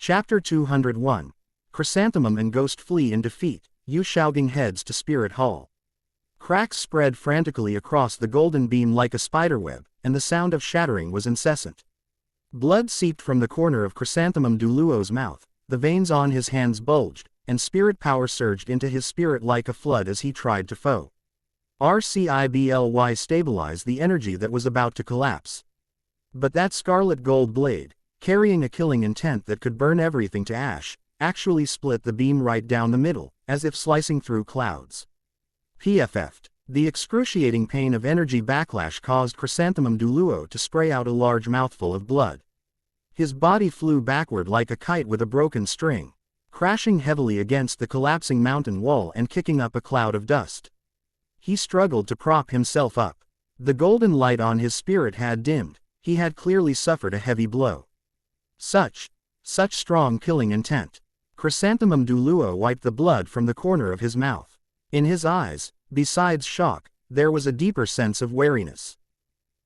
Chapter 201. Chrysanthemum and Ghost flee in defeat. Yu Shaogang heads to Spirit Hall. Cracks spread frantically across the golden beam like a spiderweb, and the sound of shattering was incessant. Blood seeped from the corner of Chrysanthemum Douluo's mouth, the veins on his hands bulged, and spirit power surged into his spirit like a flood as he tried to stabilize the energy that was about to collapse. But that scarlet gold blade, carrying a killing intent that could burn everything to ash, actually split the beam right down the middle, as if slicing through clouds. PFF'd. The excruciating pain of energy backlash caused Chrysanthemum Douluo to spray out a large mouthful of blood. His body flew backward like a kite with a broken string, crashing heavily against the collapsing mountain wall and kicking up a cloud of dust. He struggled to prop himself up. The golden light on his spirit had dimmed. He had clearly suffered a heavy blow. Such strong killing intent. Chrysanthemum Douluo wiped the blood from the corner of his mouth. In his eyes, besides shock, there was a deeper sense of wariness.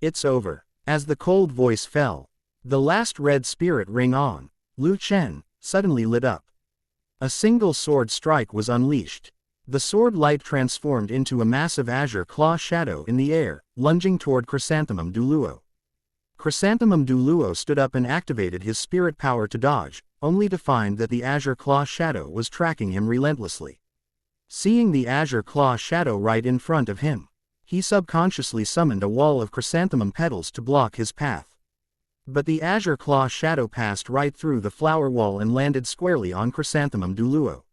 It's over. As the cold voice fell, the last red spirit ring on Lu Chen suddenly lit up. A single sword strike was unleashed. The sword light transformed into a massive azure claw shadow in the air, lunging toward Chrysanthemum Douluo. Chrysanthemum Douluo stood up and activated his spirit power to dodge, only to find that the azure claw shadow was tracking him relentlessly. Seeing the azure claw shadow right in front of him, he subconsciously summoned a wall of chrysanthemum petals to block his path. But the azure claw shadow passed right through the flower wall and landed squarely on Chrysanthemum Douluo.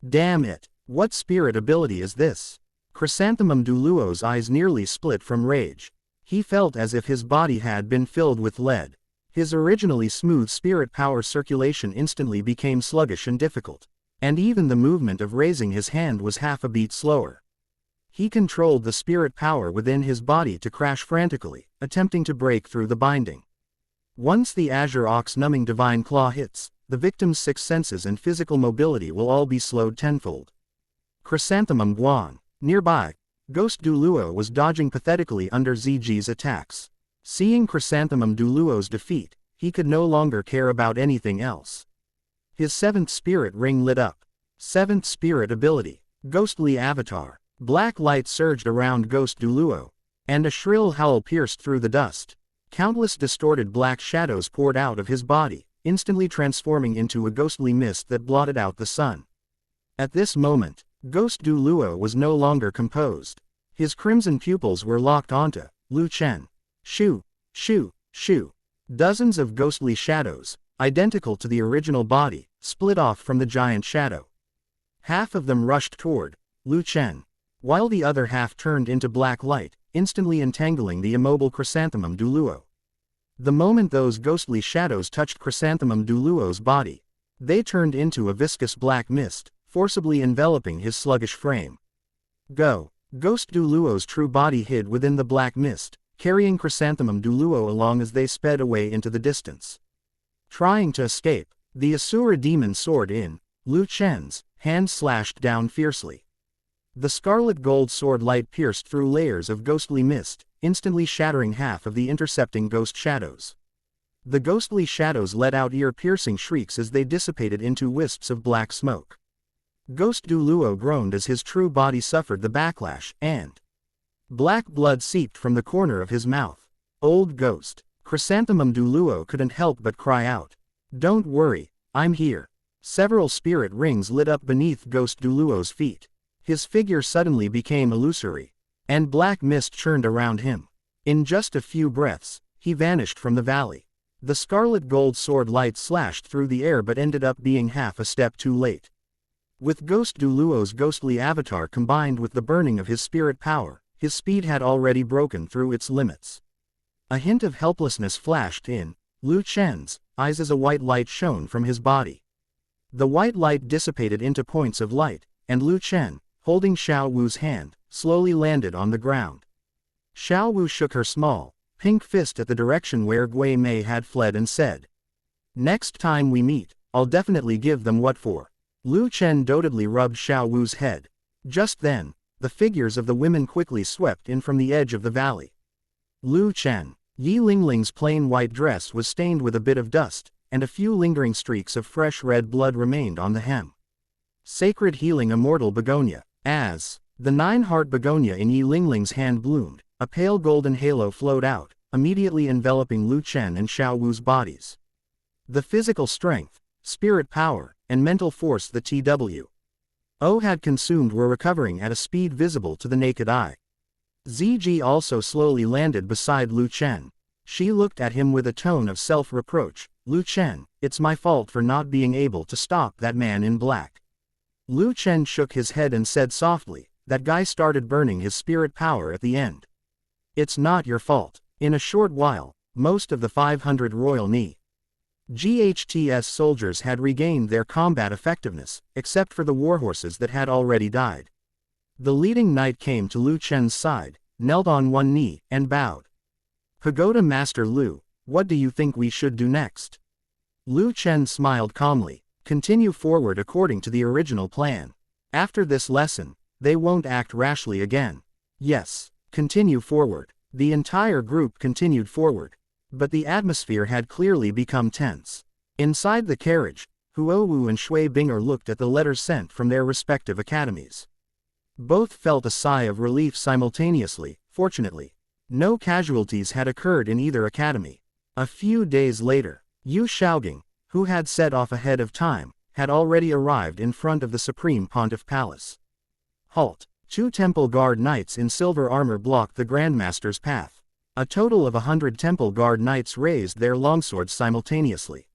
Damn it! What spirit ability is this? Chrysanthemum Douluo's eyes nearly split from rage. He felt as if his body had been filled with lead. His originally smooth spirit power circulation instantly became sluggish and difficult. And even the movement of raising his hand was half a beat slower. He controlled the spirit power within his body to crash frantically, attempting to break through the binding. Once the Azure Ox numbing divine claw hits, the victim's six senses and physical mobility will all be slowed tenfold. Chrysanthemum Guan. Nearby, Ghost Douluo was dodging pathetically under ZG's attacks. Seeing Chrysanthemum Douluo's defeat, he could no longer care about anything else. His seventh spirit ring lit up. Seventh spirit ability, Ghostly Avatar. Black light surged around Ghost Douluo, and a shrill howl pierced through the dust. Countless distorted black shadows poured out of his body, instantly transforming into a ghostly mist that blotted out the sun. At this moment, Ghost Douluo was no longer composed. His crimson pupils were locked onto Lu Chen. Shoo, shoo, shoo. Dozens of ghostly shadows, identical to the original body, split off from the giant shadow. Half of them rushed toward Lu Chen, while the other half turned into black light, instantly entangling the immobile Chrysanthemum Douluo. The moment those ghostly shadows touched Chrysanthemum Douluo's body, they turned into a viscous black mist, forcibly enveloping his sluggish frame. Go! Ghost Douluo's true body hid within the black mist, carrying Chrysanthemum Douluo along as they sped away into the distance. Trying to escape, the Asura demon sword in Lu Chen's hand slashed down fiercely. The scarlet gold sword light pierced through layers of ghostly mist, instantly shattering half of the intercepting ghost shadows. The ghostly shadows let out ear-piercing shrieks as they dissipated into wisps of black smoke. Ghost Douluo groaned as his true body suffered the backlash, and black blood seeped from the corner of his mouth. Old ghost. Chrysanthemum Douluo couldn't help but cry out. Don't worry, I'm here. Several spirit rings lit up beneath Ghost Douluo's feet. His figure suddenly became illusory, and black mist churned around him. In just a few breaths, he vanished from the valley. The scarlet gold sword light slashed through the air but ended up being half a step too late. With Ghost Douluo's ghostly avatar combined with the burning of his spirit power, his speed had already broken through its limits. A hint of helplessness flashed in Lu Chen's eyes as a white light shone from his body. The white light dissipated into points of light, and Lu Chen, holding Xiao Wu's hand, slowly landed on the ground. Xiao Wu shook her small, pink fist at the direction where Gui Mei had fled and said, "Next time we meet, I'll definitely give them what for." Lu Chen doggedly rubbed Xiao Wu's head. Just then, the figures of the women quickly swept in from the edge of the valley. Lu Chen. Yi Lingling's plain white dress was stained with a bit of dust, and a few lingering streaks of fresh red blood remained on the hem. Sacred healing immortal begonia. As the 9-heart begonia in Yi Lingling's hand bloomed, a pale golden halo flowed out, immediately enveloping Lu Chen and Xiao Wu's bodies. The physical strength, spirit power, and mental force the TWO had consumed were recovering at a speed visible to the naked eye. Ziji also slowly landed beside Lu Chen. She looked at him with a tone of self-reproach. Lu Chen, it's my fault for not being able to stop that man in black. Lu Chen shook his head and said softly, that guy started burning his spirit power at the end. It's not your fault. In a short while, most of the 500 Royal GHTS soldiers had regained their combat effectiveness, except for the warhorses that had already died. The leading knight came to Lu Chen's side, knelt on one knee, and bowed. Pagoda Master Lu, what do you think we should do next? Lu Chen smiled calmly. Continue forward according to the original plan. After this lesson, they won't act rashly again. Yes, continue forward. The entire group continued forward. But the atmosphere had clearly become tense. Inside the carriage, Huo Wu and Shui Binger looked at the letters sent from their respective academies. Both felt a sigh of relief simultaneously. Fortunately, no casualties had occurred in either academy. A few days later, Yu Shaogang, who had set off ahead of time, had already arrived in front of the Supreme Pontiff Palace. Halt! 2 Temple Guard Knights in silver armor blocked the Grandmaster's path. A total of 100 Temple Guard Knights raised their longswords simultaneously.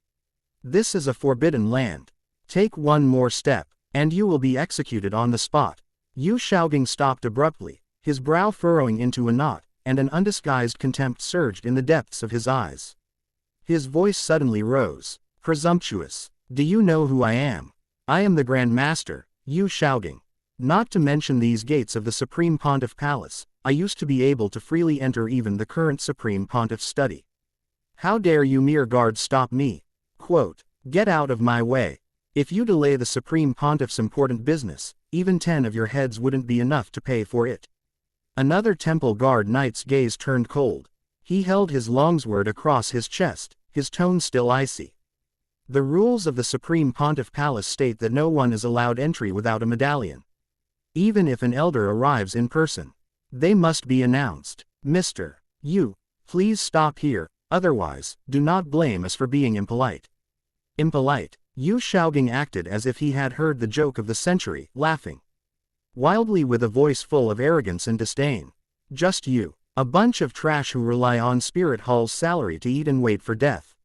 This is a forbidden land. Take one more step, and you will be executed on the spot. Yu Shaogang stopped abruptly, his brow furrowing into a knot, and an undisguised contempt surged in the depths of his eyes. His voice suddenly rose. Presumptuous. Do you know who I am? I am the Grand Master, Yu Shaogang. Not to mention these gates of the Supreme Pontiff Palace, I used to be able to freely enter even the current Supreme Pontiff's study. How dare you mere guards stop me? Quote, get out of my way. If you delay the Supreme Pontiff's important business, even 10 of your heads wouldn't be enough to pay for it. Another Temple Guard Knight's gaze turned cold. He held his longsword across his chest, his tone still icy. The rules of the Supreme Pontiff Palace state that no one is allowed entry without a medallion. Even if an elder arrives in person, they must be announced. Mr. Yu, please stop here, otherwise, do not blame us for being impolite. Impolite? Yu Shaogang acted as if he had heard the joke of the century, laughing wildly with a voice full of arrogance and disdain. Just you, a bunch of trash who rely on Spirit Hall's salary to eat and wait for death.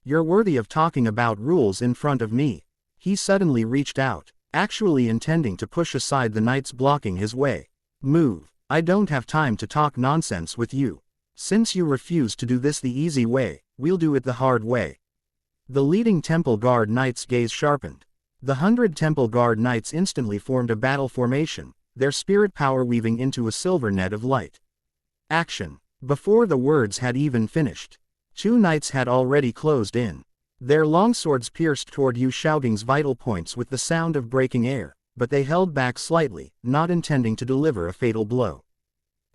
You're worthy of talking about rules in front of me. He suddenly reached out, actually intending to push aside the knights blocking his way. Move, I don't have time to talk nonsense with you. Since you refuse to do this the easy way, we'll do it the hard way. The leading Temple Guard Knights' gaze sharpened. The 100 Temple Guard Knights instantly formed a battle formation, their spirit power weaving into a silver net of light. Action. Before the words had even finished, 2 knights had already closed in. Their longswords pierced toward Yu Shaogang's vital points with the sound of breaking air, but they held back slightly, not intending to deliver a fatal blow.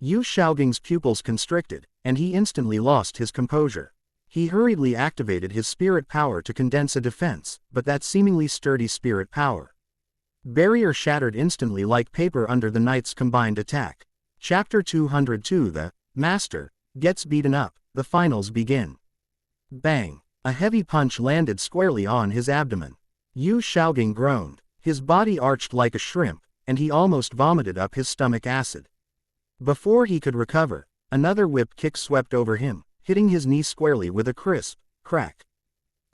Yu Shaogang's pupils constricted, and he instantly lost his composure. He hurriedly activated his spirit power to condense a defense, but that seemingly sturdy spirit power barrier shattered instantly like paper under the knight's combined attack. Chapter 202 The Master gets beaten up, the finals begin. Bang! A heavy punch landed squarely on his abdomen. Yu Shaogang groaned. His body arched like a shrimp, and he almost vomited up his stomach acid. Before he could recover, another whip kick swept over him, hitting his knee squarely with a crisp crack.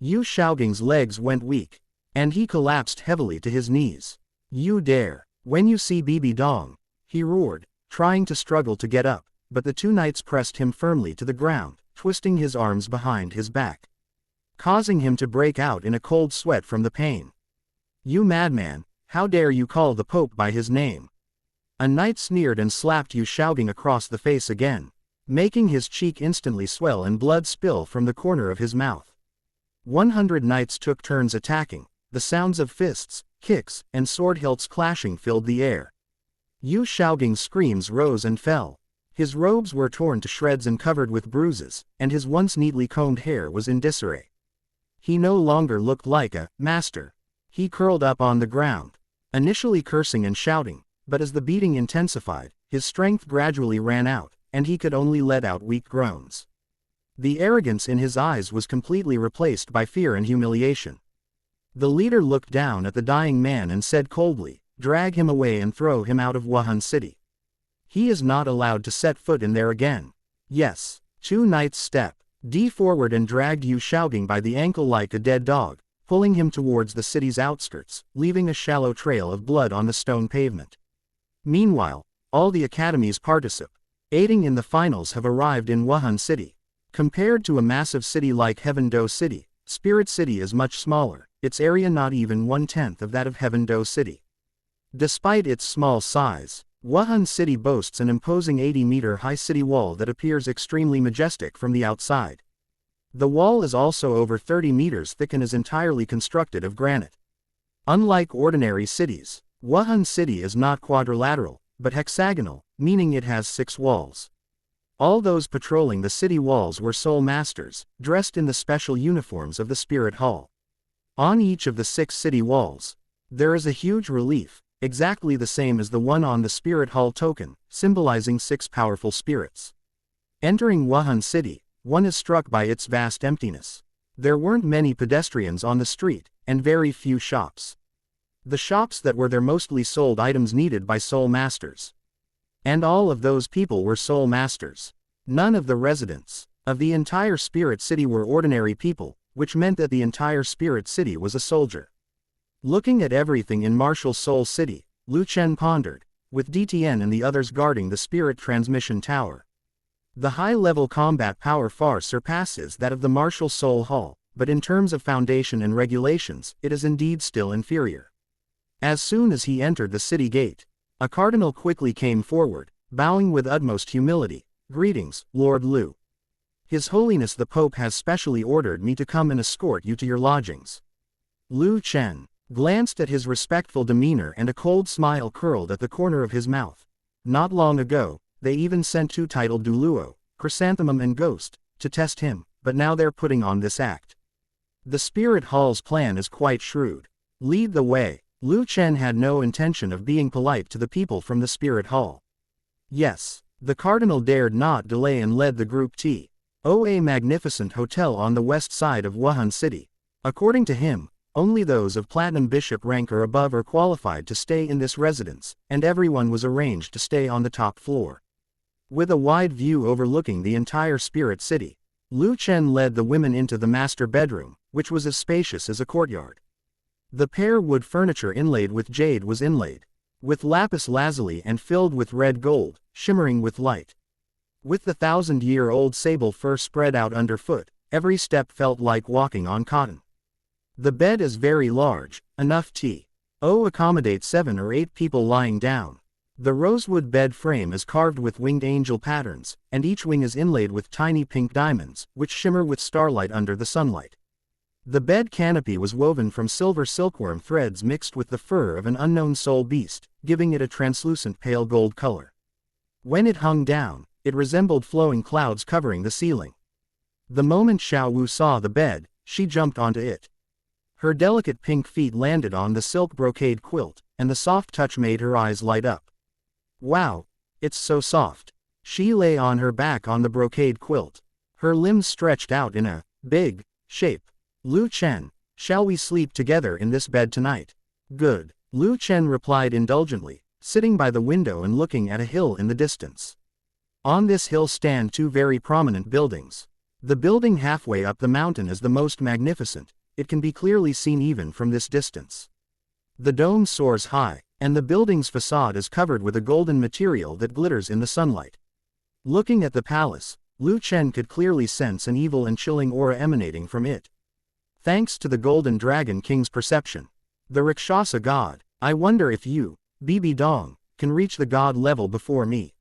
Yu Shaogang's legs went weak, and he collapsed heavily to his knees. You dare! When you see Bibi Dong, he roared, trying to struggle to get up, but the 2 knights pressed him firmly to the ground, twisting his arms behind his back, causing him to break out in a cold sweat from the pain. You madman, how dare you call the Pope by his name? A knight sneered and slapped Yu Shaogang across the face again, making his cheek instantly swell and blood spill from the corner of his mouth. 100 knights took turns attacking. The sounds of fists, kicks, and sword hilts clashing filled the air. Yu Shaogang's screams rose and fell. His robes were torn to shreds and covered with bruises, and his once neatly combed hair was in disarray. He no longer looked like a master. He curled up on the ground, initially cursing and shouting, but as the beating intensified, his strength gradually ran out, and he could only let out weak groans. The arrogance in his eyes was completely replaced by fear and humiliation. The leader looked down at the dying man and said coldly, "Drag him away and throw him out of Wuhan City. He is not allowed to set foot in there again." Yes. 2 knights stepped forward and dragged Yu Shaogang by the ankle like a dead dog, pulling him towards the city's outskirts, leaving a shallow trail of blood on the stone pavement. Meanwhile, all the academy's participating in the finals have arrived in Wuhan City. Compared to a massive city like Heaven-Do City, Spirit City is much smaller, its area not even 1/10 of that of Heaven-Do City. Despite its small size, Wuhan City boasts an imposing 80-meter-high city wall that appears extremely majestic from the outside. The wall is also over 30 meters thick and is entirely constructed of granite. Unlike ordinary cities, Wuhan City is not quadrilateral, but hexagonal, meaning it has 6 walls. All those patrolling the city walls were soul masters, dressed in the special uniforms of the Spirit Hall. On each of the 6 city walls, there is a huge relief, exactly the same as the one on the Spirit Hall token, symbolizing 6 powerful spirits. Entering Wuhan City, one is struck by its vast emptiness. There weren't many pedestrians on the street, and very few shops. The shops that were there mostly sold items needed by soul masters. And all of those people were soul masters. None of the residents of the entire Spirit City were ordinary people, which meant that the entire Spirit City was a soldier. Looking at everything in Martial Soul City, Lu Chen pondered, with DTN and the others guarding the Spirit Transmission Tower. The high-level combat power far surpasses that of the Martial Soul Hall, but in terms of foundation and regulations, it is indeed still inferior. As soon as he entered the city gate, a cardinal quickly came forward, bowing with utmost humility. "Greetings, Lord Lu. His Holiness the Pope has specially ordered me to come and escort you to your lodgings." Lu Chen glanced at his respectful demeanor and a cold smile curled at the corner of his mouth. Not long ago, they even sent 2 titled Douluo, Chrysanthemum and Ghost, to test him, but now they're putting on this act. The Spirit Hall's plan is quite shrewd. Lead the way. Lu Chen had no intention of being polite to the people from the Spirit Hall. Yes, the Cardinal dared not delay and led the group to a magnificent hotel on the west side of Wuhan City. According to him, only those of Platinum Bishop rank or above are qualified to stay in this residence, and everyone was arranged to stay on the top floor. With a wide view overlooking the entire Spirit City, Lu Chen led the women into the master bedroom, which was as spacious as a courtyard. The pear wood furniture inlaid with jade was inlaid with lapis lazuli and filled with red gold, shimmering with light. With the 1,000-year-old sable fur spread out underfoot, every step felt like walking on cotton. The bed is very large, enough to accommodate 7 or 8 people lying down. The rosewood bed frame is carved with winged angel patterns, and each wing is inlaid with tiny pink diamonds, which shimmer with starlight under the sunlight. The bed canopy was woven from silver silkworm threads mixed with the fur of an unknown soul beast, giving it a translucent pale gold color. When it hung down, it resembled flowing clouds covering the ceiling. The moment Xiao Wu saw the bed, she jumped onto it. Her delicate pink feet landed on the silk brocade quilt, and the soft touch made her eyes light up. Wow, it's so soft. She lay on her back on the brocade quilt. Her limbs stretched out in a big shape. "Lu Chen, shall we sleep together in this bed tonight?" "Good," Lu Chen replied indulgently, sitting by the window and looking at a hill in the distance. On this hill stand 2 very prominent buildings. The building halfway up the mountain is the most magnificent. It can be clearly seen even from this distance. The dome soars high, and the building's facade is covered with a golden material that glitters in the sunlight. Looking at the palace, Lu Chen could clearly sense an evil and chilling aura emanating from it. Thanks to the Golden Dragon King's perception. The Rakshasa God, I wonder if you, Bibi Dong, can reach the god level before me.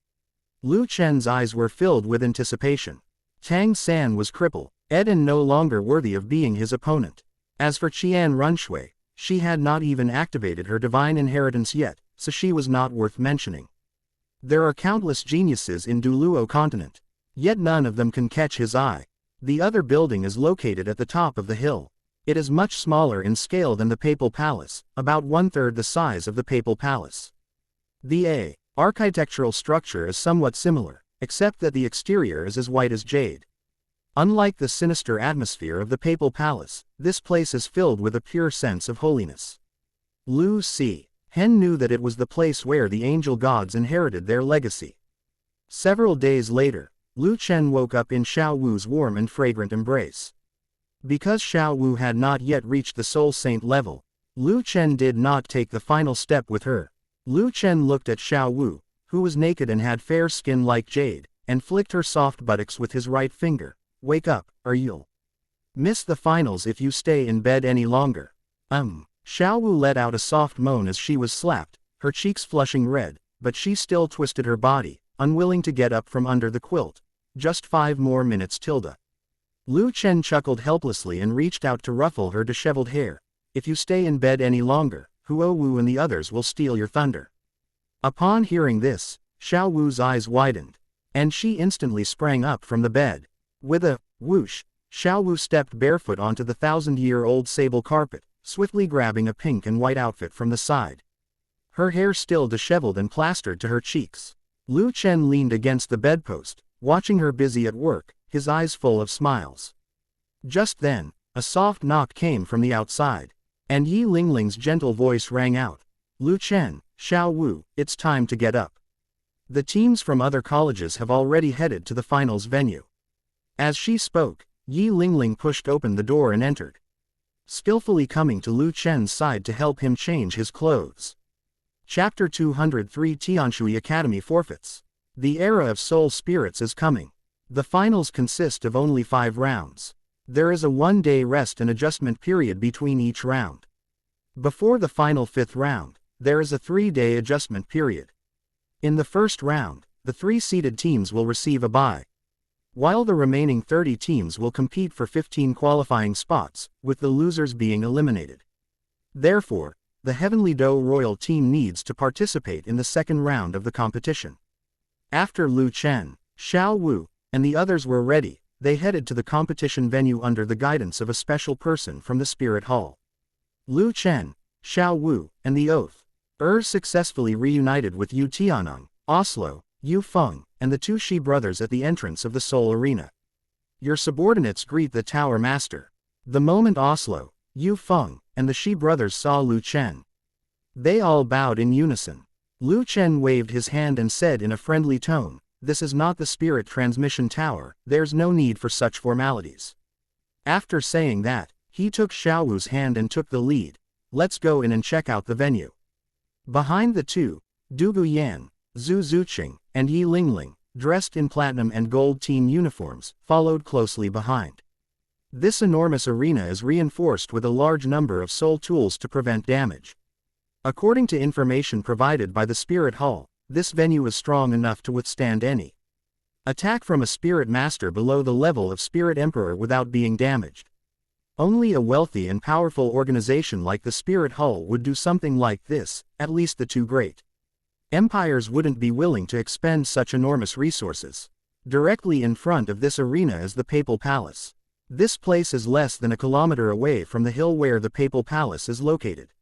Lu Chen's eyes were filled with anticipation. Tang San was crippled, and no longer worthy of being his opponent. As for Qian Runshui, she had not even activated her divine inheritance yet, so she was not worth mentioning. There are countless geniuses in Douluo continent, yet none of them can catch his eye. The other building is located at the top of the hill. It is much smaller in scale than the Papal Palace, about 1/3 the size of the Papal Palace. The architectural structure is somewhat similar, except that the exterior is as white as jade. Unlike the sinister atmosphere of the Papal Palace, this place is filled with a pure sense of holiness. Lu Hen knew that it was the place where the angel gods inherited their legacy. Several days later, Lu Chen woke up in Xiao Wu's warm and fragrant embrace. Because Xiao Wu had not yet reached the soul saint level, Lu Chen did not take the final step with her. Lu Chen looked at Xiao Wu, who was naked and had fair skin like jade, and flicked her soft buttocks with his right finger. Wake up, or you'll miss the finals if you stay in bed any longer. Xiao Wu let out a soft moan as she was slapped, her cheeks flushing red, but she still twisted her body, unwilling to get up from under the quilt. Just 5 more minutes tilde. Lu Chen chuckled helplessly and reached out to ruffle her disheveled hair. If you stay in bed any longer, Huo Wu and the others will steal your thunder. Upon hearing this, Xiao Wu's eyes widened, and she instantly sprang up from the bed. With a whoosh, Xiao Wu stepped barefoot onto the 1,000-year-old sable carpet, swiftly grabbing a pink and white outfit from the side. Her hair still disheveled and plastered to her cheeks. Lu Chen leaned against the bedpost, watching her busy at work, his eyes full of smiles. Just then, a soft knock came from the outside, and Yi Lingling's gentle voice rang out. Lu Chen, Xiao Wu, it's time to get up. The teams from other colleges have already headed to the finals venue. As she spoke, Yi Lingling pushed open the door and entered, skillfully coming to Lu Chen's side to help him change his clothes. Chapter 203 Tianshui Academy Forfeits. The era of soul spirits is coming. The finals consist of only 5 rounds. There is a 1-day rest and adjustment period between each round. Before the final 5th round, there is a 3-day adjustment period. In the first round, the 3 seeded teams will receive a bye, while the remaining 30 teams will compete for 15 qualifying spots, with the losers being eliminated. Therefore, the Heavenly Dough Royal team needs to participate in the second round of the competition. After Lu Chen, Xiao Wu, and the others were ready, they headed to the competition venue under the guidance of a special person from the Spirit Hall. Lu Chen, Xiao Wu, and the Oath successfully reunited with Yu Tianeng, Oslo, Yu Feng, and the 2 Shi brothers at the entrance of the Soul Arena. Your subordinates greet the Tower Master. The moment Oslo, Yu Feng, and the Shi brothers saw Lu Chen, they all bowed in unison. Lu Chen waved his hand and said in a friendly tone, "This is not the Spirit Transmission Tower, there's no need for such formalities." After saying that, he took Xiao Wu's hand and took the lead. Let's go in and check out the venue. Behind the 2, Du Guyan, Zhu Zuqing, and Yi Lingling, dressed in platinum and gold team uniforms, followed closely behind. This enormous arena is reinforced with a large number of soul tools to prevent damage. According to information provided by the Spirit Hall, this venue is strong enough to withstand any attack from a Spirit Master below the level of Spirit Emperor without being damaged. Only a wealthy and powerful organization like the Spirit Hall would do something like this, at least the 2 great empires wouldn't be willing to expend such enormous resources. Directly in front of this arena is the Papal Palace. This place is less than a kilometer away from the hill where the Papal Palace is located.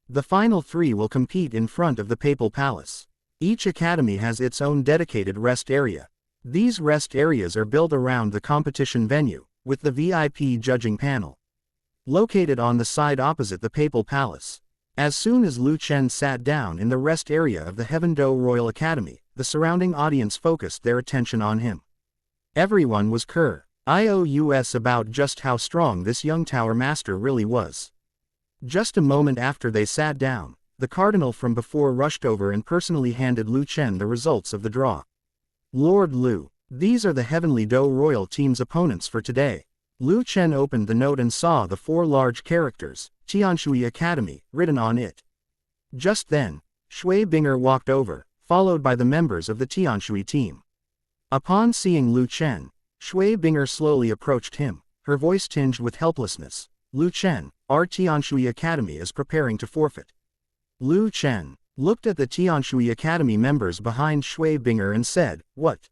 The final 3 will compete in front of the Papal Palace. Each academy has its own dedicated rest area. These rest areas are built around the competition venue, with the VIP judging panel located on the side opposite the Papal Palace. As soon as Lu Chen sat down in the rest area of the Heaven Dough Royal Academy, the surrounding audience focused their attention on him. Everyone was curious about just how strong this young Tower Master really was. Just a moment after they sat down, the Cardinal from before rushed over and personally handed Lu Chen the results of the draw. Lord Lu, these are the Heavenly Dough Royal team's opponents for today. Lu Chen opened the note and saw the 4 large characters, Tianshui Academy, written on it. Just then, Shui Binger walked over, followed by the members of the Tianshui team. Upon seeing Lu Chen, Shui Binger slowly approached him, her voice tinged with helplessness. Lu Chen, our Tianshui Academy is preparing to forfeit. Lu Chen looked at the Tianshui Academy members behind Shui Binger and said, "What?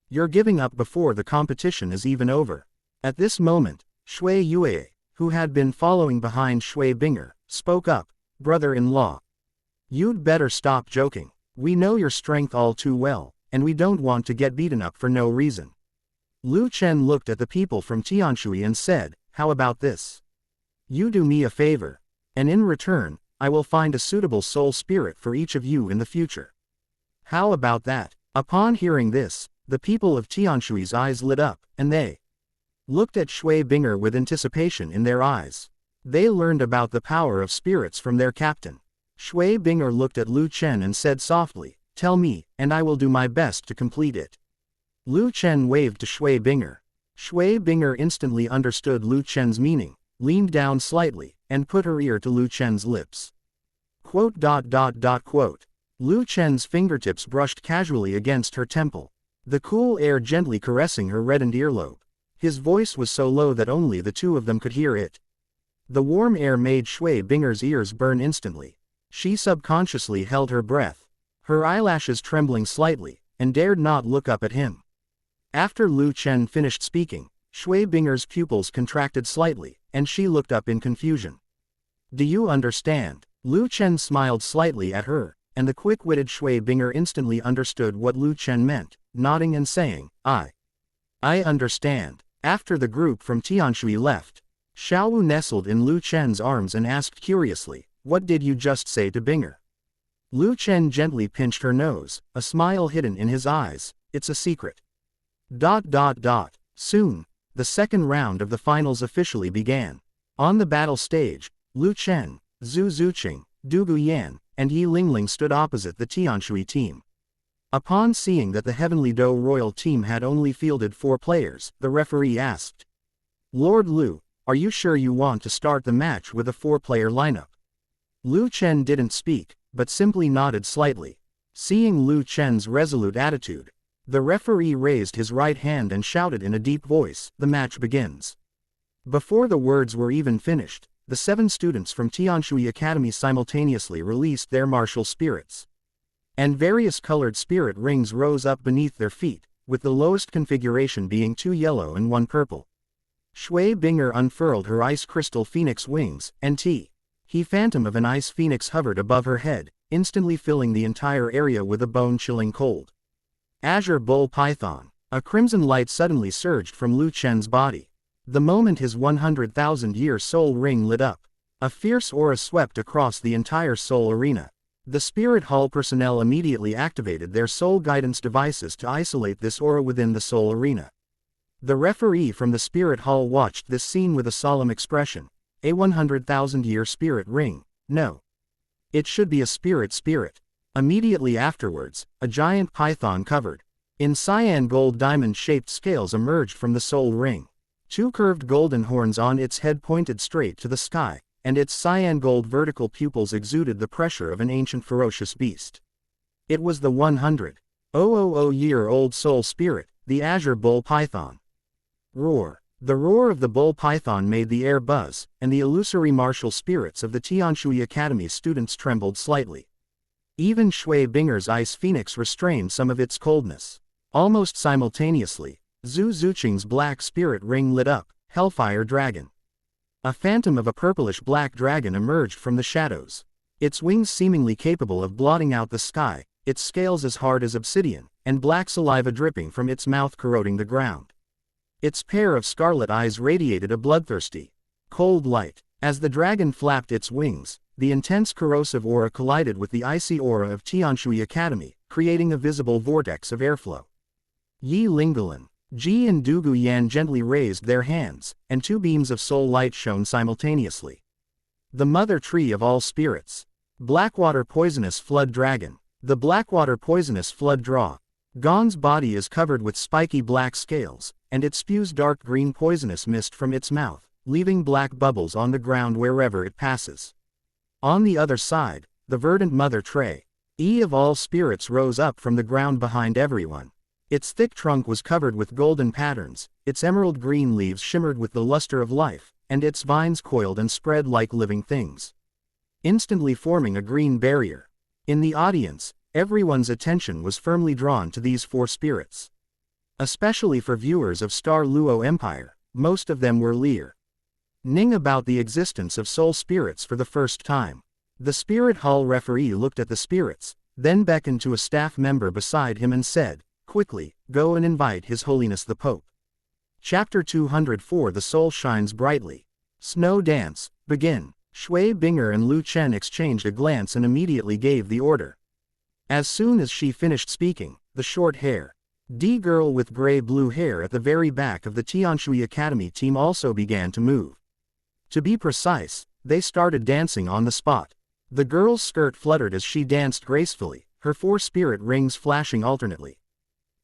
You're giving up before the competition is even over?" At this moment, Shui Yue, who had been following behind Shui Binger, spoke up, "Brother-in-law. You'd better stop joking. We know your strength all too well, and we don't want to get beaten up for no reason." Lu Chen looked at the people from Tianshui and said, "How about this? You do me a favor, and in return, I will find a suitable soul spirit for each of you in the future. How about that?" Upon hearing this, the people of Tianshui's eyes lit up, and they looked at Shui Binger with anticipation in their eyes. They learned about the power of spirits from their captain. Shui Binger looked at Lu Chen and said softly, "Tell me, and I will do my best to complete it." Lu Chen waved to Shui Binger. Shui Binger instantly understood Lu Chen's meaning, leaned down slightly, and put her ear to Lu Chen's lips. Lu Chen's fingertips brushed casually against her temple, the cool air gently caressing her reddened earlobe. His voice was so low that only the two of them could hear it. The warm air made Shui Binger's ears burn instantly. She subconsciously held her breath, her eyelashes trembling slightly, and dared not look up at him. After Lu Chen finished speaking, Shui Binger's pupils contracted slightly, and she looked up in confusion. "Do you understand?" Lu Chen smiled slightly at her, and the quick-witted Shui Binger instantly understood what Lu Chen meant, nodding and saying, I understand." After the group from Tianshui left, Xiaowu nestled in Lu Chen's arms and asked curiously, "What did you just say to Binger?" Lu Chen gently pinched her nose, a smile hidden in his eyes. "It's a secret." Soon, the second round of the finals officially began. On the battle stage, Lu Chen, Zhu Zuqing, Du Guyan, and Yi Lingling stood opposite the Tianshui team. Upon seeing that the Heavenly Dou Royal team had only fielded 4 players, the referee asked, "Lord Lu, are you sure you want to start the match with a 4-player lineup?" Lu Chen didn't speak, but simply nodded slightly. Seeing Lu Chen's resolute attitude, the referee raised his right hand and shouted in a deep voice, "The match begins." Before the words were even finished, the 7 students from Tianshui Academy simultaneously released their martial spirits. And various colored spirit rings rose up beneath their feet, with the lowest configuration being 2 yellow and 1 purple. Shui Binger unfurled her ice crystal phoenix wings, and he phantom of an ice phoenix hovered above her head, instantly filling the entire area with a bone-chilling cold. Azure Bull Python. A crimson light suddenly surged from Lu Chen's body. The moment his 100,000-year soul ring lit up, a fierce aura swept across the entire soul arena. The Spirit Hall personnel immediately activated their soul guidance devices to isolate this aura within the soul arena. The referee from the Spirit Hall watched this scene with a solemn expression. A 100,000-year spirit ring? No. It should be a spirit. Immediately afterwards, a giant python covered in cyan gold diamond-shaped scales emerged from the soul ring. 2 curved golden horns on its head pointed straight to the sky, and its cyan gold vertical pupils exuded the pressure of an ancient ferocious beast. It was the 100,000-year-old soul spirit, the Azure Bull Python. Roar. The roar of the bull python made the air buzz, and the illusory martial spirits of the Tianshui Academy students trembled slightly. Even Shui Binger's ice phoenix restrained some of its coldness. Almost simultaneously, Zhu Zuqing's black spirit ring lit up, Hellfire Dragon. A phantom of a purplish-black dragon emerged from the shadows. Its wings seemingly capable of blotting out the sky, its scales as hard as obsidian, and black saliva dripping from its mouth corroding the ground. Its pair of scarlet eyes radiated a bloodthirsty, cold light. As the dragon flapped its wings, the intense corrosive aura collided with the icy aura of Tianshui Academy, creating a visible vortex of airflow. Yi Lingling, Ji and Du Guyan gently raised their hands, and 2 beams of soul light shone simultaneously. The Mother Tree of All Spirits. Blackwater Poisonous Flood Dragon. The Blackwater Poisonous Flood Dragon's body is covered with spiky black scales, and it spews dark green poisonous mist from its mouth, leaving black bubbles on the ground wherever it passes. On the other side, the verdant Mother Tree of All Spirits rose up from the ground behind everyone. Its thick trunk was covered with golden patterns, its emerald green leaves shimmered with the luster of life, and its vines coiled and spread like living things, instantly forming a green barrier. In the audience, everyone's attention was firmly drawn to these 4 spirits. Especially for viewers of Star Luo Empire, most of them were Lear. Ning about the existence of soul spirits for the first time. The spirit hall referee looked at the spirits, then beckoned to a staff member beside him and said, "Quickly, go and invite His Holiness the Pope." Chapter 204 The Soul Shines Brightly. Snow Dance, begin. Shui Binger and Lu Chen exchanged a glance and immediately gave the order. As soon as she finished speaking, the short-hair girl with gray-blue hair at the very back of the Tianshui Academy team also began to move. To be precise, they started dancing on the spot. The girl's skirt fluttered as she danced gracefully, her 4 spirit rings flashing alternately,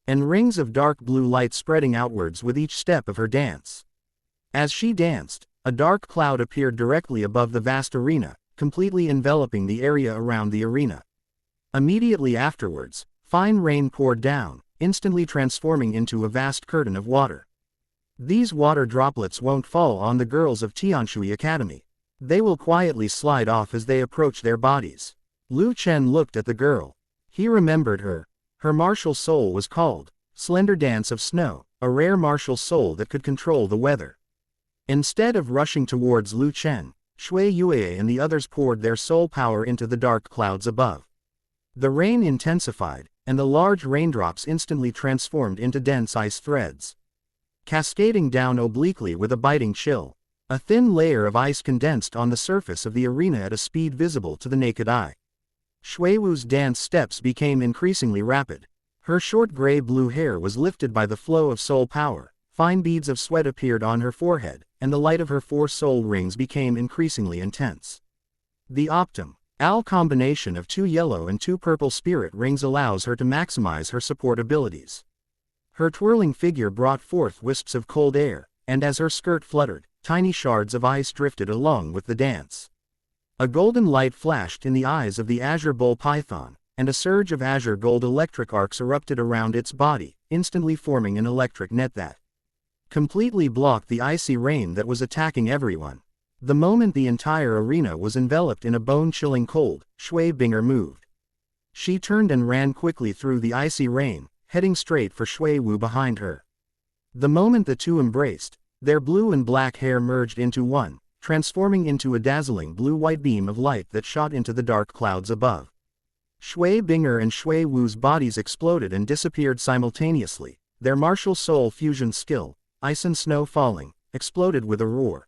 and rings of dark blue light spreading outwards with each step of her dance. As she danced, a dark cloud appeared directly above the vast arena, completely enveloping the area around the arena. Immediately afterwards, fine rain poured down, instantly transforming into a vast curtain of water. These water droplets won't fall on the girls of Tianshui Academy. They will quietly slide off as they approach their bodies. Lu Chen looked at the girl. He remembered her. Her martial soul was called Slender Dance of Snow, a rare martial soul that could control the weather. Instead of rushing towards Lu Chen, Shui Yue and the others poured their soul power into the dark clouds above. The rain intensified, and the large raindrops instantly transformed into dense ice threads, cascading down obliquely with a biting chill. A thin layer of ice condensed on the surface of the arena at a speed visible to the naked eye. Shui Wu's dance steps became increasingly rapid. Her short gray-blue hair was lifted by the flow of soul power, fine beads of sweat appeared on her forehead, and the light of her 4 soul rings became increasingly intense. The Optim-Al combination of 2 yellow and 2 purple spirit rings allows her to maximize her support abilities. Her twirling figure brought forth wisps of cold air, and as her skirt fluttered, tiny shards of ice drifted along with the dance. A golden light flashed in the eyes of the azure bull python, and a surge of azure gold electric arcs erupted around its body, instantly forming an electric net that completely blocked the icy rain that was attacking everyone. The moment the entire arena was enveloped in a bone-chilling cold, Shui Binger moved. She turned and ran quickly through the icy rain, heading straight for Shui Wu behind her. The moment the two embraced, their blue and black hair merged into one, transforming into a dazzling blue-white beam of light that shot into the dark clouds above. Shui Binger and Shui Wu's bodies exploded and disappeared simultaneously, their martial soul fusion skill, ice and snow falling, exploded with a roar.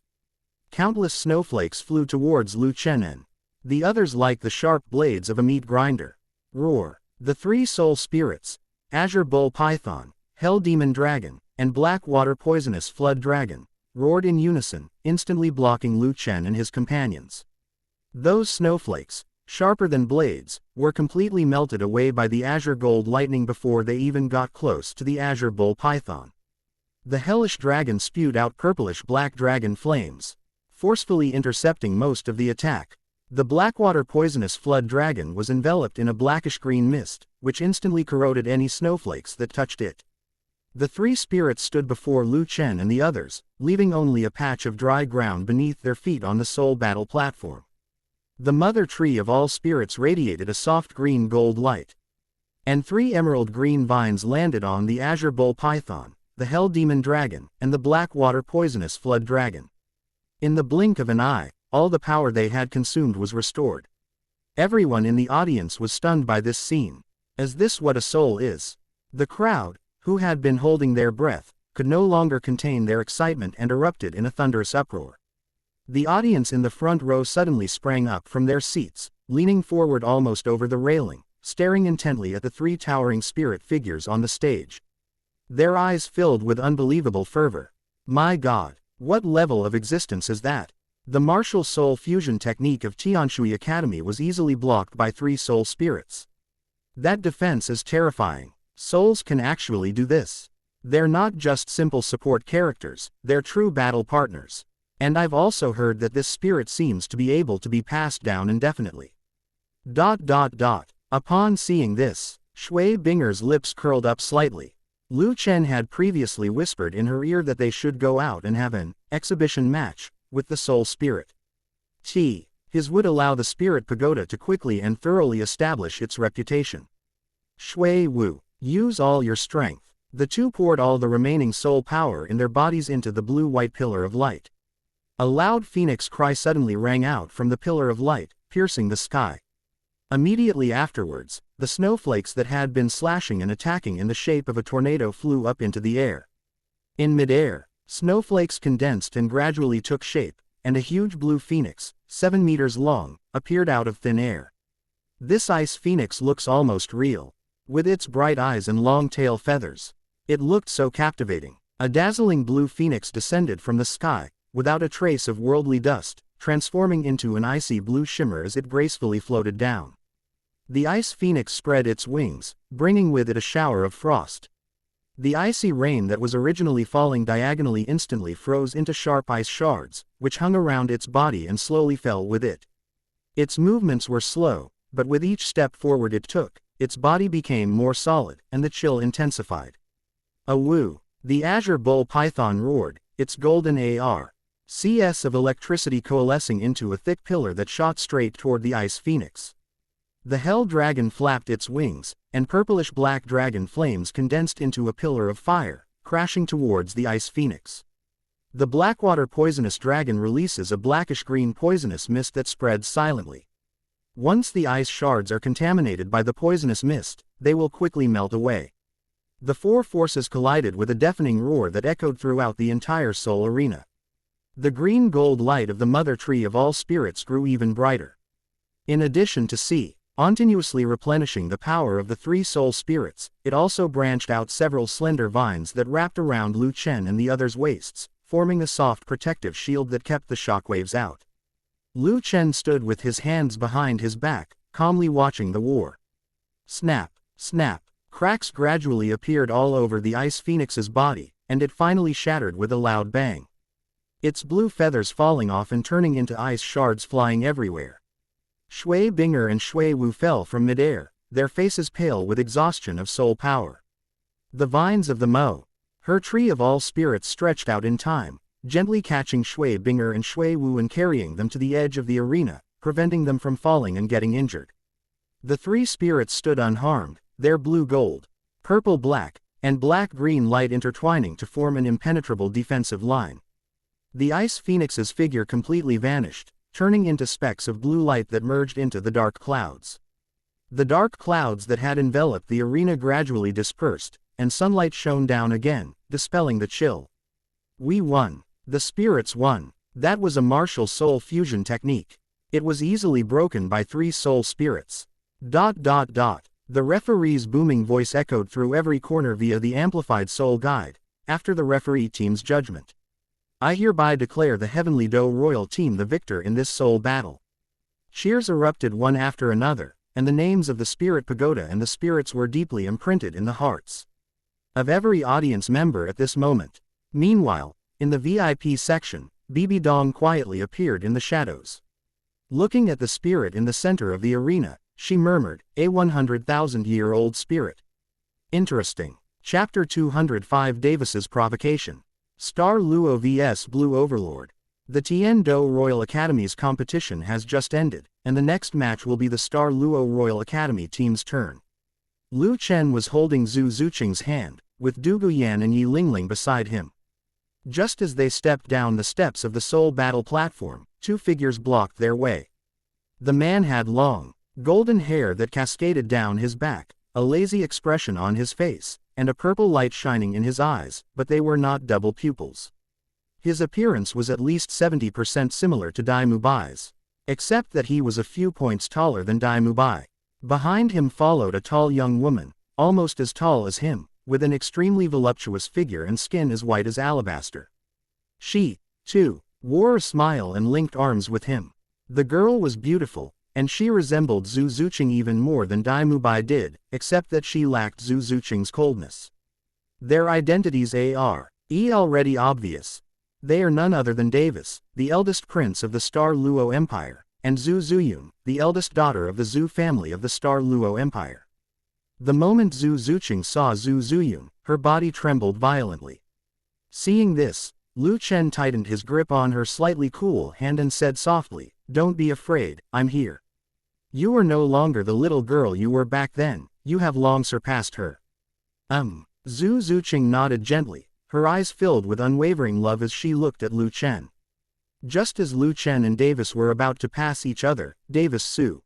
Countless snowflakes flew towards Lu Chen and the others like the sharp blades of a meat grinder. Roar. The 3 soul spirits, Azure Bull Python, Hell Demon Dragon, and Black Water Poisonous Flood Dragon, roared in unison, instantly blocking Lu Chen and his companions. Those snowflakes, sharper than blades, were completely melted away by the azure gold lightning before they even got close to the Azure Bull Python. The hellish dragon spewed out purplish-black dragon flames, forcefully intercepting most of the attack. The Blackwater Poisonous Flood Dragon was enveloped in a blackish-green mist, which instantly corroded any snowflakes that touched it. The 3 spirits stood before Lu Chen and the others, leaving only a patch of dry ground beneath their feet on the soul battle platform. The mother tree of all spirits radiated a soft green-gold light, and 3 emerald-green vines landed on the Azure Bull Python, the Hell Demon Dragon, and the Blackwater Poisonous Flood Dragon. In the blink of an eye, all the power they had consumed was restored. Everyone in the audience was stunned by this scene. Is this what a soul is? The crowd, who had been holding their breath, could no longer contain their excitement and erupted in a thunderous uproar. The audience in the front row suddenly sprang up from their seats, leaning forward almost over the railing, staring intently at the 3 towering spirit figures on the stage. Their eyes filled with unbelievable fervor. My God, what level of existence is that? The martial soul fusion technique of Tianshui Academy was easily blocked by 3 soul spirits. That defense is terrifying. Souls can actually do this. They're not just simple support characters, they're true battle partners. And I've also heard that this spirit seems to be able to be passed down indefinitely. ... Upon seeing this, Shui Binger's lips curled up slightly. Lu Chen had previously whispered in her ear that they should go out and have an exhibition match with the soul spirit. His would allow the spirit pagoda to quickly and thoroughly establish its reputation. Shui Wu, use all your strength. The 2 poured all the remaining soul power in their bodies into the blue-white pillar of light. A loud phoenix cry suddenly rang out from the pillar of light, piercing the sky. Immediately afterwards, the snowflakes that had been slashing and attacking in the shape of a tornado flew up into the air. In midair, snowflakes condensed and gradually took shape, and a huge blue phoenix, 7 meters long, appeared out of thin air. This ice phoenix looks almost real. With its bright eyes and long tail feathers. It looked so captivating. A dazzling blue phoenix descended from the sky, without a trace of worldly dust, transforming into an icy blue shimmer as it gracefully floated down. The ice phoenix spread its wings, bringing with it a shower of frost. The icy rain that was originally falling diagonally instantly froze into sharp ice shards, which hung around its body and slowly fell with it. Its movements were slow, but with each step forward it took, its body became more solid, and the chill intensified. Awoo! The azure bull python roared, its golden AR-CS of electricity coalescing into a thick pillar that shot straight toward the ice phoenix. The hell dragon flapped its wings, and purplish-black dragon flames condensed into a pillar of fire, crashing towards the ice phoenix. The blackwater poisonous dragon releases a blackish-green poisonous mist that spreads silently. Once the ice shards are contaminated by the poisonous mist, they will quickly melt away. The four forces collided with a deafening roar that echoed throughout the entire soul arena. The green-gold light of the mother tree of all spirits grew even brighter. In addition to continuously replenishing the power of the three soul spirits, it also branched out several slender vines that wrapped around Lu Chen and the others' waists, forming a soft protective shield that kept the shockwaves out. Lu Chen stood with his hands behind his back, calmly watching the war. Snap, snap, cracks gradually appeared all over the ice phoenix's body, and it finally shattered with a loud bang. Its blue feathers falling off and turning into ice shards flying everywhere. Shui Binger and Shui Wu fell from midair, their faces pale with exhaustion of soul power. The vines of the her tree of all spirits stretched out in time, gently catching Shui Binger and Shui Wu and carrying them to the edge of the arena, preventing them from falling and getting injured. The three spirits stood unharmed, their blue-gold, purple-black, and black-green light intertwining to form an impenetrable defensive line. The ice phoenix's figure completely vanished, turning into specks of blue light that merged into the dark clouds. The dark clouds that had enveloped the arena gradually dispersed, and sunlight shone down again, dispelling the chill. We won. The spirits won. That was a martial soul fusion technique. It was easily broken by three soul spirits. ... The referee's booming voice echoed through every corner via the amplified soul guide, after the referee team's judgment. I hereby declare the Heavenly Do Royal Team the victor in this soul battle. Cheers erupted one after another, and the names of the Spirit Pagoda and the spirits were deeply imprinted in the hearts of every audience member at this moment. Meanwhile, in the VIP section, Bibi Dong quietly appeared in the shadows. Looking at the spirit in the center of the arena, she murmured, "A 100,000-year-old spirit. Interesting." Chapter 205 Davis's Provocation. Star Luo vs Blue Overlord. The Tian Do Royal Academy's competition has just ended, and the next match will be the Star Luo Royal Academy team's turn. Lu Chen was holding Zhu Zuqing's hand, with Du Guyan and Yi Lingling beside him. Just as they stepped down the steps of the soul battle platform, two figures blocked their way. The man had long, golden hair that cascaded down his back, a lazy expression on his face, and a purple light shining in his eyes, but they were not double pupils. His appearance was at least 70% similar to Dai Mubai's, except that he was a few points taller than Dai Mubai. Behind him followed a tall young woman, almost as tall as him, with an extremely voluptuous figure and skin as white as alabaster. She, too, wore a smile and linked arms with him. The girl was beautiful, and she resembled Zhu Zuqing even more than Dai Mubai did, except that she lacked Zhu Zuqing's coldness. Their identities are already obvious. They are none other than Davis, the eldest prince of the Star Luo Empire, and Zhu Zuyun, the eldest daughter of the Zhu family of the Star Luo Empire. The moment Zhu Zuqing saw Zhu Zuyun, her body trembled violently. Seeing this, Lu Chen tightened his grip on her slightly cool hand and said softly, "Don't be afraid, I'm here. You are no longer the little girl you were back then, you have long surpassed her." Zhu Zuqing nodded gently, her eyes filled with unwavering love as she looked at Lu Chen. Just as Lu Chen and Davis were about to pass each other, Davis Su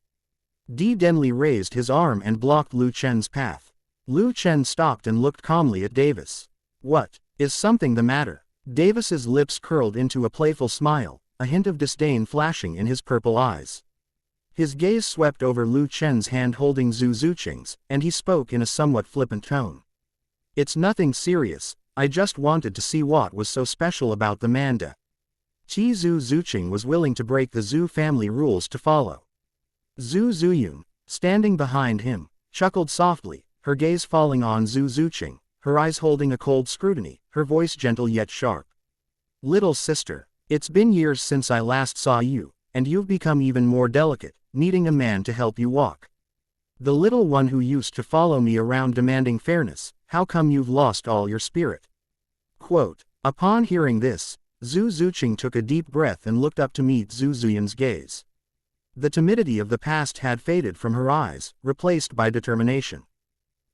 Denli raised his arm and blocked Lu Chen's path. Lu Chen stopped and looked calmly at Davis. What? Is something the matter? Davis's lips curled into a playful smile, a hint of disdain flashing in his purple eyes. His gaze swept over Lu Chen's hand holding Zhu Zuqing's, and he spoke in a somewhat flippant tone. It's nothing serious, I just wanted to see what was so special about the Manda. Zhu Zuqing was willing to break the Zhu family rules to follow. Zhu Zuyun, standing behind him, chuckled softly, her gaze falling on Zhu Zuqing, her eyes holding a cold scrutiny, her voice gentle yet sharp. Little sister, it's been years since I last saw you, and you've become even more delicate, needing a man to help you walk. The little one who used to follow me around demanding fairness, how come you've lost all your spirit? Quote. Upon hearing this, Zhu Zuqing took a deep breath and looked up to meet Zhu Zuyun's gaze. The timidity of the past had faded from her eyes, replaced by determination.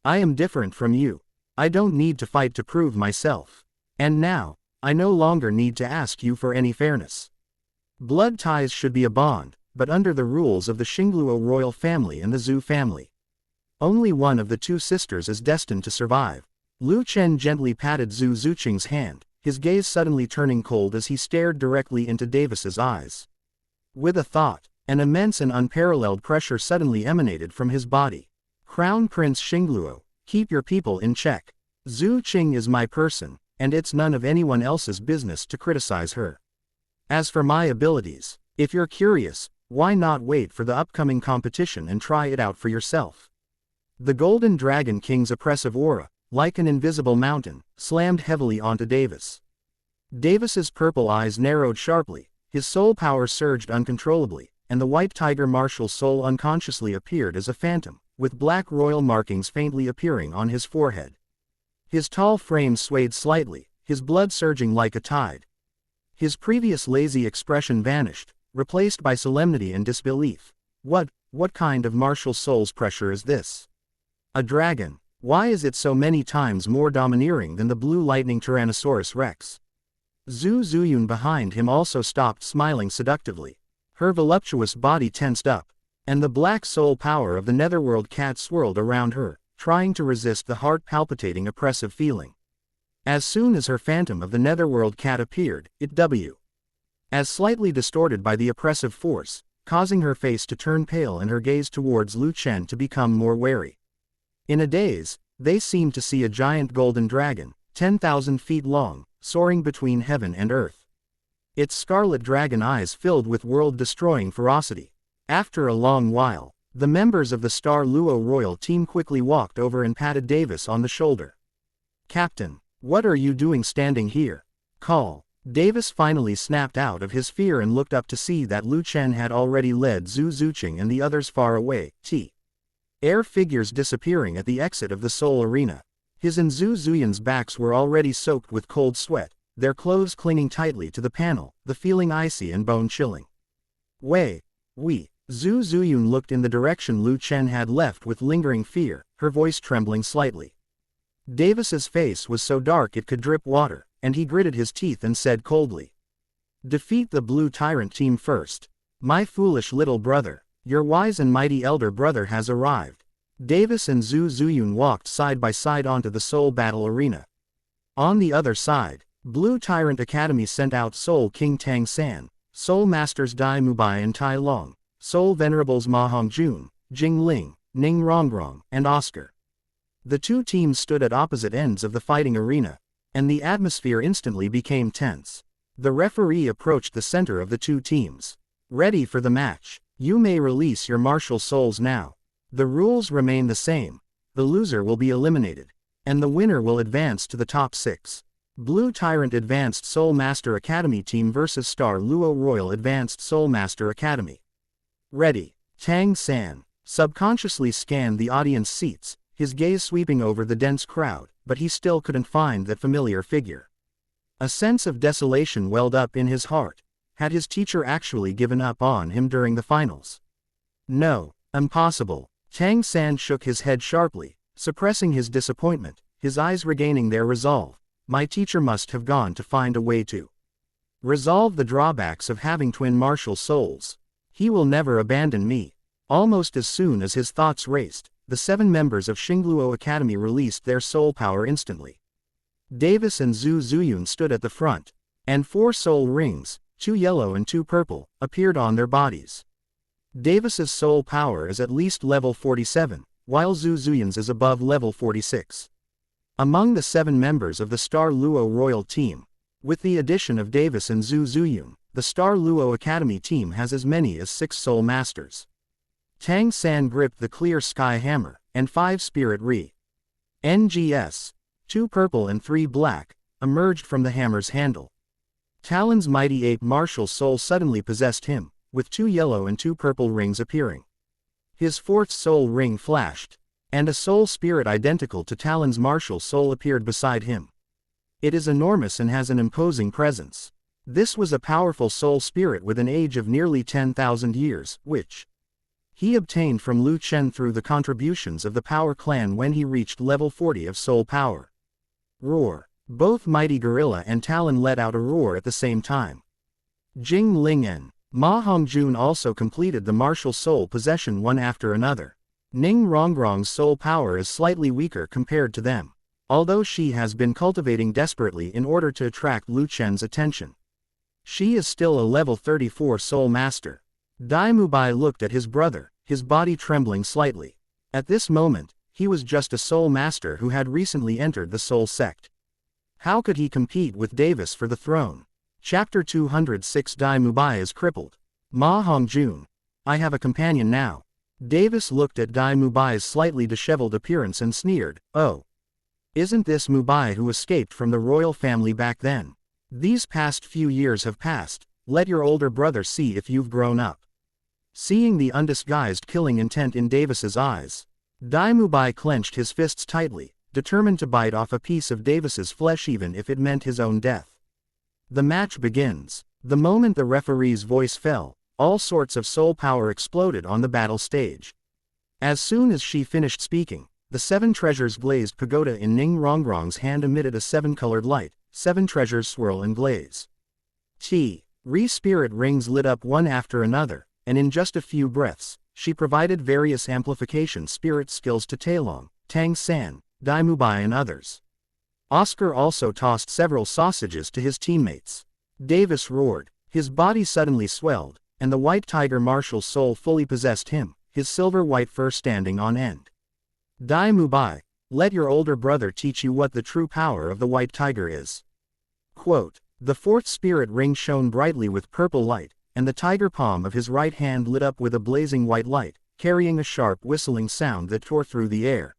I am different from you. I don't need to fight to prove myself. And now, I no longer need to ask you for any fairness. Blood ties should be a bond, but under the rules of the Shingluo royal family and the Zhu family. Only one of the two sisters is destined to survive. Lu Chen gently patted Zhu Zuqing's hand, his gaze suddenly turning cold as he stared directly into Davis's eyes. With a thought, an immense and unparalleled pressure suddenly emanated from his body. Crown Prince Shingluo, keep your people in check. Zhu Qing is my person, and it's none of anyone else's business to criticize her. As for my abilities, if you're curious, why not wait for the upcoming competition and try it out for yourself? The Golden Dragon King's oppressive aura, like an invisible mountain, slammed heavily onto Davis. Davis's purple eyes narrowed sharply, his soul power surged uncontrollably, and the white tiger martial soul unconsciously appeared as a phantom, with black royal markings faintly appearing on his forehead. His tall frame swayed slightly, his blood surging like a tide. His previous lazy expression vanished, replaced by solemnity and disbelief. What kind of martial soul's pressure is this? A dragon. Why is it so many times more domineering than the blue lightning Tyrannosaurus Rex? Zhu Zuyun behind him also stopped smiling seductively. Her voluptuous body tensed up, and the black soul power of the netherworld cat swirled around her, trying to resist the heart-palpitating oppressive feeling. As soon as her phantom of the netherworld cat appeared, it as slightly distorted by the oppressive force, causing her face to turn pale and her gaze towards Lu Chen to become more wary. In a daze, they seemed to see a giant golden dragon, 10,000 feet long, soaring between heaven and earth. Its scarlet dragon eyes filled with world-destroying ferocity. After a long while, the members of the Star Luo royal team quickly walked over and patted Davis on the shoulder. Captain, what are you doing standing here? Call. Davis finally snapped out of his fear and looked up to see that Lu Chen had already led Zhu Zuqing and the others far away, air figures disappearing at the exit of the Soul Arena. His and Zhu Zuyun's backs were already soaked with cold sweat, their clothes clinging tightly to the panel, the feeling icy and bone-chilling. Zhu Zuyun looked in the direction Lu Chen had left with lingering fear, her voice trembling slightly. Davis's face was so dark it could drip water, and he gritted his teeth and said coldly. Defeat the Blue Tyrant team first. My foolish little brother, your wise and mighty elder brother has arrived. Davis and Zhu Zuyun walked side by side onto the Soul Battle Arena. On the other side, Blue Tyrant Academy sent out Soul King Tang San, Soul Masters Dai Mubai and Tai Long, Soul Venerables Ma Hongjun, Jing Ling, Ning Rongrong, and Oscar. The two teams stood at opposite ends of the fighting arena, and the atmosphere instantly became tense. The referee approached the center of the two teams. Ready for the match. You may release your martial souls now. The rules remain the same. The loser will be eliminated, and the winner will advance to the top 6. Blue Tyrant Advanced Soul Master Academy Team vs Star Luo Royal Advanced Soul Master Academy. Ready. Tang San subconsciously scanned the audience seats, his gaze sweeping over the dense crowd, but he still couldn't find that familiar figure. A sense of desolation welled up in his heart. Had his teacher actually given up on him during the finals? No, impossible. Tang San shook his head sharply, suppressing his disappointment, his eyes regaining their resolve. My teacher must have gone to find a way to Resolve the drawbacks of having twin martial souls. He will never abandon me. Almost as soon as his thoughts raced, the 7 members of Shingluo Academy released their soul power instantly. Davis and Zhu Zuyun stood at the front, and 4 soul rings, 2 yellow and 2 purple, appeared on their bodies. Davis's soul power is at least level 47, while Zhu Zuyun's is above level 46. Among the 7 members of the Star Luo Royal Team, with the addition of Davis and Zhu Zuyun, the Star Luo Academy team has as many as 6 soul masters. Tang San gripped the clear sky hammer, and 5 spirit NGS, 2 purple and 3 black, emerged from the hammer's handle. Talon's mighty ape martial soul suddenly possessed him, with 2 yellow and 2 purple rings appearing. His 4th soul ring flashed, and a soul spirit identical to Talon's martial soul appeared beside him. It is enormous and has an imposing presence. This was a powerful soul spirit with an age of nearly 10,000 years, which he obtained from Lu Chen through the contributions of the Power Clan when he reached level 40 of soul power. Roar! Both Mighty Gorilla and Talon let out a roar at the same time. Jing Ling and Ma Hongjun also completed the martial soul possession one after another. Ning Rongrong's soul power is slightly weaker compared to them, although she has been cultivating desperately in order to attract Lu Chen's attention. She is still a level 34 soul master. Dai Mubai looked at his brother, his body trembling slightly. At this moment, he was just a soul master who had recently entered the soul sect. How could he compete with Davis for the throne? Chapter 206 Dai Mubai is crippled. Ma Hongjun. I have a companion now. Davis looked at Dai Mubai's slightly disheveled appearance and sneered, oh. Isn't this Mubai who escaped from the royal family back then? These past few years have passed, let your older brother see if you've grown up. Seeing the undisguised killing intent in Davis's eyes, Dai Mubai clenched his fists tightly, determined to bite off a piece of Davis's flesh even if it meant his own death. The match begins. The moment the referee's voice fell, all sorts of soul power exploded on the battle stage. As soon as she finished speaking, the 7 treasures blazed pagoda in Ning Rongrong's hand emitted a 7-colored light, 7 treasures swirl and blaze. Spirit rings lit up one after another, and in just a few breaths, she provided various amplification spirit skills to Tailong, Tang San, Dai Mubai and others. Oscar also tossed several sausages to his teammates. Davis roared. His body suddenly swelled, and the white tiger martial soul fully possessed him, his silver-white fur standing on end. Dai Mubai, let your older brother teach you what the true power of the white tiger is. Quote, the 4th spirit ring shone brightly with purple light, and the tiger palm of his right hand lit up with a blazing white light, carrying a sharp whistling sound that tore through the air.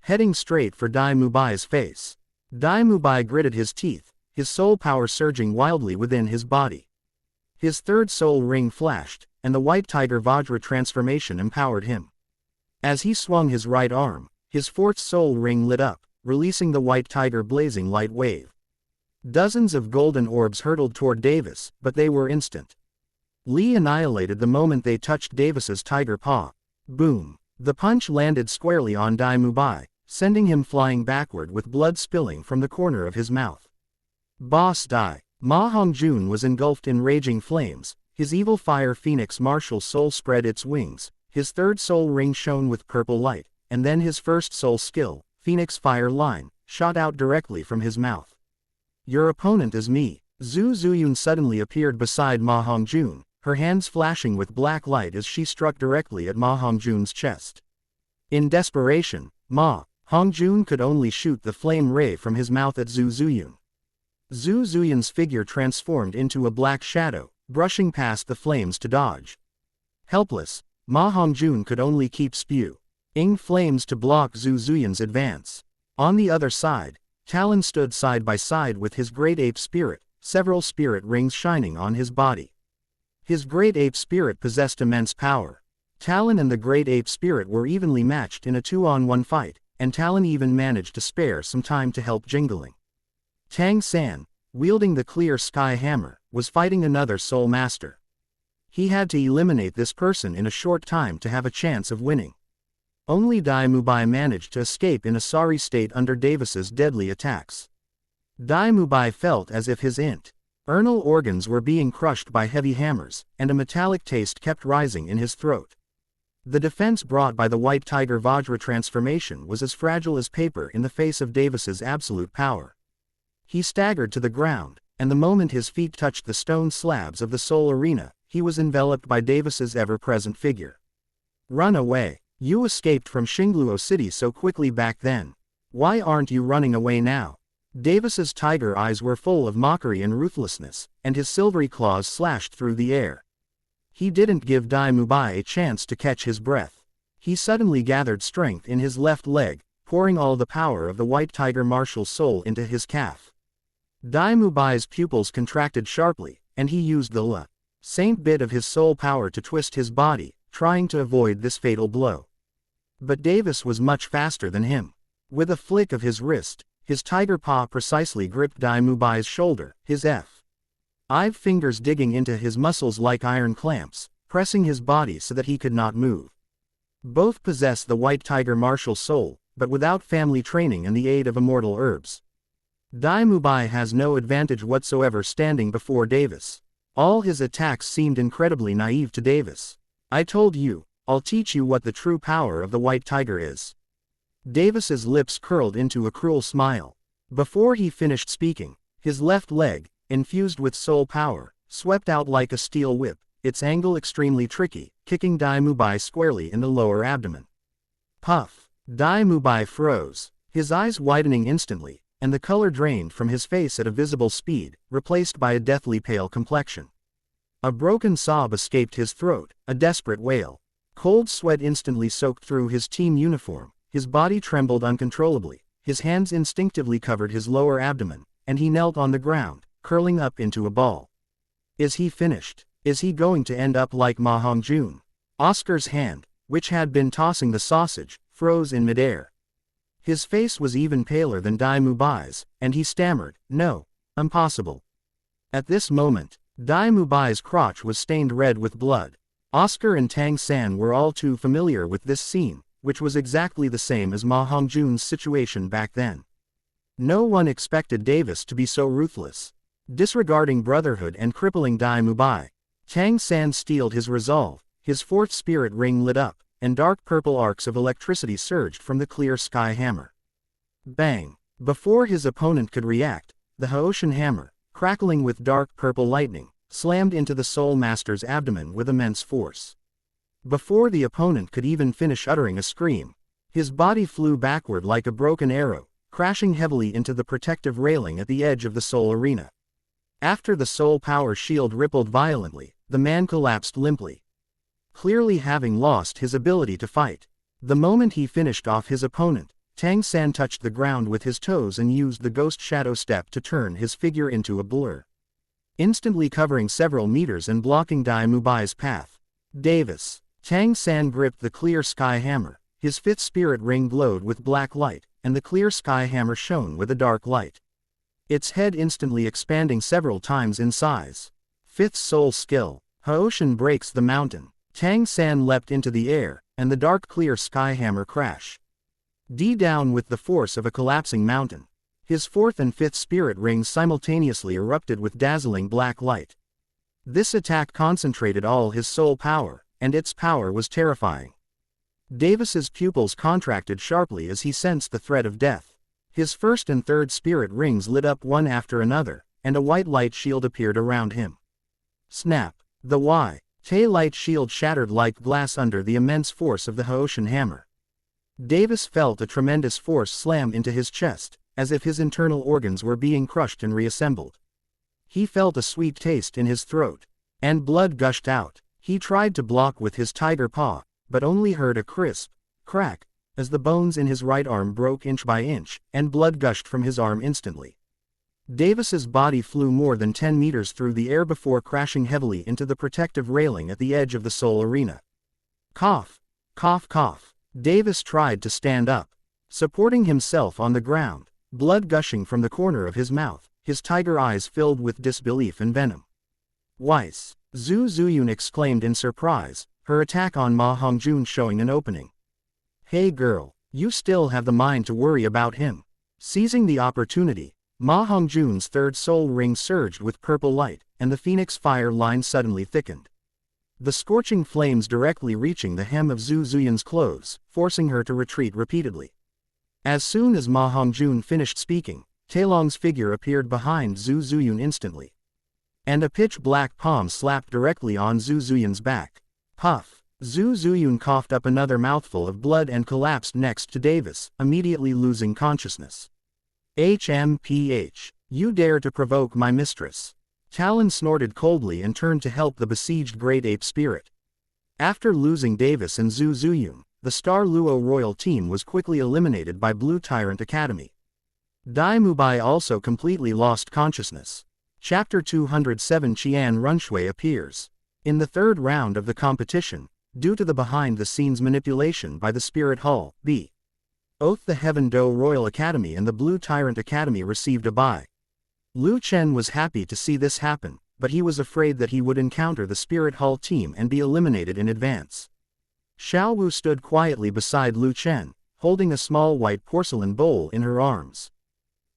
Heading straight for Dai Mubai's face. Dai Mubai gritted his teeth, his soul power surging wildly within his body. His 3rd soul ring flashed, and the white tiger Vajra transformation empowered him. As he swung his right arm, his 4th soul ring lit up, releasing the white tiger blazing light wave. Dozens of golden orbs hurtled toward Davis, but they were instant. Li annihilated the moment they touched Davis's tiger paw. Boom! The punch landed squarely on Dai Mubai, sending him flying backward with blood spilling from the corner of his mouth. Boss Dai. Ma Hongjun was engulfed in raging flames, his evil fire phoenix martial soul spread its wings, his 3rd soul ring shone with purple light, and then his 1st soul skill, Phoenix Fire Line, shot out directly from his mouth. Your opponent is me. Zhu Zuyun suddenly appeared beside Ma Hongjun, her hands flashing with black light as she struck directly at Ma Hongjun's chest. In desperation, Ma Hongjun could only shoot the flame ray from his mouth at Zhu Zuyun. Zhu Zuyun's figure transformed into a black shadow, brushing past the flames to dodge. Helpless, Ma Hongjun could only keep spewing flames to block Zhu Zuyun's advance. On the other side, Talon stood side by side with his great ape spirit, several spirit rings shining on his body. His great ape spirit possessed immense power. Talon and the great ape spirit were evenly matched in a 2-on-1 fight, and Talon even managed to spare some time to help Jingling. Tang San, wielding the clear sky hammer, was fighting another soul master. He had to eliminate this person in a short time to have a chance of winning. Only Dai Mubai managed to escape in a sorry state under Davis's deadly attacks. Dai Mubai felt as if his Internal organs were being crushed by heavy hammers, and a metallic taste kept rising in his throat. The defense brought by the White Tiger Vajra transformation was as fragile as paper in the face of Davis's absolute power. He staggered to the ground, and the moment his feet touched the stone slabs of the Soul Arena, he was enveloped by Davis's ever-present figure. Run away. You escaped from Shingluo City so quickly back then. Why aren't you running away now? Davis's tiger eyes were full of mockery and ruthlessness, and his silvery claws slashed through the air. He didn't give Dai Mubai a chance to catch his breath. He suddenly gathered strength in his left leg, pouring all the power of the White Tiger martial soul into his calf. Dai Mubai's pupils contracted sharply, and he used the saint bit of his soul power to twist his body, trying to avoid this fatal blow. But Davis was much faster than him. With a flick of his wrist, his tiger paw precisely gripped Dai Mubai's shoulder, his F5 fingers digging into his muscles like iron clamps, pressing his body so that he could not move. Both possess the White Tiger martial soul, but without family training and the aid of immortal herbs. Dai Mubai has no advantage whatsoever standing before Davis. All his attacks seemed incredibly naive to Davis. I told you, I'll teach you what the true power of the White Tiger is. Davis's lips curled into a cruel smile. Before he finished speaking, his left leg, infused with soul power, swept out like a steel whip, its angle extremely tricky, kicking Dai Mubai squarely in the lower abdomen. Puff! Dai Mubai froze, his eyes widening instantly, and the color drained from his face at a visible speed, replaced by a deathly pale complexion. A broken sob escaped his throat, a desperate wail. Cold sweat instantly soaked through his team uniform, his body trembled uncontrollably, his hands instinctively covered his lower abdomen, and he knelt on the ground, curling up into a ball. Is he finished? Is he going to end up like Ma Hongjun? Oscar's hand, which had been tossing the sausage, froze in midair. His face was even paler than Dai Mubai's, and he stammered, "No, impossible." At this moment, Dai Mubai's crotch was stained red with blood. Oscar and Tang San were all too familiar with this scene, which was exactly the same as Ma Hongjun's situation back then. No one expected Davis to be so ruthless. Disregarding brotherhood and crippling Dai Mubai, Tang San steeled his resolve, his fourth spirit ring lit up, and dark purple arcs of electricity surged from the clear sky hammer. Bang! Before his opponent could react, the Haoshan hammer, crackling with dark purple lightning, slammed into the Soul Master's abdomen with immense force. Before the opponent could even finish uttering a scream, his body flew backward like a broken arrow, crashing heavily into the protective railing at the edge of the Soul Arena. After the soul power shield rippled violently, the man collapsed limply, clearly having lost his ability to fight. The moment he finished off his opponent, Tang San touched the ground with his toes and used the ghost shadow step to turn his figure into a blur, instantly covering several meters and blocking Dai Mubai's path. Davis. Tang San gripped the clear sky hammer, his fifth spirit ring glowed with black light, and the clear sky hammer shone with a dark light, its head instantly expanding several times in size. Fifth soul skill. Haoshan breaks the mountain. Tang San leapt into the air, and the dark clear sky hammer crashed down with the force of a collapsing mountain. His fourth and fifth spirit rings simultaneously erupted with dazzling black light. This attack concentrated all his soul power, and its power was terrifying. Davis's pupils contracted sharply as he sensed the threat of death. His first and third spirit rings lit up one after another, and a white light shield appeared around him. Snap! The Tay light shield shattered like glass under the immense force of the Haoshan hammer. Davis felt a tremendous force slam into his chest, as if his internal organs were being crushed and reassembled. He felt a sweet taste in his throat, and blood gushed out. He tried to block with his tiger paw, but only heard a crisp crack, as the bones in his right arm broke inch by inch, and blood gushed from his arm instantly. Davis's body flew more than 10 meters through the air before crashing heavily into the protective railing at the edge of the Soul Arena. Cough! Cough cough! Davis tried to stand up, supporting himself on the ground, blood gushing from the corner of his mouth, his tiger eyes filled with disbelief and venom. Weiss! Zhu Zuyun exclaimed in surprise, her attack on Ma Hongjun showing an opening. Hey girl, you still have the mind to worry about him. Seizing the opportunity, Ma Hongjun's third soul ring surged with purple light, and the phoenix fire line suddenly thickened. The scorching flames directly reaching the hem of Zhu Zuyun's clothes, forcing her to retreat repeatedly. As soon as Ma Hongjun finished speaking, Taelong's figure appeared behind Zhu Zuyun instantly. And a pitch-black palm slapped directly on Zhu Zuyun's back. Puff! Zhu Zuyun coughed up another mouthful of blood and collapsed next to Davis, immediately losing consciousness. HMPH. You dare to provoke my mistress. Talon snorted coldly and turned to help the besieged great ape spirit. After losing Davis and Zhu Zuyun, the Star Luo royal team was quickly eliminated by Blue Tyrant Academy. Dai Mubai also completely lost consciousness. Chapter 207 Qian Runshui appears. In the third round of the competition, due to the behind-the-scenes manipulation by the Spirit Hall, B. Oath the Heaven Do Royal Academy and the Blue Tyrant Academy received a bye. Lu Chen was happy to see this happen, but he was afraid that he would encounter the Spirit Hall team and be eliminated in advance. Xiao Wu stood quietly beside Lu Chen, holding a small white porcelain bowl in her arms.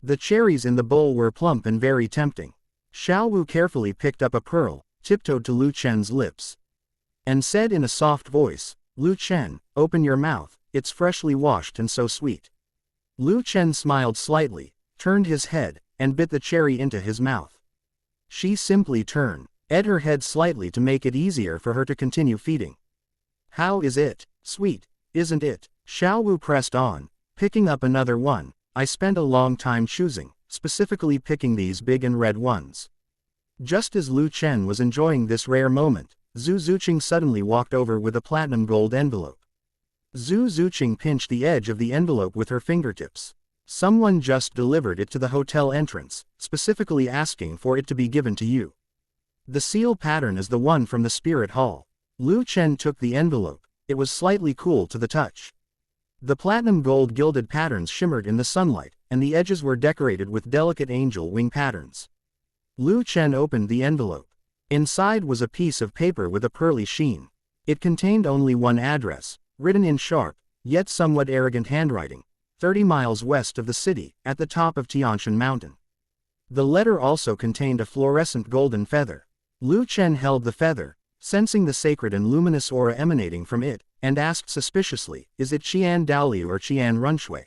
The cherries in the bowl were plump and very tempting. Xiao Wu carefully picked up a pearl, tiptoed to Lu Chen's lips, and said in a soft voice, "Lu Chen, open your mouth, it's freshly washed and so sweet." Lu Chen smiled slightly, turned his head, and bit the cherry into his mouth. She simply turned her head slightly to make it easier for her to continue feeding. "How is it? Sweet, isn't it?" Xiao Wu pressed on, picking up another one. "I spent a long time choosing, specifically picking these big and red ones." Just as Lu Chen was enjoying this rare moment, Zhu Zuqing suddenly walked over with a platinum gold envelope. Zhu Zuqing pinched the edge of the envelope with her fingertips. "Someone just delivered it to the hotel entrance, specifically asking for it to be given to you. The seal pattern is the one from the Spirit Hall." Lu Chen took the envelope. It was slightly cool to the touch. The platinum gold gilded patterns shimmered in the sunlight, and the edges were decorated with delicate angel wing patterns. Lu Chen opened the envelope. Inside was a piece of paper with a pearly sheen. It contained only one address, written in sharp, yet somewhat arrogant handwriting, 30 miles west of the city, at the top of Tianshan Mountain. The letter also contained a fluorescent golden feather. Lu Chen held the feather, sensing the sacred and luminous aura emanating from it, and asked suspiciously, "Is it Qian Douluo or Qian Runshui?"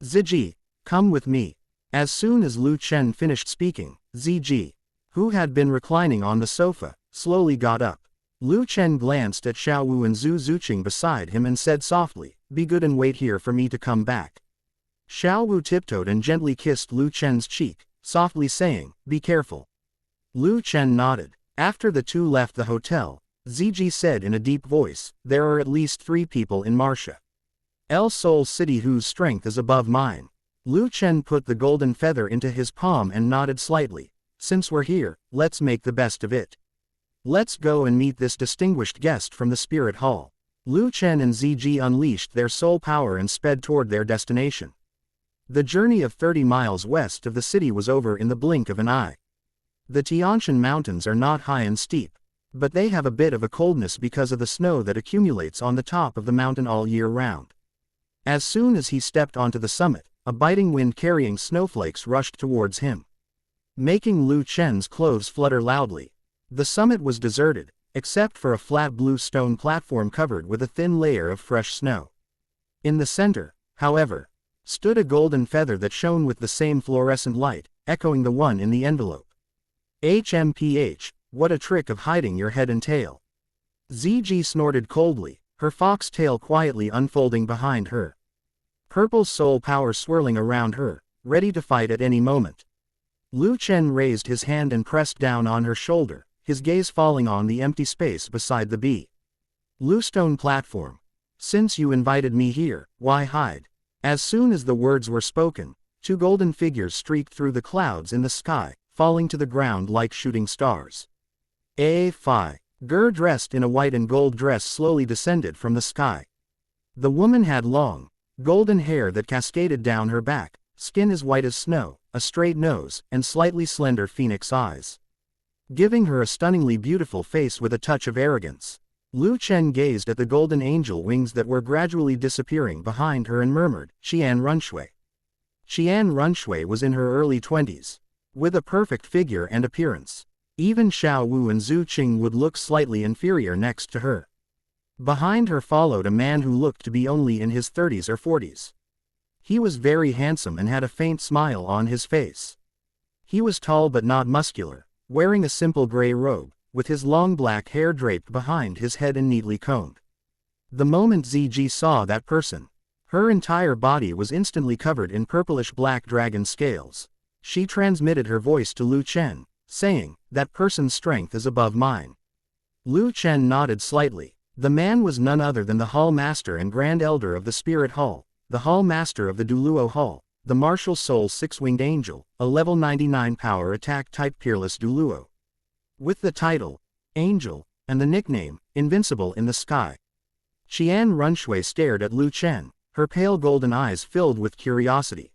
"Ziji, come with me." As soon as Lu Chen finished speaking, Ziji, who had been reclining on the sofa, slowly got up. Lu Chen glanced at Xiao Wu and Zhu Zuqing beside him and said softly, "Be good and wait here for me to come back." Xiao Wu tiptoed and gently kissed Lu Chen's cheek, softly saying, "Be careful." Lu Chen nodded. After the two left the hotel, Ziji said in a deep voice, "There are at least 3 people in Marcia El Sol City whose strength is above mine." Lu Chen put the golden feather into his palm and nodded slightly. "Since we're here, let's make the best of it. Let's go and meet this distinguished guest from the Spirit Hall." Lu Chen and Ziji unleashed their soul power and sped toward their destination. The journey of 30 miles west of the city was over in the blink of an eye. The Tianshan Mountains are not high and steep, but they have a bit of a coldness because of the snow that accumulates on the top of the mountain all year round. As soon as he stepped onto the summit, a biting wind carrying snowflakes rushed towards him, making Lu Chen's clothes flutter loudly. The summit was deserted, except for a flat blue stone platform covered with a thin layer of fresh snow. In the center, however, stood a golden feather that shone with the same fluorescent light, echoing the one in the envelope. HMPH, what a trick of hiding your head and tail. Ziji snorted coldly, her fox tail quietly unfolding behind her. Purple soul power swirling around her, ready to fight at any moment. Lu Chen raised his hand and pressed down on her shoulder, his gaze falling on the empty space beside the blue stone platform. "Since you invited me here, why hide?" As soon as the words were spoken, 2 golden figures streaked through the clouds in the sky, falling to the ground like shooting stars. Fi. Ger dressed in a white and gold dress slowly descended from the sky. The woman had long, golden hair that cascaded down her back, skin as white as snow, a straight nose, and slightly slender phoenix eyes, giving her a stunningly beautiful face with a touch of arrogance. Lu Chen gazed at the golden angel wings that were gradually disappearing behind her and murmured, "Qian Runshui." Qian Runshui was in her early 20s. With a perfect figure and appearance. Even Xiao Wu and Zhu Qing would look slightly inferior next to her. Behind her followed a man who looked to be only in his 30s or 40s. He was very handsome and had a faint smile on his face. He was tall but not muscular, wearing a simple gray robe, with his long black hair draped behind his head and neatly combed. The moment Ziji saw that person, her entire body was instantly covered in purplish-black dragon scales. She transmitted her voice to Lu Chen, saying, "That person's strength is above mine." Lu Chen nodded slightly. The man was none other than the Hall Master and Grand Elder of the Spirit Hall, the Hall Master of the Douluo Hall, the Martial Soul Six-Winged Angel, a level 99 power attack type Peerless Douluo. With the title, Angel, and the nickname, Invincible in the Sky. Qian Runshui stared at Lu Chen, her pale golden eyes filled with curiosity.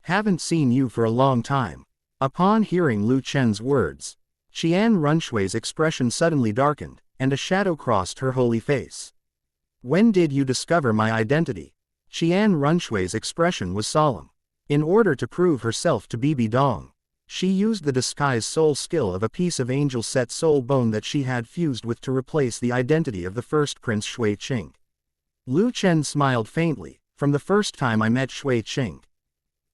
"Haven't seen you for a long time." Upon hearing Lu Chen's words, Qian Runshui's expression suddenly darkened, and a shadow crossed her holy face. "When did you discover my identity?" Qian Runshui's expression was solemn. In order to prove herself to be Bidong, she used the disguise soul skill of a piece of angel set soul bone that she had fused with to replace the identity of the first Prince Shui Qing. Lu Chen smiled faintly. "From the first time I met Shui Qing."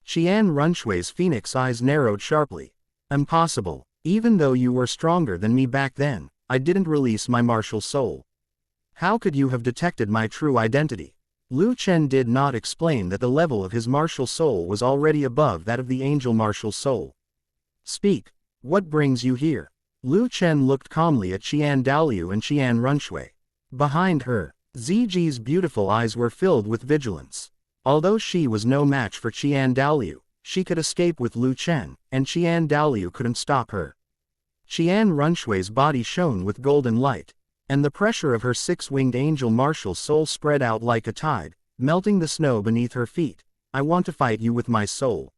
Qian Runshui's phoenix eyes narrowed sharply. "Impossible. Even though you were stronger than me back then, I didn't release my martial soul. How could you have detected my true identity?" Lu Chen did not explain that the level of his martial soul was already above that of the angel martial soul. "Speak. What brings you here?" Lu Chen looked calmly at Qian Douluo and Qian Runshui. Behind her, Ziji's beautiful eyes were filled with vigilance. Although she was no match for Qian Douluo, she could escape with Lu Chen, and Qian Douluo couldn't stop her. Qian Runshui's body shone with golden light, and the pressure of her six-winged angel martial soul spread out like a tide, melting the snow beneath her feet. "I want to fight you with my soul."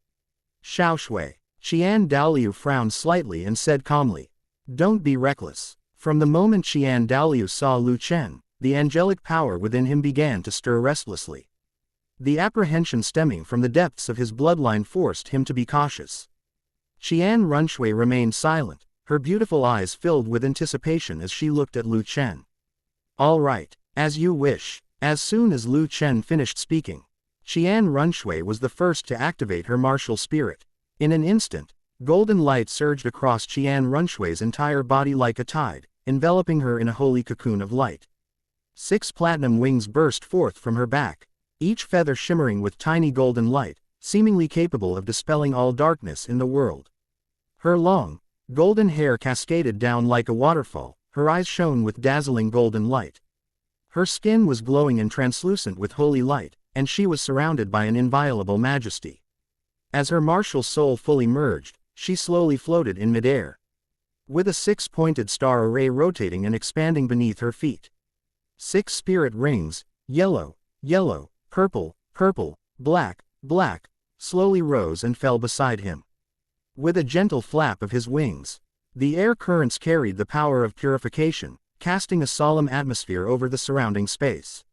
"Xiao Shui." Qian Douluo frowned slightly and said calmly, "Don't be reckless." From the moment Qian Douluo saw Lu Chen, the angelic power within him began to stir restlessly. The apprehension stemming from the depths of his bloodline forced him to be cautious. Qian Runshui remained silent, her beautiful eyes filled with anticipation as she looked at Lu Chen. "All right, as you wish." As soon as Lu Chen finished speaking, Qian Runshui was the first to activate her martial spirit. In an instant, golden light surged across Qian Runshui's entire body like a tide, enveloping her in a holy cocoon of light. 6 platinum wings burst forth from her back, each feather shimmering with tiny golden light, seemingly capable of dispelling all darkness in the world. Her long, golden hair cascaded down like a waterfall, her eyes shone with dazzling golden light. Her skin was glowing and translucent with holy light, and she was surrounded by an inviolable majesty. As her martial soul fully merged, she slowly floated in midair, with a 6-pointed star array rotating and expanding beneath her feet. 6 spirit rings, yellow, yellow, purple, purple, black, black, slowly rose and fell beside him. With a gentle flap of his wings, the air currents carried the power of purification, casting a solemn atmosphere over the surrounding space.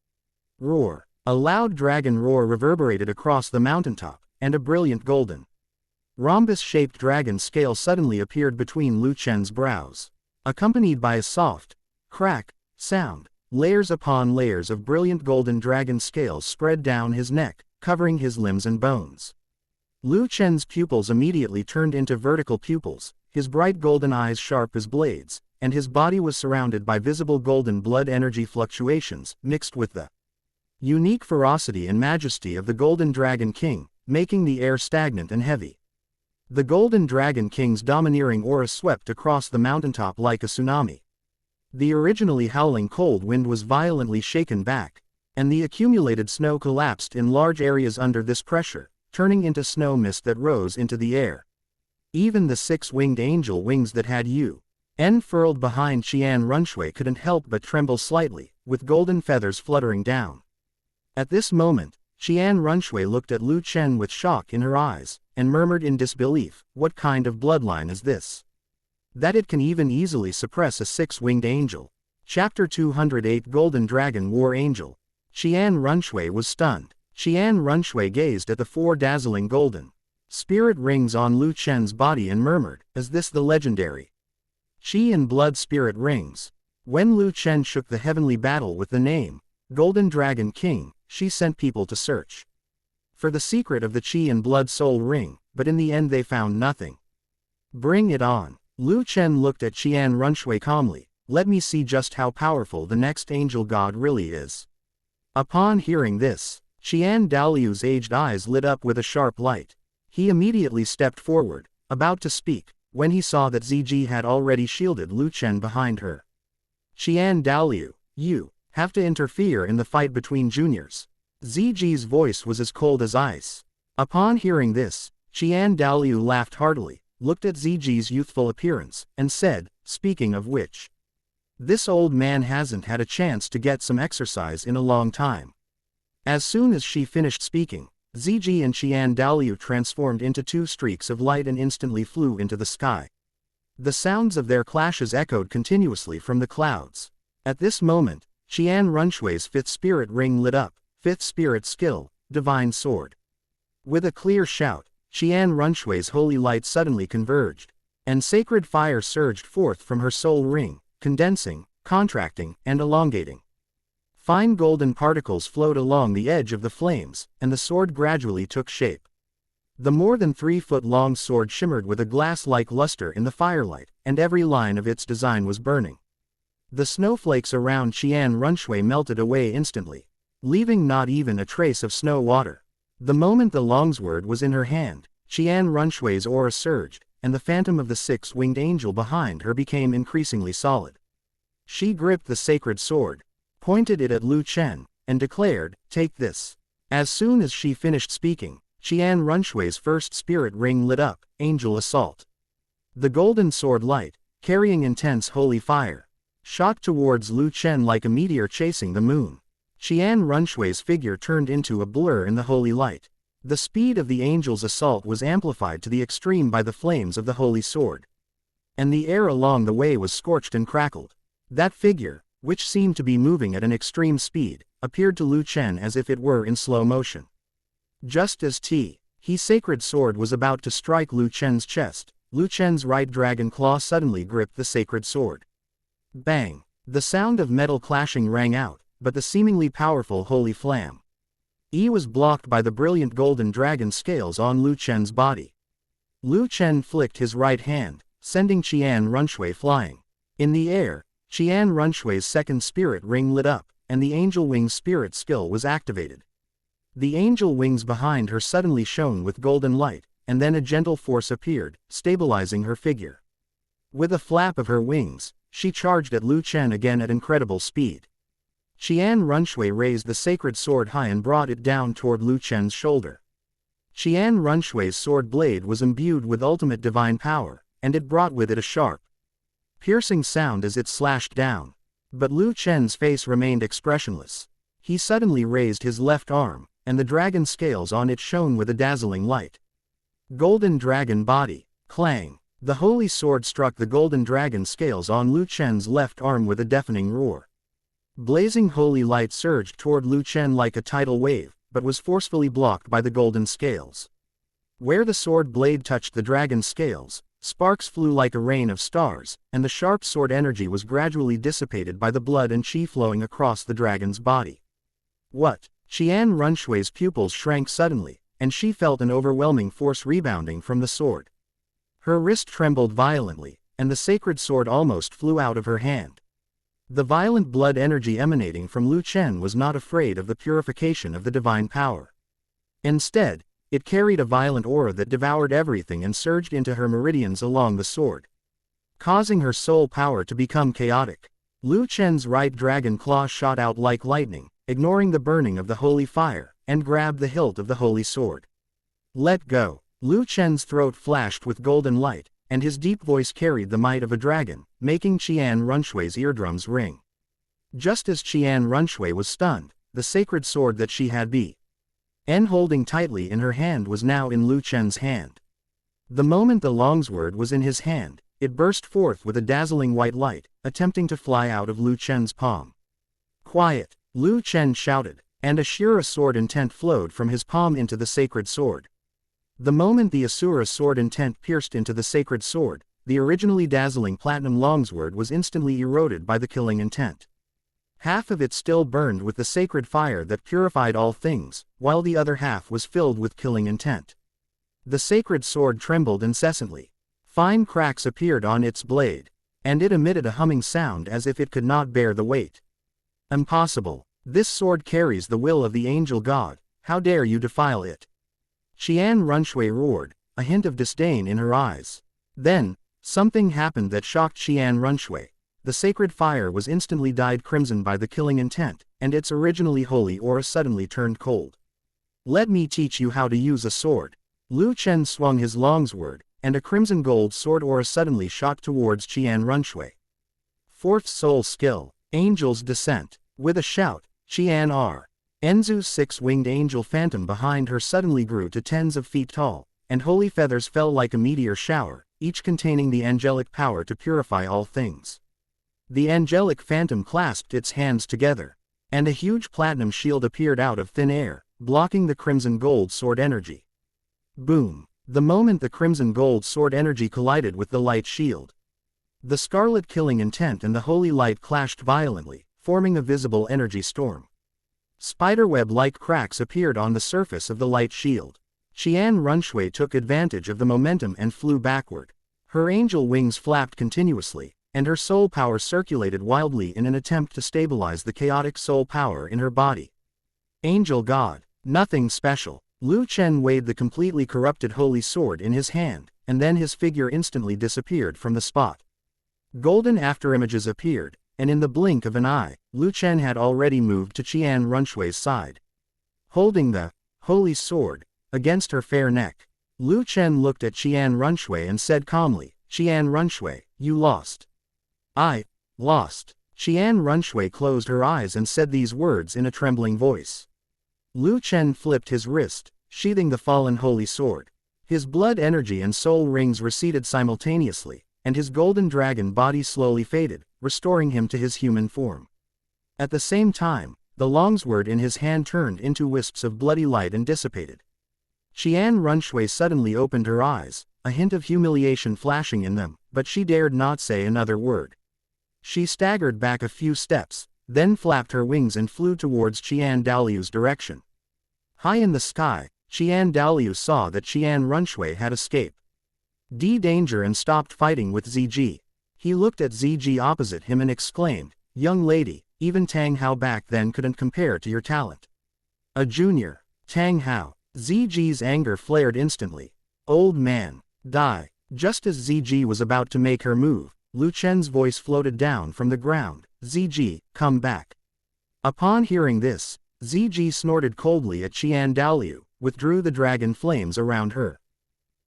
Roar! A loud dragon roar reverberated across the mountaintop, and a brilliant golden, rhombus-shaped dragon scale suddenly appeared between Lu Chen's brows. Accompanied by a soft, crack, sound, layers upon layers of brilliant golden dragon scales spread down his neck, covering his limbs and bones. Lu Chen's pupils immediately turned into vertical pupils, his bright golden eyes sharp as blades, and his body was surrounded by visible golden blood energy fluctuations, mixed with the unique ferocity and majesty of the Golden Dragon King, making the air stagnant and heavy. The Golden Dragon King's domineering aura swept across the mountaintop like a tsunami. The originally howling cold wind was violently shaken back, and the accumulated snow collapsed in large areas under this pressure, turning into snow mist that rose into the air. Even the 6-winged angel wings that had furled behind Qian Runshui couldn't help but tremble slightly, with golden feathers fluttering down. At this moment, Qian Runshui looked at Lu Chen with shock in her eyes, and murmured in disbelief, "What kind of bloodline is this? That it can even easily suppress a 6-winged angel?" Chapter 208 Golden Dragon War Angel. Qian Runshui was stunned. Qian Runshui gazed at the 4 dazzling golden spirit rings on Lu Chen's body and murmured, "Is this the legendary Qi and blood spirit rings?" When Lu Chen shook the heavenly battle with the name Golden Dragon King, she sent people to search for the secret of the Qi and blood soul ring, but in the end they found nothing. "Bring it on." Lu Chen looked at Qian Runshui calmly. "Let me see just how powerful the next angel god really is." Upon hearing this, Qian Daoliu's aged eyes lit up with a sharp light. He immediately stepped forward, about to speak, when he saw that Ziji had already shielded Lu Chen behind her. "Qian Daoliu, you have to interfere in the fight between juniors." Ziji's voice was as cold as ice. Upon hearing this, Qian Daoliu laughed heartily, looked at Ziji's youthful appearance, and said, "Speaking of which, this old man hasn't had a chance to get some exercise in a long time." As soon as she finished speaking, Ziji and Qian Daoliu transformed into 2 streaks of light and instantly flew into the sky. The sounds of their clashes echoed continuously from the clouds. At this moment, Qian Runshui's 5th spirit ring lit up, 5th spirit skill, Divine Sword. With a clear shout, Qian Runshui's holy light suddenly converged, and sacred fire surged forth from her soul ring, condensing, contracting, and elongating. Fine golden particles flowed along the edge of the flames, and the sword gradually took shape. The more than 3-foot-long sword shimmered with a glass-like luster in the firelight, and every line of its design was burning. The snowflakes around Qian Runshui melted away instantly, leaving not even a trace of snow water. The moment the longsword was in her hand, Qian Runshui's aura surged, and the phantom of the 6-winged angel behind her became increasingly solid. She gripped the sacred sword, pointed it at Lu Chen, and declared, "Take this." As soon as she finished speaking, Qian Runshui's 1st spirit ring lit up, Angel Assault. The golden sword light, carrying intense holy fire, shot towards Lu Chen like a meteor chasing the moon. Qian Runshui's figure turned into a blur in the holy light. The speed of the angel's assault was amplified to the extreme by the flames of the holy sword, and the air along the way was scorched and crackled. That figure, which seemed to be moving at an extreme speed, appeared to Lu Chen as if it were in slow motion. Just as his sacred sword was about to strike Lu Chen's chest, Lu Chen's right dragon claw suddenly gripped the sacred sword. Bang! The sound of metal clashing rang out, but the seemingly powerful holy flame was blocked by the brilliant golden dragon scales on Lu Chen's body. Lu Chen flicked his right hand, sending Qian Runshui flying. In the air, Qian Runshui's 2nd spirit ring lit up, and the angel wings spirit skill was activated. The angel wings behind her suddenly shone with golden light, and then a gentle force appeared, stabilizing her figure. With a flap of her wings, she charged at Lu Chen again at incredible speed. Qian Runshui raised the sacred sword high and brought it down toward Lu Chen's shoulder. Qian Runshui's sword blade was imbued with ultimate divine power, and it brought with it a sharp, piercing sound as it slashed down. But Lu Chen's face remained expressionless. He suddenly raised his left arm, and the dragon scales on it shone with a dazzling light. Golden Dragon Body. Clang! The holy sword struck the golden dragon scales on Lu Chen's left arm with a deafening roar. Blazing holy light surged toward Lu Chen like a tidal wave, but was forcefully blocked by the golden scales. Where the sword blade touched the dragon scales, sparks flew like a rain of stars, and the sharp sword energy was gradually dissipated by the blood and qi flowing across the dragon's body. What? Qian Runshui's pupils shrank suddenly, and she felt an overwhelming force rebounding from the sword. Her wrist trembled violently, and the sacred sword almost flew out of her hand. The violent blood energy emanating from Lu Chen was not afraid of the purification of the divine power. Instead, it carried a violent aura that devoured everything and surged into her meridians along the sword, causing her soul power to become chaotic. Lu Chen's right dragon claw shot out like lightning, ignoring the burning of the holy fire, and grabbed the hilt of the holy sword. "Let go!" Lu Chen's throat flashed with golden light, and his deep voice carried the might of a dragon, making Qian Runshui's eardrums ring. Just as Qian Runshui was stunned, the sacred sword that she had been holding tightly in her hand was now in Lu Chen's hand. The moment the longsword was in his hand, it burst forth with a dazzling white light, attempting to fly out of Lu Chen's palm. "Quiet!" Lu Chen shouted, and a Shura sword intent flowed from his palm into the sacred sword. The moment the Asura sword intent pierced into the sacred sword, the originally dazzling platinum longsword was instantly eroded by the killing intent. Half of it still burned with the sacred fire that purified all things, while the other half was filled with killing intent. The sacred sword trembled incessantly. Fine cracks appeared on its blade, and it emitted a humming sound as if it could not bear the weight. Impossible! This sword carries the will of the angel god, how dare you defile it? Qian Runshui roared, a hint of disdain in her eyes. Then, something happened that shocked Qian Runshui. The sacred fire was instantly dyed crimson by the killing intent, and its originally holy aura suddenly turned cold. Let me teach you how to use a sword. Lu Chen swung his longsword, and a crimson gold sword aura suddenly shot towards Qian Runshui. Fourth soul skill, Angel's Descent. With a shout, Qian R. Enzu's six-winged angel phantom behind her suddenly grew to tens of feet tall, and holy feathers fell like a meteor shower, each containing the angelic power to purify all things. The angelic phantom clasped its hands together, and a huge platinum shield appeared out of thin air, blocking the crimson gold sword energy. Boom! The moment the crimson gold sword energy collided with the light shield, the scarlet killing intent and the holy light clashed violently, forming a visible energy storm. Spiderweb-like cracks appeared on the surface of the light shield. Qian Runshui took advantage of the momentum and flew backward. Her angel wings flapped continuously, and her soul power circulated wildly in an attempt to stabilize the chaotic soul power in her body. Angel God, nothing special. Lu Chen weighed the completely corrupted holy sword in his hand, and then his figure instantly disappeared from the spot. Golden afterimages appeared, and in the blink of an eye, Lu Chen had already moved to Qian Runshui's side. Holding the holy sword against her fair neck, Lu Chen looked at Qian Runshui and said calmly, "Qian Runshui, you lost." "I lost." Qian Runshui closed her eyes and said these words in a trembling voice. Lu Chen flipped his wrist, sheathing the fallen holy sword. His blood energy and soul rings receded simultaneously, and his golden dragon body slowly faded, restoring him to his human form. At the same time, the longsword in his hand turned into wisps of bloody light and dissipated. Qian Runshui suddenly opened her eyes, a hint of humiliation flashing in them, but she dared not say another word. She staggered back a few steps, then flapped her wings and flew towards Qian Daoliu's direction. High in the sky, Qian Daoliu saw that Qian Runshui had escaped danger and stopped fighting with Ziji. He looked at Ziji opposite him and exclaimed, "Young lady, even Tang Hao back then couldn't compare to your talent." "A junior, Tang Hao." Ziji's anger flared instantly. "Old man, die." Just as Ziji was about to make her move, Lu Chen's voice floated down from the ground, "Ziji, come back." Upon hearing this, Ziji snorted coldly at Qian Daoliu, withdrew the dragon flames around her,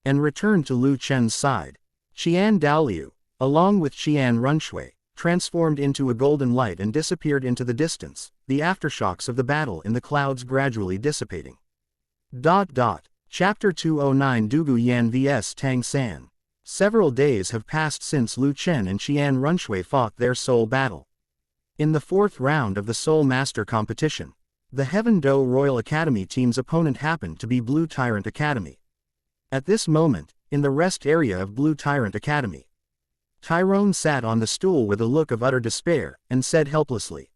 and returned to Lu Chen's side. Qian Daoliu, along with Qian Runshui, transformed into a golden light and disappeared into the distance, the aftershocks of the battle in the clouds gradually dissipating. Chapter 209 Dugu Yan vs Tang San. Several days have passed since Lu Chen and Qian Runshui fought their soul battle. In the fourth round of the Soul Master competition, the Heaven Do Royal Academy team's opponent happened to be Blue Tyrant Academy. At this moment, in the rest area of Blue Tyrant Academy, Tyrone sat on the stool with a look of utter despair, and said helplessly,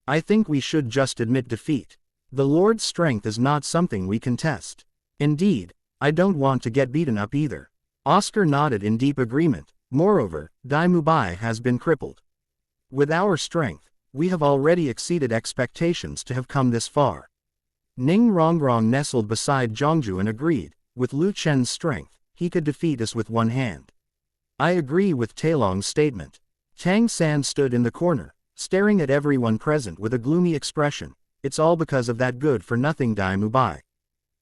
"I think we should just admit defeat. The Lord's strength is not something we can test. Indeed, I don't want to get beaten up either." Oscar nodded in deep agreement. "Moreover, Dai Mubai has been crippled. With our strength, we have already exceeded expectations to have come this far." Ning Rongrong nestled beside Zhongzhu and agreed, with Lu Chen's strength, he could defeat us with one hand. "I agree with Tailong's statement." Tang San stood in the corner, staring at everyone present with a gloomy expression. "It's all because of that good-for-nothing Dai Mubai.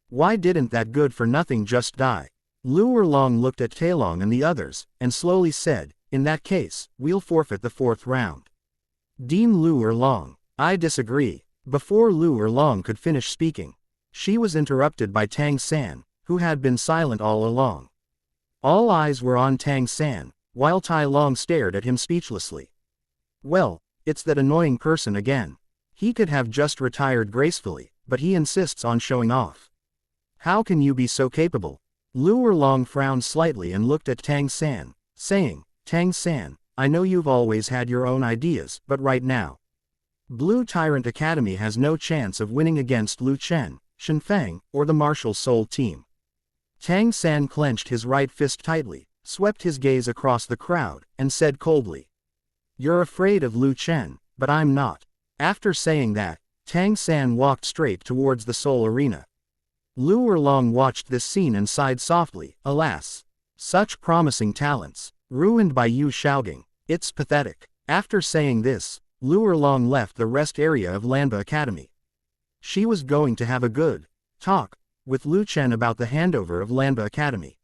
Why didn't that good-for-nothing just die?" Lu Erlong looked at Tailong and the others, and slowly said, "In that case, we'll forfeit the fourth round." Dean Lu Erlong, "I disagree." Before Lu Erlong could finish speaking, she was interrupted by Tang San, who had been silent all along. All eyes were on Tang San, while Tai Long stared at him speechlessly. "Well, it's that annoying person again. He could have just retired gracefully, but he insists on showing off. How can you be so capable? Lu Erlong frowned slightly and looked at Tang San, saying, Tang San, I know you've always had your own ideas, but right now, Blue Tyrant Academy has no chance of winning against Lu Chen, Shen Feng, or the Martial Soul team. Tang San clenched his right fist tightly, swept his gaze across the crowd, and said coldly, You're afraid of Lu Chen, but I'm not. After saying that, Tang San walked straight towards the Soul Arena. Lu Erlong watched this scene and sighed softly, alas. Such promising talents, ruined by Yu Shaogang, it's pathetic. After saying this, Lu Erlong left the rest area of Lanba Academy. She was going to have a good talk with Lu Chen about the handover of Lanba Academy.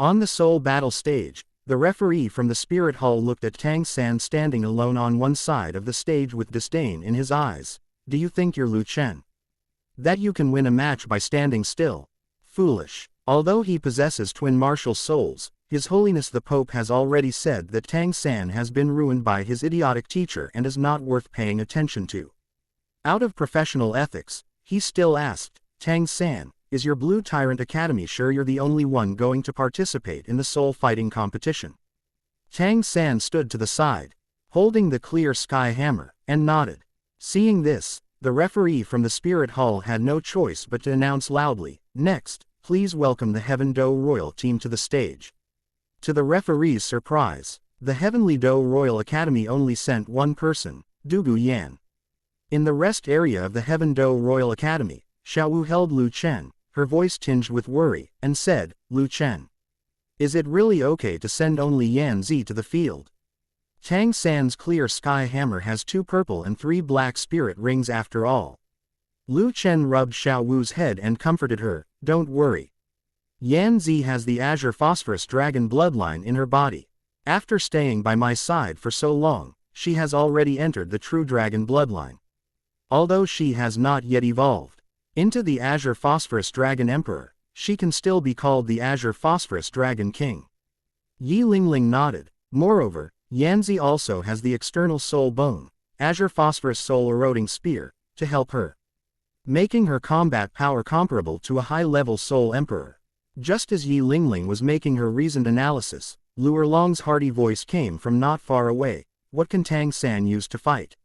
On the Soul Battle stage, the referee from the Spirit Hall looked at Tang San standing alone on one side of the stage with disdain in his eyes. Do you think you're Lu Chen? That you can win a match by standing still? Foolish. Although he possesses twin martial souls, His Holiness the Pope has already said that Tang San has been ruined by his idiotic teacher and is not worth paying attention to. Out of professional ethics, he still asked, Tang San, is your Blue Tyrant Academy sure you're the only one going to participate in the soul fighting competition? Tang San stood to the side, holding the clear sky hammer, and nodded. Seeing this, the referee from the Spirit Hall had no choice but to announce loudly, Next, please welcome the Heaven Do Royal team to the stage. To the referee's surprise, the Heavenly Do Royal Academy only sent one person, Dugu Yan. In the rest area of the Heaven Do Royal Academy, Xiaowu held Lu Chen, her voice tinged with worry, and said, Lu Chen. Is it really okay to send only Yan Zi to the field? Tang San's clear sky hammer has 2 purple and 3 black spirit rings after all. Lu Chen rubbed Xiaowu's head and comforted her, Don't worry. Yan Zi has the Azure Phosphorus Dragon bloodline in her body. After staying by my side for so long, she has already entered the true dragon bloodline. Although she has not yet evolved into the Azure Phosphorus Dragon Emperor, she can still be called the Azure Phosphorus Dragon King. Yi Lingling nodded. Moreover, Yanzi also has the external soul bone, Azure Phosphorus Soul Eroding Spear, to help her, making her combat power comparable to a high-level Soul Emperor. Just as Yi Lingling was making her reasoned analysis, Lu Erlong's hearty voice came from not far away. What can Tang San use to fight?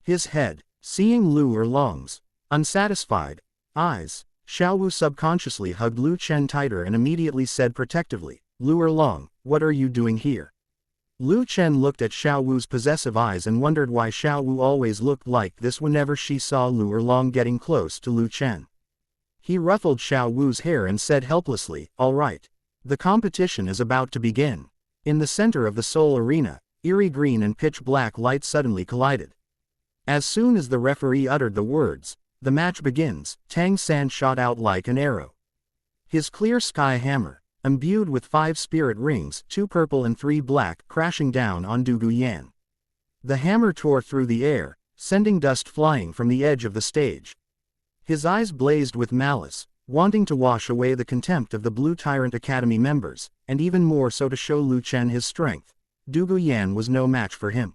His head. Seeing Lu Erlong's unsatisfied eyes, Xiaowu subconsciously hugged Lu Chen tighter and immediately said protectively, Lu Erlong, what are you doing here? Lu Chen looked at Xiaowu's possessive eyes and wondered why Xiaowu always looked like this whenever she saw Lu Erlong getting close to Lu Chen. He ruffled Xiaowu's hair and said helplessly, All right. The competition is about to begin. In the center of the Soul Arena, eerie green and pitch black light suddenly collided. As soon as the referee uttered the words, the match begins, Tang San shot out like an arrow. His clear sky hammer, imbued with 5 spirit rings, 2 purple and 3 black, crashing down on Dugu Yan. The hammer tore through the air, sending dust flying from the edge of the stage. His eyes blazed with malice, wanting to wash away the contempt of the Blue Tyrant Academy members, and even more so to show Lu Chen his strength. Dugu Yan was no match for him.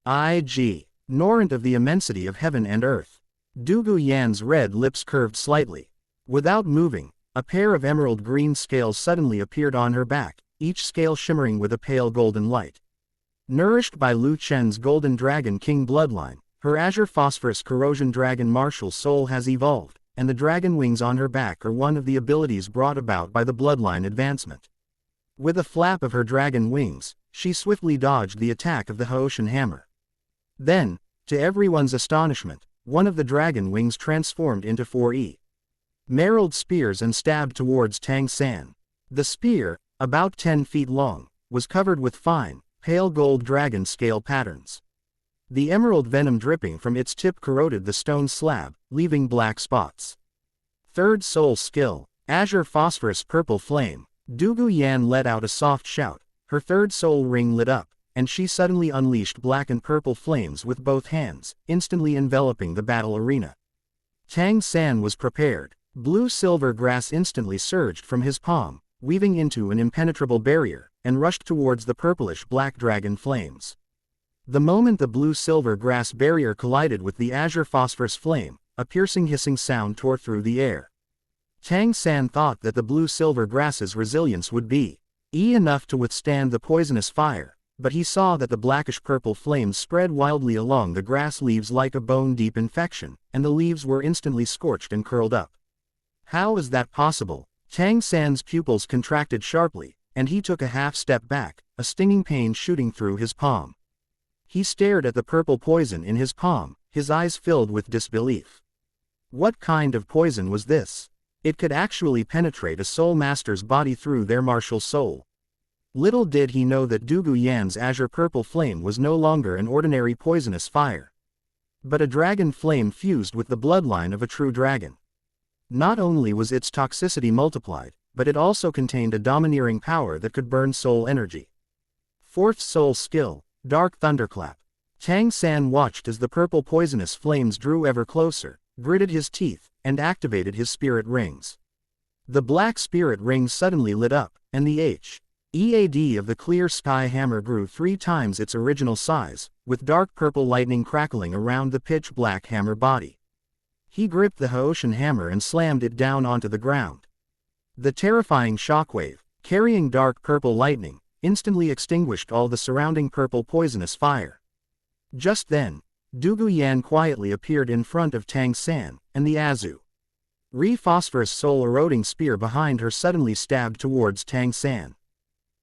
Ignorant of the immensity of heaven and earth. Dugu Yan's red lips curved slightly. Without moving, a pair of emerald green scales suddenly appeared on her back, each scale shimmering with a pale golden light. Nourished by Lu Chen's Golden Dragon King bloodline, her Azure Phosphorus Corrosion Dragon martial soul has evolved, and the dragon wings on her back are one of the abilities brought about by the bloodline advancement. With a flap of her dragon wings, she swiftly dodged the attack of the Haoshan hammer. Then, to everyone's astonishment, one of the dragon wings transformed into 4 emerald spears and stabbed towards Tang San. The spear, about 10 feet long, was covered with fine, pale gold dragon scale patterns. The emerald venom dripping from its tip corroded the stone slab, leaving black spots. Third soul skill, Azure Phosphorus Purple Flame. Dugu Yan let out a soft shout, her third soul ring lit up, and she suddenly unleashed black and purple flames with both hands, instantly enveloping the battle arena. Tang San was prepared. Blue-silver grass instantly surged from his palm, weaving into an impenetrable barrier, and rushed towards the purplish-black dragon flames. The moment the blue-silver grass barrier collided with the azure phosphorus flame, a piercing hissing sound tore through the air. Tang San thought that the blue-silver grass's resilience would be enough to withstand the poisonous fire, but he saw that the blackish-purple flames spread wildly along the grass leaves like a bone-deep infection, and the leaves were instantly scorched and curled up. How is that possible? Tang San's pupils contracted sharply, and he took a half-step back, a stinging pain shooting through his palm. He stared at the purple poison in his palm, his eyes filled with disbelief. What kind of poison was this? It could actually penetrate a soul master's body through their martial soul. Little did he know that Douluo Yan's azure purple flame was no longer an ordinary poisonous fire, but a dragon flame fused with the bloodline of a true dragon. Not only was its toxicity multiplied, but it also contained a domineering power that could burn soul energy. Fourth soul skill, Dark Thunderclap. Tang San watched as the purple poisonous flames drew ever closer, gritted his teeth, and activated his spirit rings. The black spirit rings suddenly lit up, and the H.E.A.D. of the clear sky hammer grew 3 times its original size, with dark purple lightning crackling around the pitch-black hammer body. He gripped the Haoshan hammer and slammed it down onto the ground. The terrifying shockwave, carrying dark purple lightning, instantly extinguished all the surrounding purple poisonous fire. Just then, Douluo Yan quietly appeared in front of Tang San, and the phosphorus soul-eroding spear behind her suddenly stabbed towards Tang San.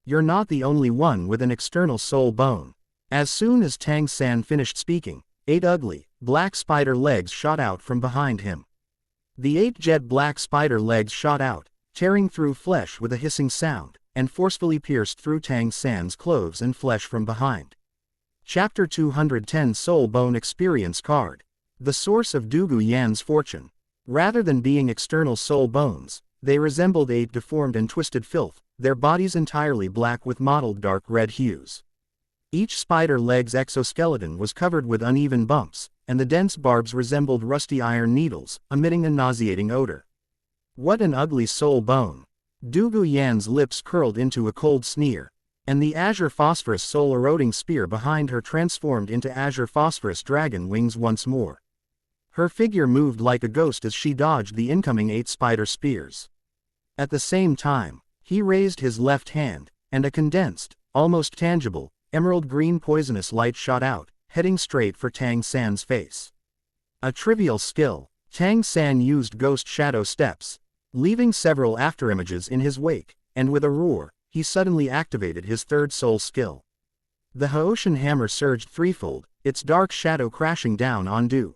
You're not the only one with an external soul bone. As soon as Tang San finished speaking, 8 ugly, black spider legs shot out from behind him. The 8 jet black spider legs shot out, tearing through flesh with a hissing sound, and forcefully pierced through Tang San's clothes and flesh from behind. Chapter 210 Soul Bone Experience Card. The source of Douluo Yan's fortune. Rather than being external soul bones, they resembled 8 deformed and twisted filth, their bodies entirely black with mottled dark red hues. Each spider leg's exoskeleton was covered with uneven bumps, and the dense barbs resembled rusty iron needles, emitting a nauseating odor. What an ugly soul bone! Douluo Yan's lips curled into a cold sneer, and the azure phosphorus soul-eroding spear behind her transformed into azure phosphorus dragon wings once more. Her figure moved like a ghost as she dodged the incoming 8 spider spears. At the same time, he raised his left hand, and a condensed, almost tangible, emerald green poisonous light shot out, heading straight for Tang San's face. A trivial skill, Tang San used ghost shadow steps, leaving several afterimages in his wake, and with a roar, he suddenly activated his 3rd soul skill. The Haoshan hammer surged threefold, its dark shadow crashing down on Douluo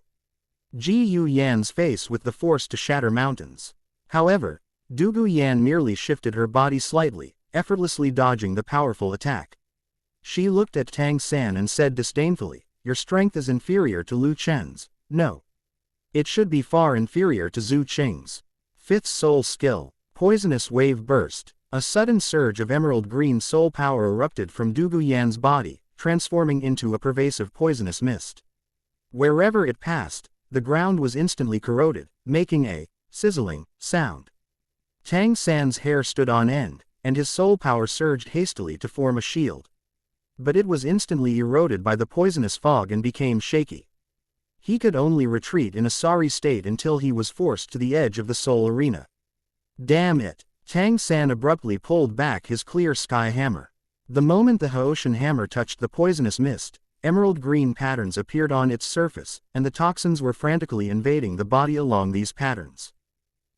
Yan's face with the force to shatter mountains. However, Douluo Yan merely shifted her body slightly, effortlessly dodging the powerful attack. She looked at Tang San and said disdainfully, "Your strength is inferior to Lu Chen's." "No. It should be far inferior to Zhu Qing's." 5th soul skill, Poisonous Wave Burst. A sudden surge of emerald green soul power erupted from Douluo Yan's body, transforming into a pervasive poisonous mist. Wherever it passed, the ground was instantly corroded, making a sizzling sound. Tang San's hair stood on end, and his soul power surged hastily to form a shield. But it was instantly eroded by the poisonous fog and became shaky. He could only retreat in a sorry state until he was forced to the edge of the soul arena. Damn it! Tang San abruptly pulled back his clear sky hammer. The moment the Haoshan hammer touched the poisonous mist, emerald green patterns appeared on its surface, and the toxins were frantically invading the body along these patterns.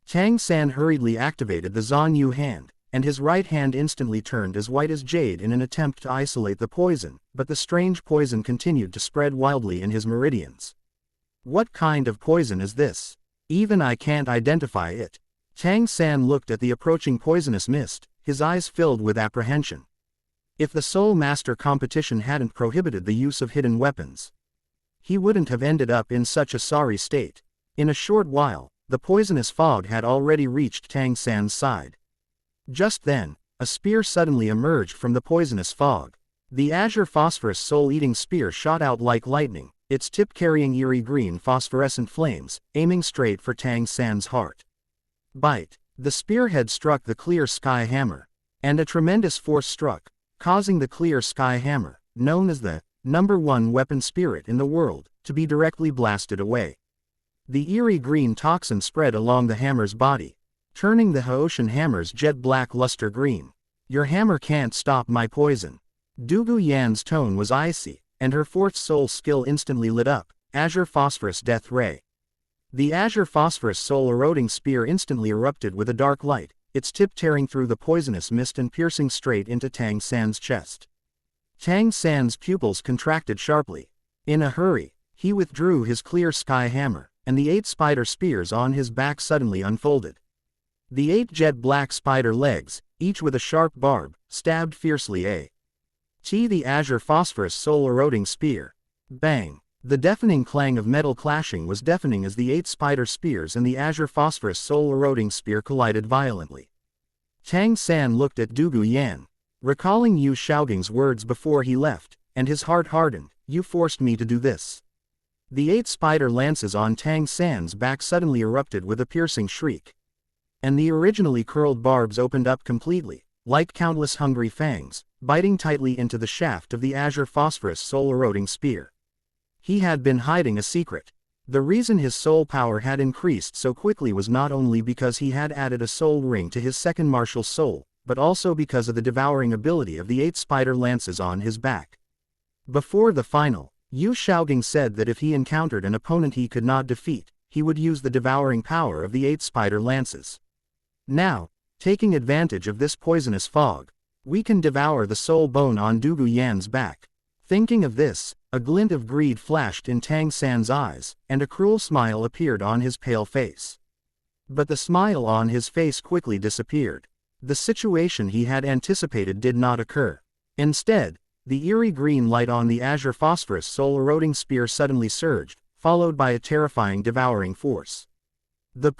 Tang San hurriedly activated the Zhan hand, and his right hand instantly turned as white as jade in an attempt to isolate the poison, but the strange poison continued to spread wildly in his meridians. What kind of poison is this? Even I can't identify it. Tang San looked at the approaching poisonous mist, his eyes filled with apprehension. If the Soul Master competition hadn't prohibited the use of hidden weapons, he wouldn't have ended up in such a sorry state. In a short while, the poisonous fog had already reached Tang San's side. Just then, a spear suddenly emerged from the poisonous fog. The azure phosphorus soul-eating spear shot out like lightning, its tip carrying eerie green phosphorescent flames, aiming straight for Tang San's heart. Bite. The spearhead struck the clear sky hammer, and a tremendous force struck, causing the clear sky hammer, known as the #1 weapon spirit in the world, to be directly blasted away. The eerie green toxin spread along the hammer's body, turning the Haoshan hammer's jet black luster green. Your hammer can't stop my poison. Douluo Yan's tone was icy, and her fourth soul skill instantly lit up, Azure Phosphorus Death Ray. The Azure Phosphorus soul-eroding spear instantly erupted with a dark light, its tip tearing through the poisonous mist and piercing straight into Tang San's chest. Tang San's pupils contracted sharply. In a hurry, he withdrew his clear sky hammer, and the 8 spider spears on his back suddenly unfolded. The 8 jet black spider legs, each with a sharp barb, stabbed fiercely the Azure Phosphorus soul-eroding spear. Bang! The deafening clang of metal clashing was deafening as the 8 spider spears and the Azure Phosphorus soul-eroding spear collided violently. Tang San looked at Douluo Yan, recalling Yu Shaoging's words before he left, and his heart hardened. You forced me to do this. The 8 spider lances on Tang San's back suddenly erupted with a piercing shriek. And the originally curled barbs opened up completely, like countless hungry fangs, biting tightly into the shaft of the Azure Phosphorus soul-eroding spear. He had been hiding a secret. The reason his soul power had increased so quickly was not only because he had added a soul ring to his second martial soul, but also because of the devouring ability of the 8 spider lances on his back. Before the final, Yu Shaoging said that if he encountered an opponent he could not defeat, he would use the devouring power of the 8 spider lances. Now, taking advantage of this poisonous fog, we can devour the soul bone on Douluo Yan's back. Thinking of this, a glint of greed flashed in Tang San's eyes, and a cruel smile appeared on his pale face. But the smile on his face quickly disappeared. The situation he had anticipated did not occur. Instead, the eerie green light on the Azure Phosphorus soul-eroding spear suddenly surged, followed by a terrifying devouring force. The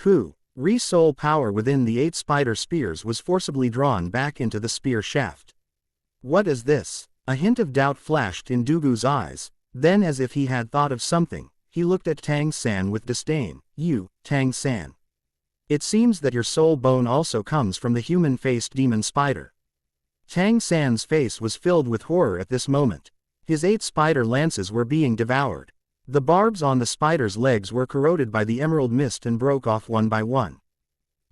soul power within the 8 spider spears was forcibly drawn back into the spear shaft. What is this? A hint of doubt flashed in Douluo's eyes, then as if he had thought of something, he looked at Tang San with disdain. You, Tang San. It seems that your soul bone also comes from the human-faced demon spider. Tang San's face was filled with horror at this moment. His 8 spider lances were being devoured. The barbs on the spider's legs were corroded by the emerald mist and broke off one by one.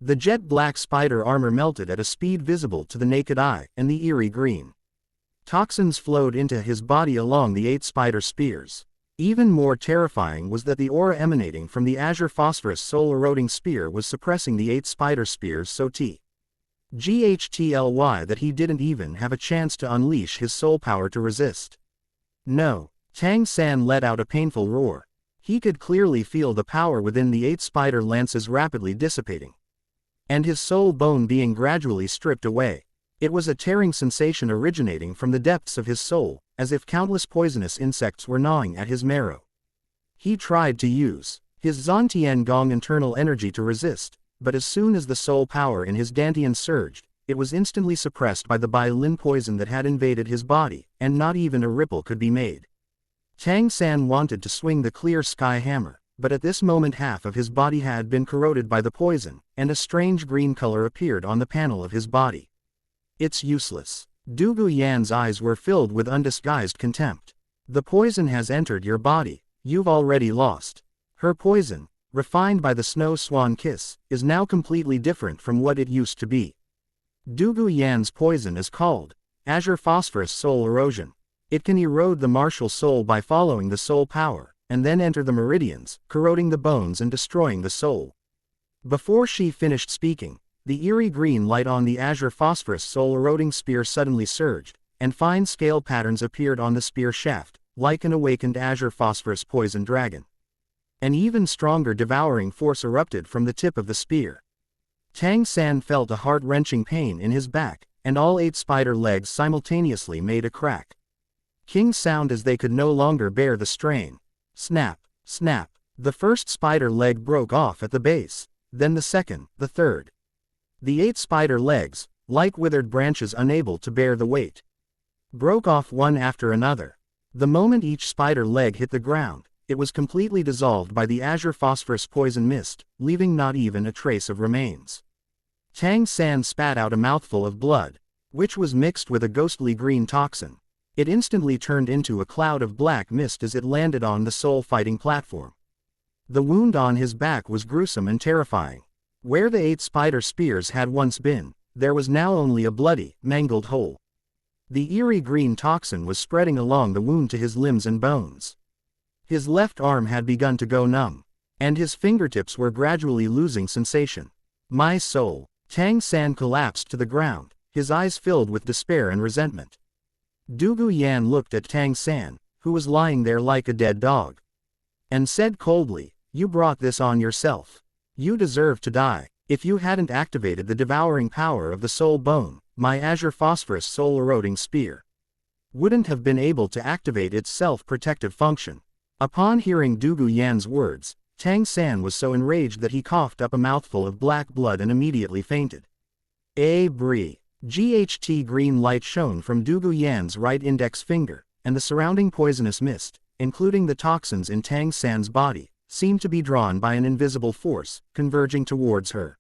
The jet black spider armor melted at a speed visible to the naked eye, and the eerie green toxins flowed into his body along the 8 spider spears. Even more terrifying was that the aura emanating from the Azure Phosphorus soul-eroding spear was suppressing the 8 spider spears so ghtly that he didn't even have a chance to unleash his soul power to resist. No. Tang San let out a painful roar. He could clearly feel the power within the 8 spider lances rapidly dissipating, and his soul bone being gradually stripped away. It was a tearing sensation originating from the depths of his soul, as if countless poisonous insects were gnawing at his marrow. He tried to use his Zantian Gong internal energy to resist, but as soon as the soul power in his Dantian surged, it was instantly suppressed by the Bai Lin poison that had invaded his body, and not even a ripple could be made. Tang San wanted to swing the clear sky hammer, but at this moment half of his body had been corroded by the poison, and a strange green color appeared on the panel of his body. It's useless. Douluo Yan's eyes were filled with undisguised contempt. The poison has entered your body, you've already lost. Her poison, refined by the snow swan kiss, is now completely different from what it used to be. Douluo Yan's poison is called Azure Phosphorus Soul Erosion. It can erode the martial soul by following the soul power, and then enter the meridians, corroding the bones and destroying the soul. Before she finished speaking, the eerie green light on the Azure Phosphorus soul-eroding spear suddenly surged, and fine scale patterns appeared on the spear shaft, like an awakened Azure Phosphorus poison dragon. An even stronger devouring force erupted from the tip of the spear. Tang San felt a heart-wrenching pain in his back, and all 8 spider legs simultaneously made a crack. King sound as they could no longer bear the strain. Snap, snap. The first spider leg broke off at the base, then the second, the third. The 8 spider legs, like withered branches unable to bear the weight, broke off one after another. The moment each spider leg hit the ground, it was completely dissolved by the Azure Phosphorus poison mist, leaving not even a trace of remains. Tang San spat out a mouthful of blood, which was mixed with a ghostly green toxin. It instantly turned into a cloud of black mist as it landed on the soul-fighting platform. The wound on his back was gruesome and terrifying. Where the 8 spider spears had once been, there was now only a bloody, mangled hole. The eerie green toxin was spreading along the wound to his limbs and bones. His left arm had begun to go numb, and his fingertips were gradually losing sensation. My soul! Tang San collapsed to the ground, his eyes filled with despair and resentment. Dugu Yan looked at Tang San, who was lying there like a dead dog, and said coldly, "You brought this on yourself. You deserve to die. If you hadn't activated the devouring power of the soul bone, my azure phosphorus soul-eroding spear wouldn't have been able to activate its self-protective function." Upon hearing Dugu Yan's words, Tang San was so enraged that he coughed up a mouthful of black blood and immediately fainted. Brie. GHT green light shone from Dugu Yan's right index finger, and the surrounding poisonous mist, including the toxins in Tang San's body, seemed to be drawn by an invisible force, converging towards her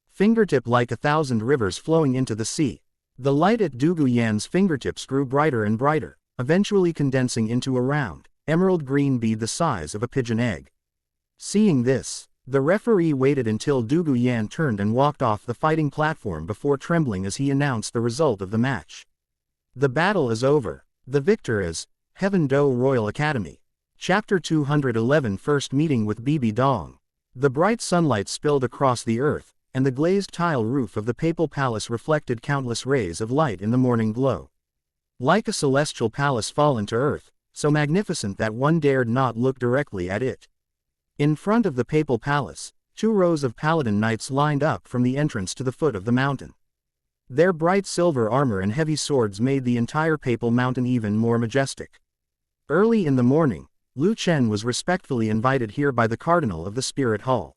fingertip like 1,000 rivers flowing into the sea. The light at Dugu Yan's fingertips grew brighter and brighter, eventually condensing into a round, emerald green bead the size of a pigeon egg. Seeing this, the referee waited until Dugu Yan turned and walked off the fighting platform before trembling as he announced the result of the match. The battle is over. The victor is Heaven Do Royal Academy. Chapter 211 First Meeting with Bibi Dong. The bright sunlight spilled across the earth, and the glazed tile roof of the papal palace reflected countless rays of light in the morning glow. Like a celestial palace fallen to earth, so magnificent that one dared not look directly at it. In front of the papal palace, 2 rows of paladin knights lined up from the entrance to the foot of the mountain. Their bright silver armor and heavy swords made the entire papal mountain even more majestic. Early in the morning, Lu Chen was respectfully invited here by the Cardinal of the Spirit Hall.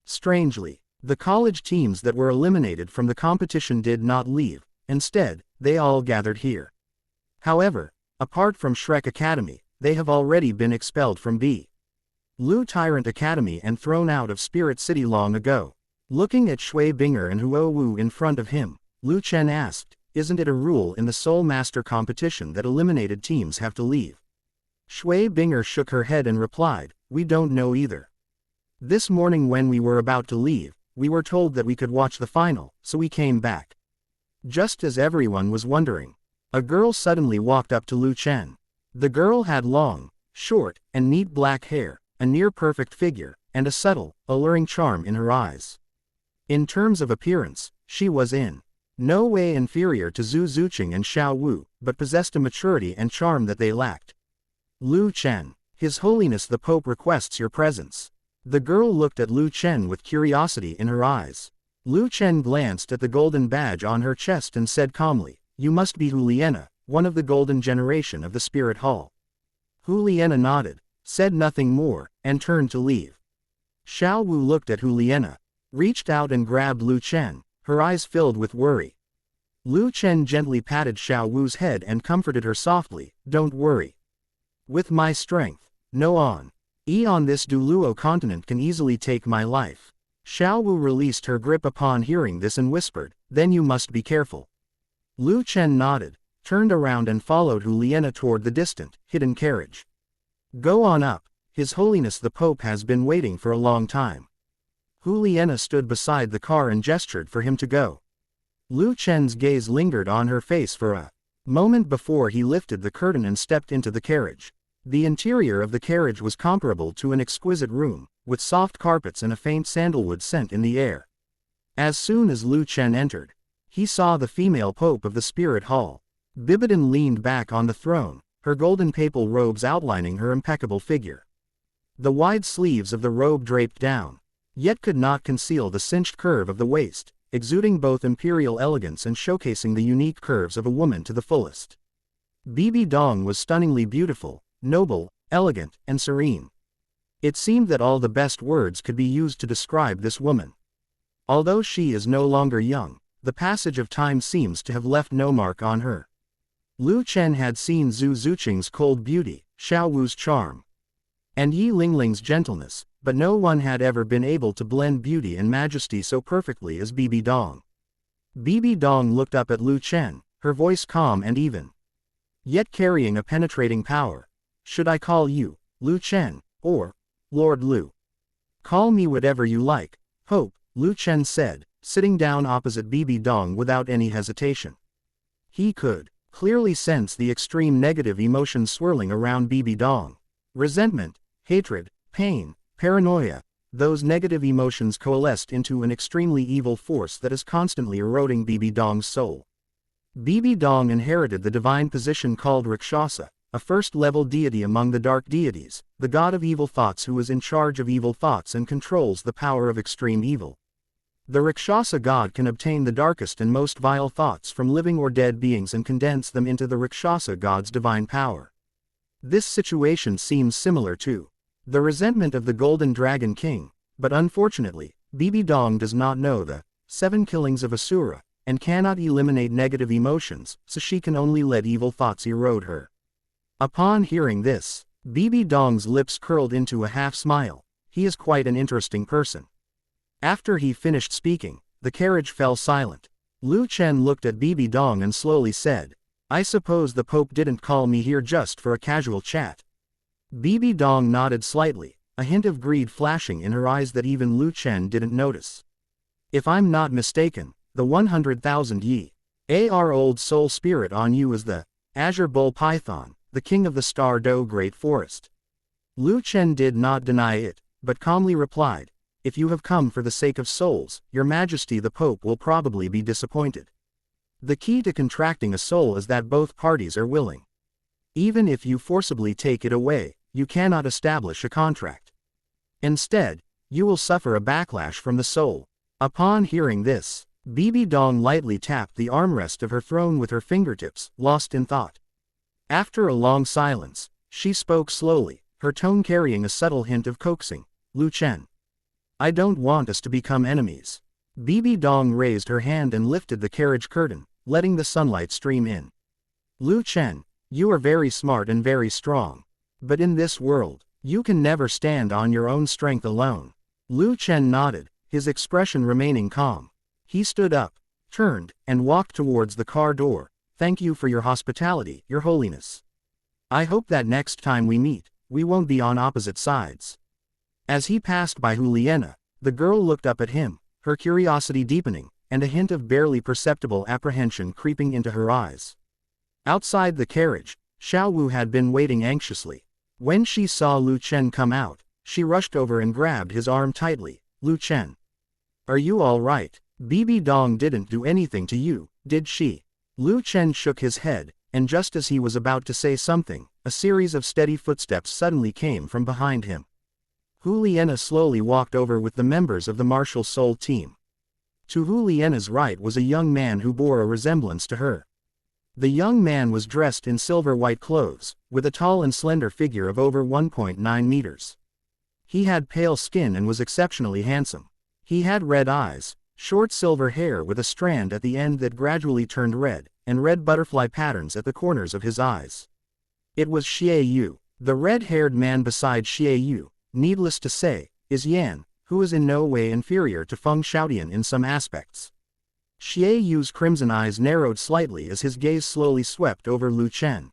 Strangely, the college teams that were eliminated from the competition did not leave, instead, they all gathered here. However, apart from Shrek Academy, they have already been expelled from B. Lu Tyrant Academy and thrown out of Spirit City long ago. Looking at Shui Binger and Huo Wu in front of him, Lu Chen asked, "Isn't it a rule in the Soul Master competition that eliminated teams have to leave?" Shui Binger shook her head and replied, "We don't know either. This morning when we were about to leave, we were told that we could watch the final, so we came back." Just as everyone was wondering, a girl suddenly walked up to Lu Chen. The girl had long, short, and neat black hair, a near-perfect figure, and a subtle, alluring charm in her eyes. In terms of appearance, she was in no way inferior to Zhu Zuqing and Xiao Wu, but possessed a maturity and charm that they lacked. "Lu Chen, His Holiness the Pope requests your presence." The girl looked at Lu Chen with curiosity in her eyes. Lu Chen glanced at the golden badge on her chest and said calmly, "You must be Huliena, one of the golden generation of the Spirit Hall." Huliena nodded, said nothing more, and turned to leave. Xiao Wu looked at Huliena, reached out and grabbed Lu Chen, her eyes filled with worry. Lu Chen gently patted Xiao Wu's head and comforted her softly, "Don't worry. With my strength, no on this Douluo continent can easily take my life." Xiao Wu released her grip upon hearing this and whispered, "Then you must be careful." Lu Chen nodded, turned around and followed Huliena toward the distant, hidden carriage. "Go on up, His Holiness the Pope has been waiting for a long time." Huliena stood beside the car and gestured for him to go. Lu Chen's gaze lingered on her face for a moment before he lifted the curtain and stepped into the carriage. The interior of the carriage was comparable to an exquisite room, with soft carpets and a faint sandalwood scent in the air. As soon as Lu Chen entered, he saw the female Pope of the Spirit Hall. Bibidin leaned back on the throne, her golden papal robes outlining her impeccable figure. The wide sleeves of the robe draped down, yet could not conceal the cinched curve of the waist, exuding both imperial elegance and showcasing the unique curves of a woman to the fullest. Bibi Dong was stunningly beautiful, noble, elegant, and serene. It seemed that all the best words could be used to describe this woman. Although she is no longer young, the passage of time seems to have left no mark on her. Lu Chen had seen Zhu Zuqing's cold beauty, Xiao Wu's charm, and Yi Lingling's gentleness, but no one had ever been able to blend beauty and majesty so perfectly as Bibi Dong. Bibi Dong looked up at Lu Chen, her voice calm and even. yet carrying a penetrating power. Should I call you Lu Chen, or Lord Lu? Call me whatever you like, Hope, Lu Chen said, sitting down opposite Bibi Dong without any hesitation. He could clearly sense the extreme negative emotions swirling around Bibi Dong. Resentment, hatred, pain, paranoia. Those negative emotions coalesced into an extremely evil force that is constantly eroding Bibi Dong's soul. Bibi Dong inherited the divine position called Rakshasa, a first-level deity among the dark deities, the god of evil thoughts who is in charge of evil thoughts and controls the power of extreme evil. The Rakshasa god can obtain the darkest and most vile thoughts from living or dead beings and condense them into the Rakshasa god's divine power. This situation seems similar to the resentment of the Golden Dragon King, but unfortunately, Bibi Dong does not know the 7 killings of Asura, and cannot eliminate negative emotions, so she can only let evil thoughts erode her. Upon hearing this, Bibi Dong's lips curled into a half-smile. He is quite an interesting person. After he finished speaking, the carriage fell silent. Lu Chen looked at Bibi Dong and slowly said, I suppose the Pope didn't call me here just for a casual chat. Bibi Dong nodded slightly, a hint of greed flashing in her eyes that even Lu Chen didn't notice. If I'm not mistaken, the 100,000 Yi AR old soul spirit on you is the Azure Bull Python, the king of the Star Do Great Forest. Lu Chen did not deny it, but calmly replied, If you have come for the sake of souls, your majesty the Pope will probably be disappointed. The key to contracting a soul is that both parties are willing. Even if you forcibly take it away, you cannot establish a contract. Instead, you will suffer a backlash from the soul. Upon hearing this, Bibi Dong lightly tapped the armrest of her throne with her fingertips, lost in thought. After a long silence, she spoke slowly, her tone carrying a subtle hint of coaxing. Lu Chen. I don't want us to become enemies. Bibi Dong raised her hand and lifted the carriage curtain, letting the sunlight stream in. Lu Chen, you are very smart and very strong. But in this world, you can never stand on your own strength alone. Lu Chen nodded, his expression remaining calm. He stood up, turned, and walked towards the car door. Thank you for your hospitality, Your Holiness. I hope that next time we meet, we won't be on opposite sides. As he passed by Juliana, the girl looked up at him, her curiosity deepening, and a hint of barely perceptible apprehension creeping into her eyes. Outside the carriage, Xiaowu had been waiting anxiously. When she saw Lu Chen come out, she rushed over and grabbed his arm tightly. Lu Chen. Are you all right? Bibi Dong didn't do anything to you, did she? Lu Chen shook his head, and just as he was about to say something, a series of steady footsteps suddenly came from behind him. Juliana slowly walked over with the members of the martial soul team. To Juliana's right was a young man who bore a resemblance to her. The young man was dressed in silver-white clothes, with a tall and slender figure of over 1.9 meters. He had pale skin and was exceptionally handsome. He had red eyes, short silver hair with a strand at the end that gradually turned red, and red butterfly patterns at the corners of his eyes. It was Xie Yu. The red-haired man beside Xie Yu, needless to say, is Yan, who is in no way inferior to Feng Xiaotian in some aspects. Xie Yu's crimson eyes narrowed slightly as his gaze slowly swept over Lu Chen.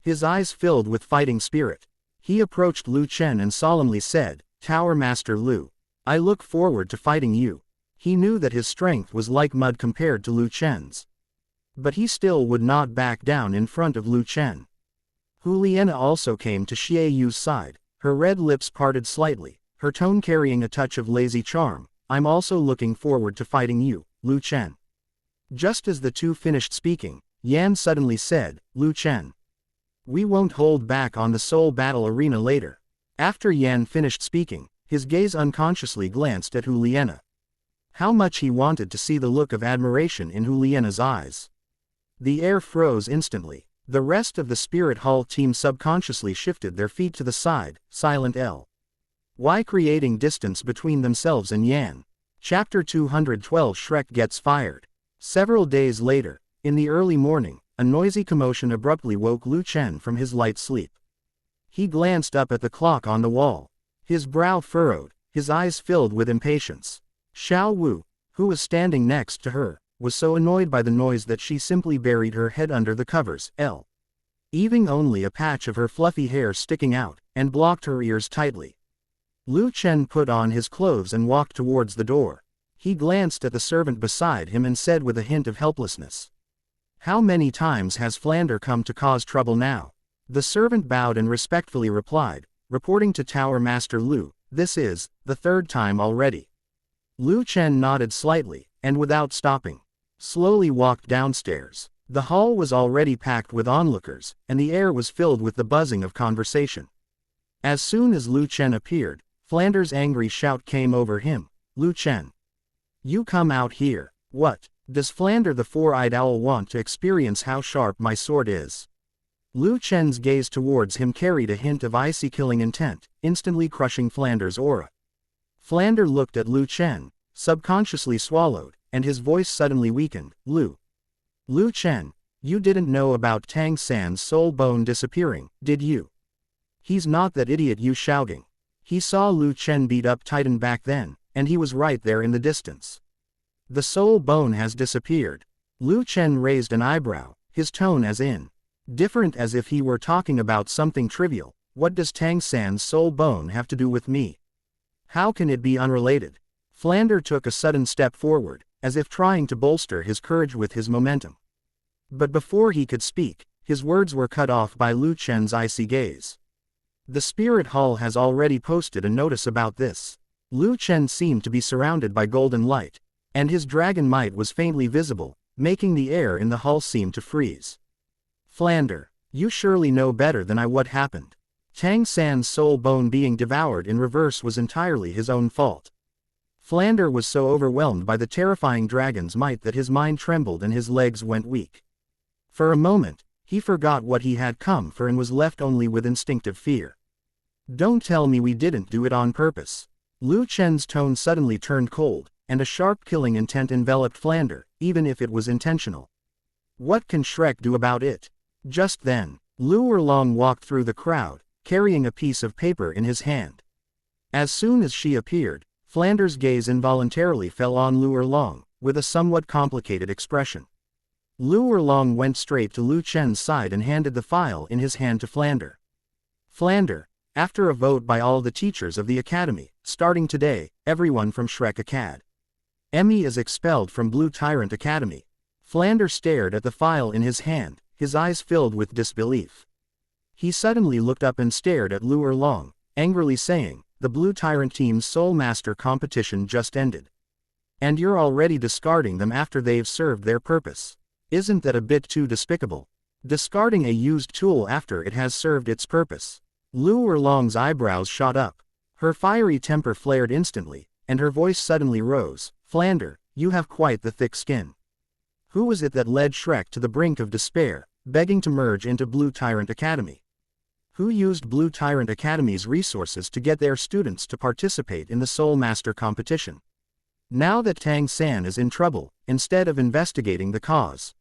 His eyes filled with fighting spirit. He approached Lu Chen and solemnly said, Tower Master Lu, I look forward to fighting you. He knew that his strength was like mud compared to Lu Chen's. But he still would not back down in front of Lu Chen. Juliana also came to Xie Yu's side, her red lips parted slightly, her tone carrying a touch of lazy charm. I'm also looking forward to fighting you, Lu Chen. Just as the two finished speaking, Yan suddenly said, Lu Chen. We won't hold back on the soul battle arena later. After Yan finished speaking, his gaze unconsciously glanced at Juliana. How much he wanted to see the look of admiration in Juliana's eyes. The air froze instantly. The rest of the Spirit Hall team subconsciously shifted their feet to the side, silent L. Why creating distance between themselves and Yan? Chapter 212 Shrek Gets Fired. Several days later, in the early morning, a noisy commotion abruptly woke Lu Chen from his light sleep. He glanced up at the clock on the wall. His brow furrowed, his eyes filled with impatience. Xiao Wu, who was standing next to her, was so annoyed by the noise that she simply buried her head under the covers. leaving only a patch of her fluffy hair sticking out, and blocked her ears tightly. Lu Chen put on his clothes and walked towards the door. He glanced at the servant beside him and said with a hint of helplessness, "How many times has Flander come to cause trouble now?" The servant bowed and respectfully replied, reporting to Tower Master Lu, "This is the third time already." Lu Chen nodded slightly, and without stopping, slowly walked downstairs. The hall was already packed with onlookers, and the air was filled with the buzzing of conversation. As soon as Lu Chen appeared, Flander's angry shout came over him, "Lu Chen! You come out here! What? Does Flander the Four-Eyed Owl want to experience how sharp my sword is?" Lu Chen's gaze towards him carried a hint of icy killing intent, instantly crushing Flander's aura. Flander looked at Lu Chen, subconsciously swallowed, and his voice suddenly weakened, Lu Chen, you didn't know about Tang San's soul bone disappearing, did you?" "He's not that idiot you shouting." He saw Lu Chen beat up Titan back then, and he was right there in the distance. "The soul bone has disappeared." Lu Chen raised an eyebrow, his tone as in, different as if he were talking about something trivial. "What does Tang San's soul bone have to do with me? How can it be unrelated?" Flander took a sudden step forward, as if trying to bolster his courage with his momentum. But before he could speak, his words were cut off by Lu Chen's icy gaze. "The Spirit Hall has already posted a notice about this." Lu Chen seemed to be surrounded by golden light, and his dragon might was faintly visible, making the air in the hall seem to freeze. "Flander, you surely know better than I what happened. Tang San's soul bone being devoured in reverse was entirely his own fault." Flander was so overwhelmed by the terrifying dragon's might that his mind trembled and his legs went weak. For a moment, he forgot what he had come for and was left only with instinctive fear. "Don't tell me we didn't do it on purpose." Lu Chen's tone suddenly turned cold, and a sharp killing intent enveloped Flander, even if it was intentional. "What can Shrek do about it?" Just then, Lu Erlong walked through the crowd, carrying a piece of paper in his hand. As soon as she appeared, Flander's gaze involuntarily fell on Lu Erlong, with a somewhat complicated expression. Lu Erlong went straight to Lu Chen's side and handed the file in his hand to Flander. "Flander, after a vote by all the teachers of the academy, starting today, everyone from Shrek Academy is expelled from Blue Tyrant Academy." Flander stared at the file in his hand, his eyes filled with disbelief. He suddenly looked up and stared at Lu Erlong, angrily saying, "The Blue Tyrant team's Soul Master competition just ended. And you're already discarding them after they've served their purpose. Isn't that a bit too despicable? Discarding a used tool after it has served its purpose." Lu Erlong's eyebrows shot up. Her fiery temper flared instantly, and her voice suddenly rose, "Flander, you have quite the thick skin. Who was it that led Shrek to the brink of despair, begging to merge into Blue Tyrant Academy? Who used Blue Tyrant Academy's resources to get their students to participate in the Soul Master competition? Now that Tang San is in trouble, instead of investigating the cause,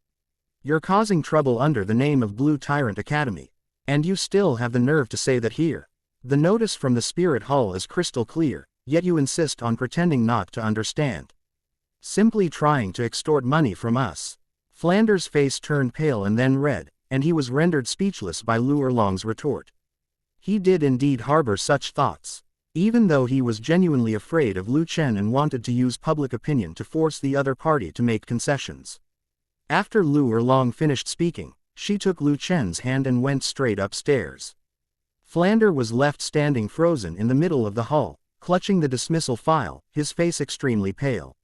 you're causing trouble under the name of Blue Tyrant Academy. And you still have the nerve to say that here. The notice from the Spirit Hall is crystal clear, yet you insist on pretending not to understand. Simply trying to extort money from us." Flander's face turned pale and then red, and he was rendered speechless by Lu Erlong's retort. He did indeed harbor such thoughts. Even though he was genuinely afraid of Lu Chen and wanted to use public opinion to force the other party to make concessions. After Lu Erlong finished speaking, she took Lu Chen's hand and went straight upstairs. Flander was left standing frozen in the middle of the hall, clutching the dismissal file, his face extremely pale.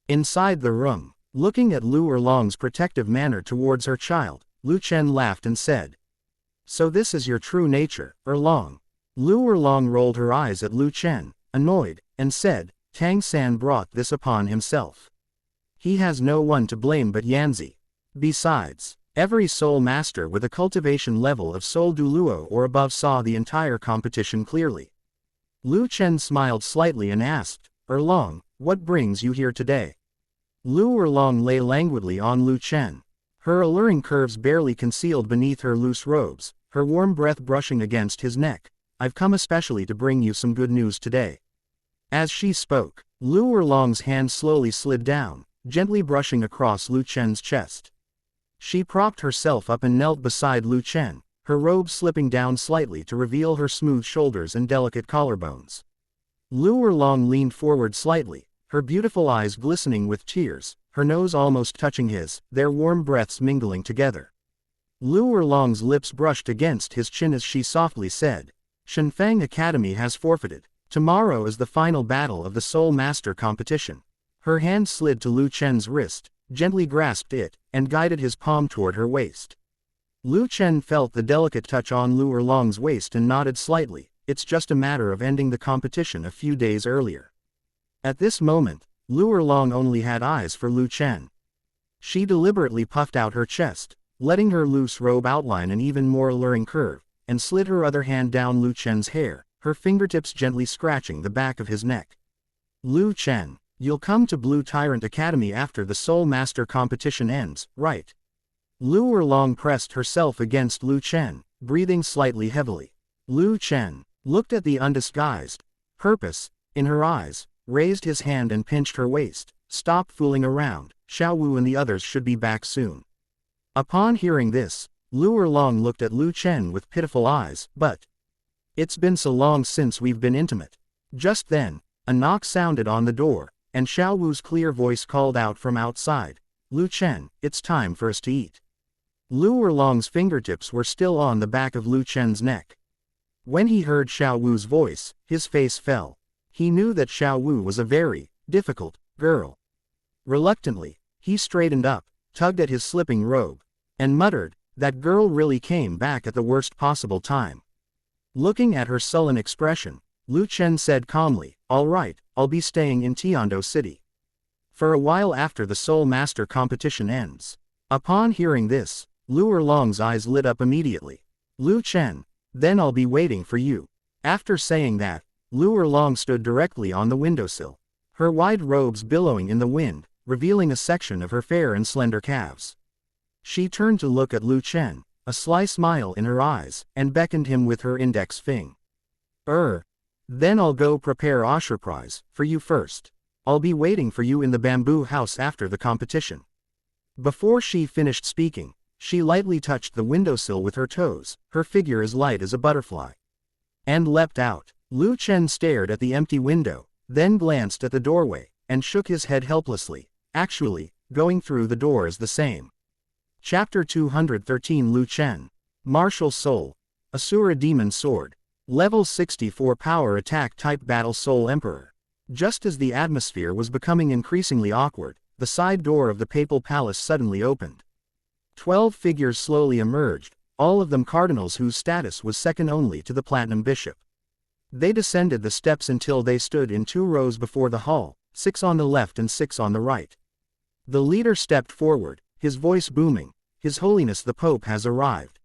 Inside the room, looking at Lu Erlong's protective manner towards her child, Lu Chen laughed and said, "So this is your true nature, Erlong." Lu Erlong rolled her eyes at Lu Chen, annoyed, and said, "Tang San brought this upon himself. He has no one to blame but Yanzi. Besides, every soul master with a cultivation level of Soul Douluo or above saw the entire competition clearly." Lu Chen smiled slightly and asked, "Erlong, what brings you here today?" Lu Erlong lay languidly on Lu Chen. Her alluring curves barely concealed beneath her loose robes, her warm breath brushing against his neck. "I've come especially to bring you some good news today." As she spoke, Lu Erlong's hand slowly slid down, gently brushing across Lu Chen's chest. She propped herself up and knelt beside Lu Chen, her robe slipping down slightly to reveal her smooth shoulders and delicate collarbones. Lu Erlong leaned forward slightly, her beautiful eyes glistening with tears, her nose almost touching his, their warm breaths mingling together. Lu Erlong's lips brushed against his chin as she softly said, "Shenfeng Academy has forfeited. Tomorrow is the final battle of the Soul Master competition." Her hand slid to Lu Chen's wrist, gently grasped it, and guided his palm toward her waist. Lu Chen felt the delicate touch on Lu Erlong's waist and nodded slightly. It's just a matter of ending the competition a few days earlier. At this moment, Lu Erlong only had eyes for Lu Chen. She deliberately puffed out her chest, letting her loose robe outline an even more alluring curve, and slid her other hand down Lu Chen's hair, her fingertips gently scratching the back of his neck. "Lu Chen, you'll come to Blue Tyrant Academy after the Soul Master competition ends, right?" Lu Erlong pressed herself against Lu Chen, breathing slightly heavily. Lu Chen looked at the undisguised purpose in her eyes, raised his hand and pinched her waist. "Stop fooling around, Xiao Wu and the others should be back soon." Upon hearing this, Lu Erlong looked at Lu Chen with pitiful eyes, "But it's been so long since we've been intimate." Just then, a knock sounded on the door, and Xiao Wu's clear voice called out from outside, "Lu Chen, it's time for us to eat." Lu Erlong's fingertips were still on the back of Lu Chen's neck. When he heard Xiao Wu's voice, his face fell. He knew that Xiao Wu was a very difficult girl. Reluctantly, he straightened up, tugged at his slipping robe, and muttered, "That girl really came back at the worst possible time." Looking at her sullen expression, Lu Chen said calmly, "All right, I'll be staying in Tiando City for a while after the Soul Master competition ends." Upon hearing this, Lu Erlong's eyes lit up immediately. "Lu Chen, then I'll be waiting for you." After saying that, Lu Erlong stood directly on the windowsill, her wide robes billowing in the wind, revealing a section of her fair and slender calves. She turned to look at Lu Chen, a sly smile in her eyes, and beckoned him with her index finger. Then I'll go prepare a surprise for you first. I'll be waiting for you in the bamboo house after the competition." Before she finished speaking, she lightly touched the windowsill with her toes, her figure as light as a butterfly, and leapt out. Lu Chen stared at the empty window, then glanced at the doorway, and shook his head helplessly. Actually, going through the door is the same. Chapter 213 Lu Chen. Martial Soul. Asura Demon Sword. Level 64 Power Attack Type Battle Soul Emperor. Just as the atmosphere was becoming increasingly awkward, the side door of the Papal Palace suddenly opened. 12 figures slowly emerged, all of them cardinals whose status was second only to the Platinum Bishop. They descended the steps until they stood in 2 rows before the hall, 6 on the left and 6 on the right. The leader stepped forward, his voice booming, "His Holiness the Pope has arrived.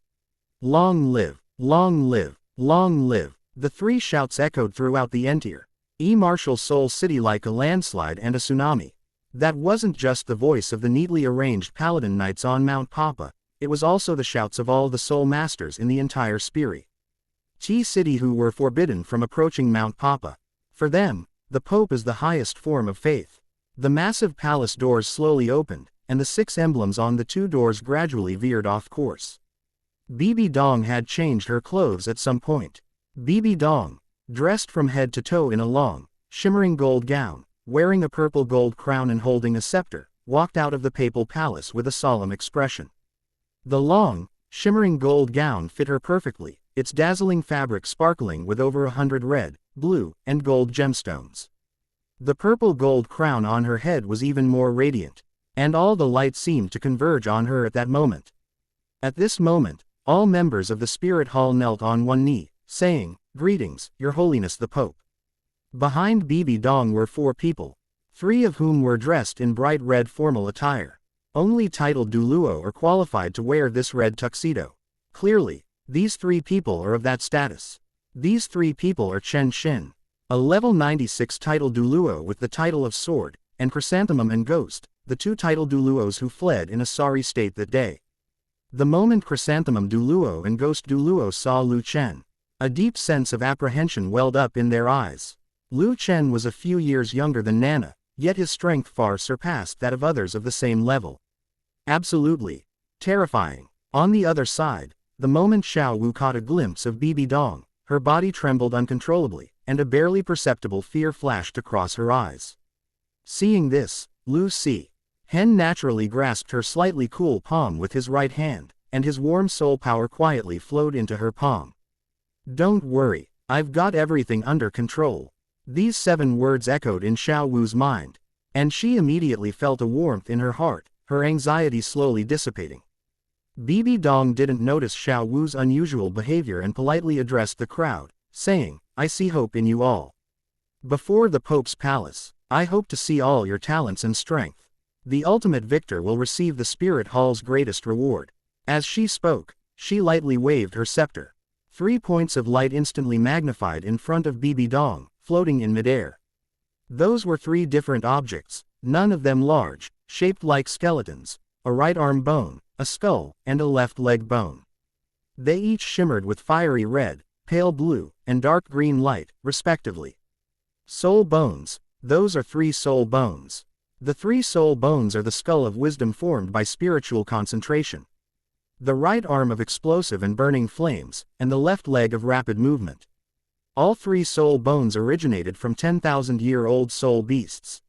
Long live, long live, long live." The 3 shouts echoed throughout the entire martial soul city like a landslide and a tsunami. That wasn't just the voice of the neatly arranged paladin knights on Mount Papa, it was also the shouts of all the soul masters in the entire Spirit City who were forbidden from approaching Mount Papa. For them, the Pope is the highest form of faith. The massive palace doors slowly opened, and the 6 emblems on the 2 doors gradually veered off course. Bibi Dong had changed her clothes at some point. Bibi Dong, dressed from head to toe in a long, shimmering gold gown, wearing a purple gold crown and holding a scepter, walked out of the Papal Palace with a solemn expression. The long, shimmering gold gown fit her perfectly, its dazzling fabric sparkling with over 100 red, blue, and gold gemstones. The purple gold crown on her head was even more radiant, and all the light seemed to converge on her at that moment. At this moment, all members of the Spirit Hall knelt on one knee, saying, "Greetings, Your Holiness the Pope." Behind Bibi Dong were 4 people, 3 of whom were dressed in bright red formal attire. Only titled Douluo are qualified to wear this red tuxedo. Clearly, these 3 people are of that status. These 3 people are Chen Xin, a level 96 titled Douluo with the title of Sword, and Chrysanthemum and Ghost, the 2 titled Douluos who fled in a sorry state that day. The moment Chrysanthemum Douluo and Ghost Douluo saw Lu Chen, a deep sense of apprehension welled up in their eyes. Lu Chen was a few years younger than Nana, yet his strength far surpassed that of others of the same level. Absolutely. terrifying. On the other side, the moment Xiao Wu caught a glimpse of Bibi Dong, her body trembled uncontrollably, and a barely perceptible fear flashed across her eyes. Seeing this, Lu Si Hen naturally grasped her slightly cool palm with his right hand, and his warm soul power quietly flowed into her palm. "Don't worry, I've got everything under control." These 7 words echoed in Xiao Wu's mind, and she immediately felt a warmth in her heart, her anxiety slowly dissipating. Bibi Dong didn't notice Xiao Wu's unusual behavior and politely addressed the crowd, saying, "I see hope in you all. Before the Pope's palace, I hope to see all your talents and strength. The ultimate victor will receive the Spirit Hall's greatest reward." As she spoke, she lightly waved her scepter. 3 points of light instantly magnified in front of Bibi Dong, floating in midair. Those were 3 different objects, none of them large, shaped like skeletons: a right arm bone, a skull, and a left leg bone. They each shimmered with fiery red, pale blue, and dark green light, respectively. Soul bones. Those are 3 soul bones. The 3 soul bones are the skull of wisdom formed by spiritual concentration, the right arm of explosive and burning flames, and the left leg of rapid movement. All 3 soul bones originated from 10,000-year-old soul beasts.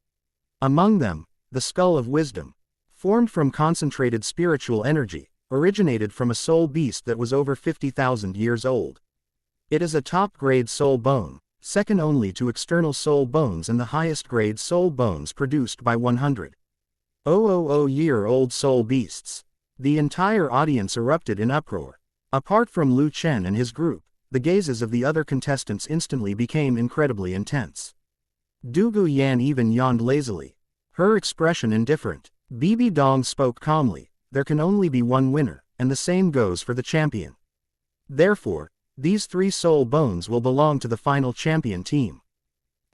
Among them, the skull of wisdom, formed from concentrated spiritual energy, originated from a soul beast that was over 50,000 years old. It is a top-grade soul bone, second only to external soul bones and the highest-grade soul bones produced by 100,000-year-old soul beasts. The entire audience erupted in uproar. Apart from Lu Chen and his group, the gazes of the other contestants instantly became incredibly intense. Du Guyan even yawned lazily, her expression indifferent. Bibi Dong spoke calmly, "There can only be one winner, and the same goes for the champion. Therefore, these 3 soul bones will belong to the final champion team.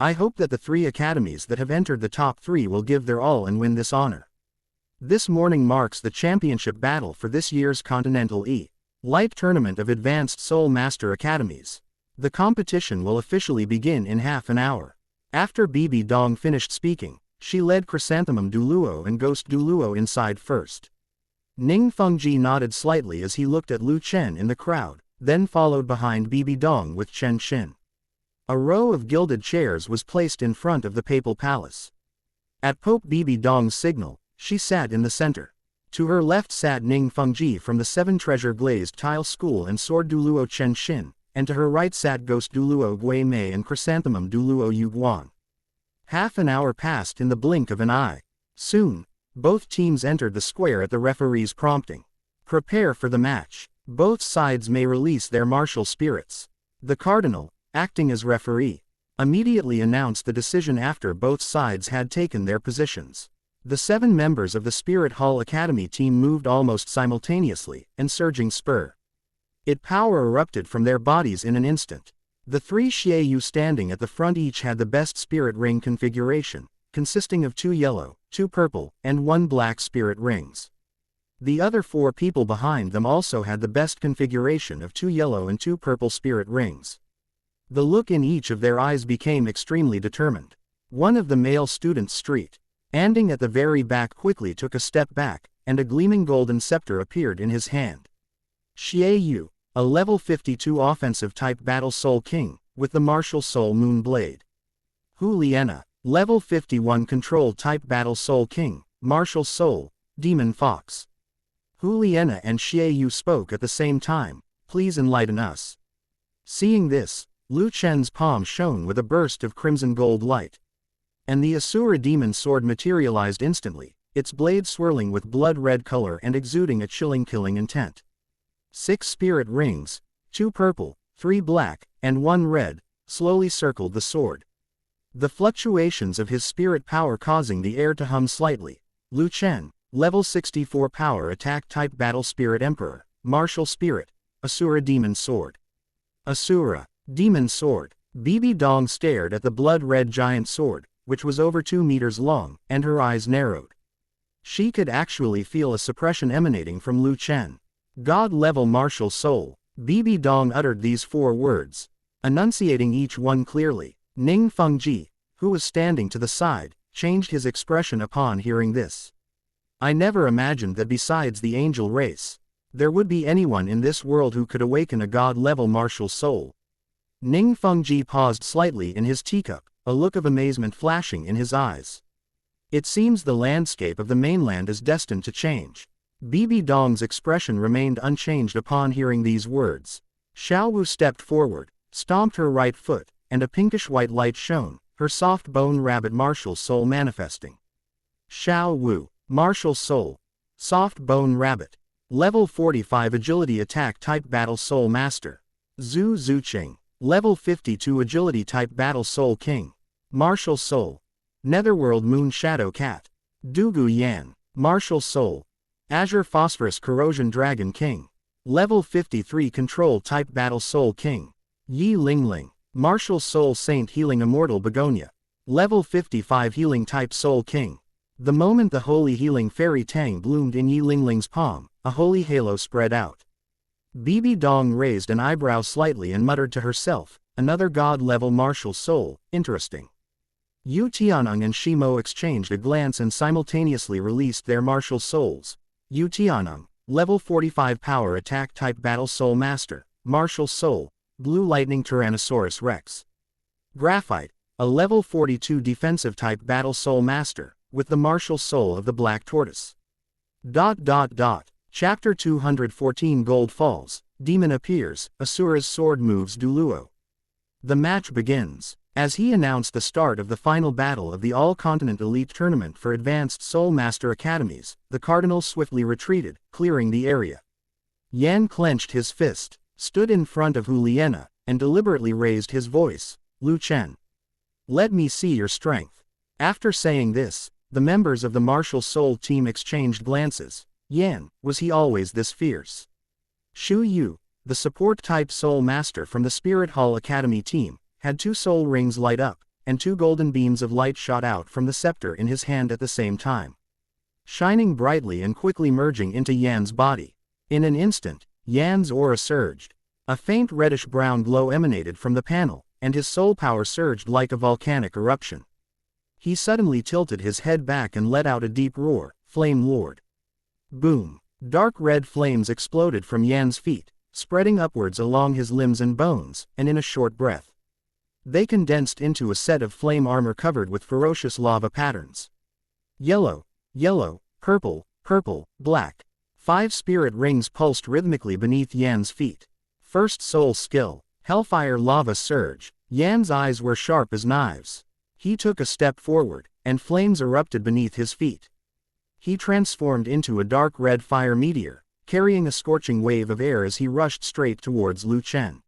I hope that the 3 academies that have entered the top 3 will give their all and win this honor." This morning marks the championship battle for this year's Continental Light Tournament of Advanced Soul Master Academies. The competition will officially begin in half an hour. After Bibi Dong finished speaking, she led Chrysanthemum Douluo and Ghost Douluo inside first. Ning Fengji nodded slightly as he looked at Lu Chen in the crowd, then followed behind Bibi Dong with Chen Xin. A row of gilded chairs was placed in front of the papal palace. At Pope Bibi Dong's signal, she sat in the center. To her left sat Ning Fengji from the 7 Treasure Glazed Tile School and Sword Douluo Chen Xin, and to her right sat Ghost Douluo Gui Mei and Chrysanthemum Douluo Yu Guang. Half an hour passed in the blink of an eye. Soon, both teams entered the square at the referee's prompting. "Prepare for the match. Both sides may release their martial spirits." The cardinal, acting as referee, immediately announced the decision after both sides had taken their positions. The 7 members of the Spirit Hall Academy team moved almost simultaneously, and surging spur. Power erupted from their bodies in an instant. The 3 Xiaoyu standing at the front each had the best spirit ring configuration, consisting of 2 yellow, 2 purple, and 1 black spirit rings. The other 4 people behind them also had the best configuration of 2 yellow and 2 purple spirit rings. The look in each of their eyes became extremely determined. One of the male students standing at the very back quickly took a step back, and a gleaming golden scepter appeared in his hand. Xiaoyu, a level 52 offensive type battle soul king, with the martial soul moon blade. Hu Liena, level 51 control type battle soul king, martial soul, demon fox. Hu Liena and Xiaoyu spoke at the same time, "Please enlighten us." Seeing this, Lu Chen's palm shone with a burst of crimson gold light. And the Asura demon sword materialized instantly, its blade swirling with blood-red color and exuding a chilling killing intent. 6 spirit rings, 2 purple, 3 black, and 1 red, slowly circled the sword. The fluctuations of his spirit power causing the air to hum slightly. Lu Chen, level 64 power attack type battle spirit emperor, martial spirit, Asura demon sword. Asura demon sword. Bibi Dong stared at the blood-red giant sword, which was over 2 meters long, and her eyes narrowed. She could actually feel a suppression emanating from Lu Chen. God-level martial soul. Bibi Dong uttered these 4 words, enunciating each one clearly. Ning Fengji, who was standing to the side, changed his expression upon hearing this. I never imagined that besides the angel race, there would be anyone in this world who could awaken a god-level martial soul. Ning Fengji paused slightly in his teacup, a look of amazement flashing in his eyes. It seems the landscape of the mainland is destined to change. Bibi Dong's expression remained unchanged upon hearing these words. Xiaowu stepped forward, stomped her right foot, and a pinkish-white light shone, her soft bone rabbit martial soul manifesting. Xiaowu, martial soul. Soft bone rabbit. Level 45 agility attack type battle soul master. Zhu Zuqing. Level 52 agility type battle soul king. Martial soul. Netherworld moon shadow cat. Dugu Yan. Martial soul. Azure phosphorus corrosion dragon king. Level 53 control type battle soul king. Yi Lingling. Martial soul saint healing immortal begonia. Level 55 healing type soul king. The moment the holy healing fairy tang bloomed in Yi Lingling's palm, a holy halo spread out. Bibi Dong raised an eyebrow slightly and muttered to herself, another god-level martial soul, interesting. Yu Tianeng and Shimo exchanged a glance and simultaneously released their martial souls. Yu Tianeng, level 45 power attack type battle soul master, martial soul, blue lightning Tyrannosaurus Rex. Graphite, a level 42 defensive type battle soul master, with the martial soul of the black tortoise. Chapter 214 Gold Falls, Demon appears, Asura's sword moves Douluo. The match begins. As he announced the start of the final battle of the All-Continent Elite Tournament for Advanced Soul Master Academies, the Cardinal swiftly retreated, clearing the area. Yan clenched his fist, stood in front of Huliena, and deliberately raised his voice, Lu Chen. Let me see your strength. After saying this, the members of the martial soul team exchanged glances. Yan, was he always this fierce? Shu Yu, the support-type soul master from the Spirit Hall Academy team, had two soul rings light up, and two golden beams of light shot out from the scepter in his hand at the same time, shining brightly and quickly merging into Yan's body. In an instant, Yan's aura surged. A faint reddish-brown glow emanated from the panel, and his soul power surged like a volcanic eruption. He suddenly tilted his head back and let out a deep roar, Flame Lord. Boom! Dark red flames exploded from Yan's feet, spreading upwards along his limbs and bones, and in a short breath, they condensed into a set of flame armor covered with ferocious lava patterns. Yellow, yellow, purple, purple, black. 5 spirit rings pulsed rhythmically beneath Yan's feet. First soul skill, Hellfire Lava Surge. Yan's eyes were sharp as knives. He took a step forward, and flames erupted beneath his feet. He transformed into a dark red fire meteor, carrying a scorching wave of air as he rushed straight towards Lu Chen.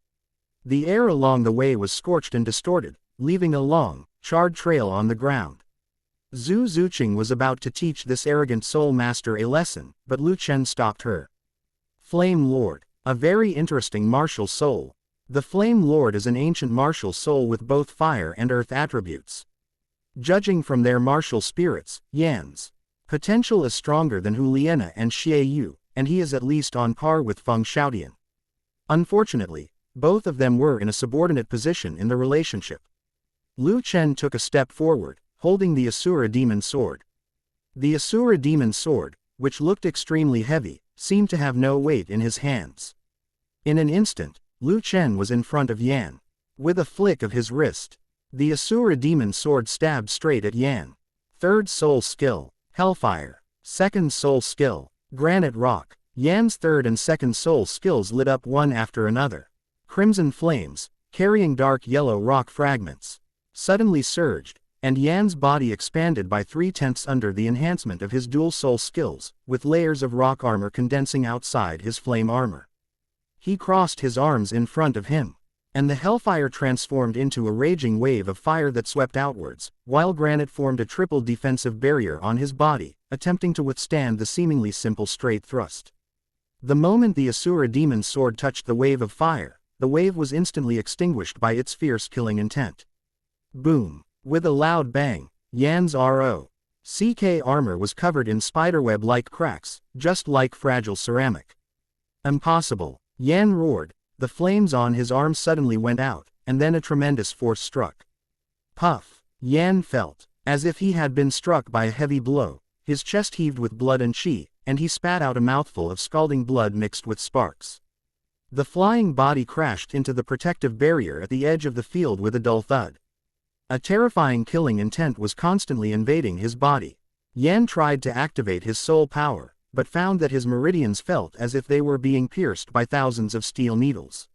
The air along the way was scorched and distorted, leaving a long, charred trail on the ground. Zhu Zuqing was about to teach this arrogant soul master a lesson, but Lu Chen stopped her. Flame Lord, a very interesting martial soul. The Flame Lord is an ancient martial soul with both fire and earth attributes. Judging from their martial spirits, Yan's potential is stronger than Huliena and Xie Yu, and he is at least on par with Feng Xiaotian. Unfortunately, both of them were in a subordinate position in the relationship. Lu Chen took a step forward, holding the Asura Demon Sword. The Asura Demon Sword, which looked extremely heavy, seemed to have no weight in his hands. In an instant, Lu Chen was in front of Yan. With a flick of his wrist, the Asura Demon Sword stabbed straight at Yan. Third soul skill, Hellfire. Second soul skill, Granite Rock. Yan's third and second soul skills lit up one after another. Crimson flames, carrying dark yellow rock fragments, suddenly surged, and Yan's body expanded by 3/10 under the enhancement of his dual soul skills, with layers of rock armor condensing outside his flame armor. He crossed his arms in front of him, and the hellfire transformed into a raging wave of fire that swept outwards, while granite formed a triple defensive barrier on his body, attempting to withstand the seemingly simple straight thrust. The moment the Asura Demon Sword touched the wave of fire, the wave was instantly extinguished by its fierce killing intent. Boom! With a loud bang, Yan's ROCK armor was covered in spiderweb-like cracks, just like fragile ceramic. Impossible! Yan roared. The flames on his arm suddenly went out, and then a tremendous force struck. Puff! Yan felt as if he had been struck by a heavy blow. his chest heaved with blood and chi, and he spat out a mouthful of scalding blood mixed with sparks. The flying body crashed into the protective barrier at the edge of the field with a dull thud. A terrifying killing intent was constantly invading his body. Yan tried to activate his soul power, but found that his meridians felt as if they were being pierced by thousands of steel needles.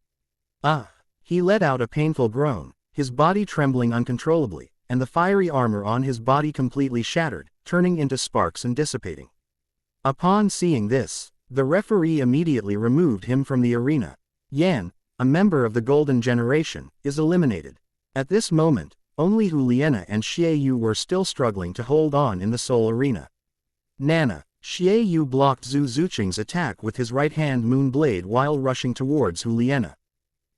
He let out a painful groan, his body trembling uncontrollably, and the fiery armor on his body completely shattered, turning into sparks and dissipating. Upon seeing this, the referee immediately removed him from the arena. Yan, a member of the Golden Generation, is eliminated. At this moment, only Hu Liena and Xie Yu were still struggling to hold on in the Soul Arena. Nana, Xie Yu blocked Zhu Zuqing's attack with his right-hand moon blade while rushing towards Hu Liena.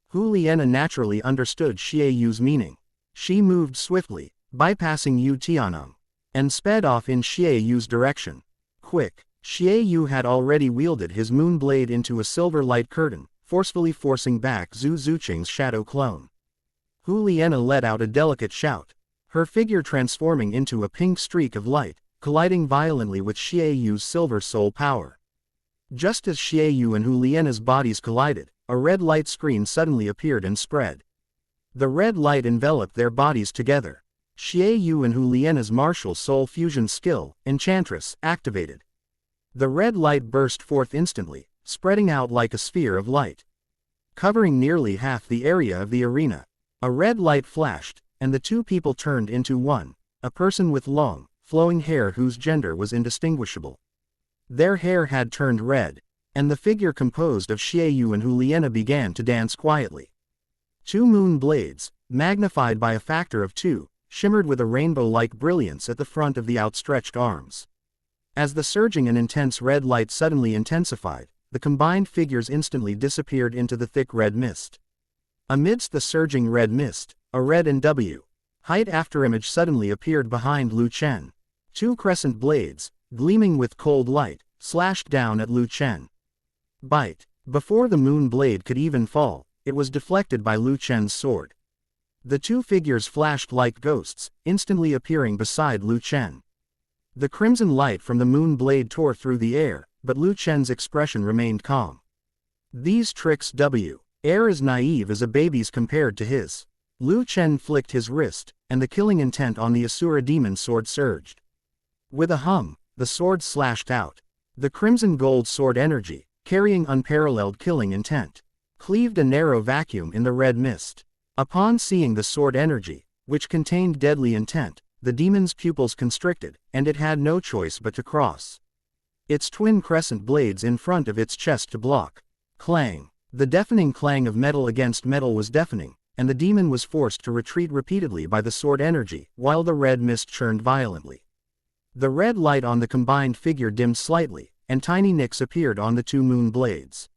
Hu Liena naturally understood Xie Yu's meaning. She moved swiftly, bypassing Yu Tianeng, and sped off in Xie Yu's direction. Quick, Xie Yu had already wielded his moon blade into a silver light curtain, forcefully forcing back Zhu Zuqing's shadow clone. Hu Liena let out a delicate shout, her figure transforming into a pink streak of light, colliding violently with Xie Yu's silver soul power. Just as Xie Yu and Hu Liena's bodies collided, a red light screen suddenly appeared and spread. The red light enveloped their bodies together. Xie Yu and Hu Liena's martial soul fusion skill, Enchantress, activated. The red light burst forth instantly, spreading out like a sphere of light, covering nearly half the area of the arena. A red light flashed, and the two people turned into one, a person with long, flowing hair whose gender was indistinguishable. Their hair had turned red, and the figure composed of Xie Yu and Hu Liena began to dance quietly. Two moon blades, magnified by a factor of 2, shimmered with a rainbow-like brilliance at the front of the outstretched arms. As the surging and intense red light suddenly intensified, the combined figures instantly disappeared into the thick red mist. Amidst the surging red mist, a red and W height afterimage suddenly appeared behind Lu Chen. Two crescent blades, gleaming with cold light, slashed down at Lu Chen. Bite. Before the moon blade could even fall, it was deflected by Lu Chen's sword. The two figures flashed like ghosts, instantly appearing beside Lu Chen. The crimson light from the moon blade tore through the air, but Lu Chen's expression remained calm. These tricks are as naive as a baby's compared to his. Lu Chen flicked his wrist, and the killing intent on the Asura demon sword surged. With a hum, the sword slashed out. The crimson gold sword energy, carrying unparalleled killing intent, cleaved a narrow vacuum in the red mist. Upon seeing the sword energy, which contained deadly intent, the demon's pupils constricted, and it had no choice but to cross its twin crescent blades in front of its chest to block. Clang. The deafening clang of metal against metal was deafening, and the demon was forced to retreat repeatedly by the sword energy, while the red mist churned violently. The red light on the combined figure dimmed slightly, and tiny nicks appeared on the two moon blades.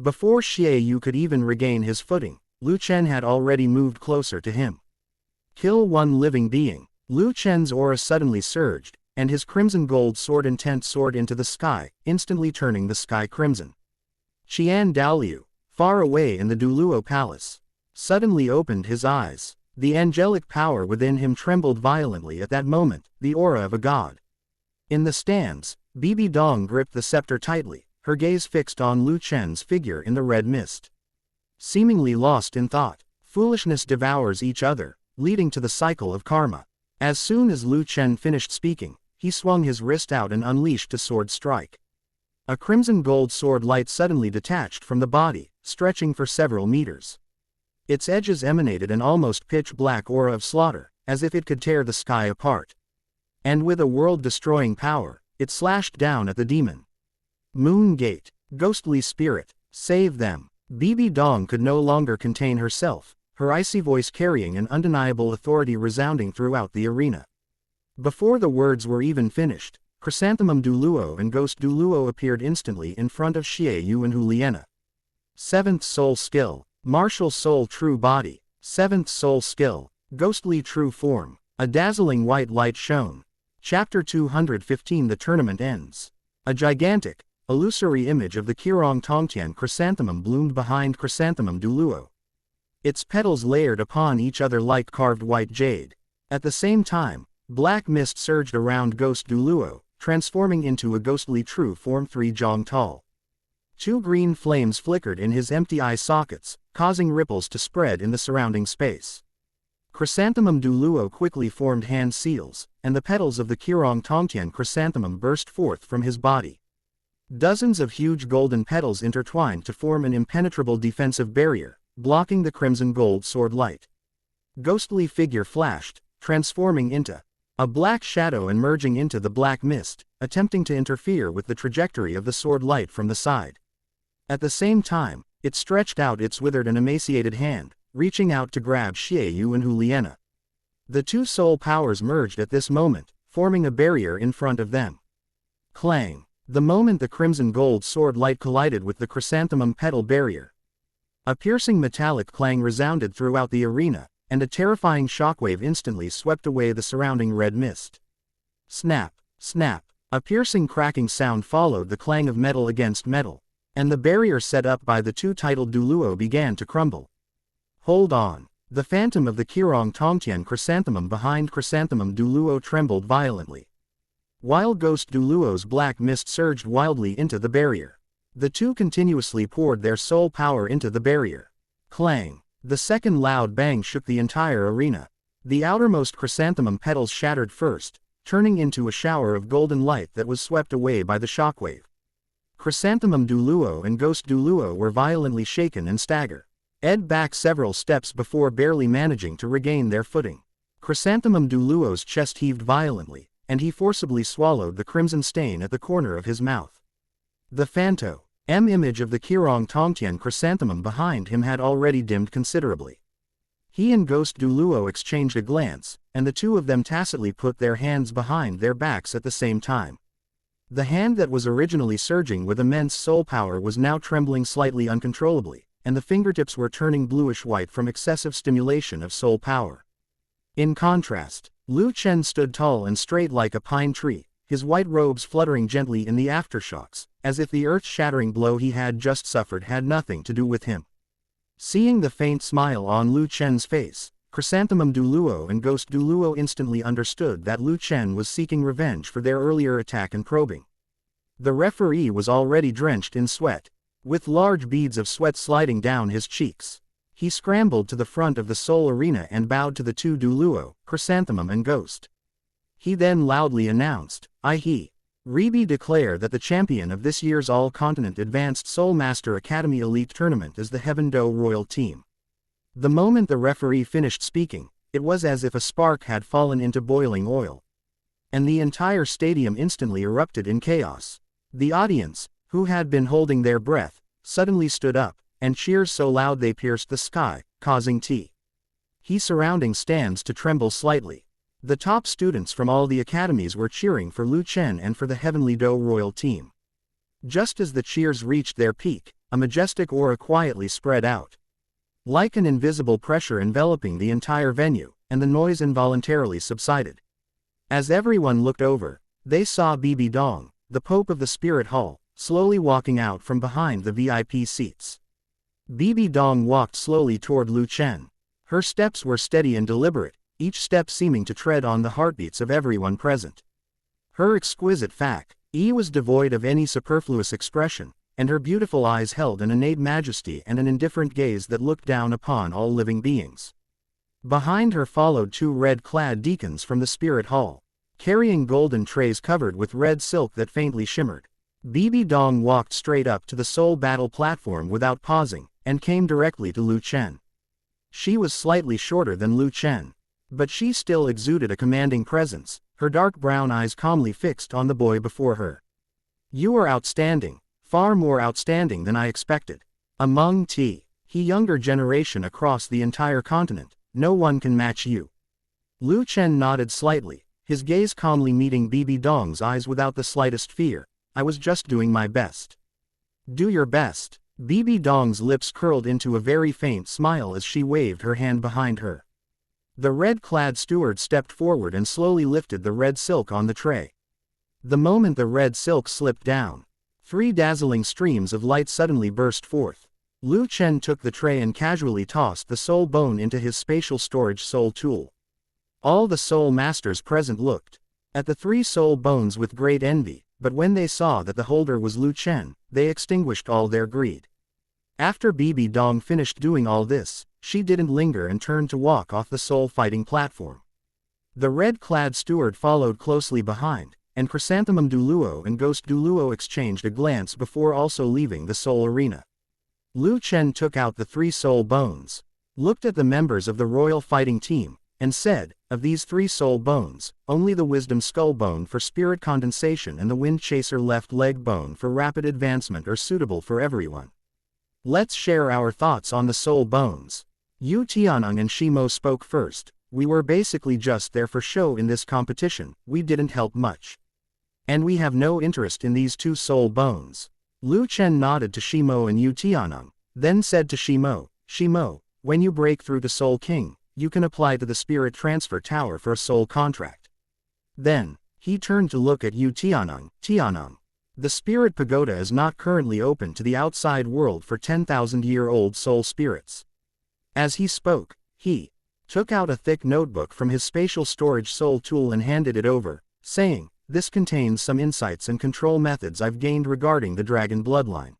Before Xie Yu could even regain his footing, Lu Chen had already moved closer to him. Kill one living being. Lu Chen's aura suddenly surged, and his crimson gold sword intent soared into the sky, instantly turning the sky crimson. Qian Daoliu, far away in the Douluo palace, suddenly opened his eyes. The angelic power within him trembled violently at that moment, the aura of a god. In the stands, Bibi Dong gripped the scepter tightly, her gaze fixed on Lu Chen's figure in the red mist. Seemingly lost in thought, foolishness devours each other, leading to the cycle of karma. As soon as Lu Chen finished speaking, he swung his wrist out and unleashed a sword strike. A crimson gold sword light suddenly detached from the body, stretching for several meters. Its edges emanated an almost pitch-black aura of slaughter, as if it could tear the sky apart. And with a world-destroying power, it slashed down at the demon. Moon Gate, ghostly spirit, save them. Bibi Dong could no longer contain herself, her icy voice carrying an undeniable authority resounding throughout the arena. Before the words were even finished, Chrysanthemum Douluo and Ghost Douluo appeared instantly in front of Xie Yu and Hu Liena. 7th Soul Skill, Martial Soul True Body, 7th Soul Skill, Ghostly True Form, a dazzling white light shone. Chapter 215. The tournament ends. A gigantic, illusory image of the Qirong Tongtian chrysanthemum bloomed behind Chrysanthemum Douluo. Its petals layered upon each other like carved white jade. At the same time, black mist surged around Ghost Douluo, transforming into a ghostly true form 3 jong tall. 2 green flames flickered in his empty eye sockets, causing ripples to spread in the surrounding space. Chrysanthemum Douluo quickly formed hand seals, and the petals of the Qirong Tongtian chrysanthemum burst forth from his body. Dozens of huge golden petals intertwined to form an impenetrable defensive barrier, blocking the crimson gold sword light. Ghostly figure flashed, transforming into a black shadow and merging into the black mist, attempting to interfere with the trajectory of the sword light from the side. At the same time, it stretched out its withered and emaciated hand, reaching out to grab Xie and Huliena. The 2 soul powers merged at this moment, forming a barrier in front of them. Clang! The moment the crimson gold sword light collided with the chrysanthemum petal barrier. A piercing metallic clang resounded throughout the arena, and a terrifying shockwave instantly swept away the surrounding red mist. Snap! Snap! A piercing cracking sound followed the clang of metal against metal, and the barrier set up by the 2 titled Douluo began to crumble. Hold on! The phantom of the Qirong Tongtian chrysanthemum behind Chrysanthemum Douluo trembled violently. While Ghost Douluo's black mist surged wildly into the barrier, the 2 continuously poured their soul power into the barrier. Clang! The second loud bang shook the entire arena. The outermost chrysanthemum petals shattered first, turning into a shower of golden light that was swept away by the shockwave. Chrysanthemum Douluo and Ghost Douluo were violently shaken and staggered back several steps before barely managing to regain their footing. Chrysanthemum Douluo's chest heaved violently, and he forcibly swallowed the crimson stain at the corner of his mouth. The Phantom image of the Qirong Tongtian chrysanthemum behind him had already dimmed considerably. He and Ghost Douluo exchanged a glance, and the 2 of them tacitly put their hands behind their backs at the same time. The hand that was originally surging with immense soul power was now trembling slightly uncontrollably, and the fingertips were turning bluish-white from excessive stimulation of soul power. In contrast, Lu Chen stood tall and straight like a pine tree, his white robes fluttering gently in the aftershocks, as if the earth-shattering blow he had just suffered had nothing to do with him. Seeing the faint smile on Lu Chen's face, Chrysanthemum Douluo and Ghost Douluo instantly understood that Lu Chen was seeking revenge for their earlier attack and probing. The referee was already drenched in sweat, with large beads of sweat sliding down his cheeks. He scrambled to the front of the Soul Arena and bowed to the 2 Douluo, Chrysanthemum and Ghost. He then loudly announced, Rebi declare that the champion of this year's All-Continent Advanced Soul Master Academy Elite Tournament is the Heaven Do Royal Team. The moment the referee finished speaking, it was as if a spark had fallen into boiling oil, and the entire stadium instantly erupted in chaos. The audience, who had been holding their breath, suddenly stood up, and cheers so loud they pierced the sky, causing He surrounding stands to tremble slightly. The top students from all the academies were cheering for Lu Chen and for the Heavenly Do Royal Team. Just as the cheers reached their peak, a majestic aura quietly spread out, like an invisible pressure enveloping the entire venue, and the noise involuntarily subsided. As everyone looked over, they saw Bibi Dong, the Pope of the Spirit Hall, slowly walking out from behind the VIP seats. Bibi Dong walked slowly toward Lu Chen. Her steps were steady and deliberate, each step seeming to tread on the heartbeats of everyone present. Her exquisite face was devoid of any superfluous expression, and her beautiful eyes held an innate majesty and an indifferent gaze that looked down upon all living beings. Behind her followed 2 red-clad deacons from the Spirit Hall, carrying golden trays covered with red silk that faintly shimmered. Bibi Dong walked straight up to the Soul Battle platform without pausing, and came directly to Lu Chen. She was slightly shorter than Lu Chen, but she still exuded a commanding presence, her dark brown eyes calmly fixed on the boy before her. You are outstanding, far more outstanding than I expected. Among the younger generation across the entire continent, no one can match you. Lu Chen nodded slightly, his gaze calmly meeting Bibi Dong's eyes without the slightest fear. I was just doing my best. Do your best. Bibi Dong's lips curled into a very faint smile as she waved her hand behind her. The red-clad steward stepped forward and slowly lifted the red silk on the tray. The moment the red silk slipped down, 3 dazzling streams of light suddenly burst forth. Lu Chen took the tray and casually tossed the soul bone into his spatial storage soul tool. All the soul masters present looked at the 3 soul bones with great envy, but when they saw that the holder was Lu Chen, they extinguished all their greed. After Bibi Dong finished doing all this, she didn't linger and turned to walk off the soul fighting platform. The red-clad steward followed closely behind, and Chrysanthemum Douluo and Ghost Douluo exchanged a glance before also leaving the soul arena. Lu Chen took out the 3 soul bones, looked at the members of the royal fighting team, and said, "Of these 3 soul bones, only the wisdom skull bone for spirit condensation and the wind chaser left leg bone for rapid advancement are suitable for everyone. Let's share our thoughts on the soul bones." Yu Tianeng and Shimo spoke first. "We were basically just there for show in this competition, we didn't help much. And we have no interest in these 2 soul bones." Lu Chen nodded to Shimo and Yu Tianeng, then said to Shimo, "Shimo, when you break through to Soul King, you can apply to the Spirit Transfer Tower for a soul contract." Then, he turned to look at Yu Tianeng. "Tianeng, the Spirit Pagoda is not currently open to the outside world for 10,000-year-old soul spirits." As he spoke, he took out a thick notebook from his spatial storage soul tool and handed it over, saying, "This contains some insights and control methods I've gained regarding the dragon bloodline.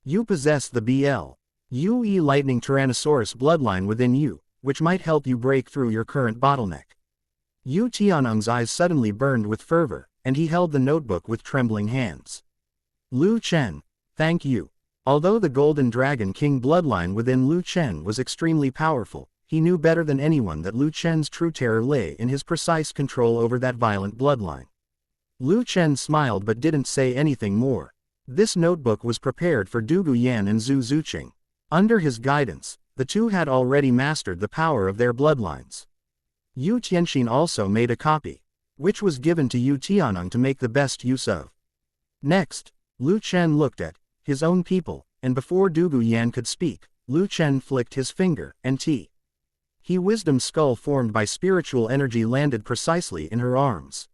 You possess the BL-UE Lightning Tyrannosaurus bloodline within you, which might help you break through your current bottleneck." Yu Tianeng's eyes suddenly burned with fervor, and he held the notebook with trembling hands. "Lu Chen, thank you." Although the Golden Dragon King bloodline within Lu Chen was extremely powerful, he knew better than anyone that Lu Chen's true terror lay in his precise control over that violent bloodline. Lu Chen smiled but didn't say anything more. This notebook was prepared for Du Guyan and Zhu Zuqing. Under his guidance, the two had already mastered the power of their bloodlines. Yu Tianxin also made a copy, which was given to Yu Tianeng to make the best use of. Next, Lu Chen looked at his own people, and before Du Guyan could speak, Lu Chen flicked his finger, and He wisdom skull formed by spiritual energy landed precisely in her arms.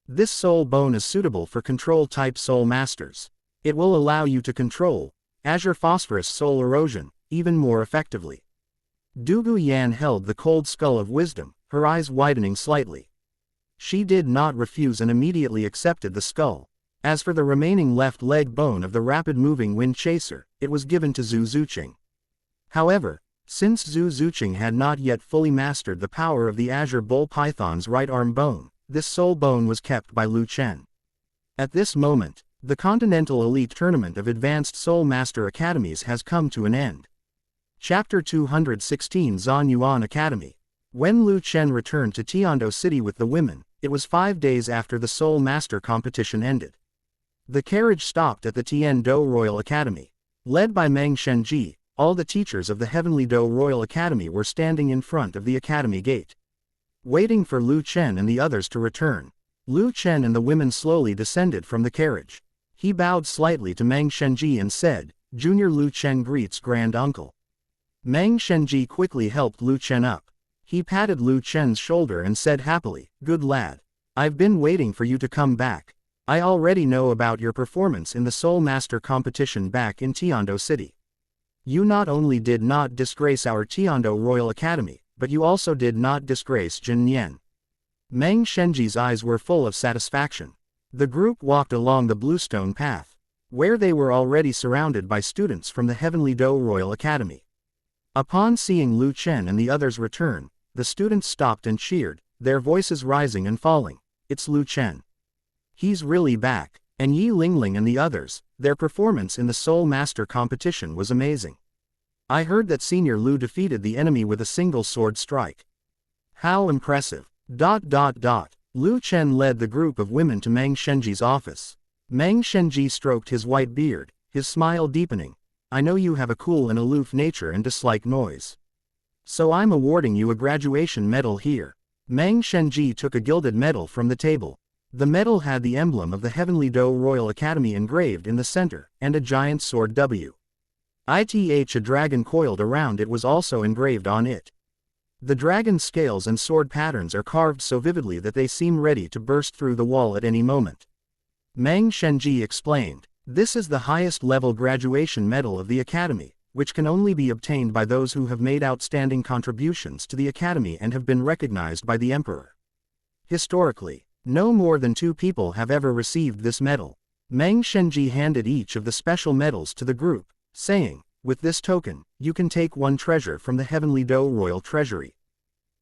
This soul bone is suitable for control-type soul masters. It will allow you to control Azure Phosphorus soul erosion even more effectively. Du Guyan held the cold skull of wisdom, her eyes widening slightly. She did not refuse and immediately accepted the skull. As for the remaining left leg bone of the rapid-moving wind chaser, it was given to Zhu Zuqing. However, since Zhu Zuqing had not yet fully mastered the power of the Azure Bull Python's right arm bone, this soul bone was kept by Lu Chen. At this moment, the Continental Elite Tournament of Advanced Soul Master Academies has come to an end. Chapter 216 Zhan Yuan Academy. When Lu Chen returned to Tiando City with the women, it was 5 days after the Soul Master competition ended. The carriage stopped at the Tiando Royal Academy. Led by Meng Shenji, all the teachers of the Heavenly Do Royal Academy were standing in front of the academy gate, waiting for Lu Chen and the others to return. Lu Chen and the women slowly descended from the carriage. He bowed slightly to Meng Shenji and said, "Junior Lu Chen greets Grand Uncle." Meng Shenji quickly helped Lu Chen up. He patted Lu Chen's shoulder and said happily, "Good lad. I've been waiting for you to come back. I already know about your performance in the Soul Master competition back in Tiando City. You not only did not disgrace our Tiando Royal Academy, but you also did not disgrace Jin Nian." Meng Shenji's eyes were full of satisfaction. The group walked along the Bluestone Path, where they were already surrounded by students from the Heavenly Do Royal Academy. Upon seeing Lu Chen and the others return, the students stopped and cheered, their voices rising and falling. "It's Lu Chen. He's really back." And Yi Lingling and the others, their performance in the Soul Master competition was amazing. "I heard that Senior Lu defeated the enemy with a single sword strike. How impressive. Lu Chen led the group of women to Meng Shenji's office. Meng Shenji stroked his white beard, his smile deepening. "I know you have a cool and aloof nature and dislike noise. So I'm awarding you a graduation medal here." Meng Shenji took a gilded medal from the table. The medal had the emblem of the Heavenly Do Royal Academy engraved in the center, and a giant sword W. A dragon coiled around it was also engraved on it. The dragon's scales and sword patterns are carved so vividly that they seem ready to burst through the wall at any moment. Meng Shenji explained, "This is the highest level graduation medal of the Academy, which can only be obtained by those who have made outstanding contributions to the Academy and have been recognized by the Emperor. Historically, No more than 2 people have ever received this medal. Meng Shenji handed each of the special medals to the group, saying, with this token, you can take 1 treasure from the Heavenly Dou Royal Treasury.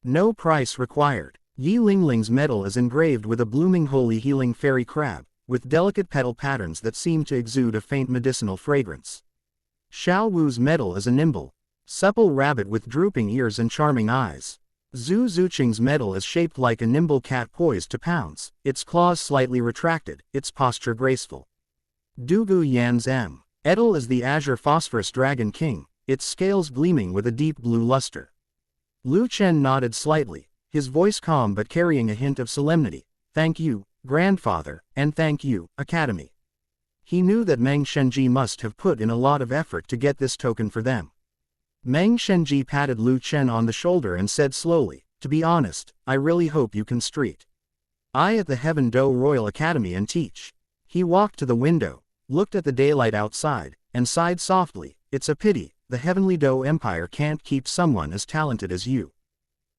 No price required. Yi Lingling's medal is engraved with a blooming holy healing fairy crab, with delicate petal patterns that seem to exude a faint medicinal fragrance. Xiao Wu's medal is a nimble, supple rabbit with drooping ears and charming eyes. Zhu Zuqing's medal is shaped like a nimble cat poised to pounce, its claws slightly retracted, its posture graceful. Dugu Yan's medal is the azure phosphorus dragon king, its scales gleaming with a deep blue luster. Lu Chen nodded slightly, his voice calm but carrying a hint of solemnity. Thank you, grandfather, and thank you, Academy. He knew that Meng Shenji must have put in a lot of effort to get this token for them. Meng Shenji patted Lu Chen on the shoulder and said slowly, to be honest, I really hope you can street I at the Heaven Dou Royal Academy and teach. He walked to the window, looked at the daylight outside, and sighed softly, it's a pity, the Heavenly Dou Empire can't keep someone as talented as you.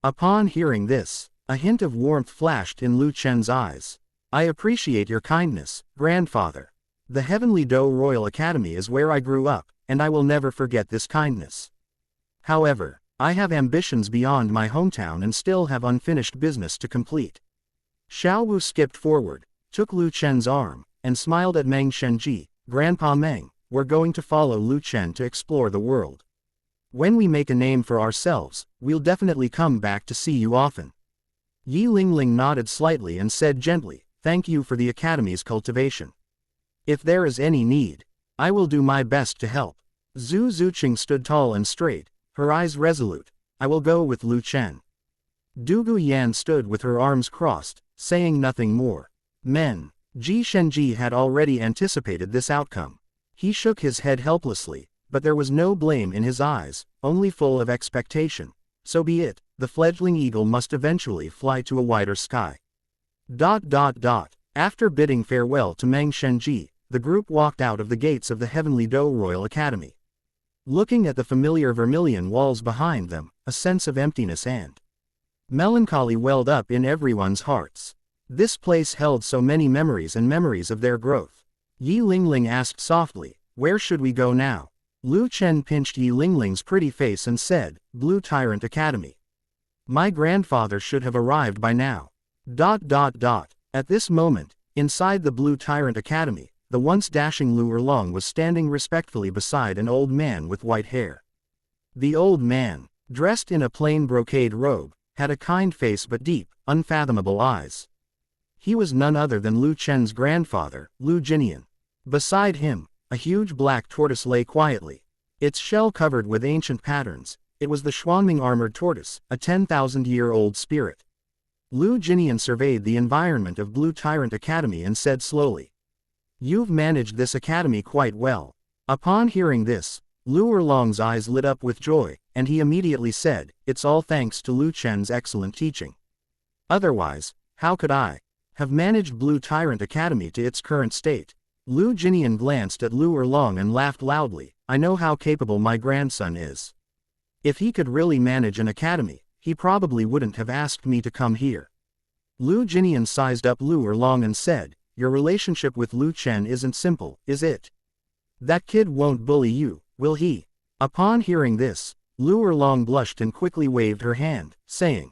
Upon hearing this, a hint of warmth flashed in Lu Chen's eyes. I appreciate your kindness, grandfather. The Heavenly Dou Royal Academy is where I grew up, and I will never forget this kindness. However, I have ambitions beyond my hometown and still have unfinished business to complete. Xiao Wu skipped forward, took Lu Chen's arm, and smiled at Meng Shenji. Grandpa Meng, we're going to follow Lu Chen to explore the world. When we make a name for ourselves, we'll definitely come back to see you often. Yi Lingling nodded slightly and said gently, thank you for the Academy's cultivation. If there is any need, I will do my best to help. Zhu Zuqing stood tall and straight, her eyes resolute. I will go with Lu Chen. Dugu Yan stood with her arms crossed, saying nothing more. Ji Shenji had already anticipated this outcome. He shook his head helplessly, but there was no blame in his eyes, only full of expectation. So be it, the fledgling eagle must eventually fly to a wider sky. After bidding farewell to Meng Shenji, the group walked out of the gates of the Heavenly Dou Royal Academy. Looking at the familiar vermilion walls behind them, a sense of emptiness and melancholy welled up in everyone's hearts. This place held so many memories and memories of their growth. Yi Lingling asked softly, where should we go now? Lu Chen pinched Yi Lingling's pretty face and said, Blue Tyrant Academy. My grandfather should have arrived by now. At this moment, inside the Blue Tyrant Academy, the once dashing Lu Erlong was standing respectfully beside an old man with white hair. The old man, dressed in a plain brocade robe, had a kind face but deep, unfathomable eyes. He was none other than Lu Chen's grandfather, Lu Jinian. Beside him, a huge black tortoise lay quietly, its shell covered with ancient patterns. It was the Xuanming armored tortoise, a 10,000-year-old spirit. Lu Jinian surveyed the environment of Blue Tyrant Academy and said slowly, You've managed this academy quite well. Upon hearing this, Lu Erlong's eyes lit up with joy, and he immediately said, It's all thanks to Lu Chen's excellent teaching. Otherwise, how could I have managed Blue Tyrant Academy to its current state? Lu Jinian glanced at Lu Erlong and laughed loudly. I know how capable my grandson is. If he could really manage an academy, he probably wouldn't have asked me to come here. Lu Jinian sized up Lu Erlong and said, Your relationship with Lu Chen isn't simple, is it? That kid won't bully you, will he? Upon hearing this, Lu Erlong blushed and quickly waved her hand, saying,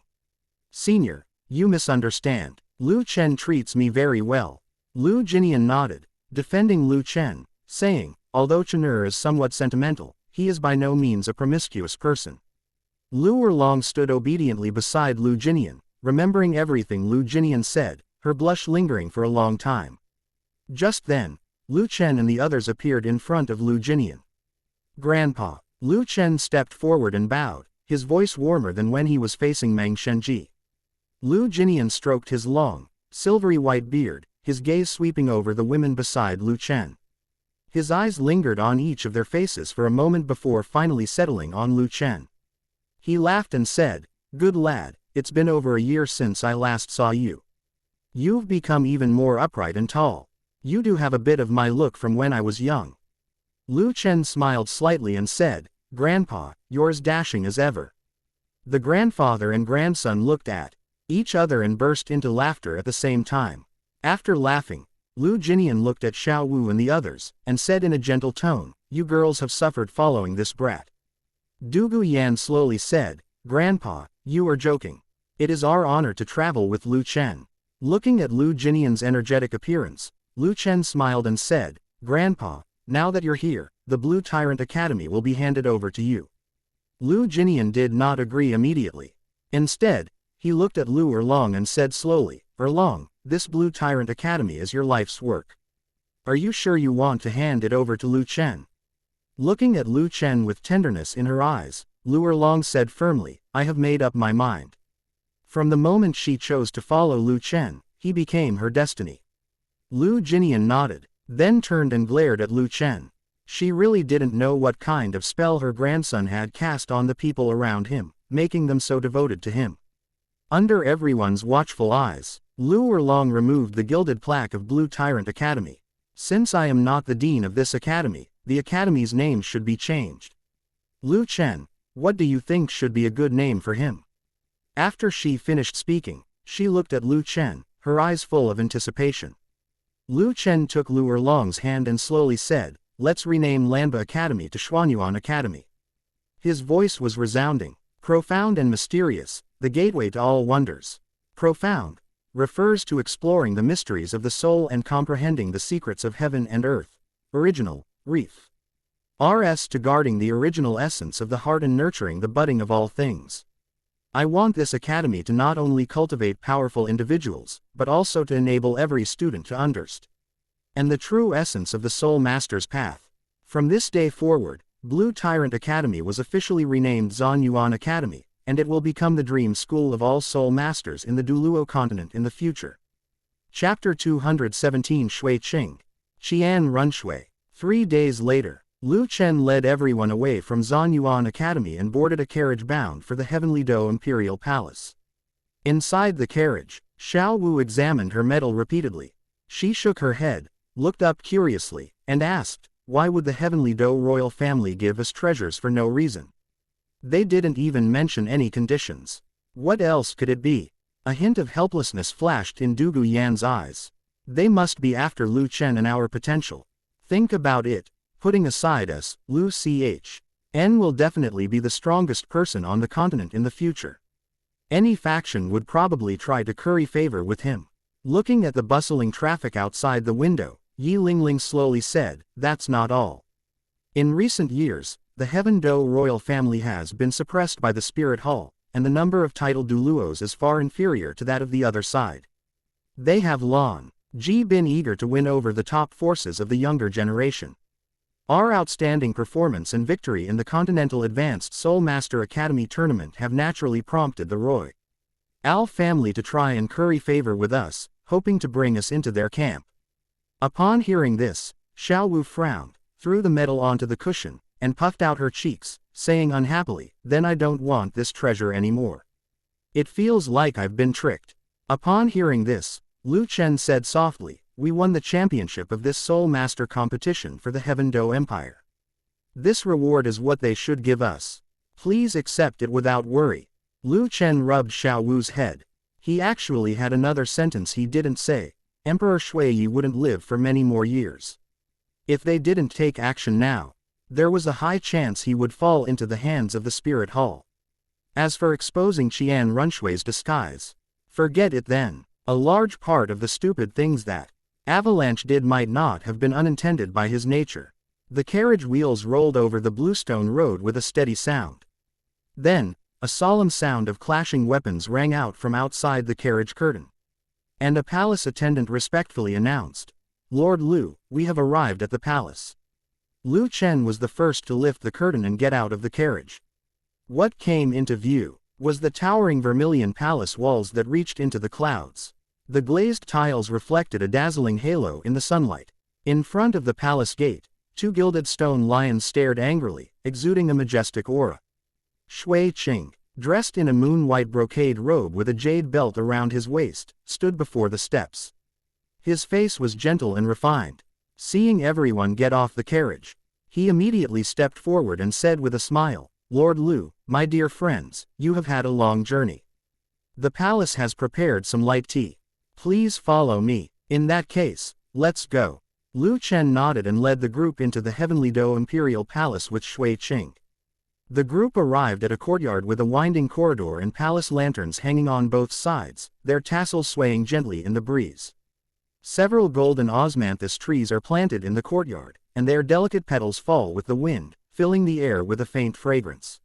Senior, you misunderstand. Lu Chen treats me very well. Lu Jinian nodded, defending Lu Chen, saying, Although Chen'er is somewhat sentimental, he is by no means a promiscuous person. Lu Erlong stood obediently beside Lu Jinian, remembering everything Lu Jinian said, her blush lingering for a long time. Just then, Lu Chen and the others appeared in front of Lu Jinian. Grandpa. Lu Chen stepped forward and bowed, his voice warmer than when he was facing Meng Shenji. Lu Jinian stroked his long, silvery white beard, his gaze sweeping over the women beside Lu Chen. His eyes lingered on each of their faces for a moment before finally settling on Lu Chen. He laughed and said, Good lad, it's been over a year since I last saw you. You've become even more upright and tall. You do have a bit of my look from when I was young. Lu Chen smiled slightly and said, Grandpa, you're as dashing as ever. The grandfather and grandson looked at each other and burst into laughter at the same time. After laughing, Lu Jinian looked at Xiao Wu and the others, and said in a gentle tone, "You girls have suffered following this brat." Dugu Yan slowly said, "Grandpa, you are joking. It is our honor to travel with Lu Chen." Looking at Lu Jinian's energetic appearance, Lu Chen smiled and said, "Grandpa, now that you're here, the Blue Tyrant Academy will be handed over to you." Lu Jinian did not agree immediately. Instead, he looked at Lu Erlong and said slowly, "Erlong, this Blue Tyrant Academy is your life's work. Are you sure you want to hand it over to Lu Chen?" Looking at Lu Chen with tenderness in her eyes, Lu Erlong said firmly, "I have made up my mind." From the moment she chose to follow Lu Chen, he became her destiny. Lu Jinian nodded, then turned and glared at Lu Chen. She really didn't know what kind of spell her grandson had cast on the people around him, making them so devoted to him. Under everyone's watchful eyes, Lu Erlong removed the gilded plaque of Blue Tyrant Academy. "Since I am not the dean of this academy, the academy's name should be changed. Lu Chen, what do you think should be a good name for him?" After she finished speaking, she looked at Lu Chen, her eyes full of anticipation. Lu Chen took Lu Erlong's hand and slowly said, "Let's rename Lanba Academy to Xuanyuan Academy." His voice was resounding, profound and mysterious, the gateway to all wonders. Profound refers to exploring the mysteries of the soul and comprehending the secrets of heaven and earth. Original, Reef. RS to guarding the original essence of the heart and nurturing the budding of all things. I want this academy to not only cultivate powerful individuals, but also to enable every student to understand and the true essence of the Soul Master's path. From this day forward, Blue Tyrant Academy was officially renamed Xuanyuan Academy, and it will become the dream school of all Soul Masters in the Douluo continent in the future. Chapter 217 Shui Qing. Qian Runshui. 3 days later, Lu Chen led everyone away from Xuanyuan Academy and boarded a carriage bound for the Heavenly Do Imperial Palace. Inside the carriage, Xiao Wu examined her medal repeatedly. She shook her head, looked up curiously, and asked, "Why would the Heavenly Do royal family give us treasures for no reason? They didn't even mention any conditions. What else could it be?" A hint of helplessness flashed in Dugu Yan's eyes. "They must be after Lu Chen and our potential. Think about it, putting aside us, Lu Chen will definitely be the strongest person on the continent in the future. Any faction would probably try to curry favor with him." Looking at the bustling traffic outside the window, Yi Lingling slowly said, "That's not all. In recent years, the Heaven Do royal family has been suppressed by the Spirit Hall, and the number of titled Douluos is far inferior to that of the other side. They have long been eager to win over the top forces of the younger generation. Our outstanding performance and victory in the Continental Advanced Soul Master Academy tournament have naturally prompted the Royal family to try and curry favor with us, hoping to bring us into their camp." Upon hearing this, Xiao Wu frowned, threw the medal onto the cushion, and puffed out her cheeks, saying unhappily, "Then I don't want this treasure anymore. It feels like I've been tricked." Upon hearing this, Lu Chen said softly, "We won the championship of this Soul Master competition for the Heaven Do Empire. This reward is what they should give us. Please accept it without worry." Lu Chen rubbed Xiao Wu's head. He actually had another sentence he didn't say. Emperor Shui wouldn't live for many more years. If they didn't take action now, there was a high chance he would fall into the hands of the Spirit Hall. As for exposing Qian Runshui's disguise, forget it then. A large part of the stupid things that Avalanche did might not have been unintended by his nature. The carriage wheels rolled over the bluestone road with a steady sound. Then, a solemn sound of clashing weapons rang out from outside the carriage curtain. And a palace attendant respectfully announced, "Lord Lu, we have arrived at the palace." Lu Chen was the first to lift the curtain and get out of the carriage. What came into view was the towering vermilion palace walls that reached into the clouds. The glazed tiles reflected a dazzling halo in the sunlight. In front of the palace gate, 2 gilded stone lions stared angrily, exuding a majestic aura. Shui Qing, dressed in a moon-white brocade robe with a jade belt around his waist, stood before the steps. His face was gentle and refined. Seeing everyone get off the carriage, he immediately stepped forward and said with a smile, "Lord Lu, my dear friends, you have had a long journey. The palace has prepared some light tea. Please follow me. In that case, let's go. Lu Chen nodded and led the group into the Heavenly Do Imperial Palace with Shui Qing. The group arrived at a courtyard with a winding corridor and palace lanterns hanging on both sides, their tassels swaying gently in the breeze. Several golden osmanthus trees are planted in the courtyard, and their delicate petals fall with the wind, filling the air with a faint fragrance.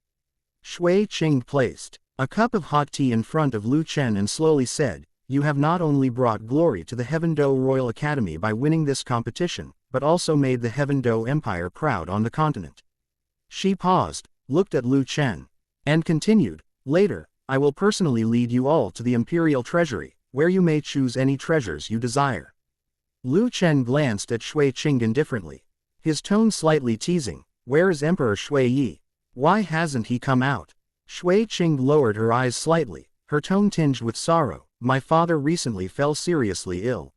Shui Qing placed a cup of hot tea in front of Lu Chen and slowly said, "You have not only brought glory to the Heaven Do Royal Academy by winning this competition, but also made the Heaven Do Empire proud on the continent." She paused, looked at Lu Chen, and continued, "Later, I will personally lead you all to the Imperial Treasury, where you may choose any treasures you desire." Lu Chen glanced at Shui Qing indifferently. His tone slightly teasing, "Where is Emperor Shui Yi? Why hasn't he come out?" Shui Qing lowered her eyes slightly, her tone tinged with sorrow. "My father recently fell seriously ill,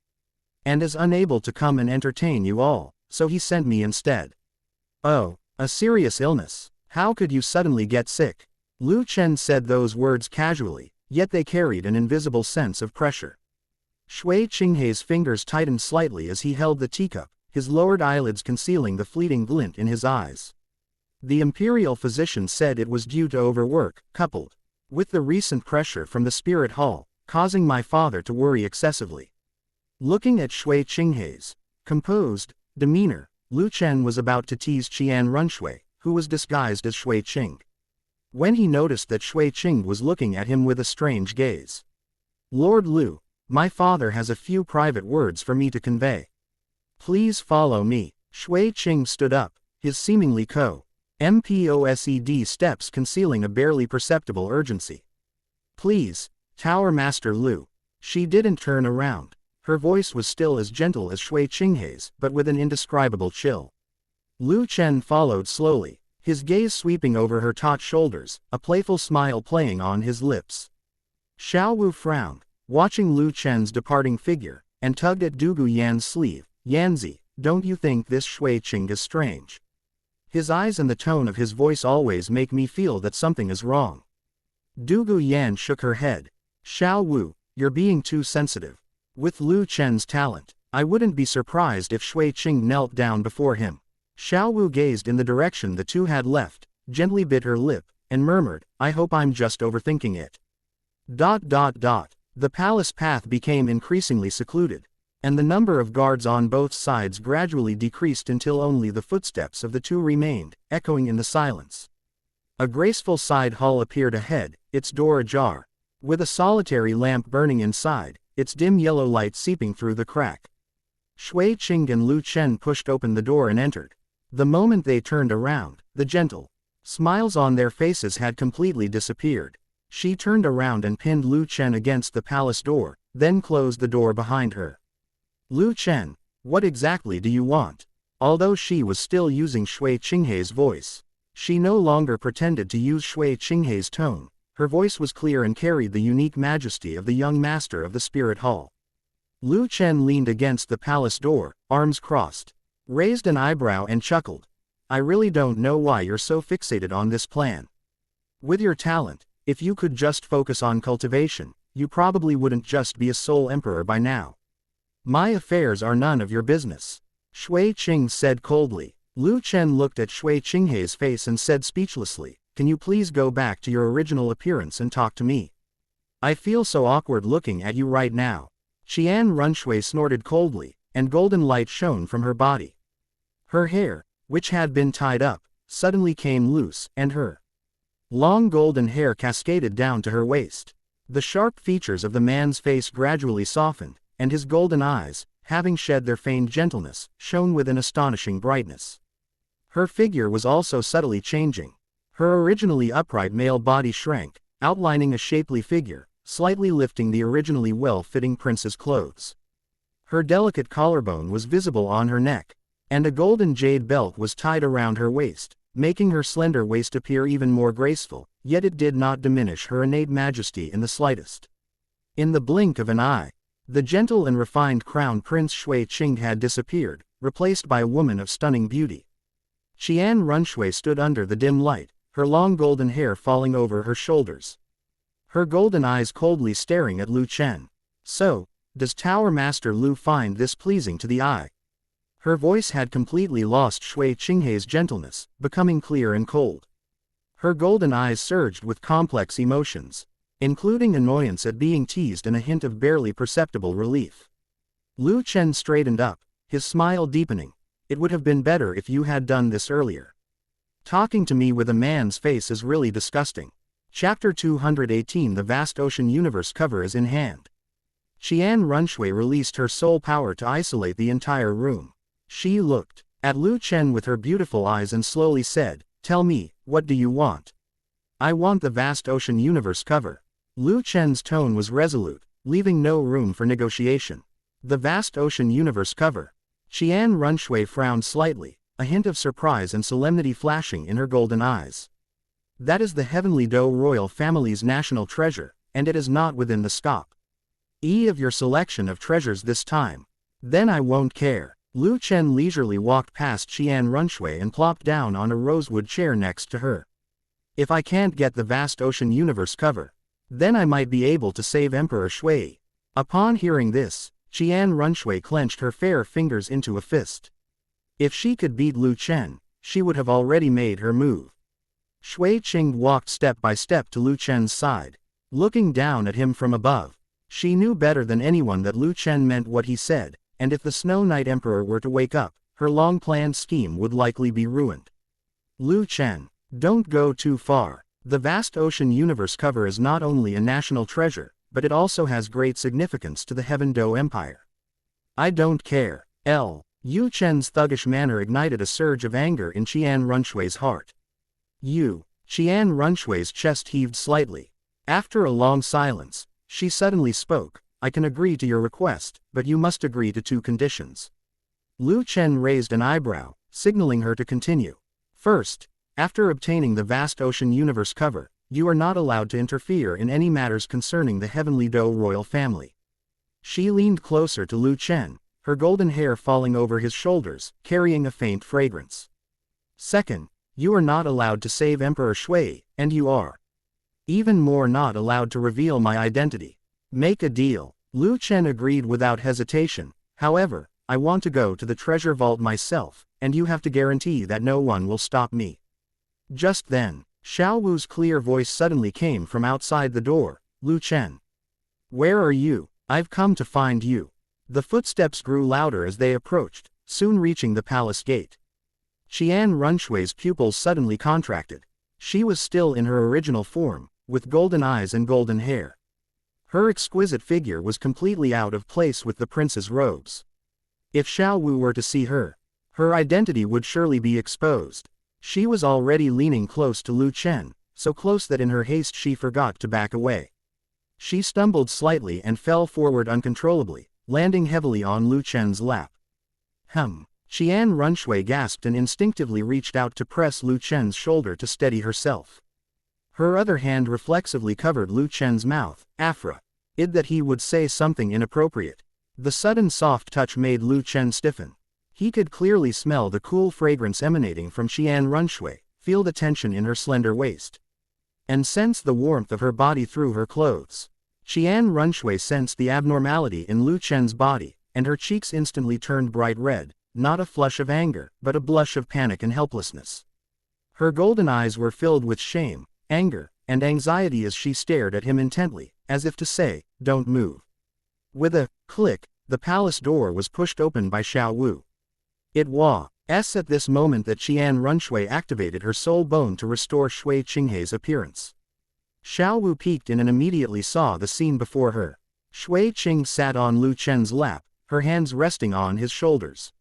and is unable to come and entertain you all, so he sent me instead." "Oh, a serious illness? How could you suddenly get sick?" Lu Chen said those words casually, yet they carried an invisible sense of pressure. Shui Qinghei's fingers tightened slightly as he held the teacup, his lowered eyelids concealing the fleeting glint in his eyes. The imperial physician said it was due to overwork, coupled with the recent pressure from the spirit hall, causing my father to worry excessively. Looking at Shui Qinghei's composed demeanor, Lu Chen was about to tease Qian Runshui, who was disguised as Shui Qing, when he noticed that Shui Qing was looking at him with a strange gaze. "Lord Lu, my father has a few private words for me to convey. Please follow me." Shui Qing stood up, his seemingly MPOSED steps concealing a barely perceptible urgency. "Please, Tower Master Lu." She didn't turn around. Her voice was still as gentle as Shui Qinghei's, but with an indescribable chill. Lu Chen followed slowly, his gaze sweeping over her taut shoulders, a playful smile playing on his lips. Xiao Wu frowned, watching Lu Chen's departing figure, and tugged at Du Yan's sleeve. "Yanzi, don't you think this Shui Qing is strange? His eyes and the tone of his voice always make me feel that something is wrong." Du Yan shook her head. "Xiao Wu, you're being too sensitive. With Lu Chen's talent, I wouldn't be surprised if Shui Qing knelt down before him." Xiao Wu gazed in the direction the two had left, gently bit her lip, and murmured, "I hope I'm just overthinking it." The palace path became increasingly secluded, and the number of guards on both sides gradually decreased until only the footsteps of the two remained, echoing in the silence. A graceful side hall appeared ahead, its door ajar, with a solitary lamp burning inside, its dim yellow light seeping through the crack. Shui Qing and Lu Chen pushed open the door and entered. The moment they turned around, the gentle smiles on their faces had completely disappeared. She turned around and pinned Lu Chen against the palace door, then closed the door behind her. "Lu Chen, what exactly do you want?" Although she was still using Shui Qinghei's voice, she no longer pretended to use Shui Qinghei's tone. Her voice was clear and carried the unique majesty of the young master of the spirit hall. Lu Chen leaned against the palace door, arms crossed, raised an eyebrow and chuckled. "I really don't know why you're so fixated on this plan. With your talent, if you could just focus on cultivation, you probably wouldn't just be a sole emperor by now. My affairs are none of your business." Shui Qing said coldly. Lu Chen looked at Shui Qinghei's face and said speechlessly, "Can you please go back to your original appearance and talk to me? I feel so awkward looking at you right now." Qian Runshui snorted coldly, and golden light shone from her body. Her hair, which had been tied up, suddenly came loose, and her long golden hair cascaded down to her waist. The sharp features of the man's face gradually softened, and his golden eyes, having shed their feigned gentleness, shone with an astonishing brightness. Her figure was also subtly changing. Her originally upright male body shrank, outlining a shapely figure, slightly lifting the originally well-fitting prince's clothes. Her delicate collarbone was visible on her neck, and a golden jade belt was tied around her waist, making her slender waist appear even more graceful, yet it did not diminish her innate majesty in the slightest. In the blink of an eye, the gentle and refined crown prince Shui Qing had disappeared, replaced by a woman of stunning beauty. Qian Runshui stood under the dim light, her long golden hair falling over her shoulders. her golden eyes coldly staring at Lu Chen. So, does Tower Master Lu find this pleasing to the eye? Her voice had completely lost Shui Qinghei's gentleness, becoming clear and cold. Her golden eyes surged with complex emotions, including annoyance at being teased and a hint of barely perceptible relief. Lu Chen straightened up, his smile deepening. It would have been better if you had done this earlier. Talking to me with a man's face is really disgusting. Chapter 218. The vast ocean universe cover is in hand. Qian Runshui released her soul power to isolate the entire room. She looked at Lu Chen with her beautiful eyes and slowly said, "Tell me, what do you want?" "I want the vast ocean universe cover." Lu Chen's tone was resolute, leaving no room for negotiation. The vast ocean universe cover. Qian Runshui frowned slightly, a hint of surprise and solemnity flashing in her golden eyes. That is the heavenly Dou royal family's national treasure, and it is not within the scope of your selection of treasures this time. Then I won't care. Lu Chen leisurely walked past Qian Runshui and plopped down on a rosewood chair next to her. If I can't get the vast ocean universe cover, then I might be able to save Emperor Shui. Upon hearing this, Qian Runshui clenched her fair fingers into a fist. If she could beat Lu Chen, she would have already made her move. Shui Qing walked step by step to Lu Chen's side, looking down at him from above. She knew better than anyone that Lu Chen meant what he said, and if the Snow Knight Emperor were to wake up, her long-planned scheme would likely be ruined. Lu Chen, don't go too far. The vast ocean universe cover is not only a national treasure, but it also has great significance to the Heaven Dou Empire. I don't care. Yu Chen's thuggish manner ignited a surge of anger in Qian Runshui's heart. Qian Runshui's chest heaved slightly. After a long silence, she suddenly spoke. I can agree to your request, but you must agree to two conditions. Lu Chen raised an eyebrow, signaling her to continue. First, after obtaining the vast ocean universe cover, you are not allowed to interfere in any matters concerning the heavenly Dou royal family. She leaned closer to Lu Chen, her golden hair falling over his shoulders, carrying a faint fragrance. Second, you are not allowed to save Emperor Shui, and you are even more not allowed to reveal my identity. Make a deal. Lu Chen agreed without hesitation. However, I want to go to the treasure vault myself, and you have to guarantee that no one will stop me. Just then, Xiao Wu's clear voice suddenly came from outside the door. Lu Chen. Where are you? I've come to find you. The footsteps grew louder as they approached, soon reaching the palace gate. Qian Runshui's pupils suddenly contracted. She was still in her original form, with golden eyes and golden hair. Her exquisite figure was completely out of place with the prince's robes. If Xiao Wu were to see her, her identity would surely be exposed. She was already leaning close to Lu Chen, so close that in her haste she forgot to back away. She stumbled slightly and fell forward uncontrollably, landing heavily on Lu Chen's lap. Qian Runshui gasped and instinctively reached out to press Lu Chen's shoulder to steady herself. Her other hand reflexively covered Lu Chen's mouth. Afraid that he would say something inappropriate. The sudden soft touch made Lu Chen stiffen. He could clearly smell the cool fragrance emanating from Qian Runshui, feel the tension in her slender waist, and sense the warmth of her body through her clothes. Qian Runshui sensed the abnormality in Lu Chen's body, and her cheeks instantly turned bright red, not a flush of anger, but a blush of panic and helplessness. Her golden eyes were filled with shame, anger, and anxiety as she stared at him intently, as if to say, "Don't move." With a click, the palace door was pushed open by Xiao Wu. It was at this moment that Qian Runshui activated her soul bone to restore Shui Qinghei's appearance. Xiao Wu peeked in and immediately saw the scene before her. Shui Qing sat on Lu Chen's lap, her hands resting on his shoulders.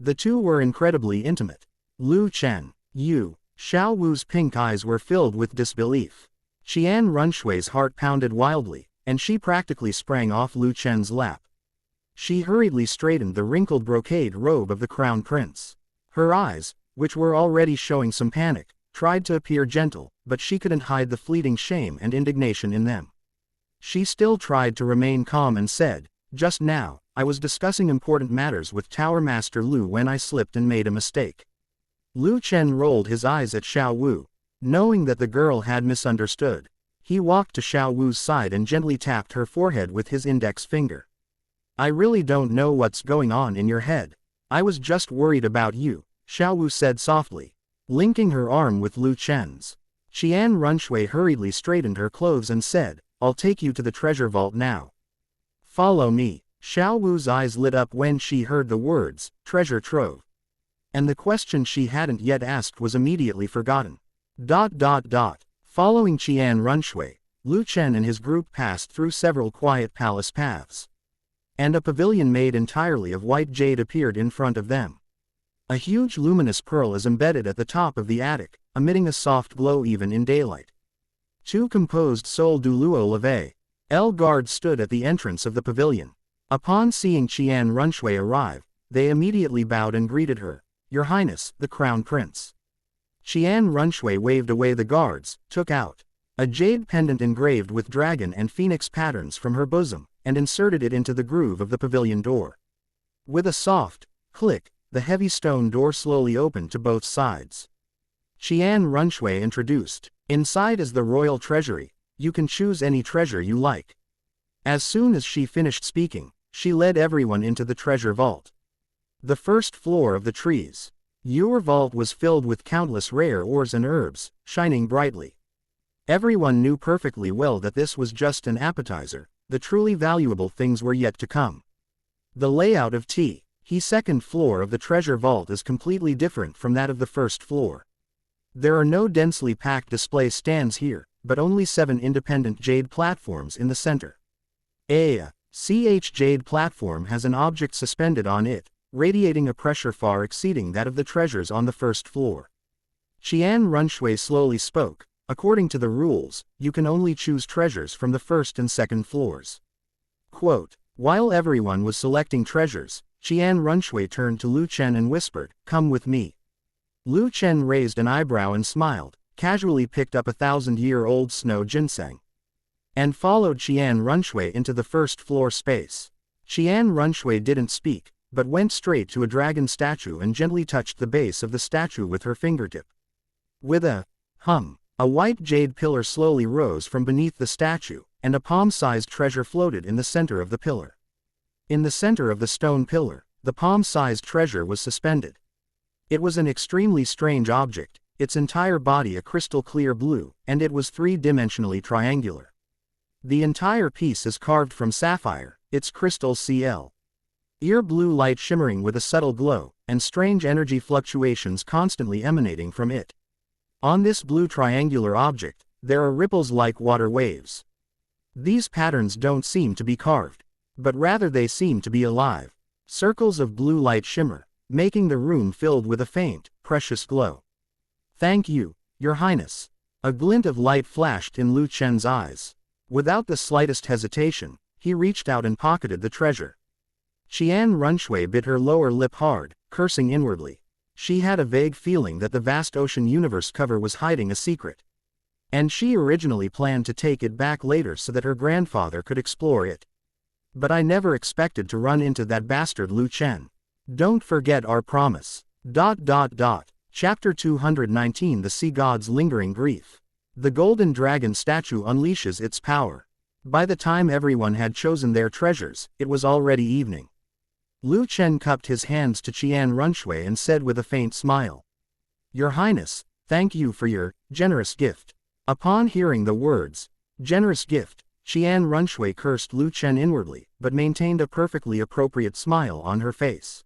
The two were incredibly intimate. Lu Chen, you. Xiao Wu's pink eyes were filled with disbelief. Qian Runshui's heart pounded wildly, and she practically sprang off Lu Chen's lap. She hurriedly straightened the wrinkled brocade robe of the crown prince. Her eyes, which were already showing some panic, tried to appear gentle, but she couldn't hide the fleeting shame and indignation in them. She still tried to remain calm and said, "Just now, I was discussing important matters with Tower Master Lu when I slipped and made a mistake." Lu Chen rolled his eyes at Xiao Wu, knowing that the girl had misunderstood. He walked to Xiao Wu's side and gently tapped her forehead with his index finger. I really don't know what's going on in your head. I was just worried about you, Xiao Wu said softly, linking her arm with Lu Chen's. Qian Runshui hurriedly straightened her clothes and said, I'll take you to the treasure vault now. Follow me. Xiao Wu's eyes lit up when she heard the words, treasure trove. And the question she hadn't yet asked was immediately forgotten. Following Qian Runshui, Lu Chen and his group passed through several quiet palace paths. And a pavilion made entirely of white jade appeared in front of them. A huge luminous pearl is embedded at the top of the attic, emitting a soft glow even in daylight. Two composed Soul Douluo Leve, El guards stood at the entrance of the pavilion. Upon seeing Qian Runshui arrive, they immediately bowed and greeted her, Your Highness, the Crown Prince. Qian Runshui waved away the guards, took out a jade pendant engraved with dragon and phoenix patterns from her bosom, and inserted it into the groove of the pavilion door. With a soft click, the heavy stone door slowly opened to both sides. Qian Runshui introduced, Inside is the royal treasury, you can choose any treasure you like. As soon as she finished speaking, she led everyone into the treasure vault. The first floor of the trees. Your vault was filled with countless rare ores and herbs, shining brightly. Everyone knew perfectly well that this was just an appetizer, the truly valuable things were yet to come. The layout of the second floor of the treasure vault is completely different from that of the first floor. There are no densely packed display stands here, but only 7 independent jade platforms in the center. A jade platform has an object suspended on it, radiating a pressure far exceeding that of the treasures on the first floor. Qian Runshui slowly spoke, According to the rules, you can only choose treasures from the first and second floors. Quote, While everyone was selecting treasures, Qian Runshui turned to Lu Chen and whispered, Come with me. Lu Chen raised an eyebrow and smiled, casually picked up 1,000-year-old snow ginseng, and followed Qian Runshui into the first floor space. Qian Runshui didn't speak, but went straight to a dragon statue and gently touched the base of the statue with her fingertip. With a hum, a white jade pillar slowly rose from beneath the statue, and a palm-sized treasure floated in the center of the pillar. In the center of the stone pillar, the palm-sized treasure was suspended. It was an extremely strange object, its entire body a crystal-clear blue, and it was 3-dimensionally triangular. The entire piece is carved from sapphire, its crystal cl. Ear blue light shimmering with a subtle glow, and strange energy fluctuations constantly emanating from it. On this blue triangular object, there are ripples like water waves. These patterns don't seem to be carved, but rather they seem to be alive. Circles of blue light shimmer, making the room filled with a faint, precious glow. Thank you, Your Highness. A glint of light flashed in Lu Chen's eyes. Without the slightest hesitation, he reached out and pocketed the treasure. Qian Runshui bit her lower lip hard, cursing inwardly. She had a vague feeling that the vast ocean universe cover was hiding a secret. And she originally planned to take it back later so that her grandfather could explore it. But I never expected to run into that bastard Lu Chen. Don't forget our promise. Chapter 219 The Sea God's Lingering Grief. The golden dragon statue unleashes its power. By the time everyone had chosen their treasures, it was already evening. Lu Chen cupped his hands to Qian Runshui and said with a faint smile, Your Highness, thank you for your generous gift. Upon hearing the words, generous gift, Qian Runshui cursed Lu Chen inwardly, but maintained a perfectly appropriate smile on her face.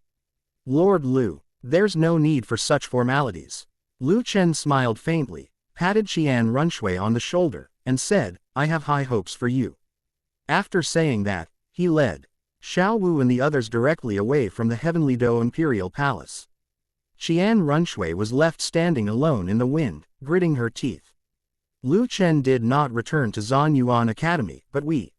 Lord Lu, there's no need for such formalities. Lu Chen smiled faintly, patted Qian Runshui on the shoulder, and said, I have high hopes for you. After saying that, he led Xiao Wu and the others directly away from the Heavenly Do Imperial Palace. Qian Runshui was left standing alone in the wind, gritting her teeth. Lu Chen did not return to Zhanyuan Academy, but went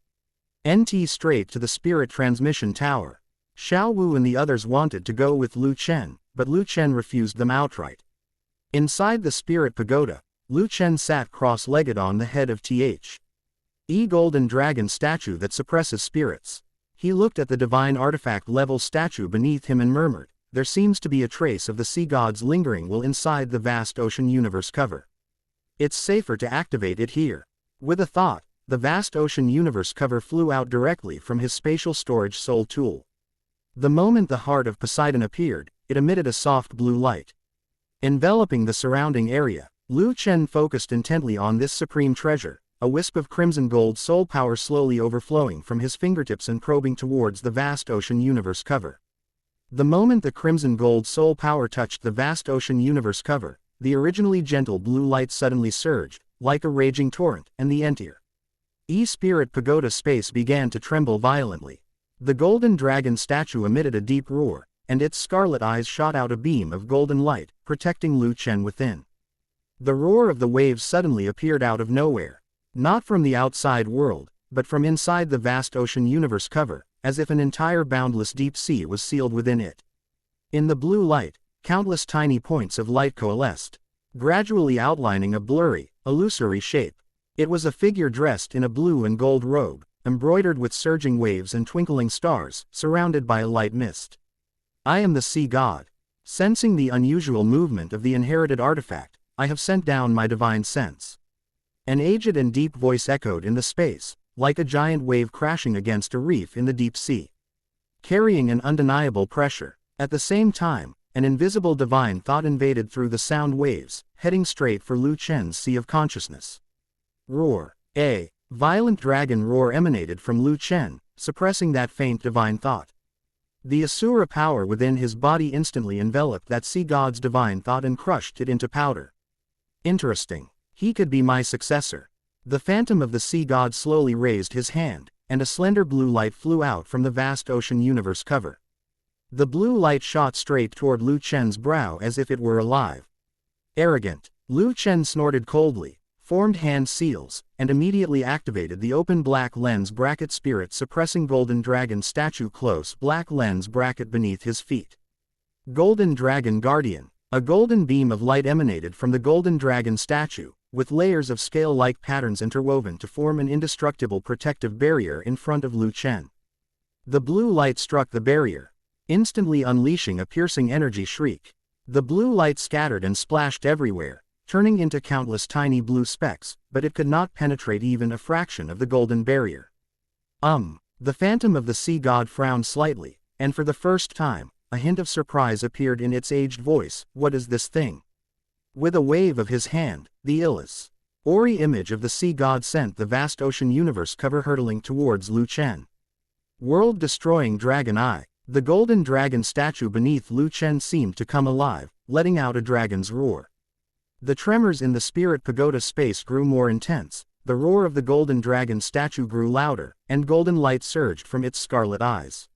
straight to the Spirit Transmission Tower. Xiao Wu and the others wanted to go with Lu Chen, but Lu Chen refused them outright. Inside the Spirit Pagoda, Lu Chen sat cross-legged on the head of the golden dragon statue that suppresses spirits. He looked at the divine artifact-level statue beneath him and murmured, There seems to be a trace of the sea god's lingering will inside the vast ocean universe cover. It's safer to activate it here. With a thought, the vast ocean universe cover flew out directly from his spatial storage soul tool. The moment the heart of Poseidon appeared, it emitted a soft blue light. Enveloping the surrounding area, Liu Chen focused intently on this supreme treasure, a wisp of crimson gold soul power slowly overflowing from his fingertips and probing towards the vast ocean universe cover. The moment the crimson gold soul power touched the vast ocean universe cover, the originally gentle blue light suddenly surged, like a raging torrent, and the entire E-Spirit Pagoda space began to tremble violently. The golden dragon statue emitted a deep roar, and its scarlet eyes shot out a beam of golden light, protecting Liu Chen within. The roar of the waves suddenly appeared out of nowhere. Not from the outside world, but from inside the vast ocean universe cover, as if an entire boundless deep sea was sealed within it. In the blue light, countless tiny points of light coalesced, gradually outlining a blurry, illusory shape. It was a figure dressed in a blue and gold robe, embroidered with surging waves and twinkling stars, surrounded by a light mist. I am the sea god. Sensing the unusual movement of the inherited artifact, I have sent down my divine sense. An aged and deep voice echoed in the space, like a giant wave crashing against a reef in the deep sea, carrying an undeniable pressure. At the same time, an invisible divine thought invaded through the sound waves, heading straight for Liu Chen's sea of consciousness. Roar. A violent dragon roar emanated from Liu Chen, suppressing that faint divine thought. The Asura power within his body instantly enveloped that sea god's divine thought and crushed it into powder. Interesting. He could be my successor. The phantom of the sea god slowly raised his hand, and a slender blue light flew out from the vast ocean universe cover. The blue light shot straight toward Liu Chen's brow as if it were alive. Arrogant. Liu Chen snorted coldly, formed hand seals, and immediately activated the open black lens bracket spirit suppressing golden dragon statue close black lens bracket beneath his feet. Golden Dragon Guardian. A golden beam of light emanated from the golden dragon statue, with layers of scale-like patterns interwoven to form an indestructible protective barrier in front of Liu Chen. The blue light struck the barrier, instantly unleashing a piercing energy shriek. The blue light scattered and splashed everywhere, turning into countless tiny blue specks, but it could not penetrate even a fraction of the golden barrier. The phantom of the sea god frowned slightly, and for the first time, a hint of surprise appeared in its aged voice. What is this thing? With a wave of his hand, the Ori image of the sea god sent the vast ocean universe cover hurtling towards Liu Chen. World-destroying dragon eye. The golden dragon statue beneath Liu Chen seemed to come alive, letting out a dragon's roar. The tremors in the spirit pagoda space grew more intense, the roar of the golden dragon statue grew louder, and golden light surged from its scarlet eyes.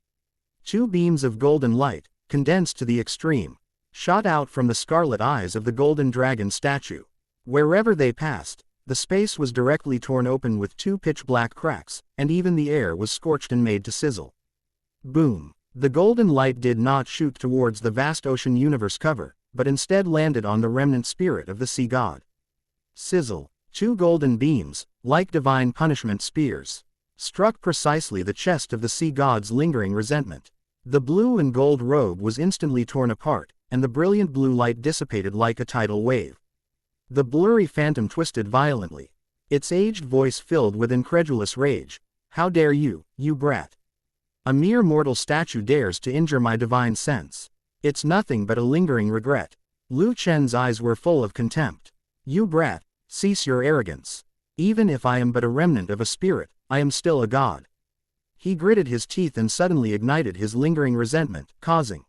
Two beams of golden light, condensed to the extreme, shot out from the scarlet eyes of the golden dragon statue. Wherever they passed, the space was directly torn open with two pitch-black cracks, and even the air was scorched and made to sizzle. Boom! The golden light did not shoot towards the vast ocean universe cover, but instead landed on the remnant spirit of the sea god. Sizzle. Two golden beams, like divine punishment spears, struck precisely the chest of the sea god's lingering resentment. The blue and gold robe was instantly torn apart, and the brilliant blue light dissipated like a tidal wave. The blurry phantom twisted violently, its aged voice filled with incredulous rage. How dare you, you brat! A mere mortal statue dares to injure my divine sense. It's nothing but a lingering regret. Liu Chen's eyes were full of contempt. You brat, cease your arrogance. Even if I am but a remnant of a spirit, I am still a god. He gritted his teeth and suddenly ignited his lingering resentment, causing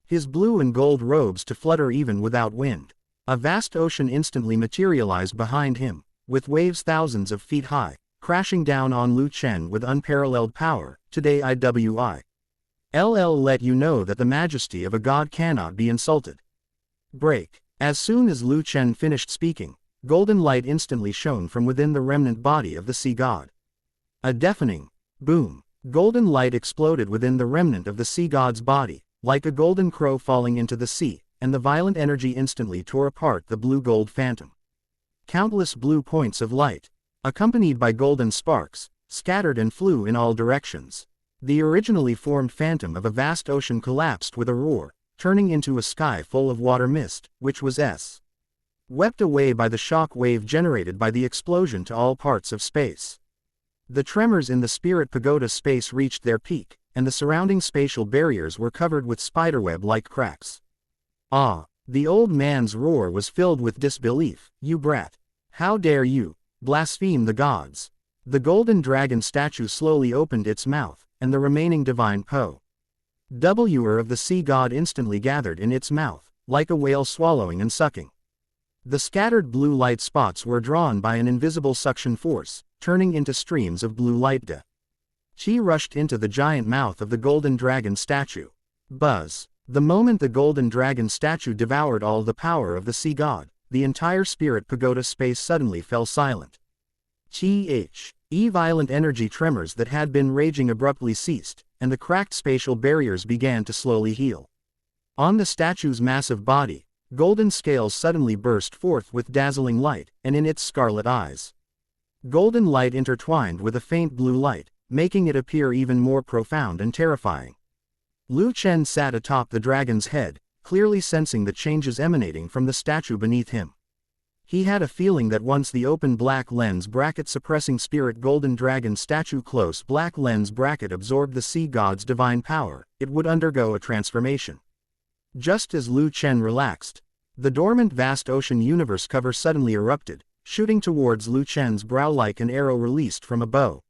his blue and gold robes to flutter even without wind. A vast ocean instantly materialized behind him, with waves thousands of feet high, crashing down on Liu Chen with unparalleled power. Today IWILL let you know that the majesty of a god cannot be insulted. Break. As soon as Liu Chen finished speaking, golden light instantly shone from within the remnant body of the sea god. A deafening boom. Golden light exploded within the remnant of the sea god's body, like a golden crow falling into the sea, and the violent energy instantly tore apart the blue-gold phantom. Countless blue points of light, accompanied by golden sparks, scattered and flew in all directions. The originally formed phantom of a vast ocean collapsed with a roar, turning into a sky full of water mist, which was wept away by the shock wave generated by the explosion to all parts of space. The tremors in the Spirit Pagoda space reached their peak, and the surrounding spatial barriers were covered with spiderweb-like cracks. Ah! The old man's roar was filled with disbelief. You brat! How dare you blaspheme the gods! The golden dragon statue slowly opened its mouth, and the remaining divine power of the sea god instantly gathered in its mouth, like a whale swallowing and sucking. The scattered blue light spots were drawn by an invisible suction force, turning into streams of blue light. Chi rushed into the giant mouth of the golden dragon statue. Buzz! The moment the golden dragon statue devoured all the power of the sea god, the entire Spirit Pagoda space suddenly fell silent. Violent energy tremors that had been raging abruptly ceased, and the cracked spatial barriers began to slowly heal. On the statue's massive body, golden scales suddenly burst forth with dazzling light, and in its scarlet eyes, golden light intertwined with a faint blue light, making it appear even more profound and terrifying. Lu Chen sat atop the dragon's head, clearly sensing the changes emanating from the statue beneath him. He had a feeling that once the open black lens bracket suppressing spirit golden dragon statue close black lens bracket absorbed the sea god's divine power, it would undergo a transformation. Just as Lu Chen relaxed, the dormant vast ocean universe cover suddenly erupted, shooting towards Lu Chen's brow like an arrow released from a bow.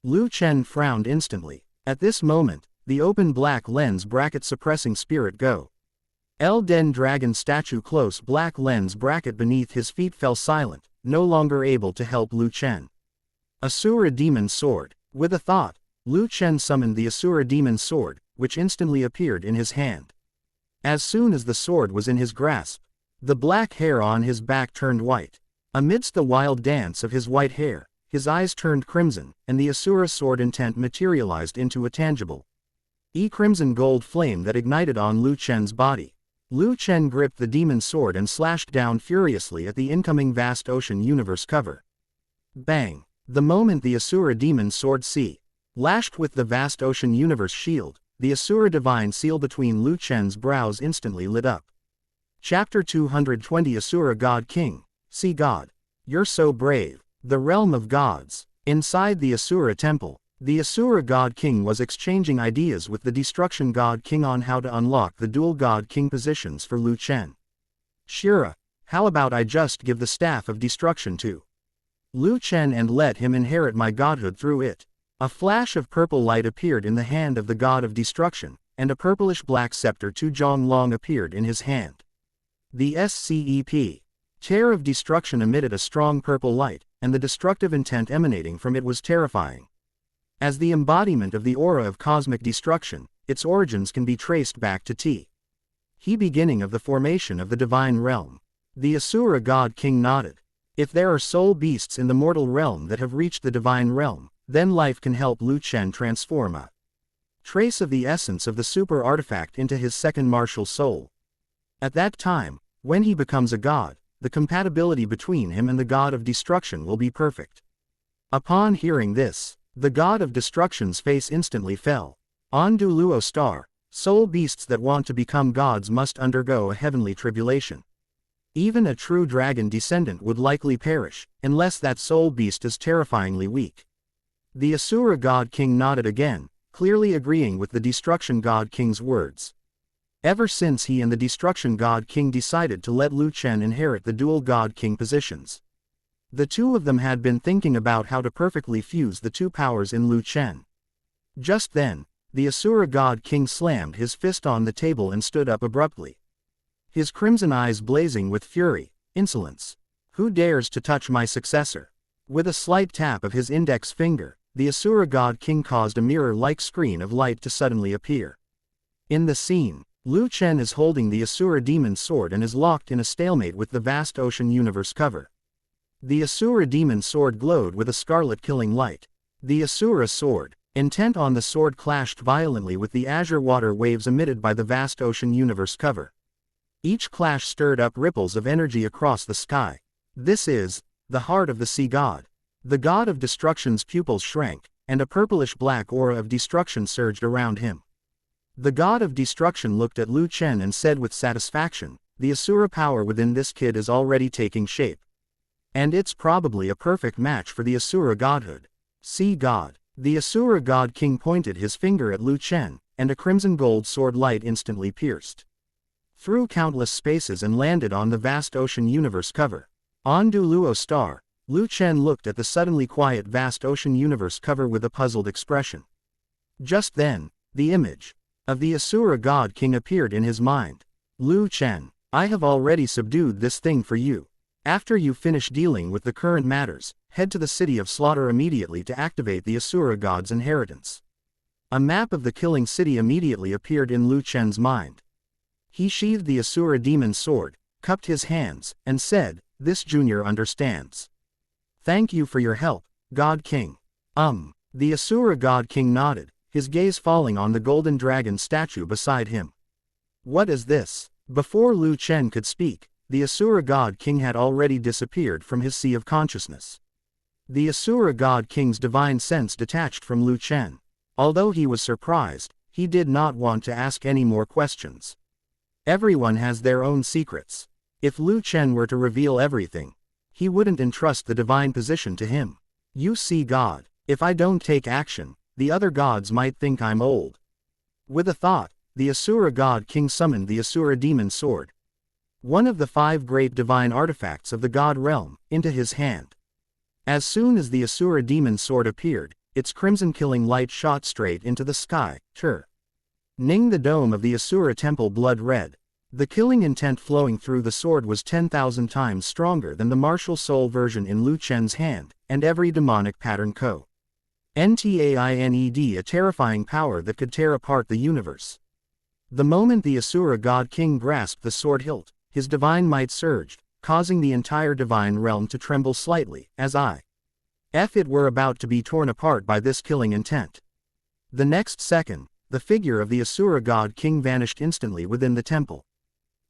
Lu Chen frowned instantly. At this moment, the open black lens bracket suppressing spirit golden dragon statue close black lens bracket beneath his feet fell silent, no longer able to help Lu Chen. Asura demon sword. With a thought, Lu Chen summoned the Asura demon sword, which instantly appeared in his hand. As soon as the sword was in his grasp, the black hair on his back turned white. Amidst the wild dance of his white hair, his eyes turned crimson, and the Asura sword intent materialized into a tangible crimson gold flame that ignited on Lu Chen's body. Lu Chen gripped the demon sword and slashed down furiously at the incoming vast ocean universe cover. Bang! The moment the Asura demon sword lashed with the vast ocean universe shield, the Asura divine seal between Lu Chen's brows instantly lit up. Chapter 220 Asura God King, Sea God. You're so brave. The realm of gods. Inside the Asura temple, the Asura God King was exchanging ideas with the Destruction God King on how to unlock the dual God King positions for Lu Chen. Shura, how about I just give the staff of destruction to Lu Chen and let him inherit my godhood through it? A flash of purple light appeared in the hand of the god of destruction, and a purplish-black scepter Tu Zhonglong appeared in his hand. The chair of destruction emitted a strong purple light, and the destructive intent emanating from it was terrifying. As the embodiment of the aura of cosmic destruction, its origins can be traced back to beginning of the formation of the divine realm. The Asura God King nodded. If there are soul beasts in the mortal realm that have reached the divine realm, then life can help Lu Chen transform a trace of the essence of the super artifact into his second martial soul. At that time, when he becomes a god, the compatibility between him and the god of destruction will be perfect. Upon hearing this, the god of destruction's face instantly fell. On Douluo star, soul beasts that want to become gods must undergo a heavenly tribulation. Even a true dragon descendant would likely perish, unless that soul beast is terrifyingly weak. The Asura God King nodded again, clearly agreeing with the Destruction God King's words. Ever since he and the Destruction God King decided to let Lu Chen inherit the dual God King positions, the two of them had been thinking about how to perfectly fuse the two powers in Lu Chen. Just then, the Asura God King slammed his fist on the table and stood up abruptly. His crimson eyes blazing with fury, insolence. Who dares to touch my successor? With a slight tap of his index finger, the Asura God King caused a mirror-like screen of light to suddenly appear. In the scene, Lu Chen is holding the Asura demon sword and is locked in a stalemate with the vast ocean universe cover. The Asura demon sword glowed with a scarlet killing light. The Asura sword, intent on the sword, clashed violently with the azure water waves emitted by the vast ocean universe cover. Each clash stirred up ripples of energy across the sky. This is the heart of the sea god. The god of destruction's pupils shrank, and a purplish-black aura of destruction surged around him. The god of destruction looked at Lu Chen and said with satisfaction, the Asura power within this kid is already taking shape. And it's probably a perfect match for the Asura godhood. See God. The Asura god king pointed his finger at Lu Chen, and a crimson gold sword light instantly pierced through countless spaces and landed on the vast ocean universe cover. On Douluo star, Lu Chen looked at the suddenly quiet vast ocean universe cover with a puzzled expression. Just then, the image of the Asura god king appeared in his mind. Lu Chen, I have already subdued this thing for you. After you finish dealing with the current matters, head to the city of slaughter immediately to activate the Asura god's inheritance. A map of the killing city immediately appeared in Lu Chen's mind. He sheathed the Asura demon sword, cupped his hands, and said, "This junior understands. Thank you for your help, God King." The Asura god king nodded, his gaze falling on the golden dragon statue beside him. What is this? Before Lu Chen could speak, the Asura god king had already disappeared from his sea of consciousness. The Asura god king's divine sense detached from Lu Chen. Although he was surprised, he did not want to ask any more questions. Everyone has their own secrets. If Lu Chen were to reveal everything, he wouldn't entrust the divine position to him. You see God, if I don't take action, the other gods might think I'm old. With a thought, the Asura god king summoned the Asura demon sword, one of the 5 great divine artifacts of the god realm, into his hand. As soon as the Asura demon sword appeared, its crimson killing light shot straight into the sky, turning the dome of the Asura temple blood red. The killing intent flowing through the sword was 10,000 times stronger than the martial soul version in Lu Chen's hand, and every demonic pattern contained a terrifying power that could tear apart the universe. The moment the Asura god king grasped the sword hilt, his divine might surged, causing the entire divine realm to tremble slightly, as if it were about to be torn apart by this killing intent. The next second, the figure of the Asura god king vanished instantly within the temple.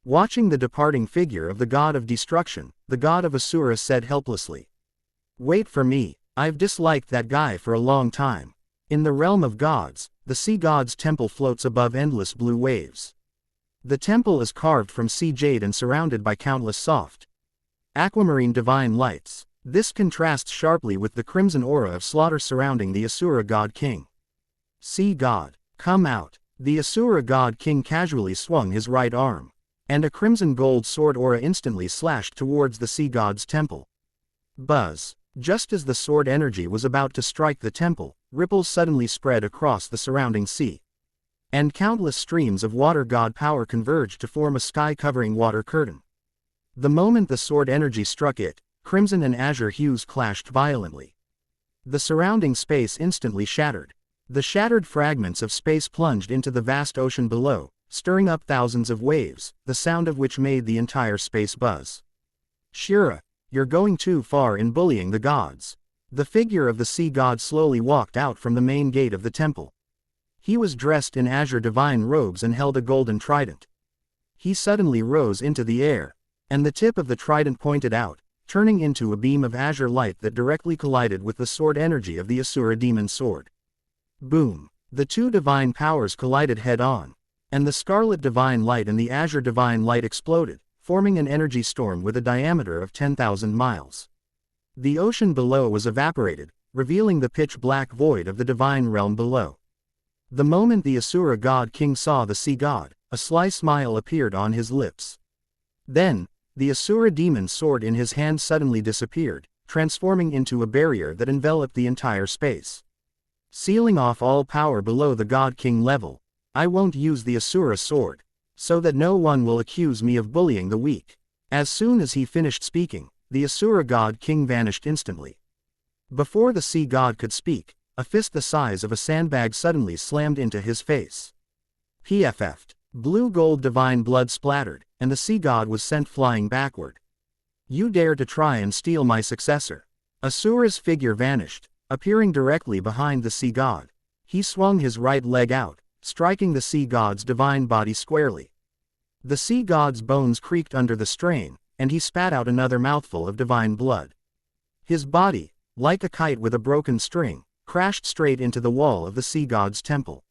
Watching the departing figure of the god of destruction, the god of Asura said helplessly, "Wait for me, I've disliked that guy for a long time." In the realm of gods, the sea god's temple floats above endless blue waves. The temple is carved from sea jade and surrounded by countless soft, aquamarine divine lights. This contrasts sharply with the crimson aura of slaughter surrounding the Asura god king. Sea god, come out. The Asura god king casually swung his right arm, and a crimson gold sword aura instantly slashed towards the sea god's temple. Buzz. Just as the sword energy was about to strike the temple, ripples suddenly spread across the surrounding sea, and countless streams of water god power converged to form a sky-covering water curtain. The moment the sword energy struck it, crimson and azure hues clashed violently. The surrounding space instantly shattered. The shattered fragments of space plunged into the vast ocean below, stirring up thousands of waves, the sound of which made the entire space buzz. Shura, you're going too far in bullying the gods. The figure of the sea god slowly walked out from the main gate of the temple. He was dressed in azure divine robes and held a golden trident. He suddenly rose into the air, and the tip of the trident pointed out, turning into a beam of azure light that directly collided with the sword energy of the Asura demon sword. Boom! The two divine powers collided head-on, and the scarlet divine light and the azure divine light exploded, forming an energy storm with a diameter of 10,000 miles. The ocean below was evaporated, revealing the pitch-black void of the divine realm below. The moment the Asura god king saw the sea god, a sly smile appeared on his lips. Then, the Asura demon sword in his hand suddenly disappeared, transforming into a barrier that enveloped the entire space, sealing off all power below the god king level. I won't use the Asura sword, so that no one will accuse me of bullying the weak. As soon as he finished speaking, the Asura god king vanished instantly. Before the sea god could speak, a fist the size of a sandbag suddenly slammed into his face. PFF'd. Blue gold divine blood splattered, and the sea god was sent flying backward. You dare to try and steal my successor. Asura's figure vanished, appearing directly behind the sea god. He swung his right leg out, striking the sea god's divine body squarely. The sea god's bones creaked under the strain, and he spat out another mouthful of divine blood. His body, like a kite with a broken string, crashed straight into the wall of the sea god's temple.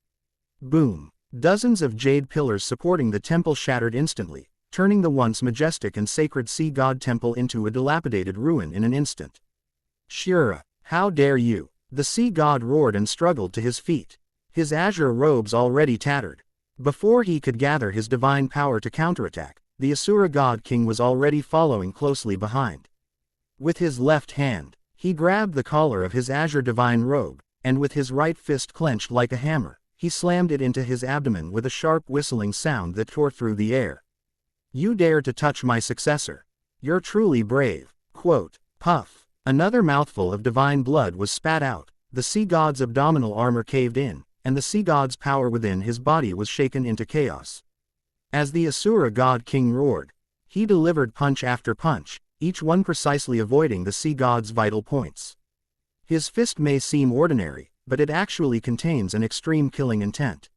Boom! Dozens of jade pillars supporting the temple shattered instantly, turning the once majestic and sacred sea god temple into a dilapidated ruin in an instant. Shura, how dare you! The sea god roared and struggled to his feet, his azure robes already tattered. Before he could gather his divine power to counterattack, the Asura god king was already following closely behind. With his left hand, he grabbed the collar of his azure divine robe, and with his right fist clenched like a hammer, he slammed it into his abdomen with a sharp whistling sound that tore through the air. You dare to touch my successor? You're truly brave. Quote, puff. Another mouthful of divine blood was spat out, the sea god's abdominal armor caved in, and the sea god's power within his body was shaken into chaos. As the Asura god king roared, he delivered punch after punch, each one precisely avoiding the sea god's vital points. His fist may seem ordinary, but it actually contains an extreme killing intent.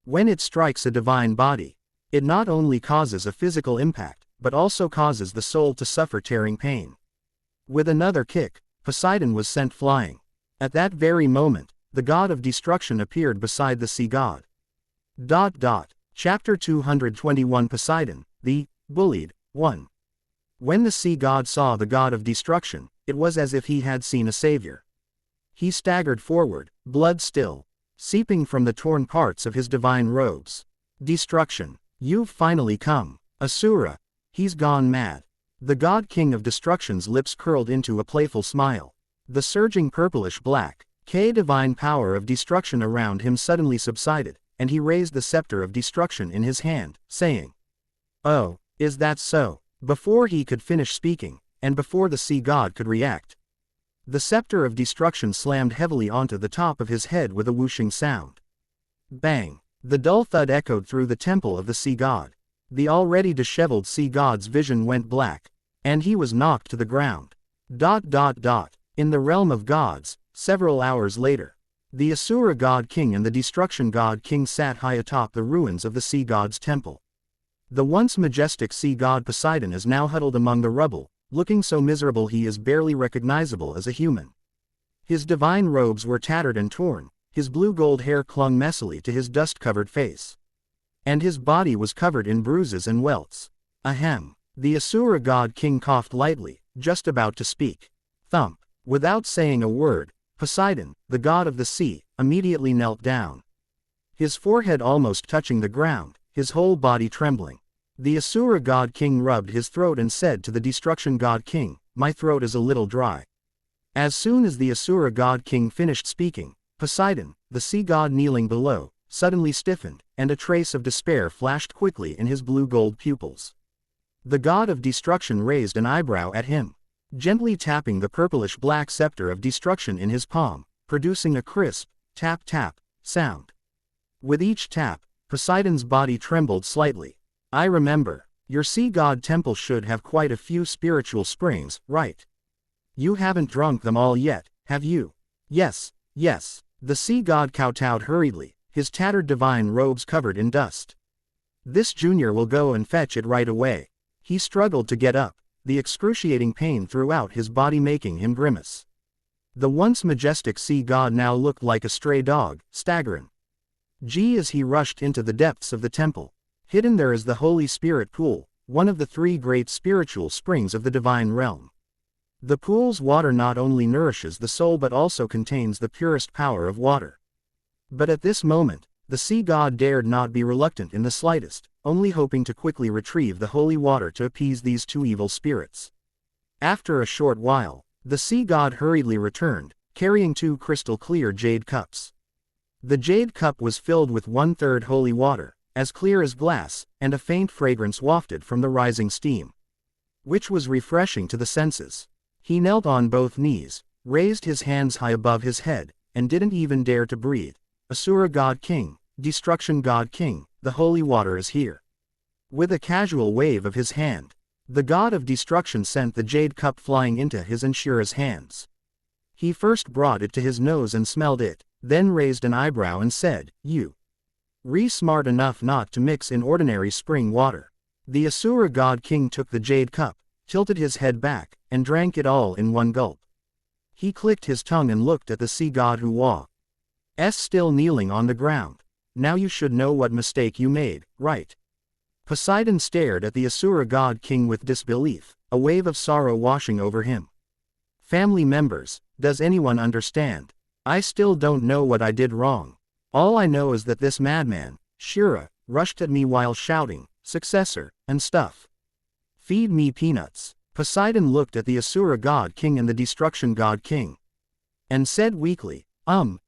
When it strikes a divine body, it not only causes a physical impact, but also causes the soul to suffer tearing pain. With another kick, Poseidon was sent flying. At that very moment, the god of destruction appeared beside the sea god. Chapter 221 Poseidon, the bullied one. When the sea god saw the god of destruction, it was as if he had seen a savior. He staggered forward, blood still seeping from the torn parts of his divine robes. Destruction, you've finally come. Asura, he's gone mad. The god king of destruction's lips curled into a playful smile. The surging purplish black, divine power of destruction around him suddenly subsided, and he raised the scepter of destruction in his hand, saying, "Oh, is that so?" Before he could finish speaking, and before the sea god could react, the scepter of destruction slammed heavily onto the top of his head with a whooshing sound. Bang! The dull thud echoed through the temple of the sea god. The already disheveled sea god's vision went black, and he was knocked to the ground. In the realm of gods, several hours later, the Asura god king and the destruction god king sat high atop the ruins of the sea god's temple. The once majestic sea god Poseidon is now huddled among the rubble, looking so miserable he is barely recognizable as a human. His divine robes were tattered and torn, his blue-gold hair clung messily to his dust-covered face, and his body was covered in bruises and welts. Ahem. The Asura god king coughed lightly, just about to speak. Thump. Without saying a word, Poseidon, the god of the sea, immediately knelt down. His forehead almost touching the ground, his whole body trembling. The Asura god king rubbed his throat and said to the destruction god king, "My throat is a little dry." As soon as the Asura god king finished speaking, Poseidon, the sea god kneeling below, suddenly stiffened, and a trace of despair flashed quickly in his blue-gold pupils. The god of destruction raised an eyebrow at him, gently tapping the purplish-black scepter of destruction in his palm, producing a crisp, tap-tap, sound. With each tap, Poseidon's body trembled slightly. "I remember. Your sea god temple should have quite a few spiritual springs, right? You haven't drunk them all yet, have you?" "Yes, yes." The sea god kowtowed hurriedly, his tattered divine robes covered in dust. "This junior will go and fetch it right away." He struggled to get up, the excruciating pain throughout his body making him grimace. The once majestic sea god now looked like a stray dog, staggering. As he rushed into the depths of the temple. Hidden there is the Holy Spirit Pool, one of the three great spiritual springs of the divine realm. The pool's water not only nourishes the soul but also contains the purest power of water. But at this moment, the sea god dared not be reluctant in the slightest, only hoping to quickly retrieve the holy water to appease these two evil spirits. After a short while, the sea god hurriedly returned, carrying two crystal-clear jade cups. The jade cup was filled with 1/3 holy water, as clear as glass, and a faint fragrance wafted from the rising steam, which was refreshing to the senses. He knelt on both knees, raised his hands high above his head, and didn't even dare to breathe. "Asura god king, destruction god king, the holy water is here." With a casual wave of his hand, the god of destruction sent the jade cup flying into his and Shura's hands. He first brought it to his nose and smelled it, then raised an eyebrow and said, "You smart enough not to mix in ordinary spring water." The Asura god king took the jade cup, tilted his head back, and drank it all in one gulp. He clicked his tongue and looked at the sea god who was still kneeling on the ground. "Now you should know what mistake you made, right? Poseidon stared at the Asura god king with disbelief, a wave of sorrow washing over him. Family members, does anyone understand? I still don't know what I did wrong. All I know is that this madman, Shura, rushed at me while shouting, "Successor," and stuff. Feed me peanuts. Poseidon looked at the Asura god king and the destruction god king, and said weakly,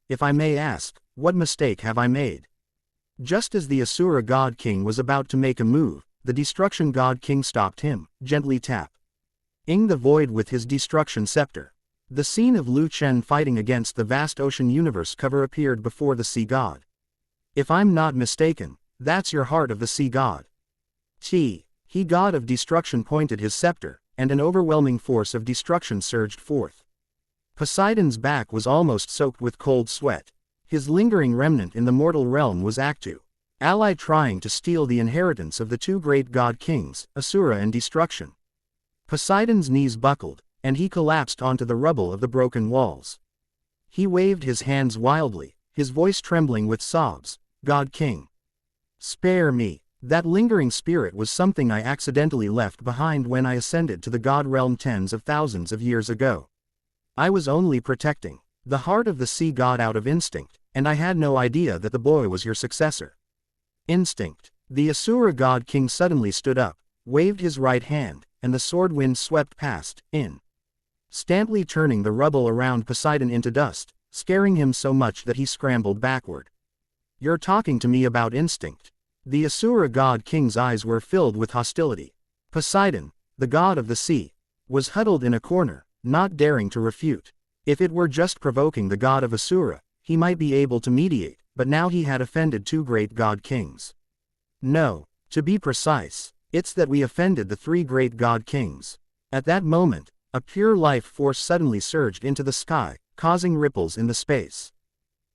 if I may ask, what mistake have I made? Just as the Asura god king was about to make a move, the destruction god king stopped him, gently tapping the void with his destruction scepter. The scene of Lu Chen fighting against the vast ocean universe cover appeared before the sea god. If I'm not mistaken, that's your heart of the sea god. He god of destruction pointed his scepter, and an overwhelming force of destruction surged forth. Poseidon's back was almost soaked with cold sweat. His lingering remnant in the mortal realm was Actu, ally trying to steal the inheritance of the two great god kings, Asura and Destruction. Poseidon's knees buckled, and he collapsed onto the rubble of the broken walls. He waved his hands wildly, his voice trembling with sobs, "God King, spare me. That lingering spirit was something I accidentally left behind when I ascended to the god realm tens of thousands of years ago. I was only protecting the heart of the sea god out of instinct, and I had no idea that the boy was your successor." Instinct. The Asura god king suddenly stood up, waved his right hand, and the sword wind swept past, instantly turning the rubble around Poseidon into dust, scaring him so much that he scrambled backward. "You're talking to me about instinct?" The Asura god king's eyes were filled with hostility. Poseidon, the god of the sea, was huddled in a corner, not daring to refute. If it were just provoking the god of Asura, he might be able to mediate, but now he had offended two great god kings. No, to be precise, it's that we offended the three great god kings. At that moment, a pure life force suddenly surged into the sky, causing ripples in the space.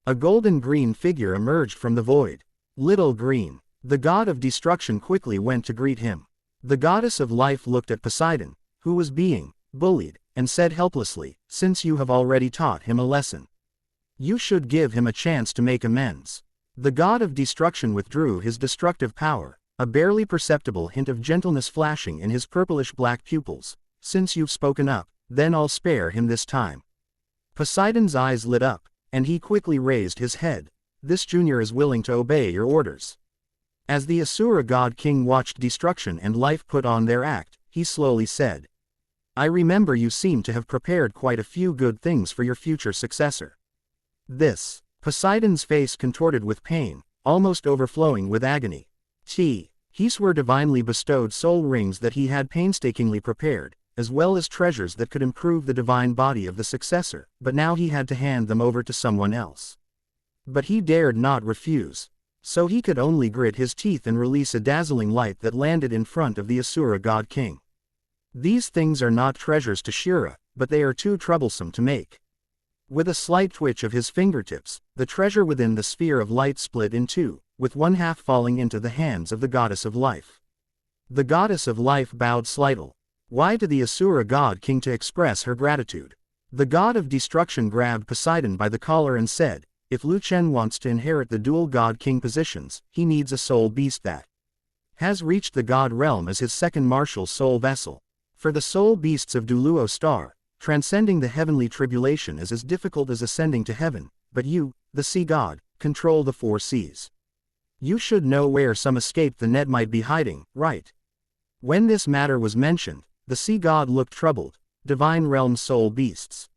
A golden-green figure emerged from the void. Little Green, the god of destruction, quickly went to greet him. The goddess of life looked at Poseidon, who was being bullied, and said helplessly, "Since you have already taught him a lesson, you should give him a chance to make amends." The god of destruction withdrew his destructive power, a barely perceptible hint of gentleness flashing in his purplish-black pupils. "Since you've spoken up, then I'll spare him this time." Poseidon's eyes lit up, and he quickly raised his head. "This junior is willing to obey your orders." As the Asura god king watched destruction and life put on their act, he slowly said, "I remember you seem to have prepared quite a few good things for your future successor." This. Poseidon's face contorted with pain, almost overflowing with agony. These were divinely bestowed soul rings that he had painstakingly prepared, as well as treasures that could improve the divine body of the successor, but now he had to hand them over to someone else. But he dared not refuse. So he could only grit his teeth and release a dazzling light that landed in front of the Asura god king. "These things are not treasures to Shura, but they are too troublesome to make." With a slight twitch of his fingertips, the treasure within the sphere of light split in two, with one half falling into the hands of the goddess of life. The goddess of life bowed slightly. Why to the Asura god king to express her gratitude? The god of destruction grabbed Poseidon by the collar and said, "If Lu Chen wants to inherit the dual god king positions, he needs a soul beast that has reached the god realm as his second martial soul vessel. For the soul beasts of Douluo star, transcending the heavenly tribulation is as difficult as ascending to heaven, but you, the sea god, control the four seas. You should know where some escaped the net might be hiding, right?" When this matter was mentioned, the sea god looked troubled. "Divine realm soul beasts.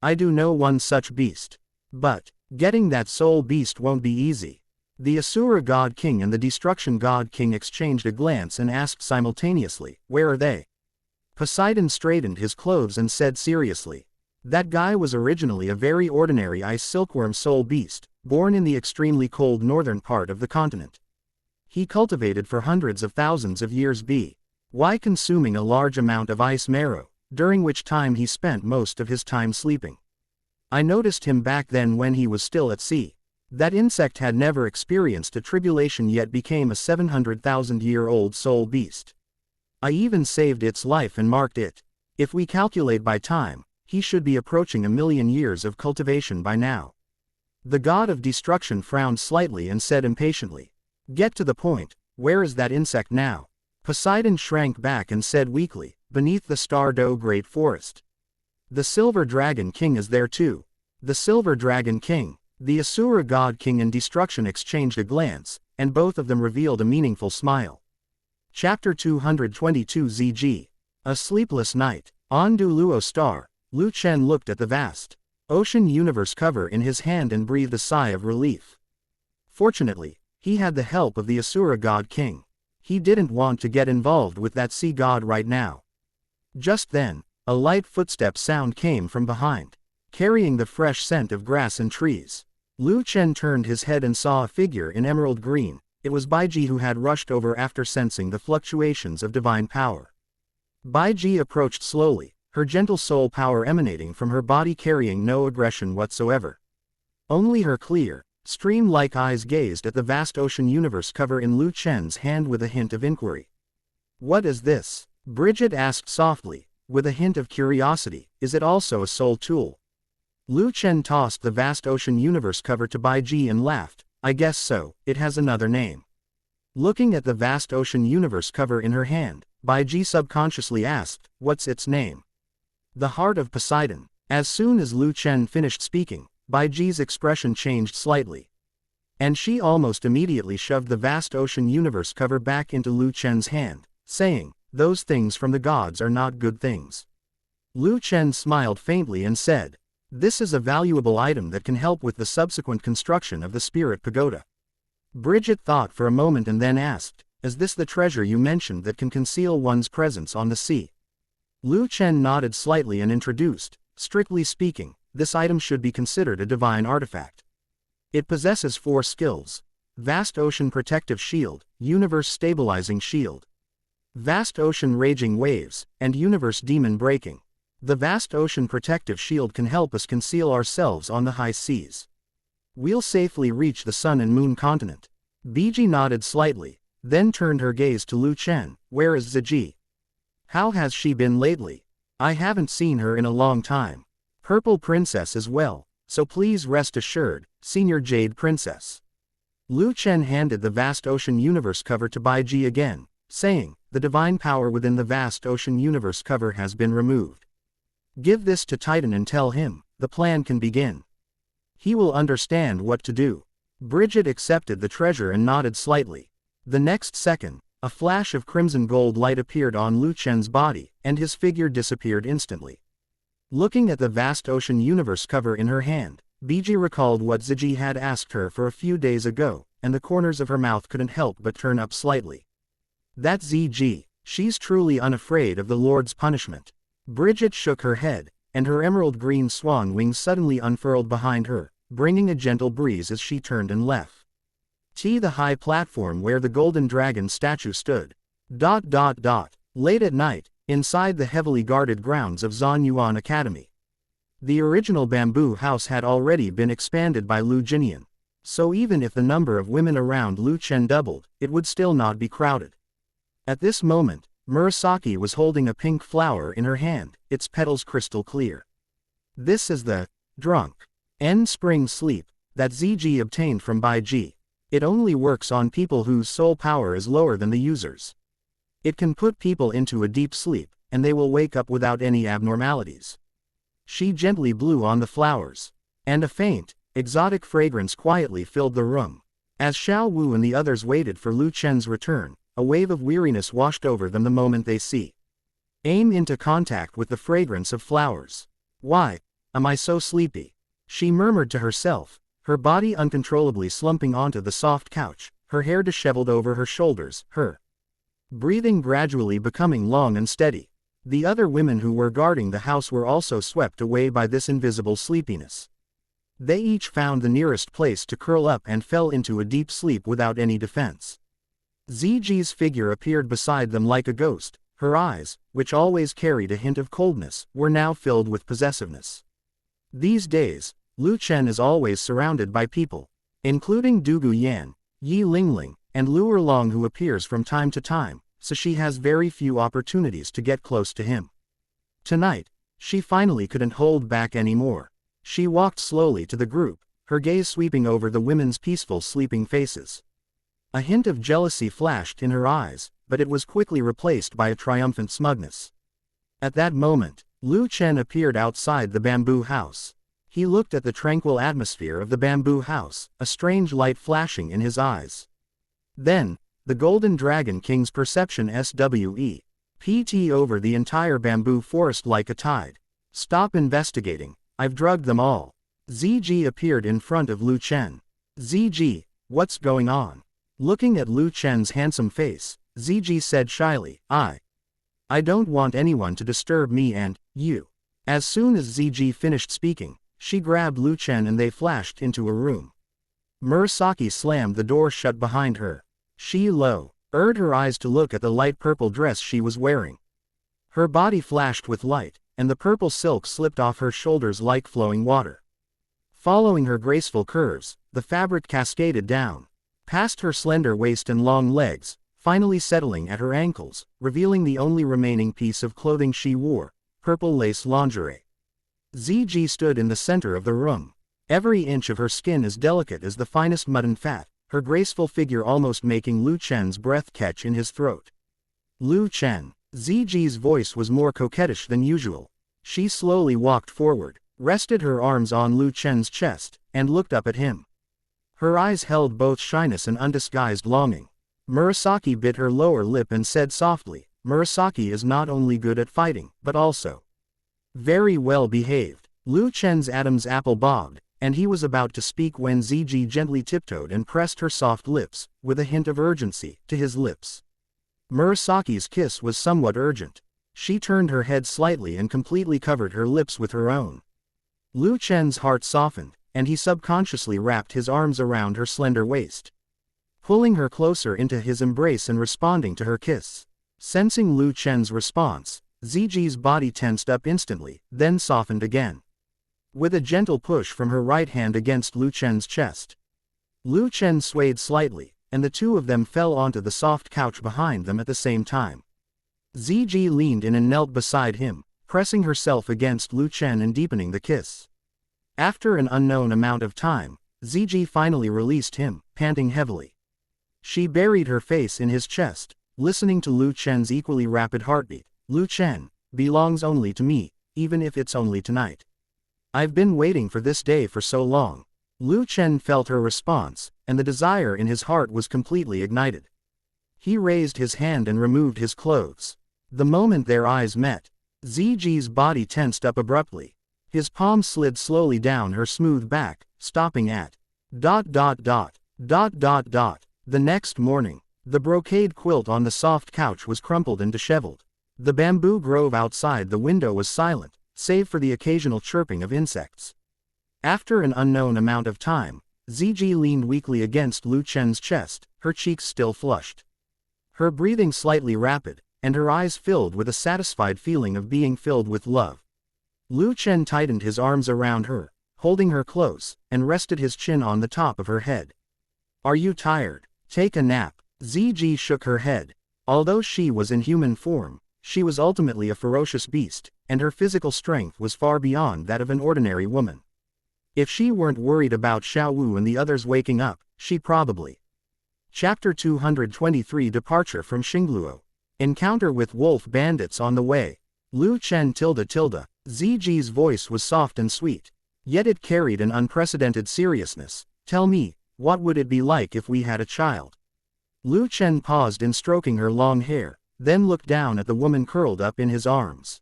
I do know one such beast. But getting that soul beast won't be easy." The Asura god king and the destruction god king exchanged a glance and asked simultaneously, "Where are they?" Poseidon straightened his clothes and said seriously, "That guy was originally a very ordinary ice silkworm soul beast, born in the extremely cold northern part of the continent. He cultivated for hundreds of thousands of years by consuming a large amount of ice marrow, during which time he spent most of his time sleeping. I noticed him back then when he was still at sea. That insect had never experienced a tribulation yet became a 700,000-year-old soul beast. I even saved its life and marked it. If we calculate by time, he should be approaching 1,000,000 years of cultivation by now." The god of destruction frowned slightly and said impatiently, "Get to the point, Where is that insect now? Poseidon shrank back and said weakly, beneath the star-dough great forest. The Silver Dragon King is there too. The Silver Dragon King, the Asura God King and Destruction exchanged a glance, and both of them revealed a meaningful smile. Chapter 222 ZG. A sleepless night. On Douluo star, Lu Chen looked at the vast ocean universe cover in his hand and breathed a sigh of relief. Fortunately, he had the help of the Asura God King. He didn't want to get involved with that sea god right now. Just then, a light footstep sound came from behind, carrying the fresh scent of grass and trees. Lu Chen turned his head and saw a figure in emerald green. It was Baiji who had rushed over after sensing the fluctuations of divine power. Baiji approached slowly, her gentle soul power emanating from her body carrying no aggression whatsoever. Only her clear, stream-like eyes gazed at the vast ocean universe cover in Lu Chen's hand with a hint of inquiry. "What is this?" Bridget asked softly, with a hint of curiosity. "Is it also a soul tool?" Lu Chen tossed the vast ocean universe cover to Baiji and laughed. "I guess so, it has another name." Looking at the vast ocean universe cover in her hand, Baiji subconsciously asked, "What's its name?" "The Heart of Poseidon." As soon as Lu Chen finished speaking, Baiji's expression changed slightly. And she almost immediately shoved the vast ocean universe cover back into Lu Chen's hand, saying, "Those things from the gods are not good things." Lu Chen smiled faintly and said, "This is a valuable item that can help with the subsequent construction of the spirit pagoda." Bridget thought for a moment and then asked, "Is this the treasure you mentioned that can conceal one's presence on the sea?" Lu Chen nodded slightly and introduced, "Strictly speaking, this item should be considered a divine artifact. It possesses 4 skills: Vast Ocean Protective Shield, Universe Stabilizing Shield, Vast Ocean Raging Waves, and Universe Demon Breaking. The Vast Ocean Protective Shield can help us conceal ourselves on the high seas. We'll safely reach the Sun and Moon continent." Baiji nodded slightly, then turned her gaze to Lu Chen. "Where is Ziji? How has she been lately? I haven't seen her in a long time. Purple Princess as well, so please rest assured, Senior Jade Princess." Lu Chen handed the vast ocean universe cover to Baiji again, saying, "The divine power within the vast ocean universe cover has been removed. Give this to Titan and tell him, the plan can begin. He will understand what to do." Bridget accepted the treasure and nodded slightly. The next second, a flash of crimson gold light appeared on Lu Chen's body, and his figure disappeared instantly. Looking at the vast ocean universe cover in her hand, Baiji recalled what Ziji had asked her for a few days ago, and the corners of her mouth couldn't help but turn up slightly. "That Ziji, she's truly unafraid of the Lord's punishment." Bridget shook her head, and her emerald green swan wings suddenly unfurled behind her, bringing a gentle breeze as she turned and left the high platform where the golden dragon statue stood. Late at night, inside the heavily guarded grounds of Zhanyuan Academy. The original bamboo house had already been expanded by Lu Jinian, so even if the number of women around Lu Chen doubled, it would still not be crowded. At this moment, Murasaki was holding a pink flower in her hand, its petals crystal clear. "This is the drunk end spring sleep that ZG obtained from Baiji. It only works on people whose soul power is lower than the user's. It can put people into a deep sleep, and they will wake up without any abnormalities." She gently blew on the flowers, and a faint, exotic fragrance quietly filled the room. As Xiao Wu and the others waited for Lu Chen's return, a wave of weariness washed over them the moment they came into contact with the fragrance of flowers. "Why am I so sleepy?" she murmured to herself, her body uncontrollably slumping onto the soft couch, her hair disheveled over her shoulders, her breathing gradually becoming long and steady. The other women who were guarding the house were also swept away by this invisible sleepiness. They each found the nearest place to curl up and fell into a deep sleep without any defense. ZG's figure appeared beside them like a ghost. Her eyes, which always carried a hint of coldness, were now filled with possessiveness. These days, Lu Chen is always surrounded by people, including Dugu Yan, Yi Lingling, and Lu Erlong, who appears from time to time, so she has very few opportunities to get close to him. Tonight, she finally couldn't hold back anymore. She walked slowly to the group, her gaze sweeping over the women's peaceful sleeping faces. A hint of jealousy flashed in her eyes, but it was quickly replaced by a triumphant smugness. At that moment, Lu Chen appeared outside the bamboo house. He looked at the tranquil atmosphere of the bamboo house, a strange light flashing in his eyes. Then, the Golden Dragon King's perception SWE.PT over the entire bamboo forest like a tide. Stop investigating, I've drugged them all. ZG appeared in front of Lu Chen. ZG, what's going on? Looking at Lu Chen's handsome face, ZG said shyly, I don't want anyone to disturb me and you. As soon as ZG finished speaking, she grabbed Lu Chen and they flashed into a room. Murasaki slammed the door shut behind her. She lowered her eyes to look at the light purple dress she was wearing. Her body flashed with light, and the purple silk slipped off her shoulders like flowing water. Following her graceful curves, the fabric cascaded down, past her slender waist and long legs, finally settling at her ankles, revealing the only remaining piece of clothing she wore, purple lace lingerie. ZG stood in the center of the room. Every inch of her skin as delicate as the finest mutton fat, her graceful figure almost making Lu Chen's breath catch in his throat. Lu Chen. ZG's voice was more coquettish than usual. She slowly walked forward, rested her arms on Lu Chen's chest, and looked up at him. Her eyes held both shyness and undisguised longing. Murasaki bit her lower lip and said softly, Murasaki is not only good at fighting, but also very well behaved. Lu Chen's Adam's apple bobbed, and he was about to speak when ZG gently tiptoed and pressed her soft lips, with a hint of urgency, to his lips. Murasaki's kiss was somewhat urgent. She turned her head slightly and completely covered her lips with her own. Lu Chen's heart softened, and he subconsciously wrapped his arms around her slender waist, pulling her closer into his embrace and responding to her kiss. Sensing Lu Chen's response, ZG's body tensed up instantly, then softened again. With a gentle push from her right hand against Lu Chen's chest, Lu Chen swayed slightly, and the two of them fell onto the soft couch behind them at the same time. ZG leaned in and knelt beside him, pressing herself against Lu Chen and deepening the kiss. After an unknown amount of time, ZG finally released him, panting heavily. She buried her face in his chest, listening to Lu Chen's equally rapid heartbeat. Lu Chen belongs only to me, even if it's only tonight. I've been waiting for this day for so long. Lu Chen felt her response, and the desire in his heart was completely ignited. He raised his hand and removed his clothes. The moment their eyes met, ZG's body tensed up abruptly. His palm slid slowly down her smooth back, stopping at ... The next morning, the brocade quilt on the soft couch was crumpled and disheveled. The bamboo grove outside the window was silent, save for the occasional chirping of insects. After an unknown amount of time, ZG leaned weakly against Lu Chen's chest, her cheeks still flushed, her breathing slightly rapid, and her eyes filled with a satisfied feeling of being filled with love. Lu Chen tightened his arms around her, holding her close, and rested his chin on the top of her head. Are you tired? Take a nap. ZG shook her head. Although she was in human form, she was ultimately a ferocious beast, and her physical strength was far beyond that of an ordinary woman. If she weren't worried about Xiao Wu and the others waking up, she probably. Chapter 223 Departure from Shingluo. Encounter with wolf bandits on the way. Lu Chen tilde. ZG's voice was soft and sweet, yet it carried an unprecedented seriousness. Tell me, what would it be like if we had a child? Lu Chen paused in stroking her long hair, then looked down at the woman curled up in his arms.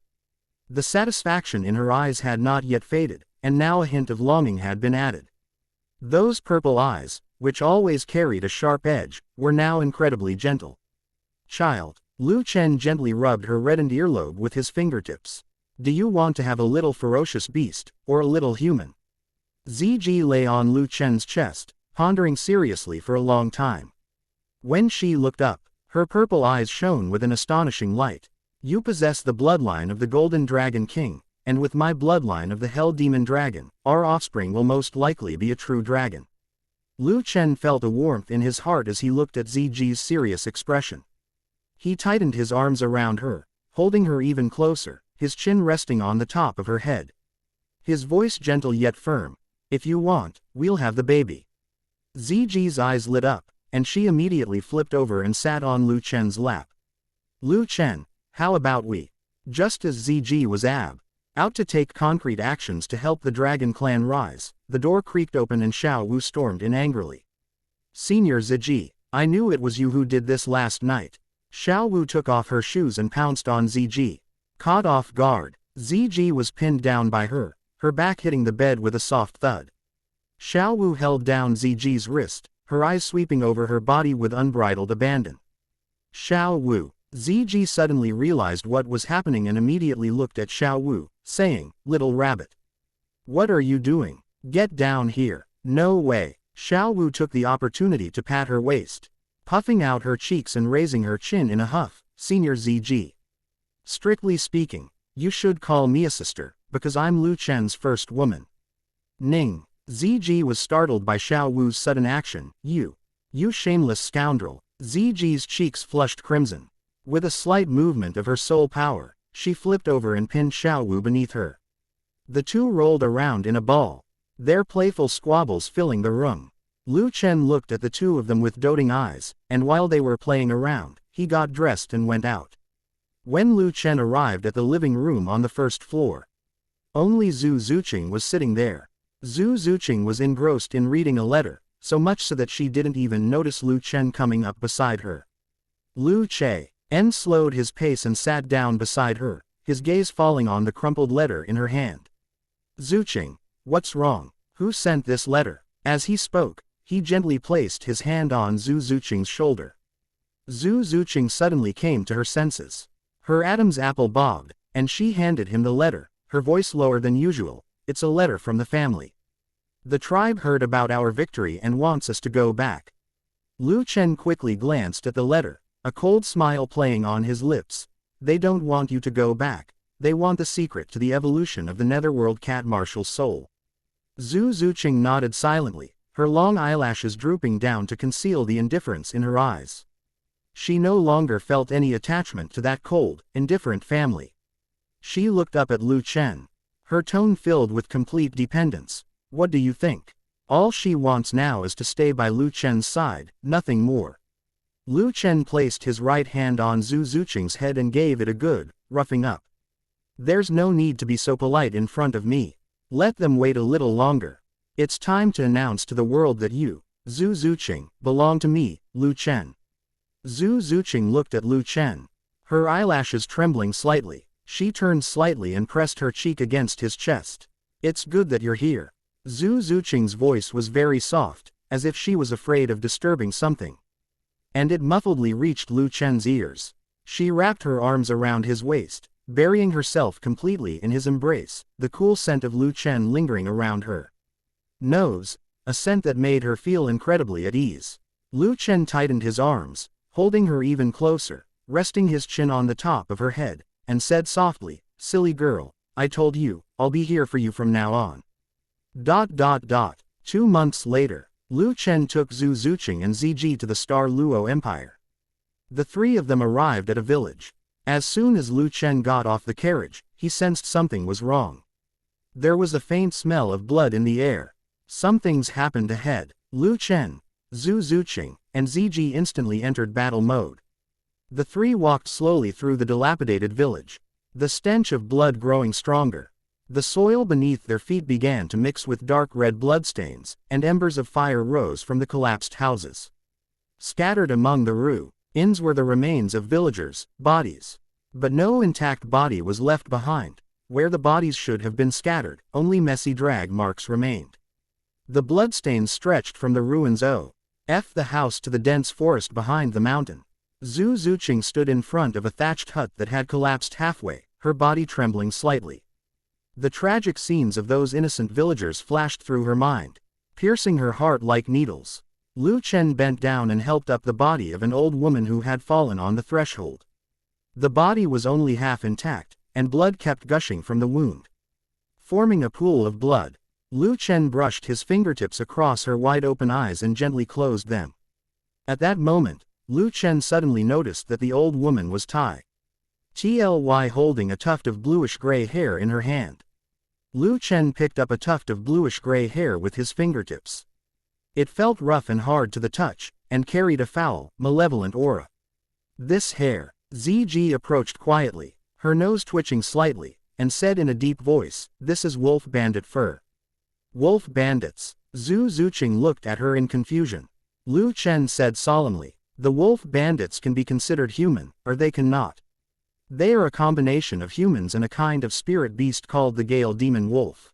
The satisfaction in her eyes had not yet faded, and now a hint of longing had been added. Those purple eyes, which always carried a sharp edge, were now incredibly gentle. Child. Lu Chen gently rubbed her reddened earlobe with his fingertips. Do you want to have a little ferocious beast, or a little human? ZG lay on Lu Chen's chest, pondering seriously for a long time. When she looked up, her purple eyes shone with an astonishing light. You possess the bloodline of the Golden Dragon King, and with my bloodline of the Hell Demon Dragon, our offspring will most likely be a true dragon. Lu Chen felt a warmth in his heart as he looked at ZG's serious expression. He tightened his arms around her, holding her even closer, his chin resting on the top of her head. His voice gentle yet firm. If you want, we'll have the baby. ZG's eyes lit up, and she immediately flipped over and sat on Lu Chen's lap. Lu Chen, how about we? Just as ZG was out to take concrete actions to help the Dragon Clan rise, the door creaked open and Xiao Wu stormed in angrily. Senior ZG, I knew it was you who did this last night. Xiao Wu took off her shoes and pounced on ZG. Caught off guard, ZG was pinned down by her back hitting the bed with a soft thud. Xiao Wu held down ZG's wrist, her eyes sweeping over her body with unbridled abandon. Xiao Wu. ZG suddenly realized what was happening and immediately looked at Xiao Wu, saying, "Little rabbit. What are you doing? Get down here." "No way." Xiao Wu took the opportunity to pat her waist, puffing out her cheeks and raising her chin in a huff. "Senior ZG. Strictly speaking, you should call me a sister, because I'm Lu Chen's first woman." Ning. ZG was startled by Xiao Wu's sudden action. You shameless scoundrel." ZG's cheeks flushed crimson. With a slight movement of her soul power, she flipped over and pinned Xiao Wu beneath her. The two rolled around in a ball, their playful squabbles filling the room. Lu Chen looked at the two of them with doting eyes, and while they were playing around, he got dressed and went out. When Lu Chen arrived at the living room on the first floor, only Zhu Zuqing was sitting there. Zhu Zuqing was engrossed in reading a letter, so much so that she didn't even notice Lu Chen coming up beside her. Lu Chen slowed his pace and sat down beside her, his gaze falling on the crumpled letter in her hand. "Zuqing, what's wrong? Who sent this letter?" As he spoke, he gently placed his hand on Zhu Zuqing's shoulder. Zhu Zuqing suddenly came to her senses. Her Adam's apple bobbed, and she handed him the letter, her voice lower than usual. "It's a letter from the family. The tribe heard about our victory and wants us to go back." Lu Chen quickly glanced at the letter, a cold smile playing on his lips. "They don't want you to go back. They want the secret to the evolution of the Netherworld cat martial soul." Zhu Zuqing nodded silently, her long eyelashes drooping down to conceal the indifference in her eyes. She no longer felt any attachment to that cold, indifferent family. She looked up at Lu Chen, her tone filled with complete dependence. "What do you think?" All she wants now is to stay by Lu Chen's side, nothing more. Lu Chen placed his right hand on Zhu Zuqing's head and gave it a good, roughing up. "There's no need to be so polite in front of me. Let them wait a little longer. It's time to announce to the world that you, Zhu Zuqing, belong to me, Lu Chen." Zhu Zuqing looked at Lu Chen, her eyelashes trembling slightly. She turned slightly and pressed her cheek against his chest. "It's good that you're here." Zhu Zuqing's voice was very soft, as if she was afraid of disturbing something. And it muffledly reached Lu Chen's ears. She wrapped her arms around his waist, burying herself completely in his embrace, the cool scent of Lu Chen lingering around her nose, a scent that made her feel incredibly at ease. Lu Chen tightened his arms, holding her even closer, resting his chin on the top of her head, and said softly, "Silly girl, I told you, I'll be here for you from now on." 2 months later, Lu Chen took Zhu Zuqing and ZG to the Star Luo Empire. The three of them arrived at a village. As soon as Lu Chen got off the carriage, he sensed something was wrong. There was a faint smell of blood in the air. Something's happened ahead. Lu Chen, Zhu Zuqing, and ZG instantly entered battle mode. The three walked slowly through the dilapidated village, the stench of blood growing stronger. The soil beneath their feet began to mix with dark red bloodstains, and embers of fire rose from the collapsed houses. Scattered among the ruins were the remains of villagers' bodies. But no intact body was left behind. Where the bodies should have been scattered, only messy drag marks remained. The bloodstains stretched from the ruins of the house to the dense forest behind the mountain. Zhu Zuqing stood in front of a thatched hut that had collapsed halfway, her body trembling slightly. The tragic scenes of those innocent villagers flashed through her mind, piercing her heart like needles. Lu Chen bent down and helped up the body of an old woman who had fallen on the threshold. The body was only half intact, and blood kept gushing from the wound. Forming a pool of blood, Lu Chen brushed his fingertips across her wide-open eyes and gently closed them. At that moment, Lu Chen suddenly noticed that the old woman was tly holding a tuft of bluish-gray hair in her hand. Lu Chen picked up a tuft of bluish-gray hair with his fingertips. It felt rough and hard to the touch, and carried a foul, malevolent aura. This hair. ZG approached quietly, her nose twitching slightly, and said in a deep voice, "This is wolf bandit fur." Wolf bandits. Zhu Zuqing looked at her in confusion. Lu Chen said solemnly, "The wolf bandits can be considered human, or they cannot. They are a combination of humans and a kind of spirit beast called the Gale Demon Wolf.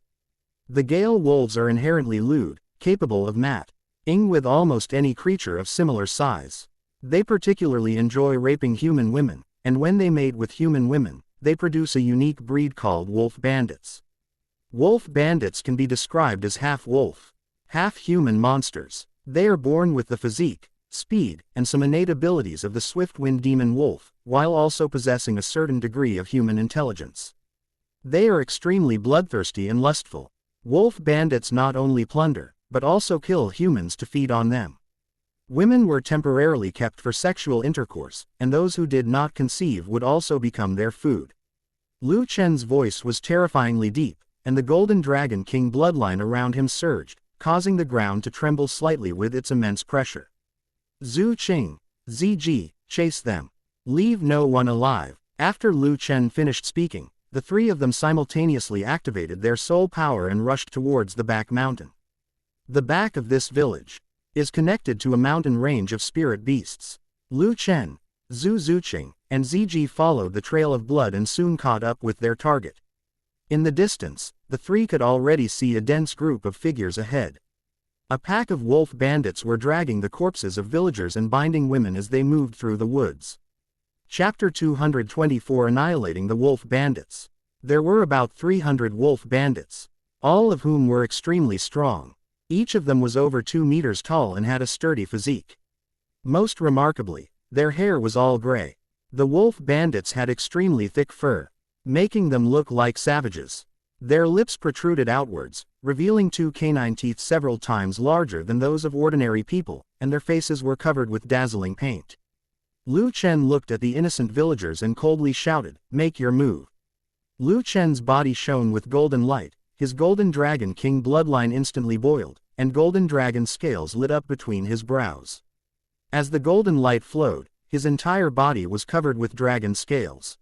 The Gale Wolves are inherently lewd, capable of mating with almost any creature of similar size. They particularly enjoy raping human women, and when they mate with human women, they produce a unique breed called wolf bandits. Wolf bandits can be described as half-wolf, half-human monsters. They are born with the physique, speed, and some innate abilities of the swift-wind demon wolf, while also possessing a certain degree of human intelligence. They are extremely bloodthirsty and lustful. Wolf bandits not only plunder, but also kill humans to feed on them. Women were temporarily kept for sexual intercourse, and those who did not conceive would also become their food." Lu Chen's voice was terrifyingly deep, and the Golden Dragon King bloodline around him surged, causing the ground to tremble slightly with its immense pressure. "Zhu Qing, ZG, chase them. Leave no one alive." After Lu Chen finished speaking, the three of them simultaneously activated their soul power and rushed towards the back mountain. The back of this village is connected to a mountain range of spirit beasts. Lu Chen, Zhu Zuqing, and ZG followed the trail of blood and soon caught up with their target. In the distance, the three could already see a dense group of figures ahead. A pack of wolf bandits were dragging the corpses of villagers and binding women as they moved through the woods. Chapter 224 Annihilating the Wolf Bandits. There were about 300 wolf bandits, all of whom were extremely strong. Each of them was over 2 meters tall and had a sturdy physique. Most remarkably, their hair was all gray. The wolf bandits had extremely thick fur, making them look like savages. Their lips protruded outwards, revealing 2 canine teeth several times larger than those of ordinary people, and their faces were covered with dazzling paint. Lu Chen looked at the innocent villagers and coldly shouted, "Make your move." Lu Chen's body shone with golden light, his Golden Dragon King bloodline instantly boiled, and golden dragon scales lit up between his brows. As the golden light flowed, his entire body was covered with dragon scales.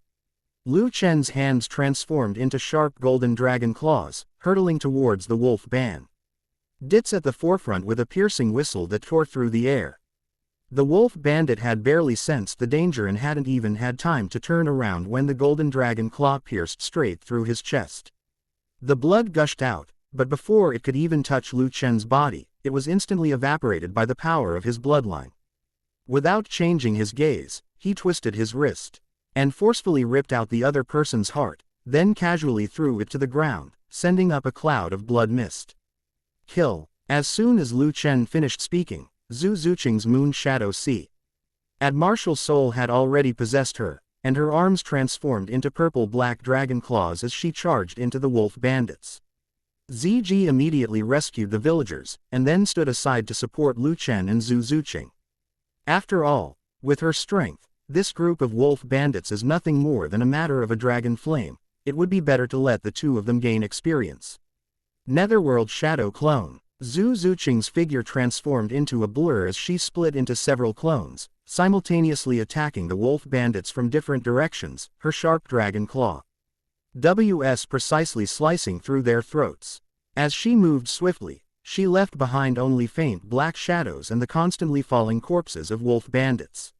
Lu Chen's hands transformed into sharp golden dragon claws, hurtling towards the wolf bandits at the forefront with a piercing whistle that tore through the air. The wolf bandit had barely sensed the danger and hadn't even had time to turn around when the golden dragon claw pierced straight through his chest. The blood gushed out, but before it could even touch Lu Chen's body, it was instantly evaporated by the power of his bloodline. Without changing his gaze, he twisted his wrist and forcefully ripped out the other person's heart, then casually threw it to the ground, sending up a cloud of blood mist. Kill. As soon as Lu Chen finished speaking, Zhu Zuqing's moon shadow at martial soul had already possessed her, and her arms transformed into purple-black dragon claws as she charged into the wolf bandits. ZG immediately rescued the villagers, and then stood aside to support Lu Chen and Zhu Zuqing. After all, with her strength, this group of wolf bandits is nothing more than a matter of a dragon flame. It would be better to let the two of them gain experience. Netherworld Shadow Clone. Zhu Zuqing's figure transformed into a blur as she split into several clones, simultaneously attacking the wolf bandits from different directions, her sharp dragon claw precisely slicing through their throats. As she moved swiftly, she left behind only faint black shadows and the constantly falling corpses of wolf bandits.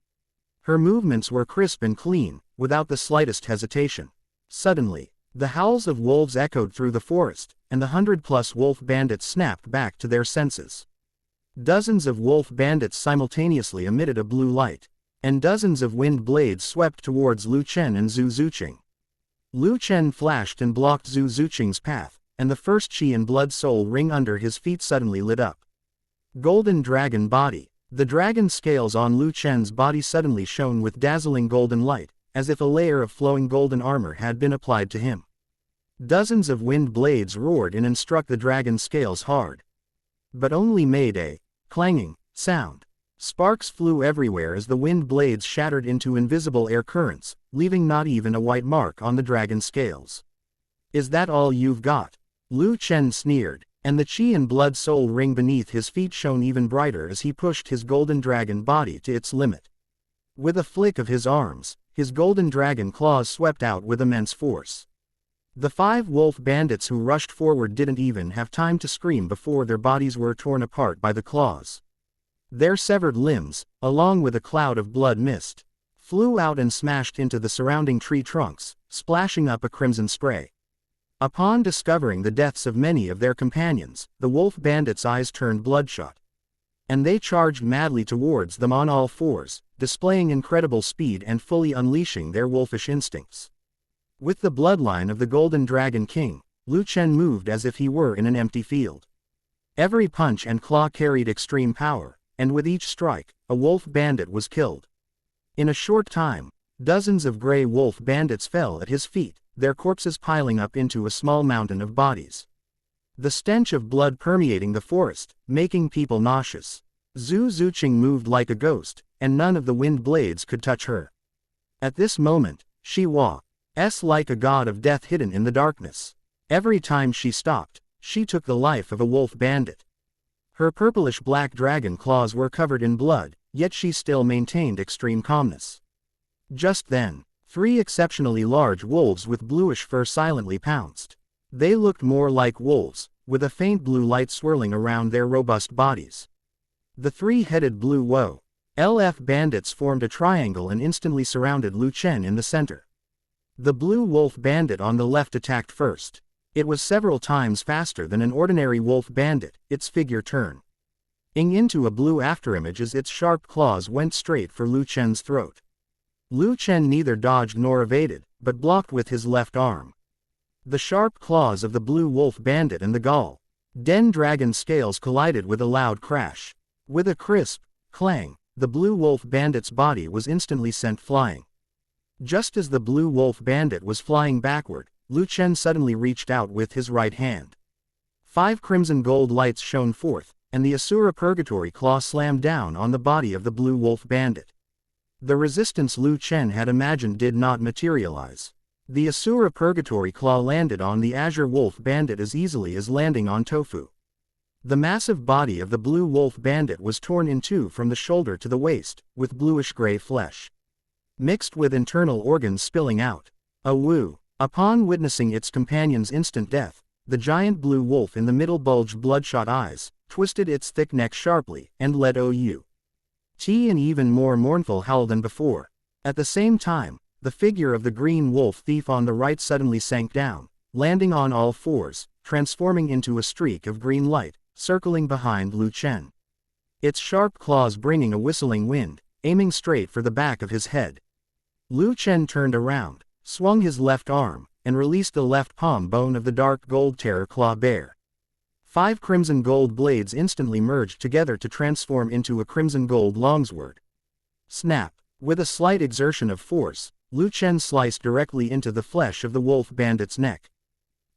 Her movements were crisp and clean, without the slightest hesitation. Suddenly, the howls of wolves echoed through the forest, and the 100+ wolf bandits snapped back to their senses. Dozens of wolf bandits simultaneously emitted a blue light, and dozens of wind blades swept towards Lu Chen and Zhu Zuqing. Lu Chen flashed and blocked Zhu Zuqing's path, and the first chi and blood soul ring under his feet suddenly lit up. Golden Dragon Body. The dragon scales on Lu Chen's body suddenly shone with dazzling golden light, as if a layer of flowing golden armor had been applied to him. Dozens of wind blades roared in and struck the dragon scales hard, but only made a clanging sound. Sparks flew everywhere as the wind blades shattered into invisible air currents, leaving not even a white mark on the dragon scales. "Is that all you've got?" Lu Chen sneered. And the chi and blood soul ring beneath his feet shone even brighter as he pushed his golden dragon body to its limit. With a flick of his arms, his golden dragon claws swept out with immense force. The 5 wolf bandits who rushed forward didn't even have time to scream before their bodies were torn apart by the claws. Their severed limbs, along with a cloud of blood mist, flew out and smashed into the surrounding tree trunks, splashing up a crimson spray. Upon discovering the deaths of many of their companions, the wolf bandits' eyes turned bloodshot. And they charged madly towards them on all fours, displaying incredible speed and fully unleashing their wolfish instincts. With the bloodline of the Golden Dragon King, Lu Chen moved as if he were in an empty field. Every punch and claw carried extreme power, and with each strike, a wolf bandit was killed. In a short time, dozens of gray wolf bandits fell at his feet, their corpses piling up into a small mountain of bodies. The stench of blood permeating the forest, making people nauseous. Zhu Zuqing moved like a ghost, and none of the wind blades could touch her. At this moment, she was like a god of death hidden in the darkness. Every time she stopped, she took the life of a wolf bandit. Her purplish-black dragon claws were covered in blood, yet she still maintained extreme calmness. Just then, 3 exceptionally large wolves with bluish fur silently pounced. They looked more like wolves, with a faint blue light swirling around their robust bodies. The 3-headed blue LF bandits formed a triangle and instantly surrounded Lu Chen in the center. The blue wolf bandit on the left attacked first. It was several times faster than an ordinary wolf bandit, its figure turning into a blue afterimage as its sharp claws went straight for Lu Chen's throat. Lu Chen neither dodged nor evaded, but blocked with his left arm. The sharp claws of the blue wolf bandit and the Den dragon scales collided with a loud crash. With a crisp clang, the blue wolf bandit's body was instantly sent flying. Just as the blue wolf bandit was flying backward, Lu Chen suddenly reached out with his right hand. 5 crimson gold lights shone forth, and the Asura Purgatory Claw slammed down on the body of the blue wolf bandit. The resistance Lu Chen had imagined did not materialize. The Asura Purgatory Claw landed on the Azure Wolf Bandit as easily as landing on tofu. The massive body of the blue wolf bandit was torn in two from the shoulder to the waist, with bluish-gray flesh mixed with internal organs spilling out. Upon witnessing its companion's instant death, the giant blue wolf in the middle bulged bloodshot eyes, twisted its thick neck sharply, and let out an even more mournful howl than before. At the same time, the figure of the green wolf thief on the right suddenly sank down, landing on all fours, transforming into a streak of green light, circling behind Lu Chen. Its sharp claws bringing a whistling wind, aiming straight for the back of his head. Lu Chen turned around, swung his left arm, and released the left palm bone of the dark gold terror claw bear. 5 crimson gold blades instantly merged together to transform into a crimson gold longsword. Snap! With a slight exertion of force, Lu Chen sliced directly into the flesh of the wolf bandit's neck,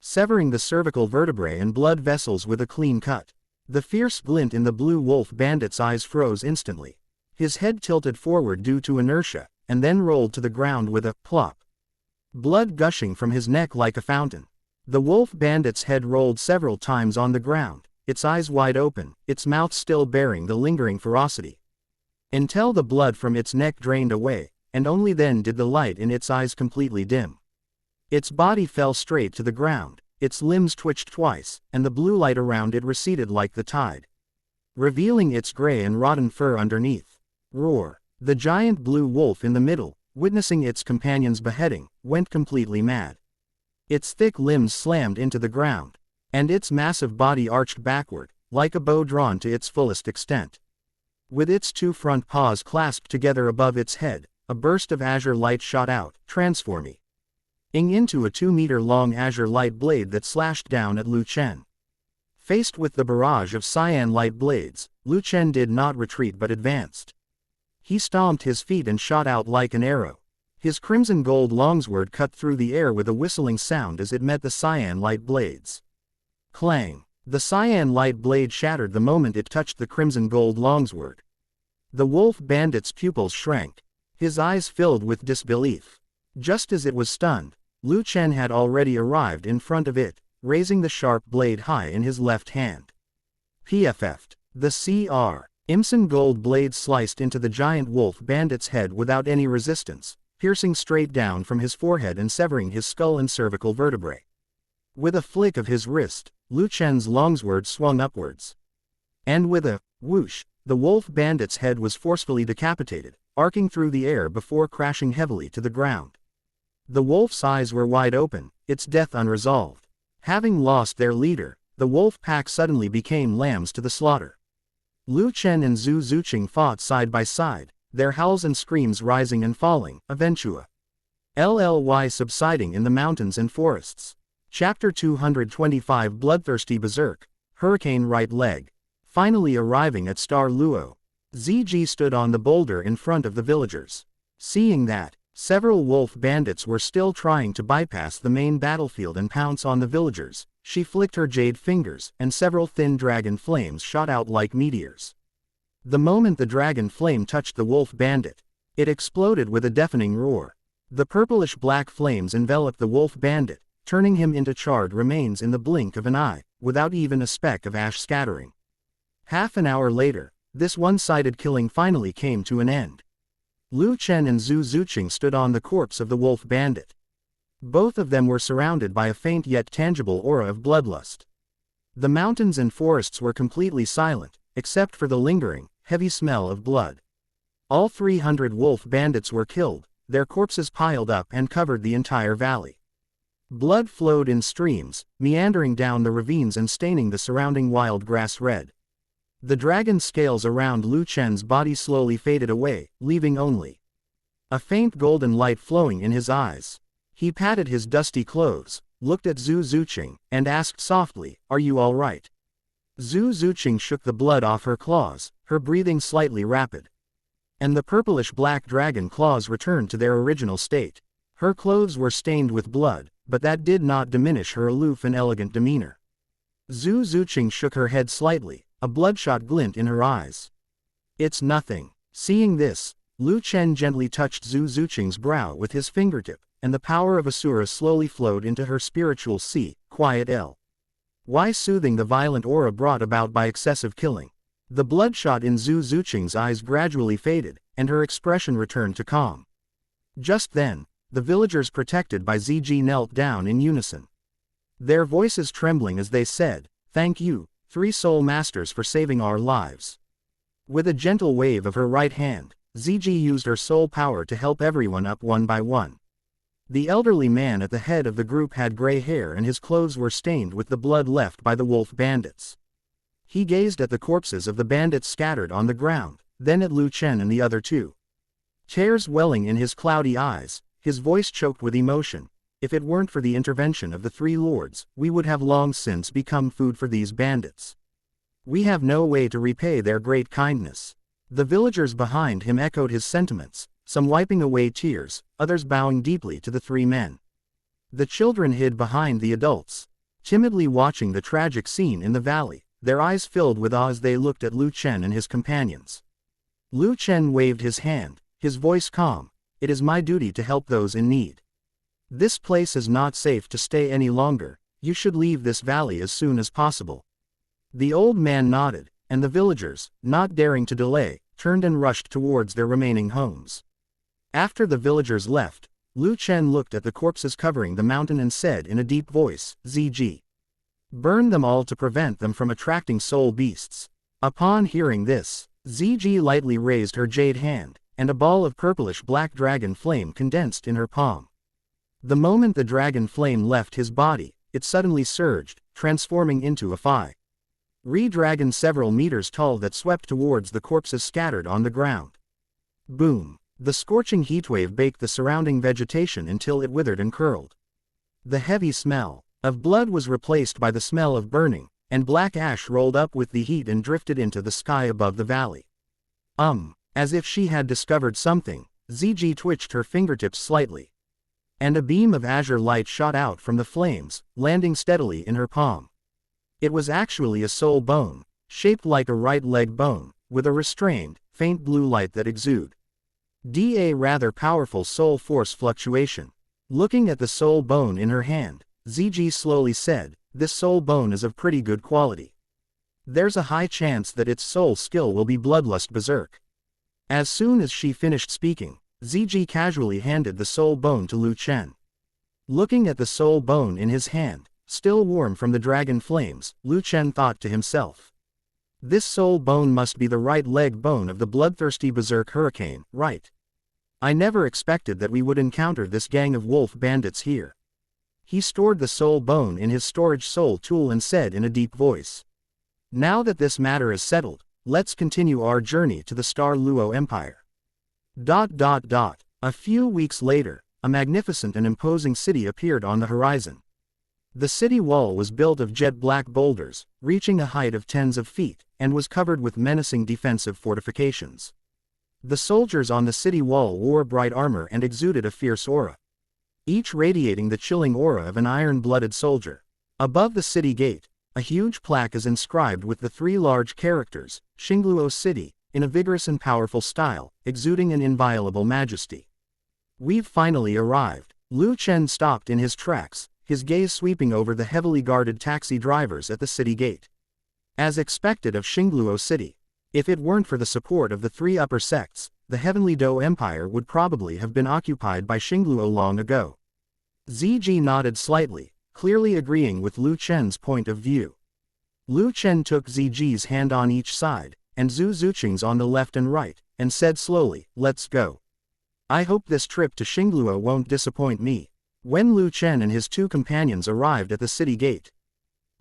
severing the cervical vertebrae and blood vessels with a clean cut. The fierce glint in the blue wolf bandit's eyes froze instantly. His head tilted forward due to inertia, and then rolled to the ground with a plop. Blood gushing from his neck like a fountain. The wolf bandit's head rolled several times on the ground, its eyes wide open, its mouth still bearing the lingering ferocity. Until the blood from its neck drained away, and only then did the light in its eyes completely dim. Its body fell straight to the ground, its limbs twitched twice, and the blue light around it receded like the tide, revealing its gray and rotten fur underneath. Roar! The giant blue wolf in the middle, witnessing its companion's beheading, went completely mad. Its thick limbs slammed into the ground, and its massive body arched backward, like a bow drawn to its fullest extent. With its 2 front paws clasped together above its head, a burst of azure light shot out, transforming into a 2-meter-long azure light blade that slashed down at Lu Chen. Faced with the barrage of cyan light blades, Lu Chen did not retreat but advanced. He stomped his feet and shot out like an arrow. His crimson gold longsword cut through the air with a whistling sound as it met the cyan light blades. Clang! The cyan light blade shattered the moment it touched the crimson gold longsword. The wolf bandit's pupils shrank. His eyes filled with disbelief. Just as it was stunned, Lu Chen had already arrived in front of it, raising the sharp blade high in his left hand. PFF'd. The Cr. Imson gold blade sliced into the giant wolf bandit's head without any resistance, piercing straight down from his forehead and severing his skull and cervical vertebrae. With a flick of his wrist, Lu Chen's longsword swung upwards. And with a whoosh, the wolf bandit's head was forcefully decapitated, arcing through the air before crashing heavily to the ground. The wolf's eyes were wide open, its death unresolved. Having lost their leader, the wolf pack suddenly became lambs to the slaughter. Lu Chen and Zhu Zuqing fought side by side, their howls and screams rising and falling, eventually subsiding in the mountains and forests. Chapter 225 Bloodthirsty Berserk, Hurricane Right Leg. Finally arriving at Star Luo, ZG stood on the boulder in front of the villagers. Seeing that, several wolf bandits were still trying to bypass the main battlefield and pounce on the villagers, she flicked her jade fingers, and several thin dragon flames shot out like meteors. The moment the dragon flame touched the wolf bandit, it exploded with a deafening roar. The purplish-black flames enveloped the wolf bandit, turning him into charred remains in the blink of an eye, without even a speck of ash scattering. Half an hour later, this one-sided killing finally came to an end. Lu Chen and Zhu Zuqing stood on the corpse of the wolf bandit. Both of them were surrounded by a faint yet tangible aura of bloodlust. The mountains and forests were completely silent, except for the lingering, heavy smell of blood. All 300 wolf bandits were killed, their corpses piled up and covered the entire valley. Blood flowed in streams, meandering down the ravines and staining the surrounding wild grass red. The dragon scales around Lu Chen's body slowly faded away, leaving only a faint golden light flowing in his eyes. He patted his dusty clothes, looked at Zhu Zuqing, and asked softly, "Are you all right?" Zhu Zuqing shook the blood off her claws, her breathing slightly rapid. And the purplish-black dragon claws returned to their original state. Her clothes were stained with blood, but that did not diminish her aloof and elegant demeanor. Zhu Zuqing shook her head slightly, a bloodshot glint in her eyes. "It's nothing." Seeing this, Lu Chen gently touched Zhu Zuqing's brow with his fingertip, and the power of Asura slowly flowed into her spiritual sea, quiet Why soothing the violent aura brought about by excessive killing. The bloodshot in Zhu Zuqing's eyes gradually faded, and her expression returned to calm. Just then, the villagers protected by ZG knelt down in unison. Their voices trembling as they said, "Thank you, 3 soul masters, for saving our lives." With a gentle wave of her right hand, ZG used her soul power to help everyone up one by one. The elderly man at the head of the group had gray hair and his clothes were stained with the blood left by the wolf bandits. He gazed at the corpses of the bandits scattered on the ground, then at Lu Chen and the other two. Tears welling in his cloudy eyes, his voice choked with emotion. "If it weren't for the intervention of the 3 lords, we would have long since become food for these bandits. We have no way to repay their great kindness." The villagers behind him echoed his sentiments, some wiping away tears, others bowing deeply to the 3 men. The children hid behind the adults, timidly watching the tragic scene in the valley, their eyes filled with awe as they looked at Lu Chen and his companions. Lu Chen waved his hand, his voice calm. "It is my duty to help those in need. This place is not safe to stay any longer, you should leave this valley as soon as possible." The old man nodded, and the villagers, not daring to delay, turned and rushed towards their remaining homes. After the villagers left, Lu Chen looked at the corpses covering the mountain and said in a deep voice, "ZG. Burn them all to prevent them from attracting soul beasts." Upon hearing this, ZG lightly raised her jade hand, and a ball of purplish-black dragon flame condensed in her palm. The moment the dragon flame left his body, it suddenly surged, transforming into a fire-dragon several meters tall that swept towards the corpses scattered on the ground. Boom! The scorching heatwave baked the surrounding vegetation until it withered and curled. The heavy smell of blood was replaced by the smell of burning, and black ash rolled up with the heat and drifted into the sky above the valley. As if she had discovered something, ZG twitched her fingertips slightly. And a beam of azure light shot out from the flames, landing steadily in her palm. It was actually a soul bone, shaped like a right leg bone, with a restrained, faint blue light that exuded a rather powerful soul force fluctuation. Looking at the soul bone in her hand, ZG slowly said, this soul bone is of pretty good quality. There's a high chance that its soul skill will be bloodlust berserk. As soon as she finished speaking, Ziji casually handed the soul bone to Lu Chen. Looking at the soul bone in his hand, still warm from the dragon flames, Lu Chen thought to himself. This soul bone must be the right leg bone of the bloodthirsty berserk hurricane, right? I never expected that we would encounter this gang of wolf bandits here. He stored the soul bone in his storage soul tool and said in a deep voice. Now that this matter is settled, let's continue our journey to the Star Luo Empire. A few weeks later, a magnificent and imposing city appeared on the horizon. The city wall was built of jet-black boulders, reaching a height of tens of feet, and was covered with menacing defensive fortifications. The soldiers on the city wall wore bright armor and exuded a fierce aura, each radiating the chilling aura of an iron-blooded soldier. Above the city gate, a huge plaque is inscribed with the three large characters, Shingluo City, in a vigorous and powerful style, exuding an inviolable majesty. We've finally arrived. Lu Chen stopped in his tracks, his gaze sweeping over the heavily guarded taxi drivers at the city gate. As expected of Shingluo City, if it weren't for the support of the three upper sects, the Heavenly Do Empire would probably have been occupied by Shingluo long ago. Ziji nodded slightly, clearly agreeing with Lu Chen's point of view. Lu Chen took Ziji's hand on each side, and Zhu Zuqing's on the left and right, and said slowly, let's go. I hope this trip to Shingluo won't disappoint me. When Lu Chen and his two companions arrived at the city gate,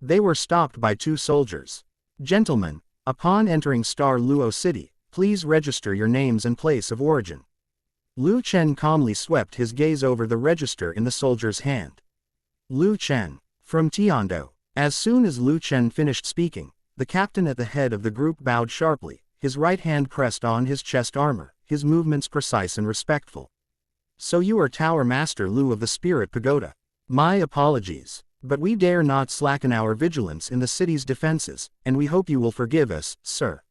they were stopped by two soldiers. Gentlemen, upon entering Star Luo City, please register your names and place of origin. Lu Chen calmly swept his gaze over the register in the soldier's hand. Lu Chen, from Tiando. As soon as Lu Chen finished speaking, the captain at the head of the group bowed sharply, his right hand pressed on his chest armor, his movements precise and respectful. So you are Tower Master Lu of the Spirit Pagoda. My apologies, but we dare not slacken our vigilance in the city's defenses, and we hope you will forgive us, sir.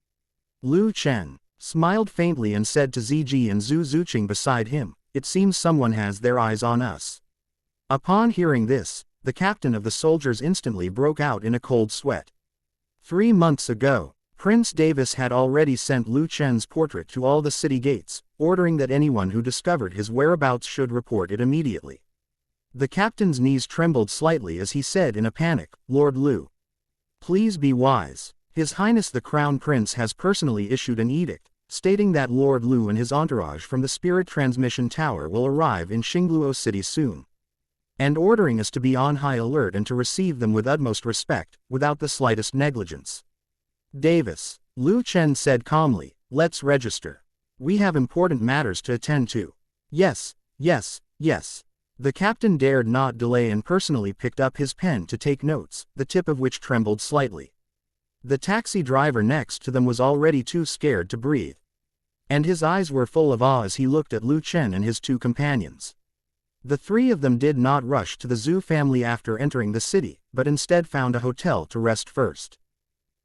Lu Chen smiled faintly and said to Ziji and Zhu Zuqing beside him, it seems someone has their eyes on us. Upon hearing this, the captain of the soldiers instantly broke out in a cold sweat. 3 months ago, Prince Davis had already sent Lu Chen's portrait to all the city gates, ordering that anyone who discovered his whereabouts should report it immediately. The captain's knees trembled slightly as he said in a panic, Lord Lu, please be wise. His Highness the Crown Prince has personally issued an edict, stating that Lord Lu and his entourage from the Spirit Transmission Tower will arrive in Shingluo City soon, and ordering us to be on high alert and to receive them with utmost respect, without the slightest negligence. Davis, Lu Chen said calmly, let's register. We have important matters to attend to. Yes. The captain dared not delay and personally picked up his pen to take notes, the tip of which trembled slightly. The taxi driver next to them was already too scared to breathe, and his eyes were full of awe as he looked at Lu Chen and his two companions. The three of them did not rush to the Zhu family after entering the city, but instead found a hotel to rest first.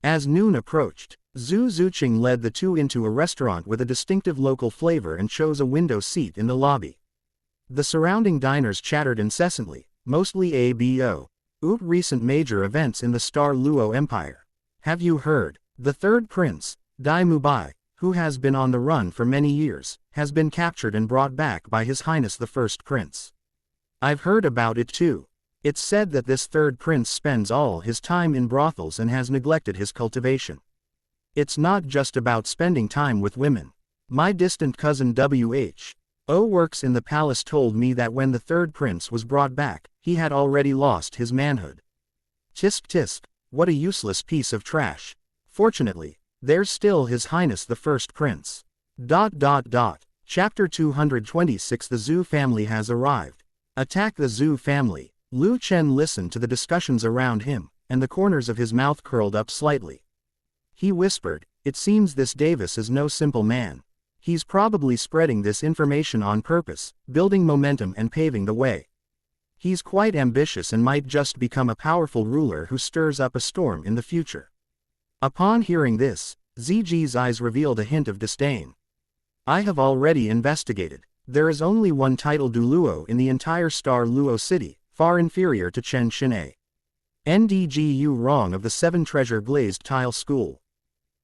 As noon approached, Zhu Zuqing led the two into a restaurant with a distinctive local flavor and chose a window seat in the lobby. The surrounding diners chattered incessantly, mostly about recent major events in the Star Luo Empire. Have you heard? The third prince, Dai Mubai, who has been on the run for many years, has been captured and brought back by His Highness the First Prince. I've heard about it too. It's said that this third prince spends all his time in brothels and has neglected his cultivation. It's not just about spending time with women. My distant cousin W.H.O. works in the palace told me that when the third prince was brought back, he had already lost his manhood. Tisk tisk, what a useless piece of trash. Fortunately, there's still His Highness the First Prince. Chapter 226 The Zhu family has arrived. Attack the Zhu family. Lu Chen listened to the discussions around him, and the corners of his mouth curled up slightly. He whispered, it seems this Davis is no simple man. He's probably spreading this information on purpose, building momentum and paving the way. He's quite ambitious and might just become a powerful ruler who stirs up a storm in the future. Upon hearing this, Ziji's eyes revealed a hint of disdain. I have already investigated. There is only one title Douluo in the entire Star Luo city, far inferior to Chen Xin'e. NDGU wrong of the 7 treasure glazed tile school.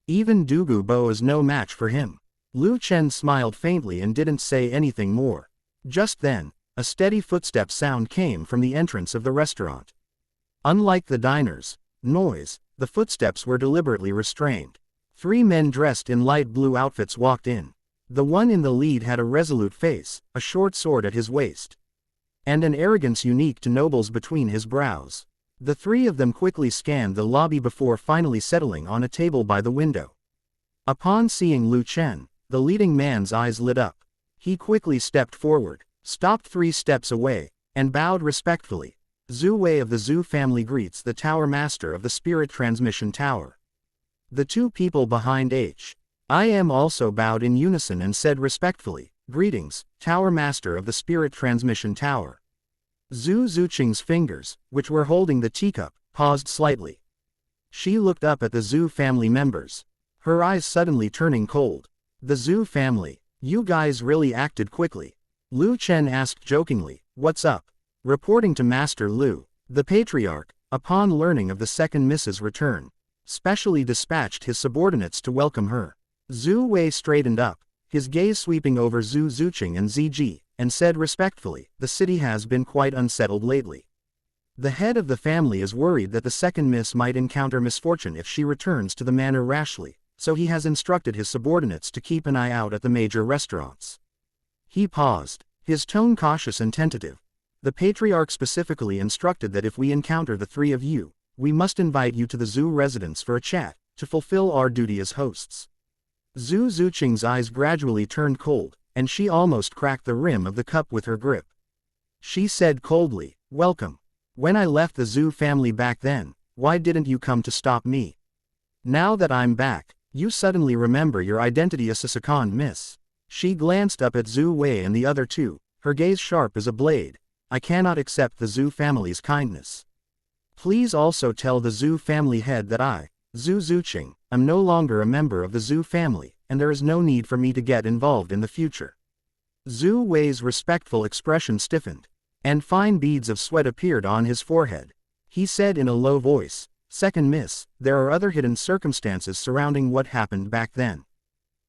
Even Douluo is no match for him. Lu Chen smiled faintly and didn't say anything more. Just then, a steady footstep sound came from the entrance of the restaurant. Unlike the diner's noise, the footsteps were deliberately restrained. 3 men dressed in light blue outfits walked in. The one in the lead had a resolute face, a short sword at his waist, and an arrogance unique to nobles between his brows. The 3 of them quickly scanned the lobby before finally settling on a table by the window. Upon seeing Lu Chen, the leading man's eyes lit up. He quickly stepped forward, stopped 3 steps away, and bowed respectfully. Zhu Wei of the Zhu family greets the Tower Master of the Spirit Transmission Tower. The 2 people behind I am also bowed in unison and said respectfully, "Greetings, Tower Master of the Spirit Transmission Tower." Zhu Zuqing's fingers, which were holding the teacup, paused slightly. She looked up at the Zhu family members, her eyes suddenly turning cold. "The Zhu family, you guys really acted quickly." Lu Chen asked jokingly, "What's up?" Reporting to Master Lu, the patriarch, upon learning of the second Mrs. return, specially dispatched his subordinates to welcome her. Zhu Wei straightened up, his gaze sweeping over Zhu Zuqing and Ziji, and said respectfully, "The city has been quite unsettled lately. The head of the family is worried that the second miss might encounter misfortune if she returns to the manor rashly, so he has instructed his subordinates to keep an eye out at the major restaurants." He paused, his tone cautious and tentative. "The patriarch specifically instructed that if we encounter the 3 of you, we must invite you to the Zhu residence for a chat, to fulfill our duty as hosts." Zhu Zuqing's eyes gradually turned cold, and she almost cracked the rim of the cup with her grip. She said coldly, "Welcome. When I left the Zhu family back then, why didn't you come to stop me? Now that I'm back, you suddenly remember your identity as a second miss." She glanced up at Zhu Wei and the other 2, her gaze sharp as a blade. "I cannot accept the Zhu family's kindness. Please also tell the Zhu family head that I, Zhu Zuqing, am no longer a member of the Zhu family, and there is no need for me to get involved in the future." Zhu Wei's respectful expression stiffened, and fine beads of sweat appeared on his forehead. He said in a low voice, "Second miss, there are other hidden circumstances surrounding what happened back then.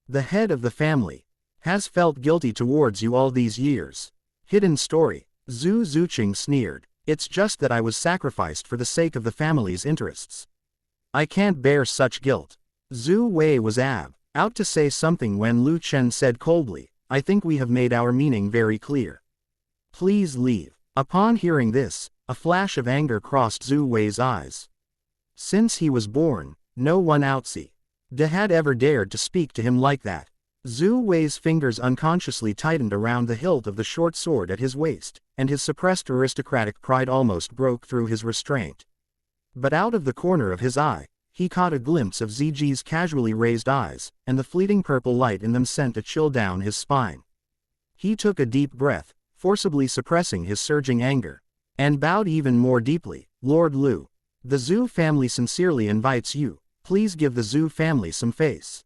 The head of the family has felt guilty towards you all these years." "Hidden story," Zhu Zuqing sneered. "It's just that I was sacrificed for the sake of the family's interests. I can't bear such guilt." Zhu Wei was out to say something when Lu Chen said coldly, "I think we have made our meaning very clear. Please leave." Upon hearing this, a flash of anger crossed Zhu Wei's eyes. Since he was born, no one outside had ever dared to speak to him like that. Zhu Wei's fingers unconsciously tightened around the hilt of the short sword at his waist, and his suppressed aristocratic pride almost broke through his restraint. But out of the corner of his eye, he caught a glimpse of Ziji's casually raised eyes, and the fleeting purple light in them sent a chill down his spine. He took a deep breath, forcibly suppressing his surging anger, and bowed even more deeply. "Lord Lu, the Zhu family sincerely invites you. Please give the Zhu family some face."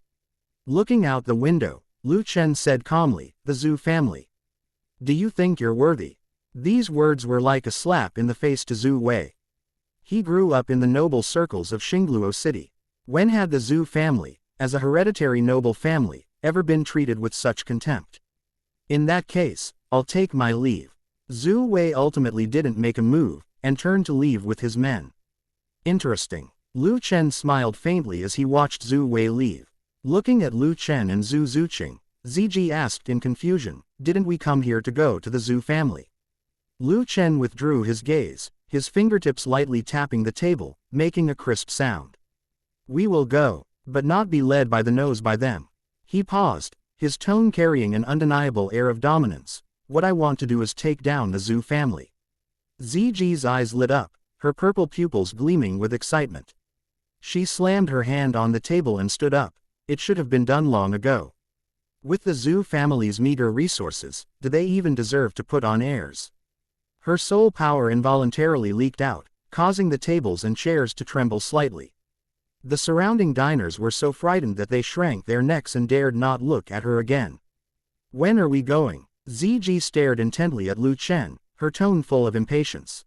Looking out the window, Lu Chen said calmly, "The Zhu family. Do you think you're worthy?" These words were like a slap in the face to Zhu Wei. He grew up in the noble circles of Shingluo City. When had the Zhu family, as a hereditary noble family, ever been treated with such contempt? "In that case, I'll take my leave." Zhu Wei ultimately didn't make a move, and turned to leave with his men. "Interesting." Lu Chen smiled faintly as he watched Zhu Wei leave. Looking at Lu Chen and Zhu Zuqing, Ziji asked in confusion, "Didn't we come here to go to the Zhu family?" Lu Chen withdrew his gaze, his fingertips lightly tapping the table, making a crisp sound. "We will go, but not be led by the nose by them." He paused, his tone carrying an undeniable air of dominance. "What I want to do is take down the Zhu family." Ziji's eyes lit up, her purple pupils gleaming with excitement. She slammed her hand on the table and stood up. It should have been done long ago. With the Zhu family's meager resources, do they even deserve to put on airs? Her soul power involuntarily leaked out, causing the tables and chairs to tremble slightly. The surrounding diners were so frightened that they shrank their necks and dared not look at her again. "When are we going?" Ziji stared intently at Lu Chen, her tone full of impatience.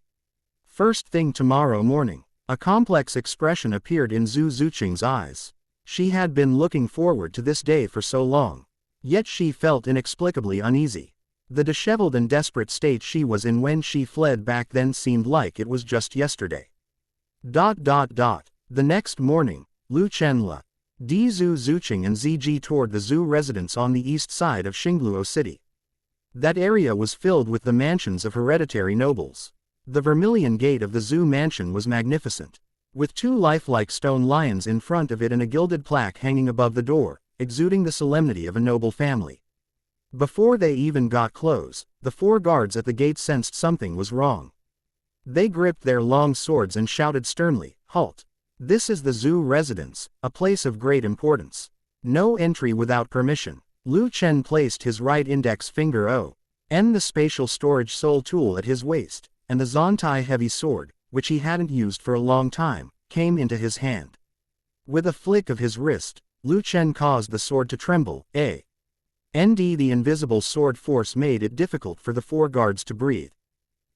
"First thing tomorrow morning." A complex expression appeared in Zhu Zuqing's eyes. She had been looking forward to this day for so long. Yet she felt inexplicably uneasy. The disheveled and desperate state she was in when she fled back then seemed like it was just yesterday. The next morning, Lu Chenla, Zhu Zuqing and Ziji toured the Zhu residence on the east side of Shingluo City. That area was filled with the mansions of hereditary nobles. The vermilion gate of the Zhu mansion was magnificent, with two lifelike stone lions in front of it and a gilded plaque hanging above the door, exuding the solemnity of a noble family. Before they even got close, the 4 guards at the gate sensed something was wrong. They gripped their long swords and shouted sternly, "Halt! This is the Zhu residence, a place of great importance. No entry without permission." Lu Chen placed his right index finger on the spatial storage soul tool at his waist, and the Zontai heavy sword, which he hadn't used for a long time, came into his hand. With a flick of his wrist, Lu Chen caused the sword to tremble. The invisible sword force made it difficult for the 4 guards to breathe.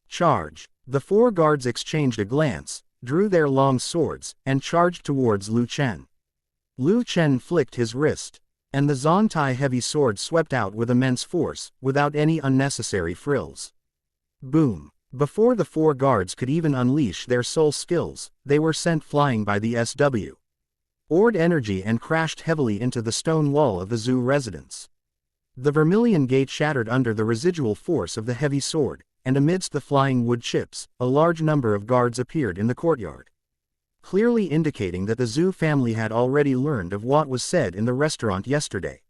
Charge! The 4 guards exchanged a glance, drew their long swords, and charged towards Lu Chen. Lu Chen flicked his wrist, and the Zontai heavy sword swept out with immense force, without any unnecessary frills. Boom! Before the 4 guards could even unleash their soul skills, they were sent flying by the SW. Ord energy and crashed heavily into the stone wall of the Zhu residence. The vermilion gate shattered under the residual force of the heavy sword, and amidst the flying wood chips, a large number of guards appeared in the courtyard, clearly indicating that the Zhu family had already learned of what was said in the restaurant yesterday.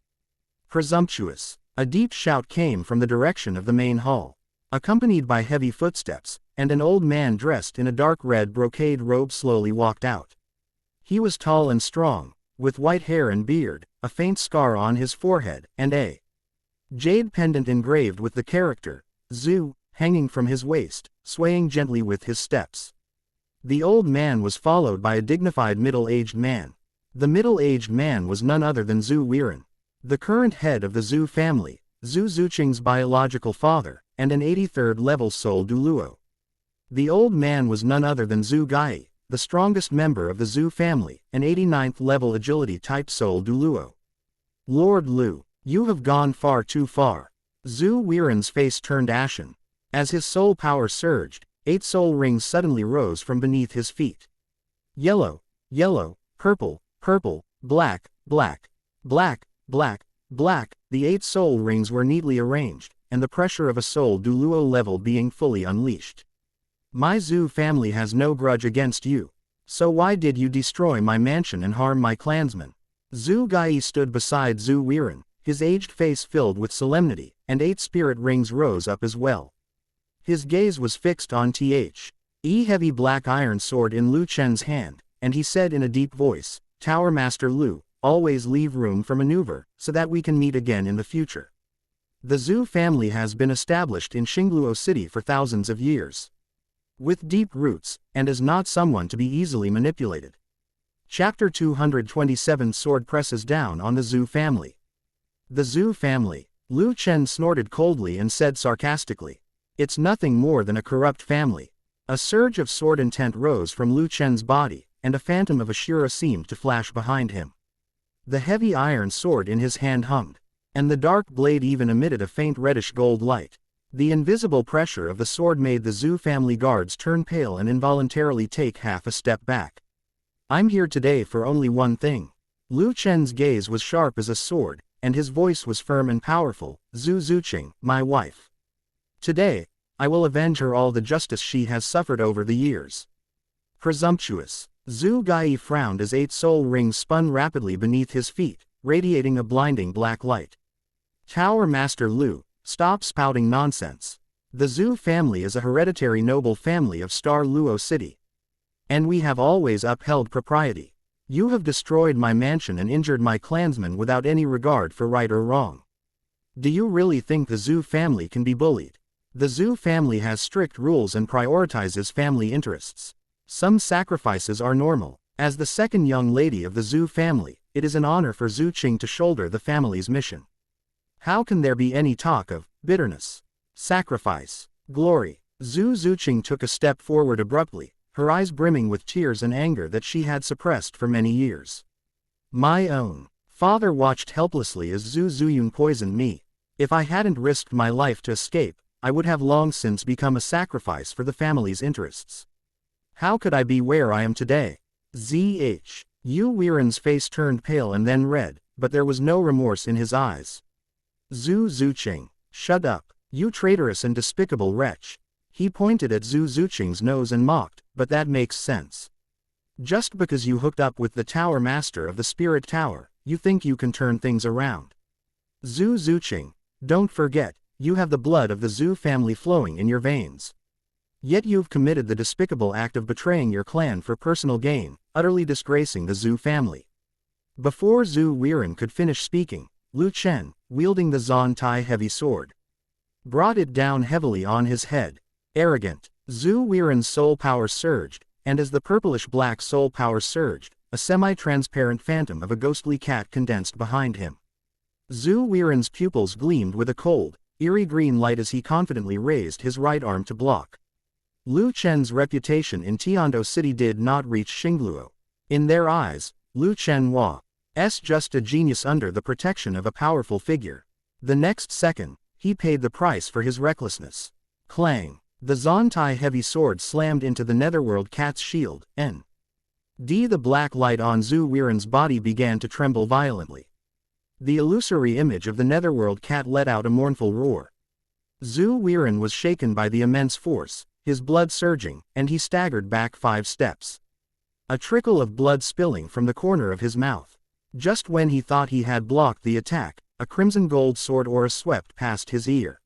Presumptuous! A deep shout came from the direction of the main hall, accompanied by heavy footsteps, and an old man dressed in a dark red brocade robe slowly walked out. He was tall and strong, with white hair and beard, a faint scar on his forehead, and a jade pendant engraved with the character, Zhu, hanging from his waist, swaying gently with his steps. The old man was followed by a dignified middle-aged man. The middle-aged man was none other than Zhu Weiren, the current head of the Zhu family, Zhu Zuqing's biological father, and an 83rd level soul Douluo. The old man was none other than Zhu Gai, the strongest member of the Zhu family, an 89th level agility type soul Douluo. Lord Lu, you have gone far too far. Zhu Weiren's face turned ashen. As his soul power surged, 8 soul rings suddenly rose from beneath his feet. Yellow, yellow, purple, purple, black, black, black, black, black, the 8 soul rings were neatly arranged, and the pressure of a soul Douluo level being fully unleashed. My Zhu family has no grudge against you. So why did you destroy my mansion and harm my clansmen? Zhu Gai stood beside Zhu Weiren, his aged face filled with solemnity, and 8 spirit rings rose up as well. His gaze was fixed on the heavy black iron sword in Lu Chen's hand, and he said in a deep voice, "Tower Master Lu, always leave room for maneuver, so that we can meet again in the future." The Zhu family has been established in Shingluo City for thousands of years, with deep roots, and is not someone to be easily manipulated. Chapter 227 Sword presses down on the Zhu family. The Zhu family. Lu Chen snorted coldly and said sarcastically, "It's nothing more than a corrupt family." A surge of sword intent rose from Lu Chen's body, and a phantom of a Shura seemed to flash behind him. The heavy iron sword in his hand hummed, and the dark blade even emitted a faint reddish gold light. The invisible pressure of the sword made the Zhu family guards turn pale and involuntarily take half a step back. "I'm here today for only one thing." Lu Chen's gaze was sharp as a sword, and his voice was firm and powerful. "Zhu Zuqing, my wife. Today, I will avenge her all the justice she has suffered over the years." Presumptuous. Zhu Gai frowned as 8 soul rings spun rapidly beneath his feet, radiating a blinding black light. "Tower Master Lu, stop spouting nonsense. The Zhu family is a hereditary noble family of Star Luo City, and we have always upheld propriety. You have destroyed my mansion and injured my clansmen without any regard for right or wrong. Do you really think the Zhu family can be bullied? The Zhu family has strict rules and prioritizes family interests. Some sacrifices are normal. As the second young lady of the Zhu family, it is an honor for Zhu Qing to shoulder the family's mission. How can there be any talk of bitterness, sacrifice, glory?" Zhu Zuqing took a step forward abruptly, her eyes brimming with tears and anger that she had suppressed for many years. My own father watched helplessly as Zhu Zuyun poisoned me. If I hadn't risked my life to escape, I would have long since become a sacrifice for the family's interests. How could I be where I am today? Yu Weiren's face turned pale and then red, but there was no remorse in his eyes. Zhu Zuqing, shut up, you traitorous and despicable wretch. He pointed at Zhu Zuqing's nose and mocked, but that makes sense. Just because you hooked up with the Tower Master of the Spirit Tower, you think you can turn things around. Zhu Zuqing, don't forget, you have the blood of the Zhu family flowing in your veins. Yet you've committed the despicable act of betraying your clan for personal gain, utterly disgracing the Zhu family. Before Zhu Weiren could finish speaking, Lu Chen, wielding the Zon Tai heavy sword, brought it down heavily on his head. Arrogant. Zhu Weiren's soul power surged, and as the purplish-black soul power surged, a semi-transparent phantom of a ghostly cat condensed behind him. Zhu Weiren's pupils gleamed with a cold, eerie green light as he confidently raised his right arm to block. Lu Chen's reputation in Tiando City did not reach Xingluo. In their eyes, Lu Chen was just a genius under the protection of a powerful figure. The next second, he paid the price for his recklessness. Clang! The Zontai heavy sword slammed into the Netherworld cat's shield, the black light on Zhu Weiren's body began to tremble violently. The illusory image of the Netherworld cat let out a mournful roar. Zhu Weiren was shaken by the immense force, his blood surging, and he staggered back 5 steps. A trickle of blood spilling from the corner of his mouth. Just when he thought he had blocked the attack, a crimson gold sword aura swept past his ear.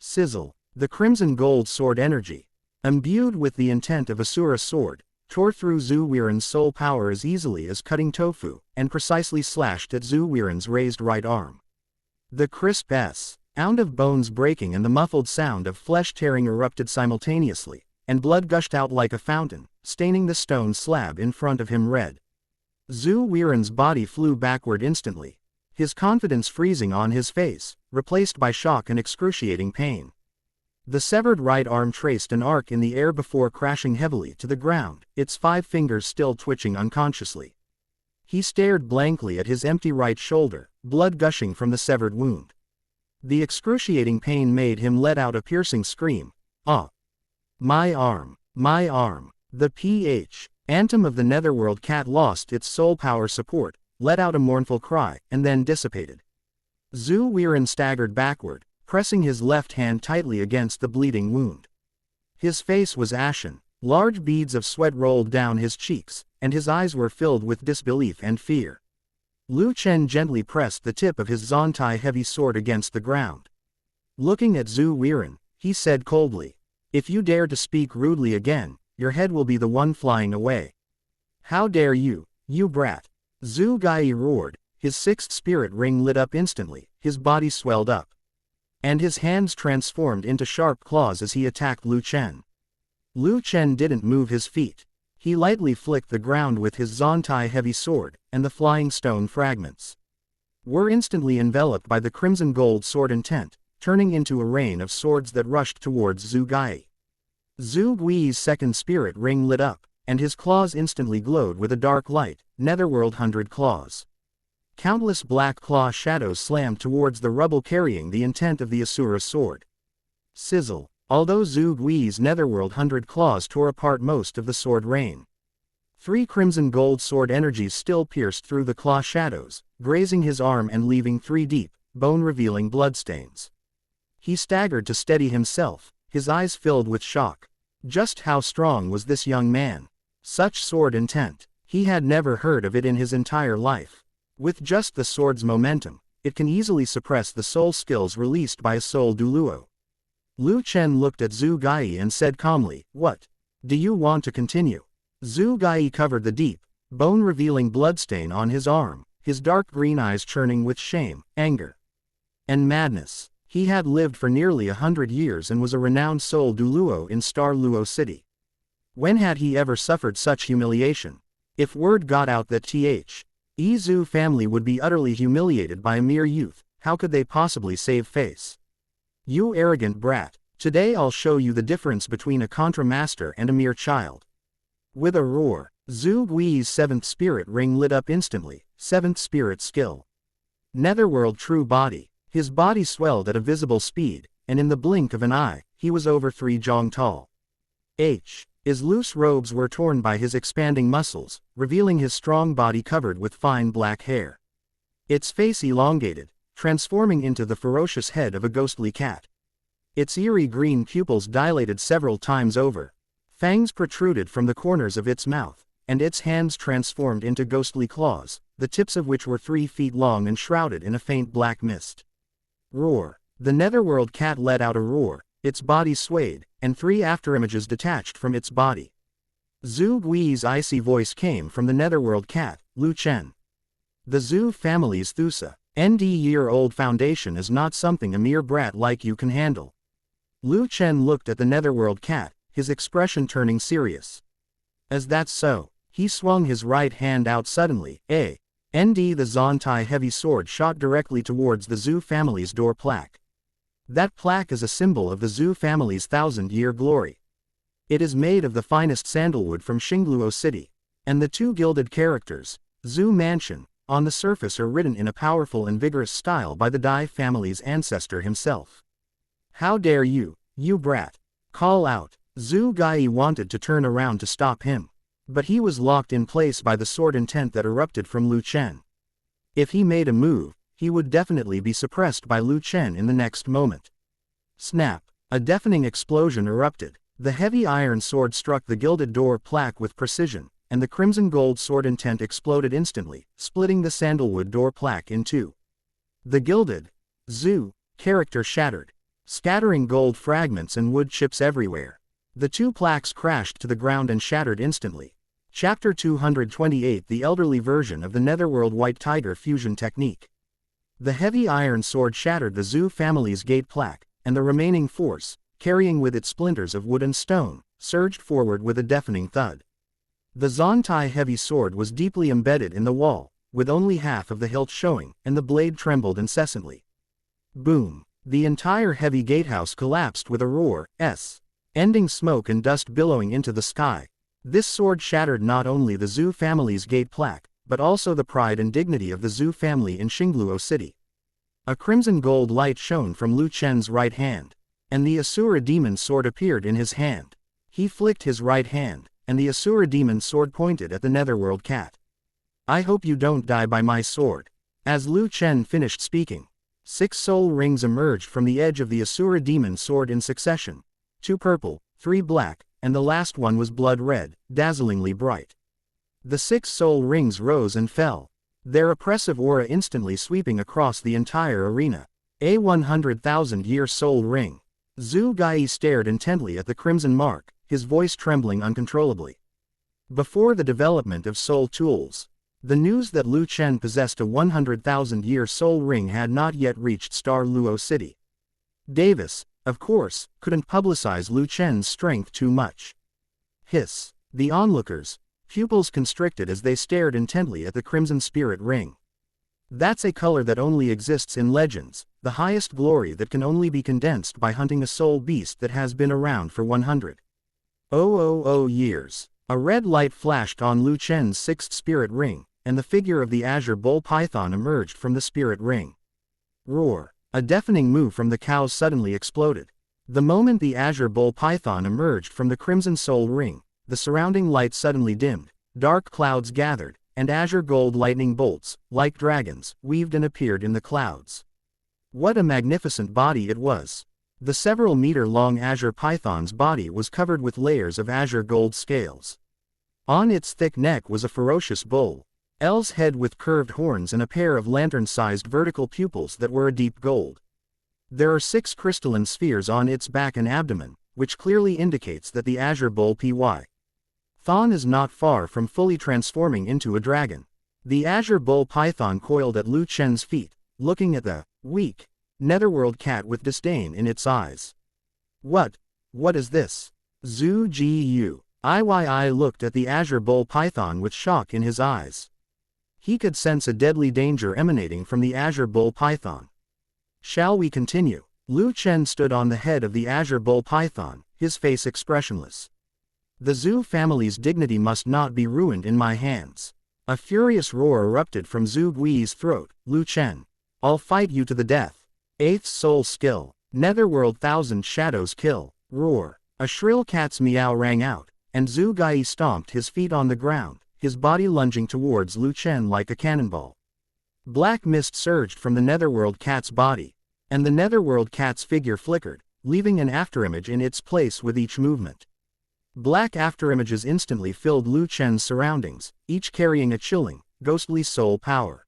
Sizzle. The crimson gold sword energy, imbued with the intent of Asura sword, tore through Zhu Weiren's soul power as easily as cutting tofu, and precisely slashed at Zhu Weiren's raised right arm. The crisp sound of bones breaking and the muffled sound of flesh tearing erupted simultaneously, and blood gushed out like a fountain, staining the stone slab in front of him red. Zhu Weiren's body flew backward instantly, his confidence freezing on his face, replaced by shock and excruciating pain. The severed right arm traced an arc in the air before crashing heavily to the ground, its 5 fingers still twitching unconsciously. He stared blankly at his empty right shoulder, blood gushing from the severed wound. The excruciating pain made him let out a piercing scream. Ah! My arm! My arm! The Phantom of the Netherworld cat lost its soul power support, let out a mournful cry, and then dissipated. Zhu Weiren staggered backward, pressing his left hand tightly against the bleeding wound. His face was ashen, large beads of sweat rolled down his cheeks, and his eyes were filled with disbelief and fear. Lu Chen gently pressed the tip of his Zontai heavy sword against the ground. Looking at Zhu Weiren, he said coldly, "If you dare to speak rudely again, your head will be the one flying away." "How dare you, you brat!" Zhu Gai roared, his 6th spirit ring lit up instantly, his body swelled up, and his hands transformed into sharp claws as he attacked Lu Chen. Lu Chen didn't move his feet. He lightly flicked the ground with his Zontai heavy sword, and the flying stone fragments were instantly enveloped by the crimson gold sword intent, turning into a rain of swords that rushed towards Zhu Gai. Zhu Gui's 2nd spirit ring lit up, and his claws instantly glowed with a dark light, Netherworld 100 claws. Countless black claw shadows slammed towards the rubble carrying the intent of the Asura sword. Sizzle. Although Zhu Gui's Netherworld 100 claws tore apart most of the sword rain, 3 crimson gold sword energies still pierced through the claw shadows, grazing his arm and leaving 3 deep, bone-revealing bloodstains. He staggered to steady himself, his eyes filled with shock. Just how strong was this young man? Such sword intent. He had never heard of it in his entire life. With just the sword's momentum, it can easily suppress the soul skills released by a soul Douluo. Lu Chen looked at Zhu Gai and said calmly, "What? Do you want to continue?" Zhu Gai covered the deep, bone-revealing bloodstain on his arm, his dark green eyes churning with shame, anger, and madness. He had lived for nearly 100 years and was a renowned soul Douluo in Star Luo City. When had he ever suffered such humiliation? If word got out that Zhu family would be utterly humiliated by a mere youth, how could they possibly save face? "You arrogant brat, today I'll show you the difference between a Contra Master and a mere child." With a roar, Zhu Gui's 7th spirit ring lit up instantly, 7th spirit skill. Netherworld true body. His body swelled at a visible speed, and in the blink of an eye, he was over 3 jong tall. His loose robes were torn by his expanding muscles, revealing his strong body covered with fine black hair. Its face elongated, transforming into the ferocious head of a ghostly cat. Its eerie green pupils dilated several times over. Fangs protruded from the corners of its mouth, and its hands transformed into ghostly claws, the tips of which were 3 feet long and shrouded in a faint black mist. Roar. The Netherworld cat let out a roar, its body swayed, and 3 afterimages detached from its body. Zhu Gui's icy voice came from the Netherworld cat, Lu Chen. The Zhu family's Thusa, ND-year-old foundation is not something a mere brat like you can handle. Lu Chen looked at the Netherworld cat, his expression turning serious. As that's so, he swung his right hand out suddenly, ND the Zontai heavy sword shot directly towards the Zhu family's door plaque. That plaque is a symbol of the Zhu family's 1,000-year glory. It is made of the finest sandalwood from Shingluo City, and the 2 gilded characters, Zhu Mansion, on the surface are written in a powerful and vigorous style by the Dai family's ancestor himself. How dare you, you brat! Call out. Zhu Gai wanted to turn around to stop him, but he was locked in place by the sword intent that erupted from Lu Chen. If he made a move, he would definitely be suppressed by Lu Chen in the next moment. Snap! A deafening explosion erupted. The heavy iron sword struck the gilded door plaque with precision, and the crimson gold sword intent exploded instantly, splitting the sandalwood door plaque in 2. The gilded Zhu character shattered, scattering gold fragments and wood chips everywhere. The 2 plaques crashed to the ground and shattered instantly. Chapter 228 The elderly version of the Netherworld White Tiger fusion technique. The heavy iron sword shattered the Zhu family's gate plaque, and the remaining force, carrying with it splinters of wood and stone, surged forward with a deafening thud. The Zontai heavy sword was deeply embedded in the wall, with only half of the hilt showing, and the blade trembled incessantly. Boom! The entire heavy gatehouse collapsed with a roar, ending smoke and dust billowing into the sky. This sword shattered not only the Zhu family's gate plaque, but also the pride and dignity of the Zhu family in Shingluo City. A crimson gold light shone from Lu Chen's right hand, and the Asura demon sword appeared in his hand. He flicked his right hand, and the Asura demon sword pointed at the Netherworld cat. I hope you don't die by my sword. As Lu Chen finished speaking, 6 soul rings emerged from the edge of the Asura demon sword in succession, 2 purple, 3 black, and the last one was blood red, dazzlingly bright. The 6 soul rings rose and fell, their oppressive aura instantly sweeping across the entire arena. A 100,000-year soul ring. Zhu Gai stared intently at the crimson mark, his voice trembling uncontrollably. Before the development of soul tools, the news that Lu Chen possessed a 100,000-year soul ring had not yet reached Star Luo City. Davis, of course, couldn't publicize Lu Chen's strength too much. Hiss. The onlookers, pupils constricted as they stared intently at the crimson spirit ring. That's a color that only exists in legends, the highest glory that can only be condensed by hunting a soul beast that has been around for 100,000 years. A red light flashed on Lu Chen's 6th spirit ring, and the figure of the azure bull python emerged from the spirit ring. Roar. A deafening moo from the cows suddenly exploded. The moment the azure bull python emerged from the crimson soul ring, the surrounding light suddenly dimmed, dark clouds gathered, and azure gold lightning bolts, like dragons, weaved and appeared in the clouds. What a magnificent body it was! The several meter-long azure python's body was covered with layers of azure gold scales. On its thick neck was a ferocious bull, L's head with curved horns and a pair of lantern-sized vertical pupils that were a deep gold. There are 6 crystalline spheres on its back and abdomen, which clearly indicates that the azure bull Python is not far from fully transforming into a dragon. The azure bull python coiled at Lu Chen's feet, looking at the weak netherworld cat with disdain in its eyes. What is this? Zhu Jiu. Iyi looked at the azure bull python with shock in his eyes. He could sense a deadly danger emanating from the azure bull python. Shall we continue? Lu Chen stood on the head of the azure bull python, his face expressionless. The Zhu family's dignity must not be ruined in my hands. A furious roar erupted from Zhu Gui's throat. Lu Chen. I'll fight you to the death. 8th soul skill. Netherworld Thousand Shadows kill. Roar. A shrill cat's meow rang out, and Zhu Gai stomped his feet on the ground, his body lunging towards Lu Chen like a cannonball. Black mist surged from the Netherworld cat's body, and the Netherworld cat's figure flickered, leaving an afterimage in its place with each movement. Black afterimages instantly filled Lu Chen's surroundings, each carrying a chilling, ghostly soul power.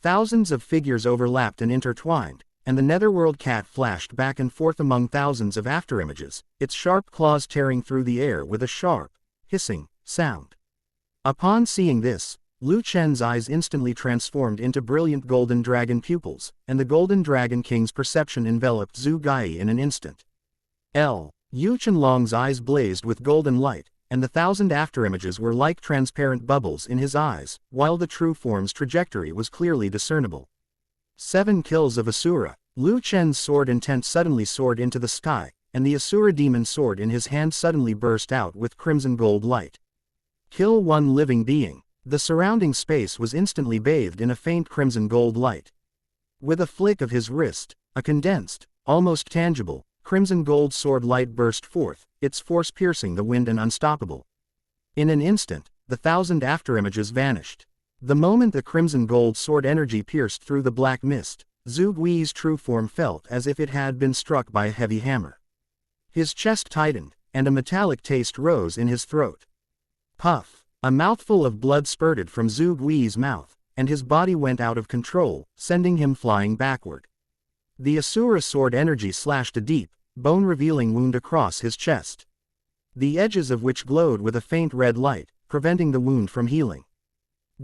Thousands of figures overlapped and intertwined, and the Netherworld cat flashed back and forth among thousands of afterimages, its sharp claws tearing through the air with a sharp, hissing sound. Upon seeing this, Lu Chen's eyes instantly transformed into brilliant golden dragon pupils, and the golden dragon king's perception enveloped Zhu Gai in an instant. Yu Chenlong's eyes blazed with golden light, and the 1,000 afterimages were like transparent bubbles in his eyes, while the true form's trajectory was clearly discernible. 7 kills of Asura. Lu Chen's sword intent suddenly soared into the sky, and the Asura demon sword in his hand suddenly burst out with crimson gold light. Kill 1 living being. The surrounding space was instantly bathed in a faint crimson gold light. With a flick of his wrist, a condensed, almost tangible, crimson gold sword light burst forth, its force piercing the wind and unstoppable. In an instant, the 1,000 afterimages vanished. The moment the crimson gold sword energy pierced through the black mist, Zhu Gui's true form felt as if it had been struck by a heavy hammer. His chest tightened, and a metallic taste rose in his throat. Puff! A mouthful of blood spurted from Zhu Gui's mouth, and his body went out of control, sending him flying backward. The Asura sword energy slashed a deep, bone-revealing wound across his chest, the edges of which glowed with a faint red light, preventing the wound from healing.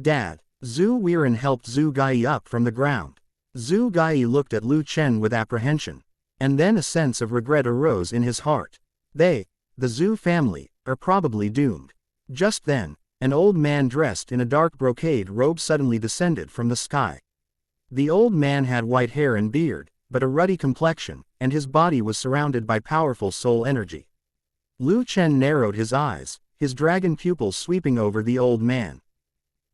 Dad. Zhu Weiren helped Zhu Gai up from the ground. Zhu Gai looked at Lu Chen with apprehension, and then a sense of regret arose in his heart. They, the Zhu family, are probably doomed. Just then, an old man dressed in a dark brocade robe suddenly descended from the sky. The old man had white hair and beard, but a ruddy complexion, and his body was surrounded by powerful soul energy. Lu Chen narrowed his eyes, his dragon pupils sweeping over the old man.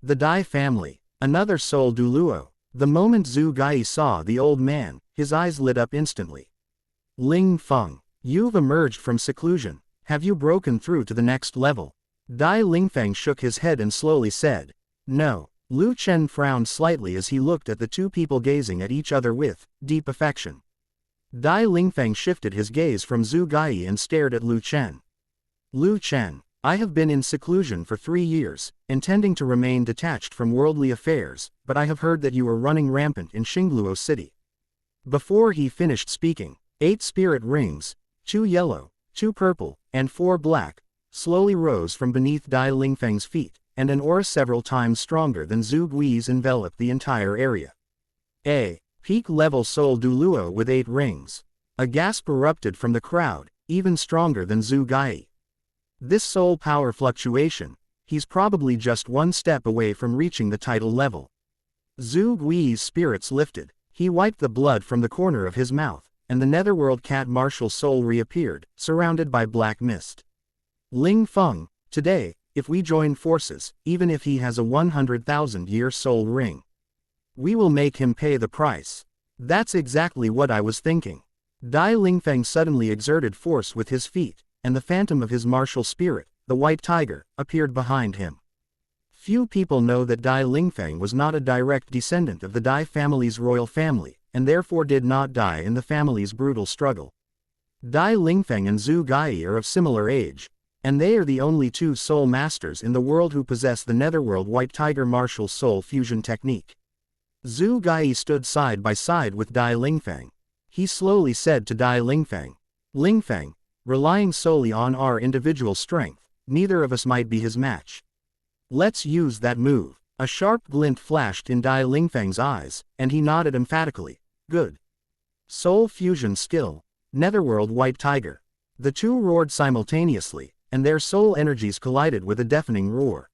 The Dai family, another soul Douluo. The moment Zhu Gai saw the old man, his eyes lit up instantly. Ling Feng, you've emerged from seclusion. Have you broken through to the next level? Dai Lingfeng shook his head and slowly said, No. Lu Chen frowned slightly as he looked at the two people gazing at each other with deep affection. Dai Lingfeng shifted his gaze from Zhu Gai and stared at Lu Chen. Lu Chen, I have been in seclusion for 3 years, intending to remain detached from worldly affairs, but I have heard that you are running rampant in Xingluo City. Before he finished speaking, 8 spirit rings, 2 yellow, 2 purple, and 4 black, slowly rose from beneath Dai Lingfeng's feet, and an aura several times stronger than Zhu Gui's enveloped the entire area. A peak-level soul Douluo with 8 rings. A gasp erupted from the crowd, even stronger than Zhu Gai. This soul power fluctuation, he's probably just 1 step away from reaching the title level. Zhu Gui's spirits lifted, he wiped the blood from the corner of his mouth, and the Netherworld cat martial soul reappeared, surrounded by black mist. Ling Feng, today, if we join forces, even if he has a 100,000-year soul ring, we will make him pay the price. That's exactly what I was thinking. Dai Lingfeng suddenly exerted force with his feet, and the phantom of his martial spirit, the white tiger, appeared behind him. Few people know that Dai Lingfeng was not a direct descendant of the Dai family's royal family, and therefore did not die in the family's brutal struggle. Dai Lingfeng and Zhu Gai are of similar age, and they are the only 2 soul masters in the world who possess the Netherworld White Tiger martial soul fusion technique. Zhu Gai stood side by side with Dai Lingfeng. He slowly said to Dai Lingfeng, Lingfeng, relying solely on our individual strength, neither of us might be his match. Let's use that move. A sharp glint flashed in Dai Lingfeng's eyes, and he nodded emphatically. Good. Soul fusion skill. Netherworld White Tiger. The 2 roared simultaneously, and their soul energies collided with a deafening roar.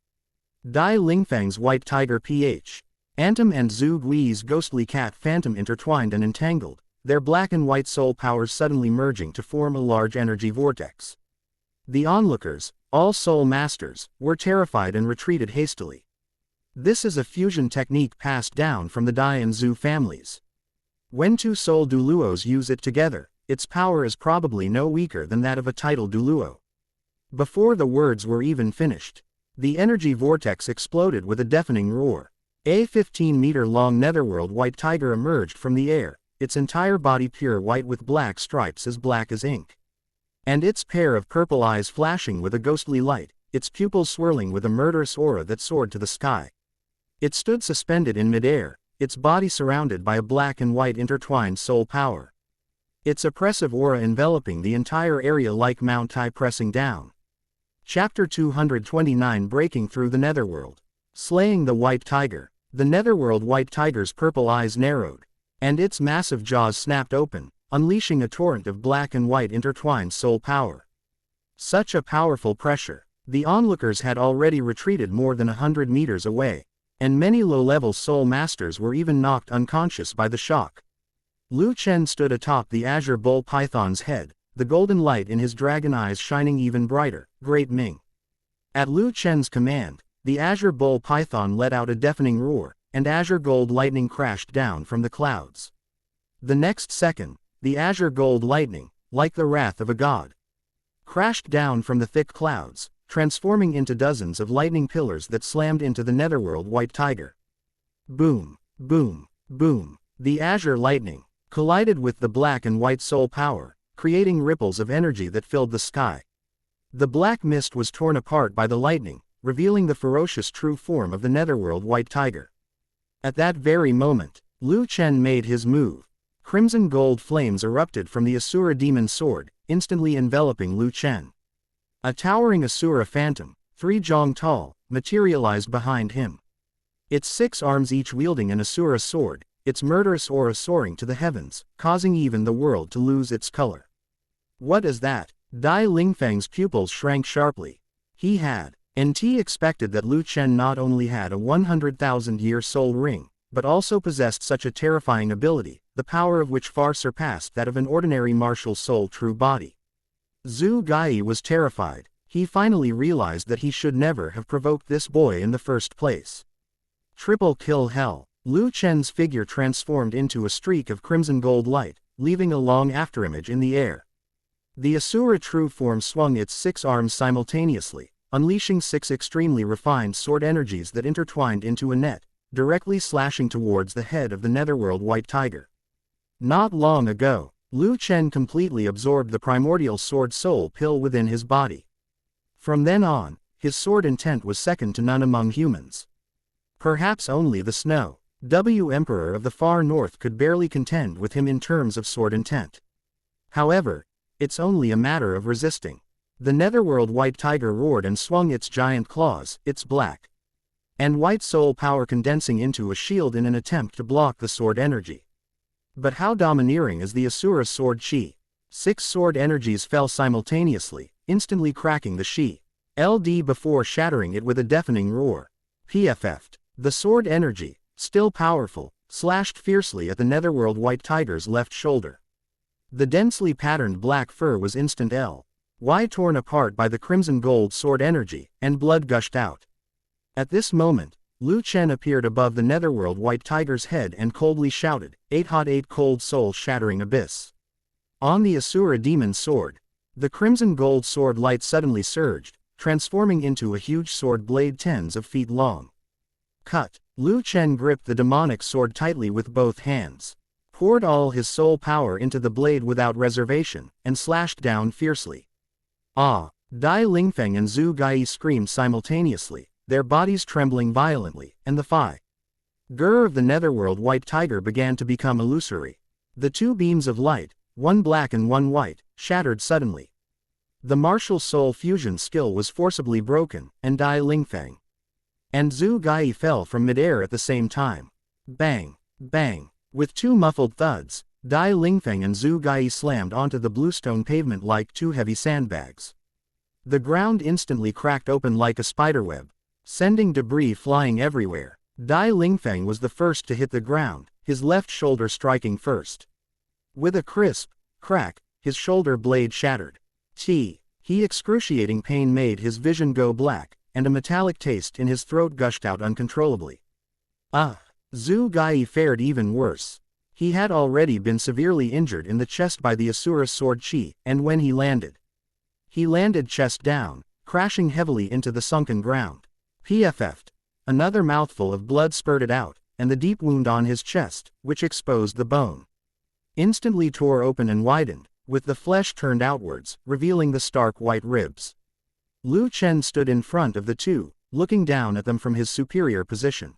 Dai Lingfeng's White Tiger PH. Antum and Zhu Gui's ghostly cat phantom intertwined and entangled, their black and white soul powers suddenly merging to form a large energy vortex. The onlookers, all Soul Masters, were terrified and retreated hastily. This is a fusion technique passed down from the Dai and Zhu families. When two Soul Douluos use it together, its power is probably no weaker than that of a tidal Douluo. Before the words were even finished, the energy vortex exploded with a deafening roar. A 15-meter-long netherworld white tiger emerged from the air, its entire body pure white with black stripes as black as ink. And its pair of purple eyes flashing with a ghostly light, its pupils swirling with a murderous aura that soared to the sky. It stood suspended in midair, its body surrounded by a black and white intertwined soul power. Its oppressive aura enveloping the entire area like Mount Tai pressing down. Chapter 229 Breaking Through the Netherworld. Slaying the White Tiger. The netherworld white tiger's purple eyes narrowed, and its massive jaws snapped open, unleashing a torrent of black and white intertwined soul power. Such a powerful pressure. The onlookers had already retreated more than 100 meters away, and many low-level soul masters were even knocked unconscious by the shock. Lu Chen stood atop the azure bull python's head, the golden light in his dragon eyes shining even brighter. Great Ming. At Lu Chen's command, the azure bull python let out a deafening roar, and azure gold lightning crashed down from the clouds. The next second, the azure gold lightning, like the wrath of a god, crashed down from the thick clouds, transforming into dozens of lightning pillars that slammed into the netherworld white tiger. Boom, boom, boom. The azure lightning collided with the black and white soul power, creating ripples of energy that filled the sky. The black mist was torn apart by the lightning, revealing the ferocious true form of the netherworld white tiger. At that very moment, Lu Chen made his move. Crimson gold flames erupted from the Asura demon sword, instantly enveloping Lu Chen. A towering Asura phantom, 3 jong tall, materialized behind him. Its 6 arms each wielding an Asura sword, its murderous aura soaring to the heavens, causing even the world to lose its color. What is that? Dai Lingfeng's pupils shrank sharply. He had expected that Lu Chen not only had a 100,000-year soul ring, but also possessed such a terrifying ability, the power of which far surpassed that of an ordinary martial soul true body. Zhu Gai was terrified. He finally realized that he should never have provoked this boy in the first place. Triple kill hell. Lu Chen's figure transformed into a streak of crimson gold light, leaving a long afterimage in the air. The Asura true form swung its 6 arms simultaneously, unleashing 6 extremely refined sword energies that intertwined into a net, directly slashing towards the head of the netherworld white tiger. Not long ago, Lu Chen completely absorbed the primordial sword soul pill within his body. From then on, his sword intent was second to none among humans. Perhaps only the Snow Emperor of the far north could barely contend with him in terms of sword intent. However, it's only a matter of resisting. The netherworld white tiger roared and swung its giant claws, its black and white soul power condensing into a shield in an attempt to block the sword energy. But how domineering is the Asura sword chi? 6 sword energies fell simultaneously, instantly cracking the shield before shattering it with a deafening roar. PFF'd. The sword energy, still powerful, slashed fiercely at the netherworld white tiger's left shoulder. The densely patterned black fur was instant torn apart by the crimson gold sword energy, and blood gushed out. At this moment, Lu Chen appeared above the netherworld white tiger's head and coldly shouted, 8 hot 8 cold soul shattering abyss. On the Asura demon sword, the crimson gold sword light suddenly surged, transforming into a huge sword blade tens of feet long. Cut. Lu Chen gripped the demonic sword tightly with both hands, poured all his soul power into the blade without reservation, and slashed down fiercely. Ah! Dai Lingfeng and Zhu Gai screamed simultaneously, their bodies trembling violently, and the figure of the netherworld white tiger began to become illusory. The 2 beams of light, one black and one white, shattered suddenly. The martial soul fusion skill was forcibly broken, and Dai Lingfeng and Zhu Gai fell from midair at the same time. Bang! Bang! With 2 muffled thuds, Dai Lingfeng and Zhu Gai slammed onto the bluestone pavement like 2 heavy sandbags. The ground instantly cracked open like a spiderweb, sending debris flying everywhere. Dai Lingfeng was the first to hit the ground, his left shoulder striking first. With a crisp crack, his shoulder blade shattered. Excruciating pain made his vision go black, and a metallic taste in his throat gushed out uncontrollably. Zhu Gai fared even worse. He had already been severely injured in the chest by the Asura's sword chi, and when he landed chest down, crashing heavily into the sunken ground. PFF'd. Another mouthful of blood spurted out, and the deep wound on his chest, which exposed the bone, instantly tore open and widened, with the flesh turned outwards, revealing the stark white ribs. Lu Chen stood in front of the two, looking down at them from his superior position.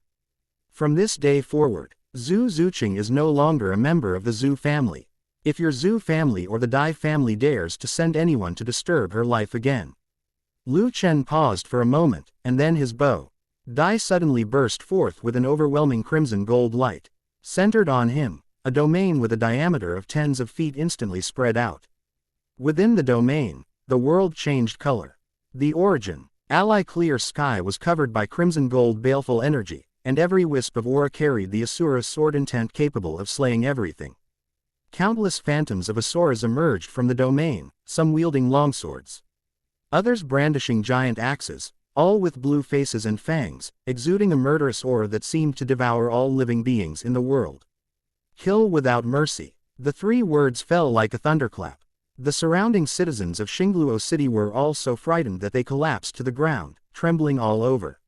From this day forward, Zhu Zuqing is no longer a member of the Zhu family. If your Zhu family or the Dai family dares to send anyone to disturb her life again. Lu Chen paused for a moment, and then his bow, Dai suddenly burst forth with an overwhelming crimson gold light. Centered on him, a domain with a diameter of tens of feet instantly spread out. Within the domain, the world changed color. The origin, ally clear sky was covered by crimson gold baleful energy, and every wisp of aura carried the Asura's sword intent capable of slaying everything. Countless phantoms of Asuras emerged from the domain, some wielding longswords, others brandishing giant axes, all with blue faces and fangs, exuding a murderous aura that seemed to devour all living beings in the world. Kill without mercy. The 3 words fell like a thunderclap. The surrounding citizens of Shingluo City were all so frightened that they collapsed to the ground, trembling all over.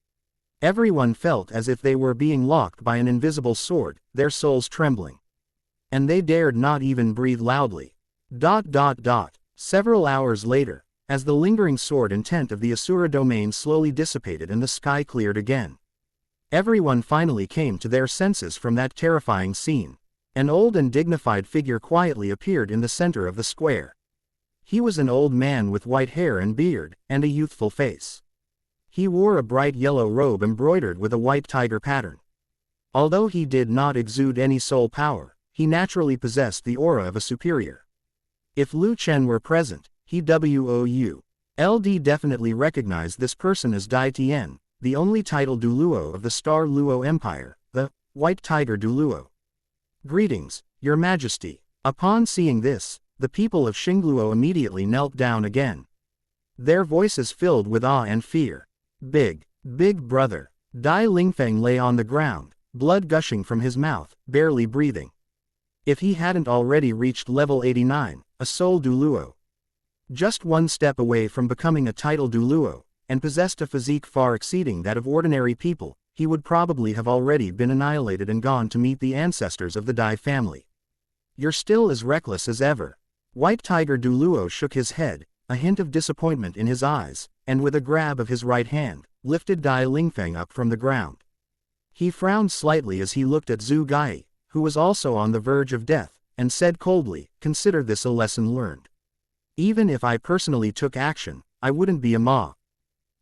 Everyone felt as if they were being locked by an invisible sword, their souls trembling. And they dared not even breathe loudly. Several hours later, as the lingering sword intent of the Asura domain slowly dissipated and the sky cleared again, everyone finally came to their senses from that terrifying scene. An old and dignified figure quietly appeared in the center of the square. He was an old man with white hair and beard, and a youthful face. He wore a bright yellow robe embroidered with a white tiger pattern. Although he did not exude any soul power, he naturally possessed the aura of a superior. If Lu Chen were present, he would definitely recognize this person as Dai Tian, the only title Douluo of the Star Luo Empire, the White Tiger Douluo. Greetings, Your Majesty. Upon seeing this, the people of Shingluo immediately knelt down again, their voices filled with awe and fear. Big brother. Dai Lingfeng lay on the ground, blood gushing from his mouth, barely breathing. If he hadn't already reached level 89, a soul Douluo, just one step away from becoming a title Douluo, and possessed a physique far exceeding that of ordinary people, he would probably have already been annihilated and gone to meet the ancestors of the Dai family. You're still as reckless as ever. White Tiger Douluo shook his head, a hint of disappointment in his eyes, and with a grab of his right hand, lifted Dai Lingfeng up from the ground. He frowned slightly as he looked at Zhu Gai, who was also on the verge of death, and said coldly, "Consider this a lesson learned. Even if I personally took action, I wouldn't be a ma.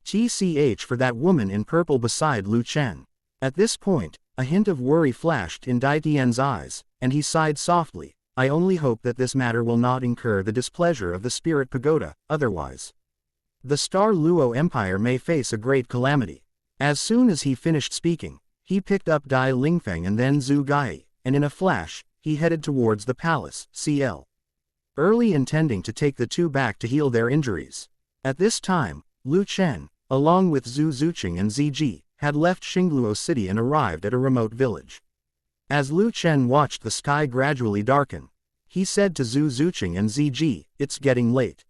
TCH for that woman in purple beside Lu Chen." At this point, a hint of worry flashed in Dai Tian's eyes, and he sighed softly. "I only hope that this matter will not incur the displeasure of the Spirit Pagoda, otherwise the Star Luo Empire may face a great calamity." As soon as he finished speaking, he picked up Dai Lingfeng and then Zhu Gai, and in a flash, he headed towards the palace, early intending to take the two back to heal their injuries. At this time, Lu Chen, along with Zhu Zuqing and Ziji, had left Shingluo City and arrived at a remote village. As Lu Chen watched the sky gradually darken, he said to Zhu Zuqing and Ziji, "It's getting late.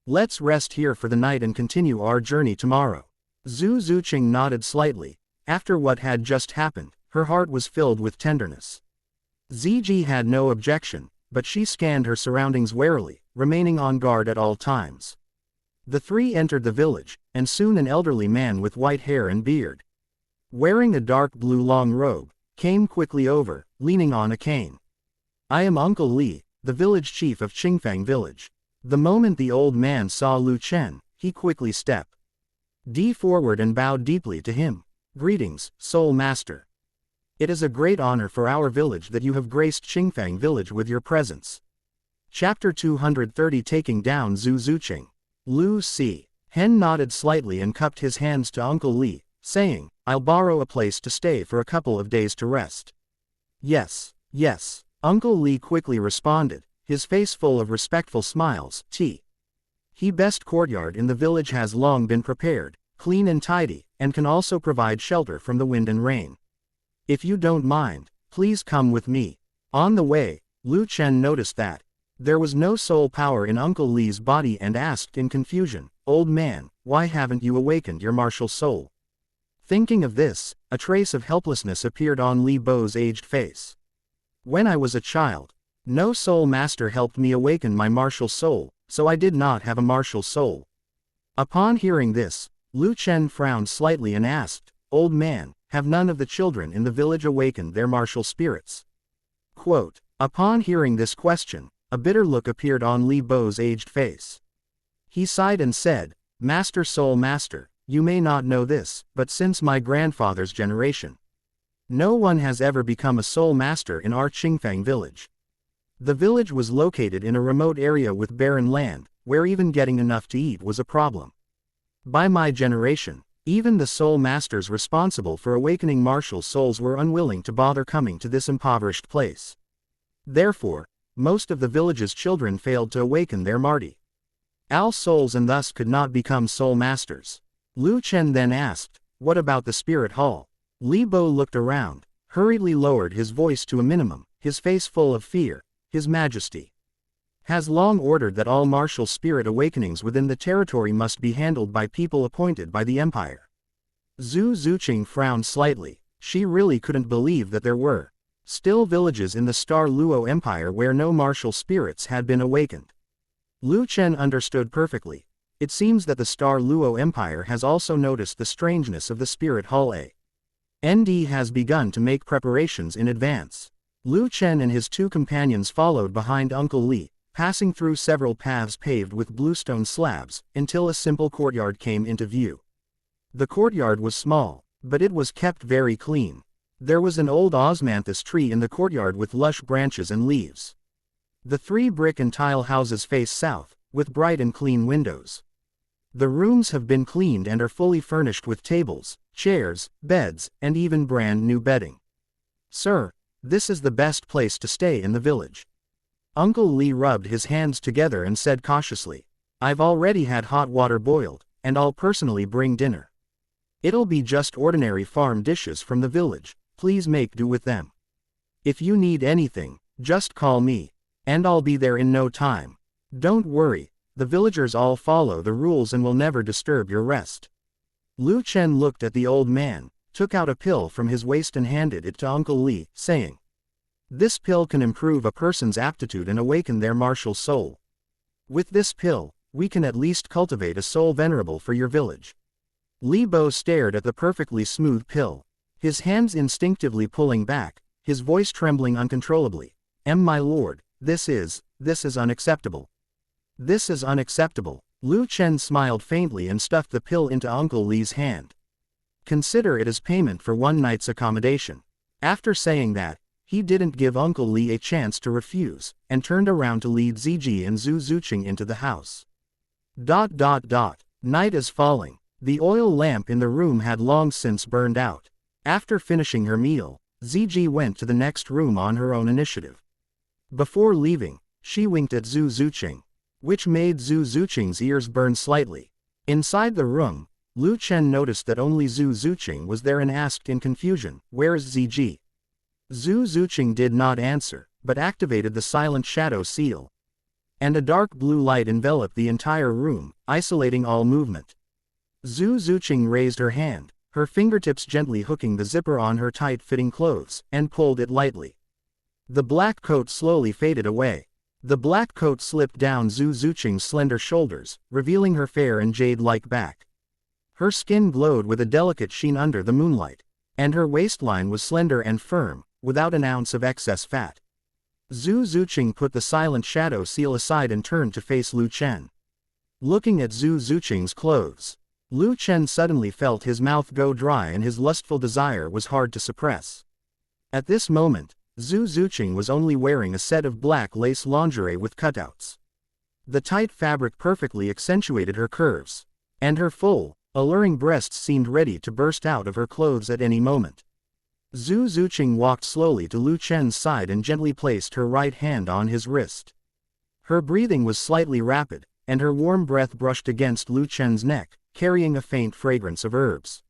Let's rest here for the night and continue our journey tomorrow." Zhu Zuqing nodded slightly. After what had just happened, her heart was filled with tenderness. Ziji had no objection, but she scanned her surroundings warily, remaining on guard at all times. The 3 entered the village, and soon an elderly man with white hair and beard, wearing a dark blue long robe, came quickly over, leaning on a cane. "I am Uncle Li, the village chief of Qingfang village." The moment the old man saw Lu Chen, he quickly stepped forward and bowed deeply to him. "Greetings, Soul Master. It is a great honor for our village that you have graced Qingfang village with your presence." Chapter 230 Taking Down Zhu Zuqing. Lu Si. Hen nodded slightly and cupped his hands to Uncle Li, saying, "I'll borrow a place to stay for a couple of days to rest." Yes. Uncle Li quickly responded, his face full of respectful smiles. The best courtyard in the village has long been prepared, clean and tidy, and can also provide shelter from the wind and rain. If you don't mind, please come with me. On the way, Lu Chen noticed that there was no soul power in Uncle Li's body and asked in confusion, "Old man, why haven't you awakened your martial soul?" Thinking of this, a trace of helplessness appeared on Li Bo's aged face. "When I was a child, no soul master helped me awaken my martial soul, so I did not have a martial soul." Upon hearing this, Lu Chen frowned slightly and asked, "Old man, have none of the children in the village awakened their martial spirits?" Quote. Upon hearing this question, a bitter look appeared on Li Bo's aged face. He sighed and said, "Master Soul Master, you may not know this, but since my grandfather's generation, no one has ever become a soul master in our Qingfang village." The village was located in a remote area with barren land, where even getting enough to eat was a problem. By my generation, even the soul masters responsible for awakening martial souls were unwilling to bother coming to this impoverished place. Therefore, most of the village's children failed to awaken their martial souls and thus could not become soul masters. Lu Chen then asked, "What about the spirit hall?" Li Bo looked around, hurriedly lowered his voice to a minimum, his face full of fear. "His Majesty has long ordered that all martial spirit awakenings within the territory must be handled by people appointed by the Empire." Zhu Zuqing frowned slightly. She really couldn't believe that there were still villages in the Star Luo Empire where no martial spirits had been awakened. Lu Chen understood perfectly. It seems that the Star Luo Empire has also noticed the strangeness of the Spirit Hall. ND has begun to make preparations in advance. Lu Chen and his two companions followed behind Uncle Li, passing through several paths paved with bluestone slabs, until a simple courtyard came into view. The courtyard was small, but it was kept very clean. There was an old osmanthus tree in the courtyard with lush branches and leaves. The 3 brick and tile houses face south, with bright and clean windows. The rooms have been cleaned and are fully furnished with tables, chairs, beds, and even brand new bedding. "Sir, this is the best place to stay in the village." Uncle Li rubbed his hands together and said cautiously, "I've already had hot water boiled, and I'll personally bring dinner. It'll be just ordinary farm dishes from the village, please make do with them. If you need anything, just call me, and I'll be there in no time. Don't worry, the villagers all follow the rules and will never disturb your rest." Lu Chen looked at the old man, took out a pill from his waist and handed it to Uncle Li, saying, "This pill can improve a person's aptitude and awaken their martial soul. With this pill, we can at least cultivate a soul venerable for your village." Li Bo stared at the perfectly smooth pill, his hands instinctively pulling back, his voice trembling uncontrollably. My lord, this is unacceptable. This is unacceptable." Lu Chen smiled faintly and stuffed the pill into Uncle Li's hand. "Consider it as payment for one night's accommodation." After saying that, he didn't give Uncle Li a chance to refuse, and turned around to lead Ziji and Zhu Zuqing into the house. Night is falling. The oil lamp in the room had long since burned out. After finishing her meal, Ziji went to the next room on her own initiative. Before leaving, she winked at Zhu Zuqing, which made Zhu Zuqing's ears burn slightly. Inside the room, Lu Chen noticed that only Zhu Zuqing was there and asked in confusion, "Where's Ziji?" Zhu Zuqing did not answer, but activated the silent shadow seal. And a dark blue light enveloped the entire room, isolating all movement. Zhu Zuqing raised her hand, her fingertips gently hooking the zipper on her tight-fitting clothes, and pulled it lightly. The black coat slowly faded away. The black coat slipped down Zhu Zuqing's slender shoulders, revealing her fair and jade-like back. Her skin glowed with a delicate sheen under the moonlight, and her waistline was slender and firm, without an ounce of excess fat. Zhu Zuqing put the silent shadow seal aside and turned to face Lu Chen. Looking at Zhu Zuqing's clothes, Lu Chen suddenly felt his mouth go dry and his lustful desire was hard to suppress. At this moment, Zhu Zuqing was only wearing a set of black lace lingerie with cutouts. The tight fabric perfectly accentuated her curves, and her full, alluring breasts seemed ready to burst out of her clothes at any moment. Zhu Zuqing walked slowly to Lu Chen's side and gently placed her right hand on his wrist. Her breathing was slightly rapid, and her warm breath brushed against Lu Chen's neck, carrying a faint fragrance of herbs.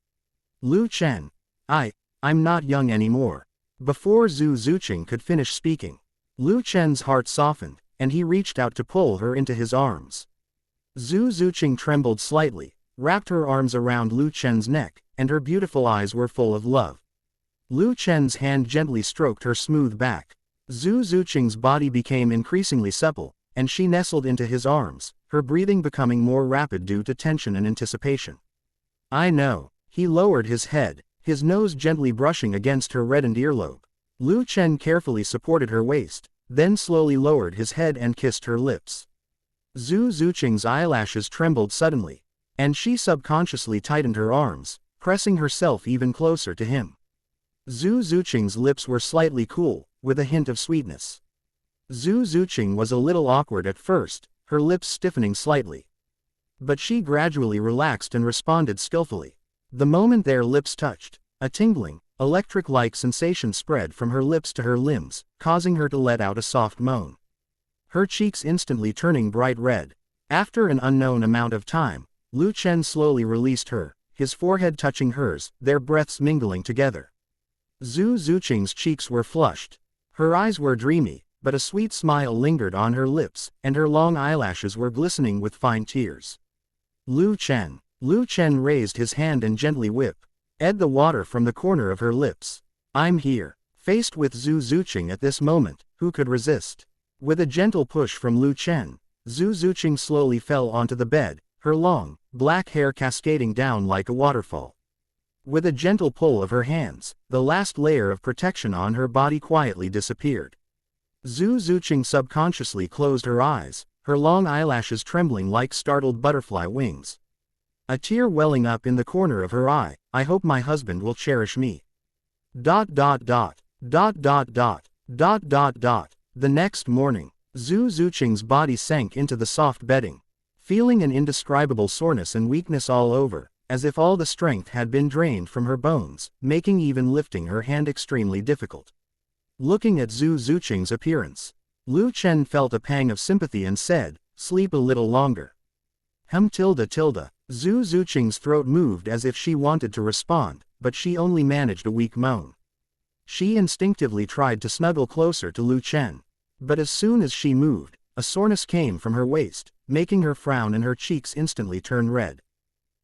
Lu Chen. I'm not young anymore. Before Zhu Zuqing could finish speaking, Lu Chen's heart softened, and he reached out to pull her into his arms. Zhu Zuqing trembled slightly, wrapped her arms around Lu Chen's neck, and her beautiful eyes were full of love. Lu Chen's hand gently stroked her smooth back. Zhu Zuqing's body became increasingly supple, and she nestled into his arms, her breathing becoming more rapid due to tension and anticipation. I know. He lowered his head, his nose gently brushing against her reddened earlobe. Lu Chen carefully supported her waist, then slowly lowered his head and kissed her lips. Zhu Zuqing's eyelashes trembled suddenly, and she subconsciously tightened her arms, pressing herself even closer to him. Zhu Zuqing's lips were slightly cool, with a hint of sweetness. Zhu Zuqing was a little awkward at first, her lips stiffening slightly. But she gradually relaxed and responded skillfully. The moment their lips touched, a tingling, electric-like sensation spread from her lips to her limbs, causing her to let out a soft moan. Her cheeks instantly turning bright red. After an unknown amount of time, Lu Chen slowly released her, his forehead touching hers, their breaths mingling together. Zhu Zuqing's cheeks were flushed. Her eyes were dreamy, but a sweet smile lingered on her lips, and her long eyelashes were glistening with fine tears. Lu Chen raised his hand and gently whipped the water from the corner of her lips. I'm here. Faced with Zhu Zuqing at this moment, who could resist? With a gentle push from Lu Chen, Zhu Zuqing slowly fell onto the bed, her long, black hair cascading down like a waterfall. With a gentle pull of her hands, the last layer of protection on her body quietly disappeared. Zhu Zuqing subconsciously closed her eyes, her long eyelashes trembling like startled butterfly wings. A tear welling up in the corner of her eye. I hope my husband will cherish me. The next morning, Zhu Zuqing's body sank into the soft bedding, feeling an indescribable soreness and weakness all over, as if all the strength had been drained from her bones, making even lifting her hand extremely difficult. Looking at Zhu Zuqing's appearance, Lu Chen felt a pang of sympathy and said, "Sleep a little longer." Zhu Zuqing's throat moved as if she wanted to respond, but she only managed a weak moan. She instinctively tried to snuggle closer to Lu Chen. But as soon as she moved, a soreness came from her waist, making her frown and her cheeks instantly turn red.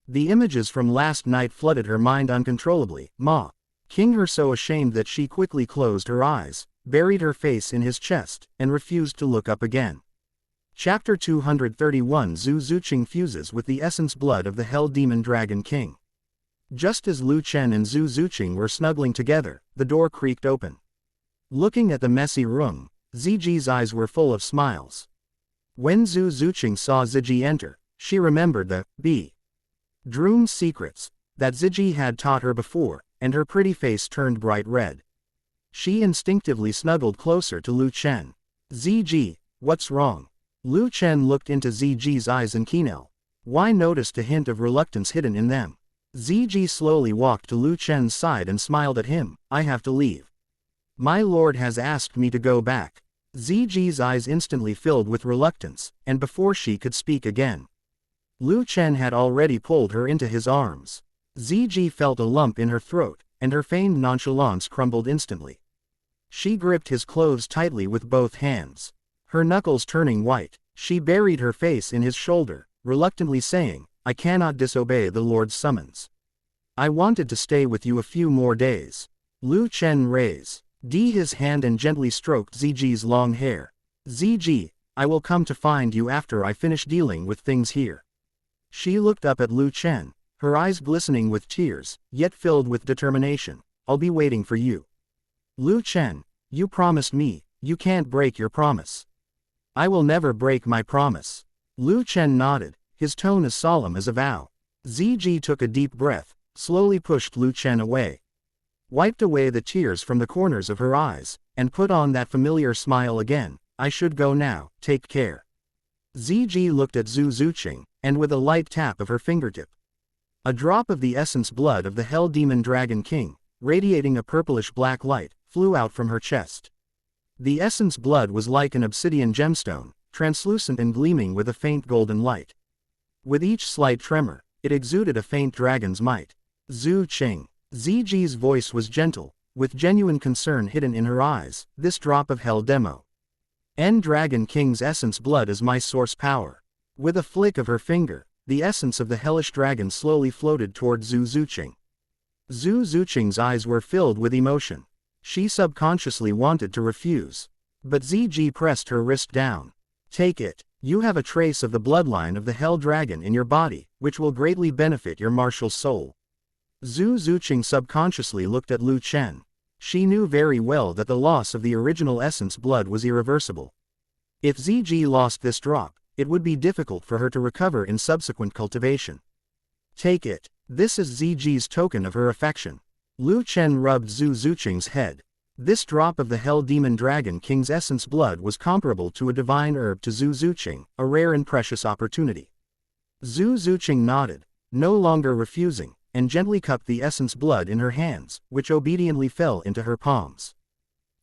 The images from last night flooded her mind uncontrollably, making her so ashamed that she quickly closed her eyes, buried her face in his chest, and refused to look up again. Chapter 231 Zhu Zuqing fuses with the essence blood of the Hell Demon Dragon King. Just as Lu Chen and Zhu Zuqing were snuggling together, the door creaked open. Looking at the messy room, Ziji's eyes were full of smiles. When Zhu Zuqing saw Ziji enter, she remembered the bedroom secrets that Ziji had taught her before, and her pretty face turned bright red. She instinctively snuggled closer to Lu Chen. Ziji, what's wrong? Lu Chen looked into Ziji's eyes and Qinel. Why noticed a hint of reluctance hidden in them? Ziji slowly walked to Lu Chen's side and smiled at him. I have to leave. My lord has asked me to go back. Ziji's eyes instantly filled with reluctance, and before she could speak again, Lu Chen had already pulled her into his arms. Ziji felt a lump in her throat, and her feigned nonchalance crumbled instantly. She gripped his clothes tightly with both hands. Her knuckles turning white, she buried her face in his shoulder, reluctantly saying, I cannot disobey the Lord's summons. I wanted to stay with you a few more days. Lu Chen raised his hand and gently stroked Ziji's long hair. Ziji, I will come to find you after I finish dealing with things here. She looked up at Lu Chen, her eyes glistening with tears, yet filled with determination. I'll be waiting for you. Lu Chen, you promised me, you can't break your promise. I will never break my promise. Lu Chen nodded, his tone as solemn as a vow. Ziji took a deep breath, slowly pushed Lu Chen away, wiped away the tears from the corners of her eyes, and put on that familiar smile again. I should go now, take care. Ziji looked at Zhu Zuqing, and with a light tap of her fingertip, a drop of the essence blood of the Hell Demon Dragon King, radiating a purplish black light, flew out from her chest. The essence blood was like an obsidian gemstone, translucent and gleaming with a faint golden light. With each slight tremor, it exuded a faint dragon's might. Zhu Qing. Ziji's voice was gentle, with genuine concern hidden in her eyes. This drop of hell demo. Dragon King's essence blood is my source power. With a flick of her finger, the essence of the hellish dragon slowly floated toward Zhu Zuqing. Zhu Zuqing's eyes were filled with emotion. She subconsciously wanted to refuse. But Ziji pressed her wrist down. Take it. You have a trace of the bloodline of the hell dragon in your body, which will greatly benefit your martial soul. Zhu Zuqing subconsciously looked at Lu Chen. She knew very well that the loss of the original essence blood was irreversible. If Ziji lost this drop, it would be difficult for her to recover in subsequent cultivation. Take it. This is Ziji's token of her affection. Lu Chen rubbed Zhu Zuqing's head. This drop of the Hell Demon Dragon King's essence blood was comparable to a divine herb to Zhu Zuqing, a rare and precious opportunity. Zhu Zuqing nodded, no longer refusing, and gently cupped the essence blood in her hands, which obediently fell into her palms.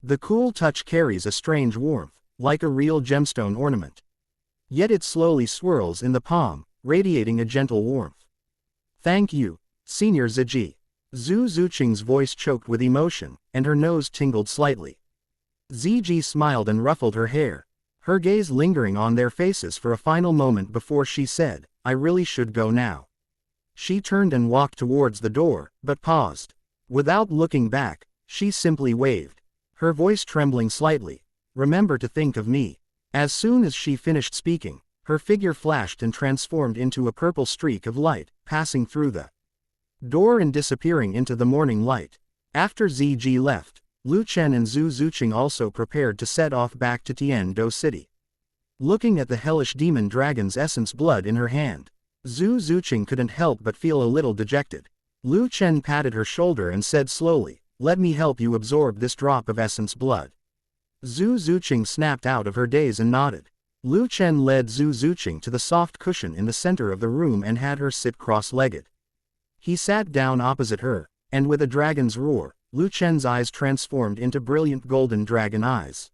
The cool touch carries a strange warmth, like a real gemstone ornament. Yet it slowly swirls in the palm, radiating a gentle warmth. Thank you, Senior Ziji. Zhu Zuqing's voice choked with emotion, and her nose tingled slightly. Ziji smiled and ruffled her hair, her gaze lingering on their faces for a final moment before she said, I really should go now. She turned and walked towards the door, but paused. Without looking back, she simply waved, her voice trembling slightly. Remember to think of me. As soon as she finished speaking, her figure flashed and transformed into a purple streak of light, passing through the door and disappearing into the morning light. After Ziji left, Lu Chen and Zhu Zuqing also prepared to set off back to Tiando City. Looking at the hellish demon dragon's essence blood in her hand, Zhu Zuqing couldn't help but feel a little dejected. Lu Chen patted her shoulder and said slowly, let me help you absorb this drop of essence blood. Zhu Zuqing snapped out of her daze and nodded. Lu Chen led Zhu Zuqing to the soft cushion in the center of the room and had her sit cross-legged. He sat down opposite her, and with a dragon's roar, Lu Chen's eyes transformed into brilliant golden dragon eyes.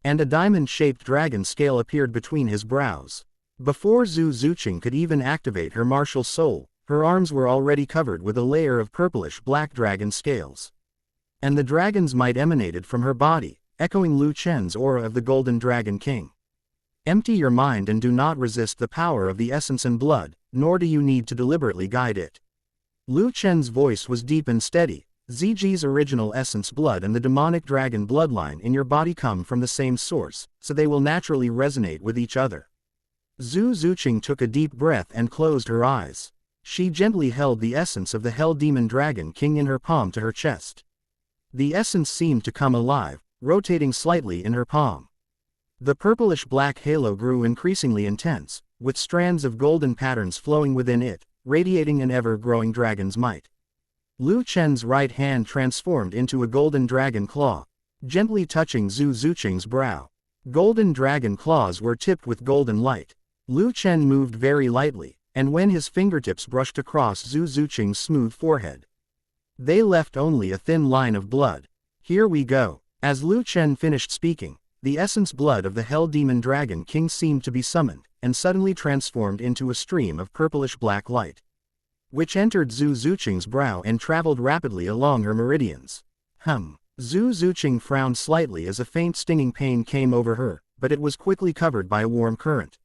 And a diamond-shaped dragon scale appeared between his brows. Before Zhu Zuqing could even activate her martial soul, her arms were already covered with a layer of purplish-black dragon scales. And the dragon's might emanated from her body, echoing Lu Chen's aura of the Golden Dragon King. Empty your mind and do not resist the power of the essence and blood, nor do you need to deliberately guide it. Lu Chen's voice was deep and steady. Ziji's original essence blood and the demonic dragon bloodline in your body come from the same source, so they will naturally resonate with each other. Zhu Zuqing took a deep breath and closed her eyes. She gently held the essence of the Hell Demon Dragon King in her palm to her chest. The essence seemed to come alive, rotating slightly in her palm. The purplish-black halo grew increasingly intense, with strands of golden patterns flowing within it, radiating an ever-growing dragon's might. Lu Chen's right hand transformed into a golden dragon claw, gently touching Zhu Zuqing's brow. Golden dragon claws were tipped with golden light. Lu Chen moved very lightly, and when his fingertips brushed across Zhu Zuqing's smooth forehead, they left only a thin line of blood. Here we go. As Lu Chen finished speaking, the essence blood of the Hell Demon Dragon King seemed to be summoned, and suddenly transformed into a stream of purplish-black light, which entered Zhu Zuqing's brow and traveled rapidly along her meridians. Zhu Zuqing frowned slightly as a faint stinging pain came over her, but it was quickly covered by a warm current.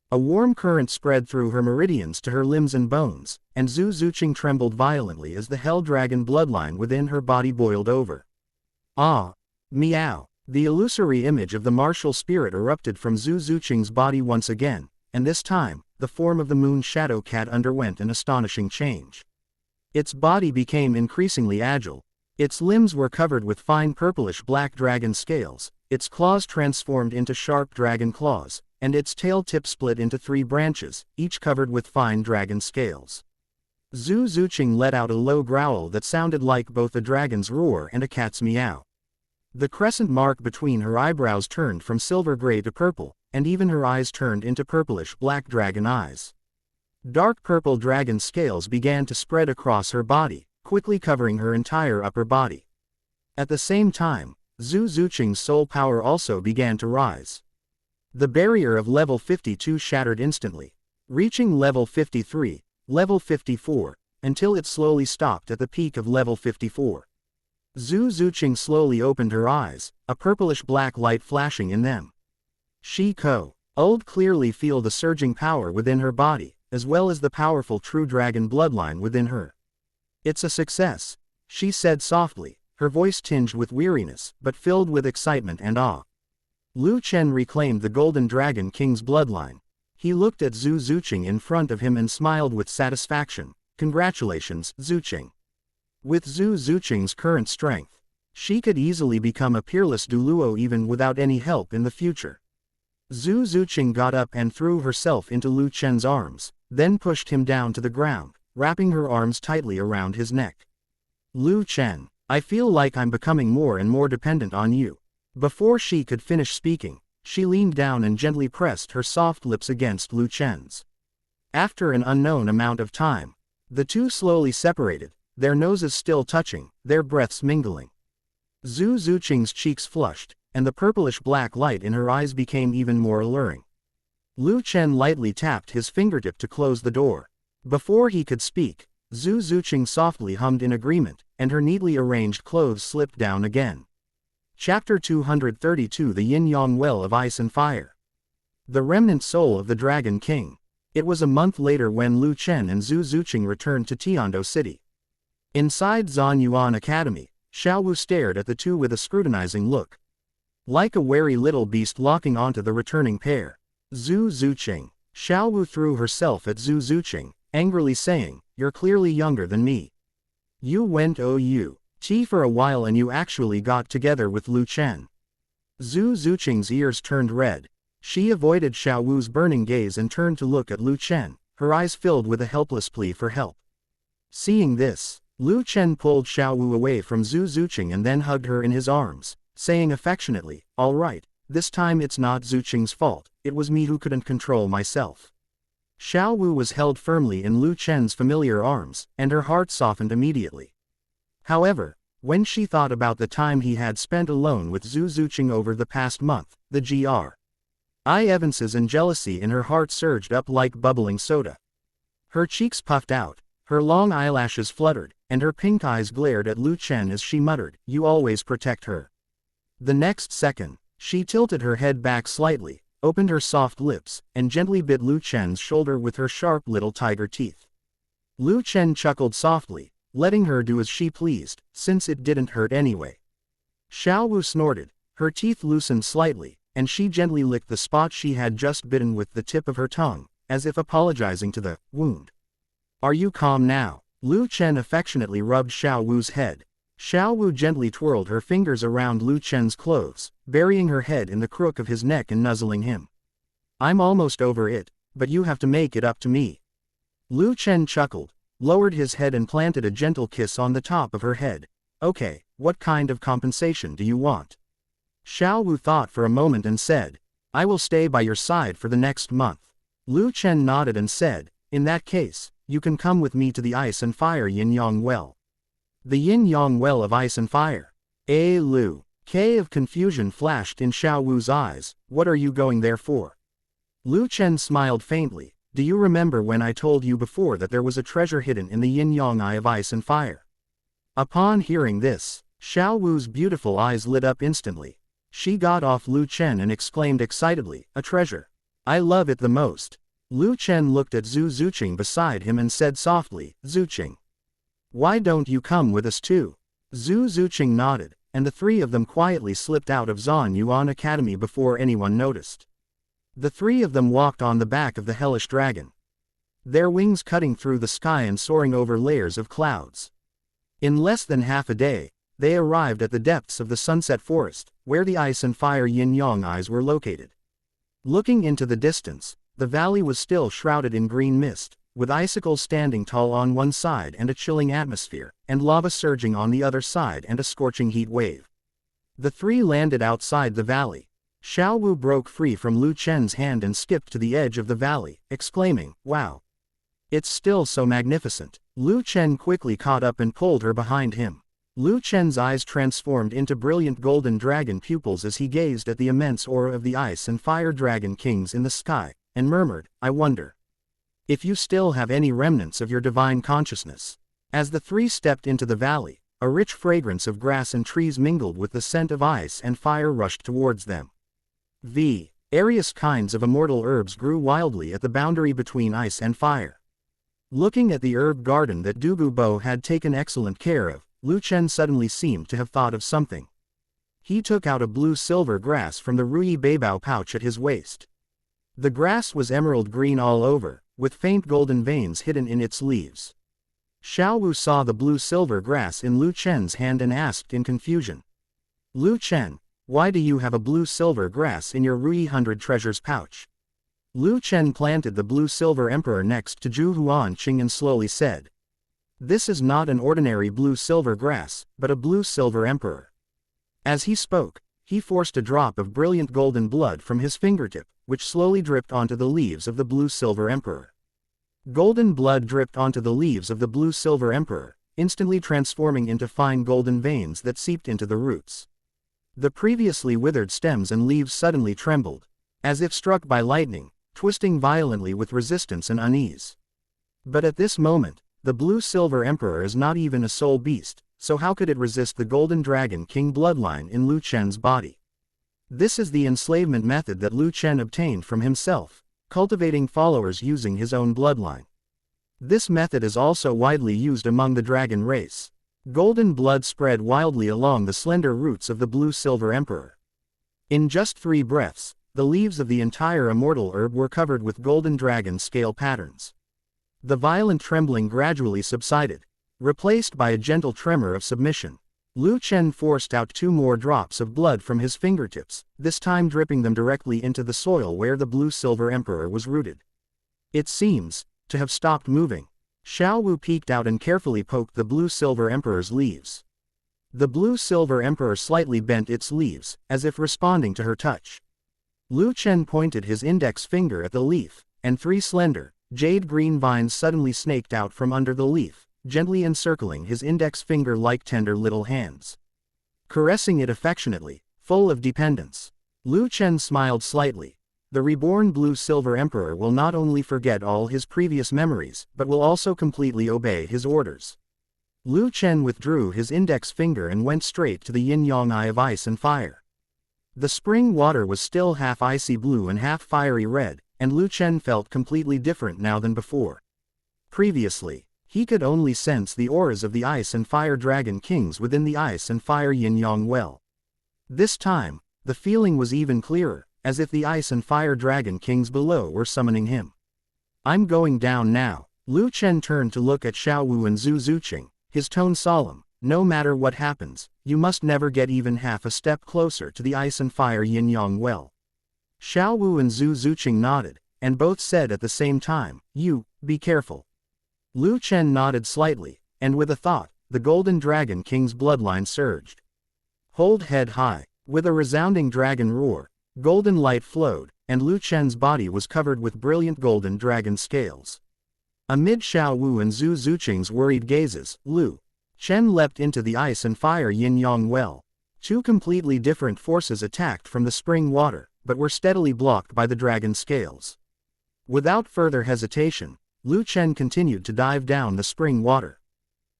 A warm current spread through her meridians to her limbs and bones, and Zhu Zuqing trembled violently as the Hell Dragon bloodline within her body boiled over. Ah! Meow! The illusory image of the martial spirit erupted from Zhu Zuqing's body once again, and this time, the form of the moon shadow cat underwent an astonishing change. Its body became increasingly agile. Its limbs were covered with fine purplish-black dragon scales, its claws transformed into sharp dragon claws, and its tail tip split into 3 branches, each covered with fine dragon scales. Zhu Zuqing let out a low growl that sounded like both a dragon's roar and a cat's meow. The crescent mark between her eyebrows turned from silver gray to purple, and even her eyes turned into purplish-black dragon eyes. Dark purple dragon scales began to spread across her body, quickly covering her entire upper body. At the same time, Zhu Zuqing's soul power also began to rise. The barrier of level 52 shattered instantly, reaching level 53, level 54, until it slowly stopped at the peak of level 54. Zhu Zuqing slowly opened her eyes, a purplish-black light flashing in them. She could clearly feel the surging power within her body, as well as the powerful true dragon bloodline within her. It's a success, she said softly, her voice tinged with weariness, but filled with excitement and awe. Lu Chen reclaimed the Golden Dragon King's bloodline. He looked at Zhu Zuqing in front of him and smiled with satisfaction. Congratulations, Zuqing. With Zhu Zuqing's current strength, she could easily become a peerless Douluo even without any help in the future. Zhu Zuqing got up and threw herself into Lu Chen's arms, then pushed him down to the ground, wrapping her arms tightly around his neck. Lu Chen, I feel like I'm becoming more and more dependent on you. Before she could finish speaking, she leaned down and gently pressed her soft lips against Lu Chen's. After an unknown amount of time, the two slowly separated, their noses still touching, their breaths mingling. Zhu Zuqing's cheeks flushed, and the purplish-black light in her eyes became even more alluring. Lu Chen lightly tapped his fingertip to close the door. Before he could speak, Zhu Zuqing softly hummed in agreement, and her neatly arranged clothes slipped down again. Chapter 232 The Yin-Yang Well of Ice and Fire. The remnant soul of the Dragon King. It was a month later when Lu Chen and Zhu Zuqing returned to Tiando City. Inside Zanyuan Academy, Xiaowu stared at the two with a scrutinizing look. Like a wary little beast locking onto the returning pair. Zhu Zuqing. Xiaowu threw herself at Zhu Zuqing, angrily saying, "You're clearly younger than me. You went OUT for a while and you actually got together with Lu Chen." Zhu Zuqing's ears turned red. She avoided Xiaowu's burning gaze and turned to look at Lu Chen, her eyes filled with a helpless plea for help. Seeing this, Lu Chen pulled Xiaowu away from Zhu Zuqing and then hugged her in his arms, saying affectionately, "All right, this time it's not Zuqing's fault, it was me who couldn't control myself." Xiaowu was held firmly in Lu Chen's familiar arms, and her heart softened immediately. However, when she thought about the time he had spent alone with Zhu Zuqing over the past month, the evances and jealousy in her heart surged up like bubbling soda. Her cheeks puffed out, her long eyelashes fluttered, and her pink eyes glared at Lu Chen as she muttered, "You always protect her." The next second, she tilted her head back slightly, opened her soft lips, and gently bit Lu Chen's shoulder with her sharp little tiger teeth. Lu Chen chuckled softly, letting her do as she pleased, since it didn't hurt anyway. Xiaowu snorted, her teeth loosened slightly, and she gently licked the spot she had just bitten with the tip of her tongue, as if apologizing to the wound. "Are you calm now?" Lu Chen affectionately rubbed Xiaowu's head. Xiaowu gently twirled her fingers around Lu Chen's clothes, burying her head in the crook of his neck and nuzzling him. "I'm almost over it, but you have to make it up to me." Lu Chen chuckled, lowered his head and planted a gentle kiss on the top of her head. "Okay, what kind of compensation do you want?" Xiaowu thought for a moment and said, "I will stay by your side for the next month." Lu Chen nodded and said, "In that case, you can come with me to the Ice and Fire Yin-Yang Well." The Yin-Yang Well of Ice and Fire. Lu. K of confusion flashed in Xiaowu's eyes. "What are you going there for?" Lu Chen smiled faintly. "Do you remember when I told you before that there was a treasure hidden in the Yin-Yang Eye of Ice and Fire?" Upon hearing this, Xiaowu's beautiful eyes lit up instantly. She got off Lu Chen and exclaimed excitedly, "A treasure! I love it the most." Lu Chen looked at Zhu Zuqing beside him and said softly, "Zuqing, why don't you come with us too?" Zhu Zuqing nodded, and the three of them quietly slipped out of Zanyuan Academy before anyone noticed. The three of them walked on the back of the hellish dragon, their wings cutting through the sky and soaring over layers of clouds. In less than half a day, they arrived at the depths of the Sunset Forest, where the Ice and Fire Yin-Yang Eyes were located. Looking into the distance, the valley was still shrouded in green mist, with icicles standing tall on one side and a chilling atmosphere, and lava surging on the other side and a scorching heat wave. The three landed outside the valley. Xiaowu broke free from Lu Chen's hand and skipped to the edge of the valley, exclaiming, "Wow! It's still so magnificent." Lu Chen quickly caught up and pulled her behind him. Lu Chen's eyes transformed into brilliant golden dragon pupils as he gazed at the immense aura of the Ice and Fire Dragon Kings in the sky, and murmured, "I wonder if you still have any remnants of your divine consciousness." As the three stepped into the valley, a rich fragrance of grass and trees mingled with the scent of ice and fire rushed towards them. Various kinds of immortal herbs grew wildly at the boundary between ice and fire. Looking at the herb garden that Douluo had taken excellent care of, Lu Chen suddenly seemed to have thought of something. He took out a blue-silver grass from the Rui Beibao pouch at his waist. The grass was emerald green all over, with faint golden veins hidden in its leaves. Xiao Wu saw the blue-silver grass in Lu Chen's hand and asked in confusion, "Lu Chen, why do you have a blue-silver grass in your Rui 100 treasures pouch?" Lu Chen planted the blue-silver emperor next to Zhu Huanqing and slowly said, "This is not an ordinary blue-silver grass, but a blue-silver emperor." As he spoke, he forced a drop of brilliant golden blood from his fingertip, which slowly dripped onto the leaves of the blue-silver emperor. Golden blood dripped onto the leaves of the blue-silver emperor, instantly transforming into fine golden veins that seeped into the roots. The previously withered stems and leaves suddenly trembled, as if struck by lightning, twisting violently with resistance and unease. But at this moment, the blue-silver emperor is not even a soul beast, so how could it resist the Golden Dragon King bloodline in Lu Chen's body? This is the enslavement method that Lu Chen obtained from himself, cultivating followers using his own bloodline. This method is also widely used among the dragon race. Golden blood spread wildly along the slender roots of the blue-silver emperor. In just 3 breaths, the leaves of the entire immortal herb were covered with golden dragon scale patterns. The violent trembling gradually subsided, replaced by a gentle tremor of submission. Lu Chen forced out 2 more drops of blood from his fingertips, this time dripping them directly into the soil where the blue-silver emperor was rooted. It seems to have stopped moving. Xiao Wu peeked out and carefully poked the blue-silver emperor's leaves. The blue-silver emperor slightly bent its leaves, as if responding to her touch. Lu Chen pointed his index finger at the leaf, and 3 slender, jade-green vines suddenly snaked out from under the leaf, gently encircling his index finger like tender little hands. Caressing it affectionately, full of dependence. Lu Chen smiled slightly. The reborn blue-silver emperor will not only forget all his previous memories, but will also completely obey his orders. Lu Chen withdrew his index finger and went straight to the yin-yang eye of ice and fire. The spring water was still half icy blue and half fiery red, and Lu Chen felt completely different now than before. Previously, he could only sense the auras of the Ice and Fire Dragon Kings within the Ice and Fire Yin-Yang well. This time, the feeling was even clearer, as if the Ice and Fire Dragon Kings below were summoning him. "I'm going down now." Lu Chen turned to look at Xiao Wu and Zhu Zuqing, his tone solemn. "No matter what happens, you must never get even half a step closer to the Ice and Fire Yin-Yang well." Xiao Wu and Zhu Zuqing nodded, and both said at the same time, "You, be careful." Lu Chen nodded slightly, and with a thought, the Golden Dragon King's bloodline surged. "Hold head high." With a resounding dragon roar, golden light flowed, and Lu Chen's body was covered with brilliant golden dragon scales. Amid Xiao Wu and Zhu Zuqing's worried gazes, Lu Chen leapt into the Ice and Fire Yin-Yang well. 2 completely different forces attacked from the spring water, but were steadily blocked by the dragon scales. Without further hesitation, Lu Chen continued to dive down the spring water,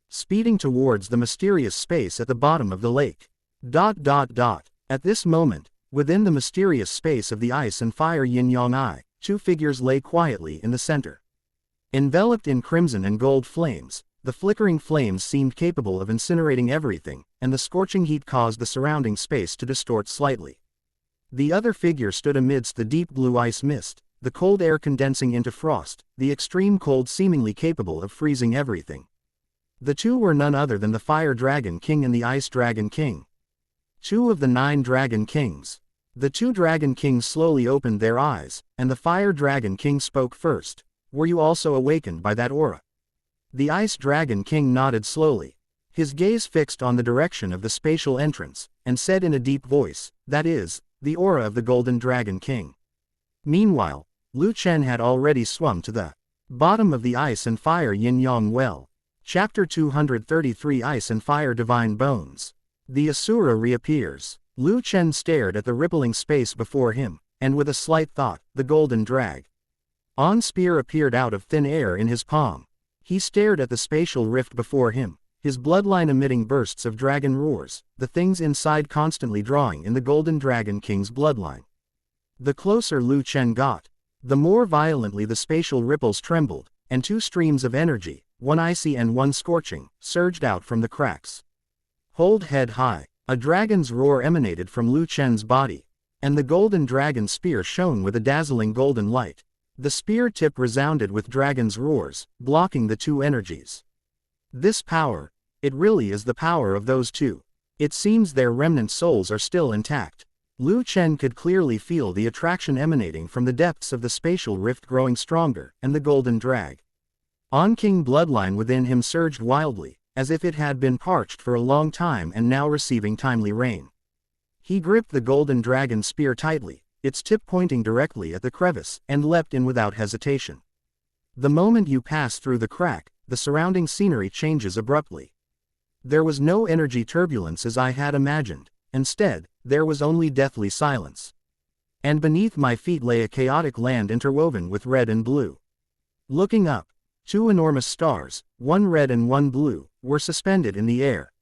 speeding towards the mysterious space at the bottom of the lake. At this moment, within the mysterious space of the Ice and Fire Yin-Yang eye, 2 figures lay quietly in the center. Enveloped in crimson and gold flames, the flickering flames seemed capable of incinerating everything, and the scorching heat caused the surrounding space to distort slightly. The other figure stood amidst the deep blue ice mist, the cold air condensing into frost, the extreme cold seemingly capable of freezing everything. The 2 were none other than the Fire Dragon King and the Ice Dragon King. 2 of the 9 Dragon Kings. The 2 Dragon Kings slowly opened their eyes, and the Fire Dragon King spoke first. "Were you also awakened by that aura?" The Ice Dragon King nodded slowly, his gaze fixed on the direction of the spatial entrance, and said in a deep voice, "That is, the aura of the Golden Dragon King." Meanwhile, Lu Chen had already swum to the bottom of the Ice and Fire Yin-Yang well. Chapter 233 Ice and Fire Divine Bones. The Asura reappears. Lu Chen stared at the rippling space before him, and with a slight thought, the golden drag on spear appeared out of thin air in his palm. He stared at the spatial rift before him, his bloodline emitting bursts of dragon roars, the things inside constantly drawing in the golden dragon king's bloodline. The closer Lu Chen got, the more violently the spatial ripples trembled, and two streams of energy, one icy and one scorching, surged out from the cracks. Hold head high. A dragon's roar emanated from Lu Chen's body, and the golden dragon spear shone with a dazzling golden light. The spear tip resounded with dragon's roars, blocking the two energies. This power, it really is the power of those two. It seems their remnant souls are still intact. Lu Chen could clearly feel the attraction emanating from the depths of the spatial rift growing stronger, and the golden drag on king bloodline within him surged wildly, as if it had been parched for a long time and now receiving timely rain. He gripped the golden dragon spear tightly, its tip pointing directly at the crevice, and leapt in without hesitation. The moment you pass through the crack, the surrounding scenery changes abruptly. There was no energy turbulence as I had imagined. Instead, there was only deathly silence. And beneath my feet lay a chaotic land interwoven with red and blue. Looking up, two enormous stars, one red and one blue, were suspended in the air.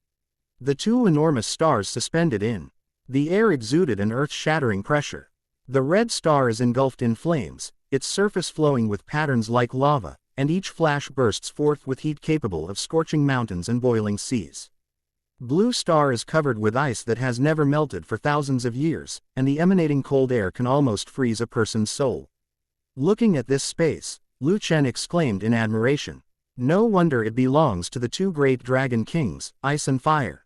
The two enormous stars suspended in the air exuded an earth-shattering pressure. The red star is engulfed in flames, its surface flowing with patterns like lava, and each flash bursts forth with heat capable of scorching mountains and boiling seas. Blue star is covered with ice that has never melted for thousands of years, and the emanating cold air can almost freeze a person's soul. Looking at this space, Lu Chen exclaimed in admiration. No wonder it belongs to the two great dragon kings, Ice and Fire.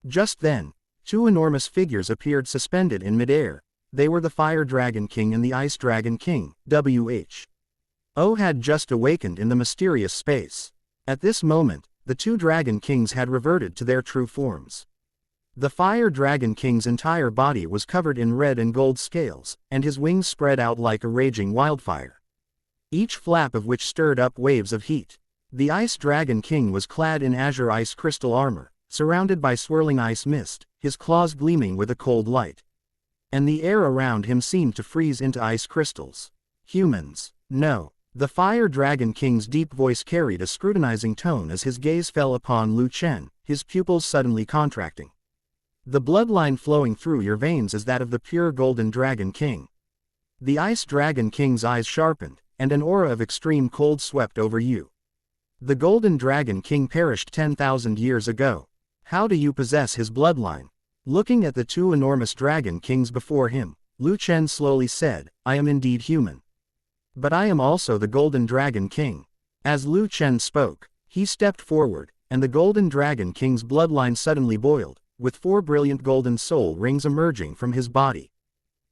Just then, two enormous figures appeared suspended in midair. They were the Fire Dragon King and the Ice Dragon King, Who had just awakened in the mysterious space. At this moment, the two Dragon Kings had reverted to their true forms. The Fire Dragon King's entire body was covered in red and gold scales, and his wings spread out like a raging wildfire, each flap of which stirred up waves of heat. The Ice Dragon King was clad in azure ice crystal armor, surrounded by swirling ice mist, his claws gleaming with a cold light. And the air around him seemed to freeze into ice crystals. Humans, no. The Fire Dragon King's deep voice carried a scrutinizing tone as his gaze fell upon Lu Chen, his pupils suddenly contracting. The bloodline flowing through your veins is that of the pure Golden Dragon King. The Ice Dragon King's eyes sharpened, and an aura of extreme cold swept over you. The Golden Dragon King perished 10,000 years ago. How do you possess his bloodline? Looking at the two enormous dragon kings before him, Lu Chen slowly said, I am indeed human. But I am also the Golden Dragon King. As Lu Chen spoke, he stepped forward, and the Golden Dragon King's bloodline suddenly boiled, with four brilliant golden soul rings emerging from his body.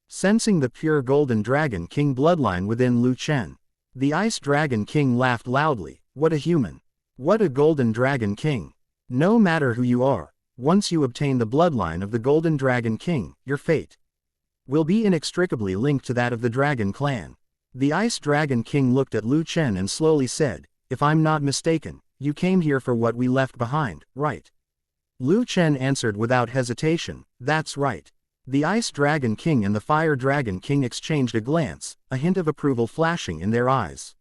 Sensing the pure Golden Dragon King bloodline within Lu Chen, the Ice Dragon King laughed loudly. What a human! What a Golden Dragon King! No matter who you are, once you obtain the bloodline of the Golden Dragon King, your fate will be inextricably linked to that of the Dragon Clan. The Ice Dragon King looked at Lu Chen and slowly said, if I'm not mistaken, you came here for what we left behind, right? Lu Chen answered without hesitation, that's right. The Ice Dragon King and the Fire Dragon King exchanged a glance, a hint of approval flashing in their eyes.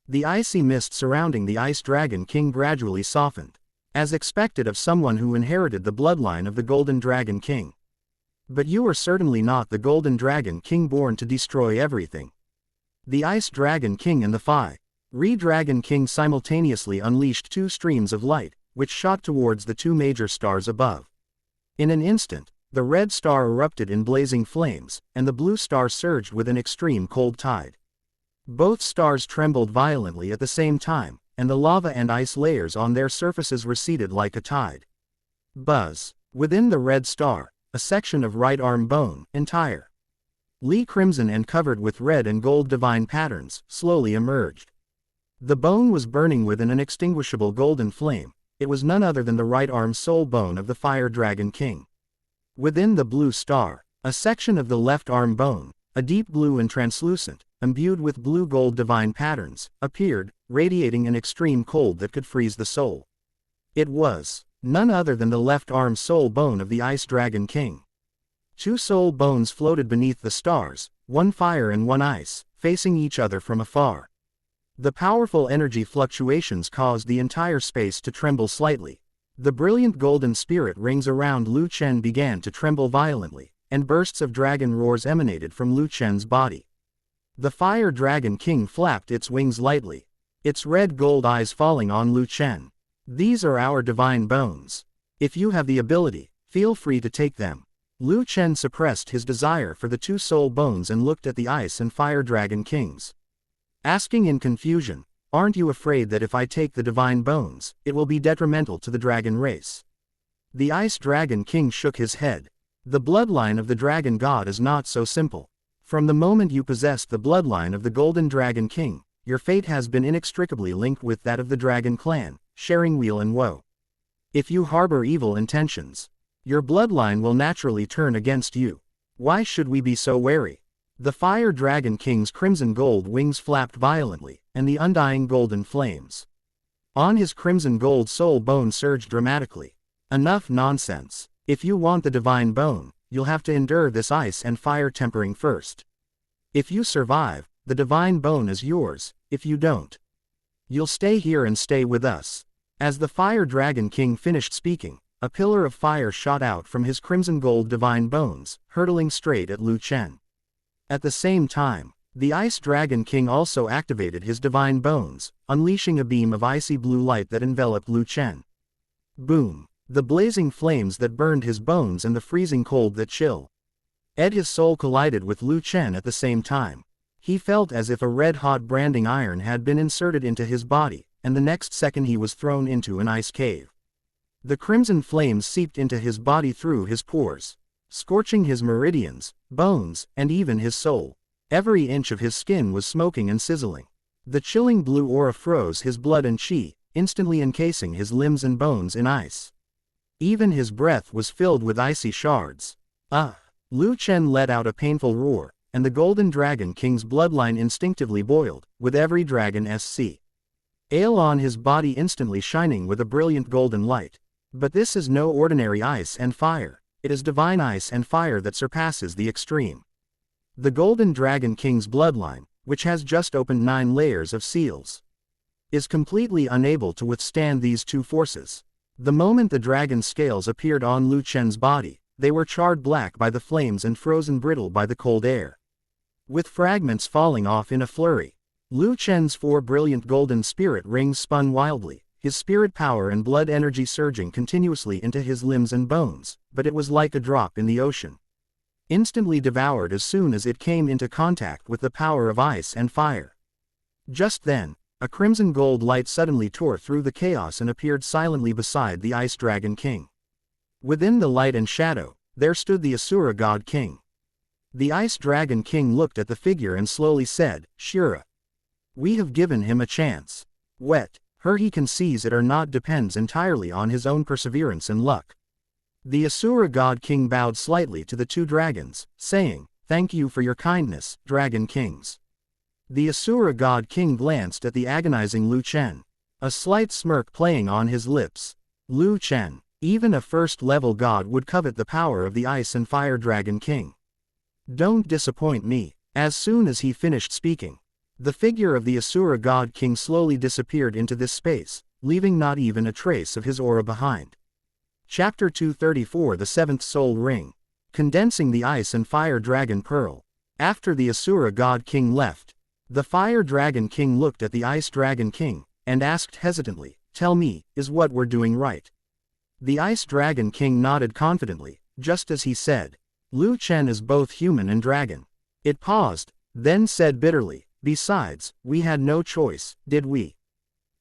The icy mist surrounding the Ice Dragon King gradually softened, as expected of someone who inherited the bloodline of the Golden Dragon King. But you are certainly not the Golden Dragon King born to destroy everything. The Ice Dragon King and the Fire Dragon King simultaneously unleashed two streams of light, which shot towards the two major stars above. In an instant, the red star erupted in blazing flames, and the blue star surged with an extreme cold tide. Both stars trembled violently at the same time, and the lava and ice layers on their surfaces receded like a tide. Buzz. Within the red star, a section of right arm bone, entire crimson and covered with red and gold divine patterns, slowly emerged. The bone was burning with an inextinguishable golden flame. It was none other than the right arm soul bone of the Fire Dragon King. Within the blue star, a section of the left arm bone, A deep blue and translucent, imbued with blue-gold divine patterns, appeared, radiating an extreme cold that could freeze the soul. It was none other than the left arm soul bone of the Ice Dragon King. 2 soul bones floated beneath the stars, one fire and one ice, facing each other from afar. The powerful energy fluctuations caused the entire space to tremble slightly. The brilliant golden spirit rings around Lu Chen began to tremble violently, and bursts of dragon roars emanated from Lu Chen's body. The Fire Dragon King flapped its wings lightly, its red-gold eyes falling on Lu Chen. "These are our divine bones. If you have the ability, feel free to take them." Lu Chen suppressed his desire for the 2 soul bones and looked at the Ice and Fire Dragon Kings, asking in confusion, "Aren't you afraid that if I take the divine bones, it will be detrimental to the dragon race?" The Ice Dragon King shook his head. "The bloodline of the dragon god is not so simple. From the moment you possessed the bloodline of the Golden Dragon King, your fate has been inextricably linked with that of the dragon clan, sharing weal and woe. If you harbor evil intentions, your bloodline will naturally turn against you. Why should we be so wary?" The Fire Dragon King's crimson gold wings flapped violently, and the undying golden flames on his crimson gold soul bone surged dramatically. "Enough nonsense. If you want the divine bone, you'll have to endure this ice and fire tempering first. If you survive, the divine bone is yours. If you don't, you'll stay here and stay with us." As the Fire Dragon King finished speaking, a pillar of fire shot out from his crimson gold divine bones, hurtling straight at Lu Chen. At the same time, the Ice Dragon King also activated his divine bones, unleashing a beam of icy blue light that enveloped Lu Chen. Boom! The blazing flames that burned his bones and the freezing cold that chilled his soul collided with Lu Chen at the same time. He felt as if a red-hot branding iron had been inserted into his body, and the next second he was thrown into an ice cave. The crimson flames seeped into his body through his pores, scorching his meridians, bones, and even his soul. Every inch of his skin was smoking and sizzling. The chilling blue aura froze his blood and chi, instantly encasing his limbs and bones in ice. Even his breath was filled with icy shards. "Ah!" Lu Chen let out a painful roar, and the Golden Dragon King's bloodline instinctively boiled, with every dragon SC ale on his body instantly shining with a brilliant golden light. But this is no ordinary ice and fire. It is divine ice and fire that surpasses the extreme. The Golden Dragon King's bloodline, which has just opened 9 layers of seals, is completely unable to withstand these 2 forces. The moment the dragon scales appeared on Lu Chen's body, they were charred black by the flames and frozen brittle by the cold air, with fragments falling off in a flurry. Lu Chen's 4 brilliant golden spirit rings spun wildly, his spirit power and blood energy surging continuously into his limbs and bones, but it was like a drop in the ocean, instantly devoured as soon as it came into contact with the power of ice and fire. Just then, a crimson gold light suddenly tore through the chaos and appeared silently beside the Ice Dragon King. Within the light and shadow, there stood the Asura God King. The Ice Dragon King looked at the figure and slowly said, "Shura. We have given him a chance. He can seize it or not depends entirely on his own perseverance and luck." The Asura God King bowed slightly to the 2 dragons, saying, "Thank you for your kindness, Dragon Kings." The Asura God King glanced at the agonizing Lu Chen, a slight smirk playing on his lips. Lu Chen, even a first-level god would covet the power of the Ice and Fire Dragon King. Don't disappoint me. As soon as he finished speaking, the figure of the Asura God King slowly disappeared into this space, leaving not even a trace of his aura behind. Chapter 234 The Seventh Soul Ring. Condensing the Ice and Fire Dragon Pearl. After the Asura God King left, the Fire Dragon King looked at the Ice Dragon King, and asked hesitantly, "Tell me, is what we're doing right?" The Ice Dragon King nodded confidently, just as he said, "Lu Chen is both human and dragon." It paused, then said bitterly, "Besides, we had no choice, did we?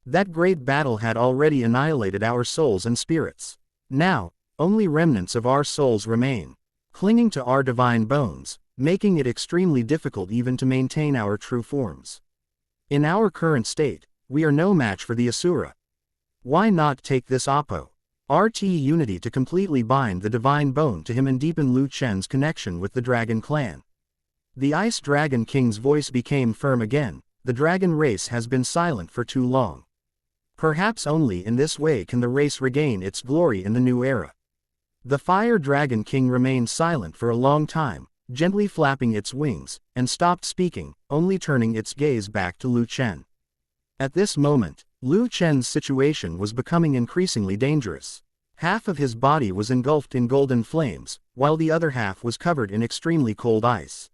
That great battle had already annihilated our souls and spirits. Now, only remnants of our souls remain, clinging to our divine bones, making it extremely difficult even to maintain our true forms. In our current state, we are no match for the Asura. Why not take this RT unity to completely bind the divine bone to him and deepen Lu Chen's connection with the Dragon Clan?" The Ice Dragon King's voice became firm again. The dragon race has been silent for too long. Perhaps only in this way can the race regain its glory in the new era. The Fire Dragon King remained silent for a long time, gently flapping its wings, and stopped speaking, only turning its gaze back to Lu Chen. At this moment, Lu Chen's situation was becoming increasingly dangerous. Half of his body was engulfed in golden flames, while the other half was covered in extremely cold ice.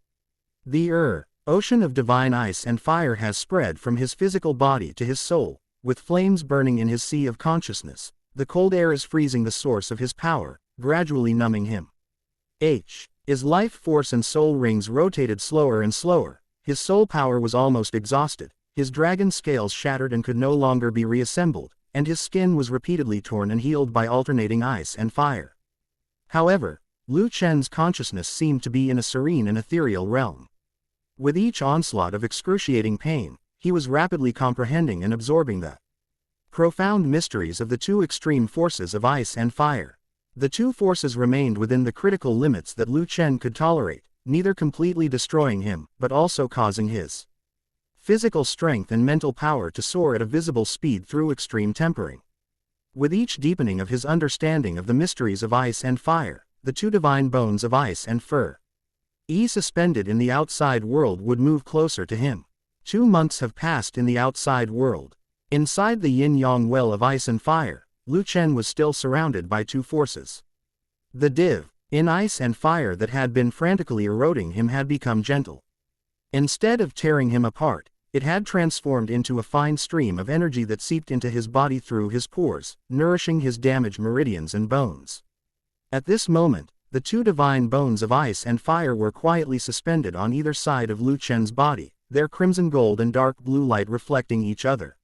The ocean of divine ice and fire has spread from his physical body to his soul, with flames burning in his sea of consciousness. The cold air is freezing the source of his power, gradually numbing him. His life force and soul rings rotated slower and slower. His soul power was almost exhausted, his dragon scales shattered and could no longer be reassembled, and his skin was repeatedly torn and healed by alternating ice and fire. However, Lu Chen's consciousness seemed to be in a serene and ethereal realm. With each onslaught of excruciating pain, he was rapidly comprehending and absorbing the profound mysteries of the two extreme forces of ice and fire. The two forces remained within the critical limits that Lu Chen could tolerate, neither completely destroying him, but also causing his physical strength and mental power to soar at a visible speed through extreme tempering. With each deepening of his understanding of the mysteries of ice and fire, the two divine bones of ice and fire, suspended in the outside world, would move closer to him. 2 months have passed in the outside world. Inside the yin-yang well of ice and fire, Lu Chen was still surrounded by two forces. The div in ice and fire that had been frantically eroding him had become gentle. Instead of tearing him apart, it had transformed into a fine stream of energy that seeped into his body through his pores, nourishing his damaged meridians and bones. At this moment, the two divine bones of ice and fire were quietly suspended on either side of Lu Chen's body, their crimson gold and dark blue light reflecting each other,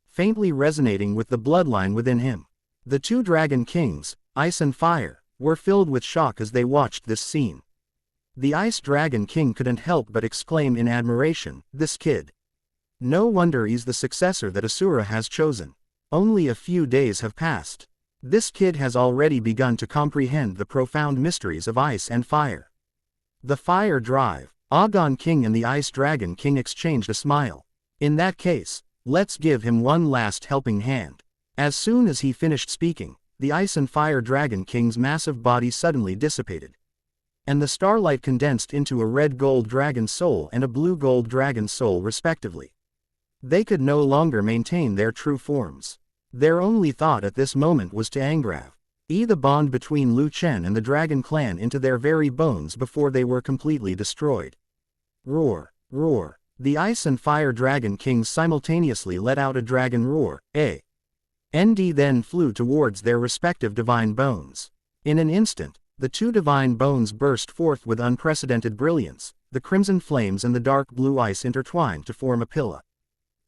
faintly resonating with the bloodline within him. The two dragon kings, ice and fire, were filled with shock as they watched this scene. The Ice Dragon King couldn't help but exclaim in admiration, "This kid. No wonder he's the successor that Asura has chosen. Only a few days have passed. This kid has already begun to comprehend the profound mysteries of ice and fire." The Fire Drive, Agon King and the Ice Dragon King exchanged a smile. "In that case, let's give him one last helping hand." As soon as he finished speaking, the Ice and Fire Dragon King's massive body suddenly dissipated, and the starlight condensed into a red gold dragon soul and a blue gold dragon soul respectively. They could no longer maintain their true forms. Their only thought at this moment was to engrave the bond between Lu Chen and the Dragon Clan into their very bones before they were completely destroyed. Roar, roar. The Ice and Fire Dragon Kings simultaneously let out a dragon roar, then flew towards their respective divine bones. In an instant, the two divine bones burst forth with unprecedented brilliance, the crimson flames and the dark blue ice intertwined to form a pillar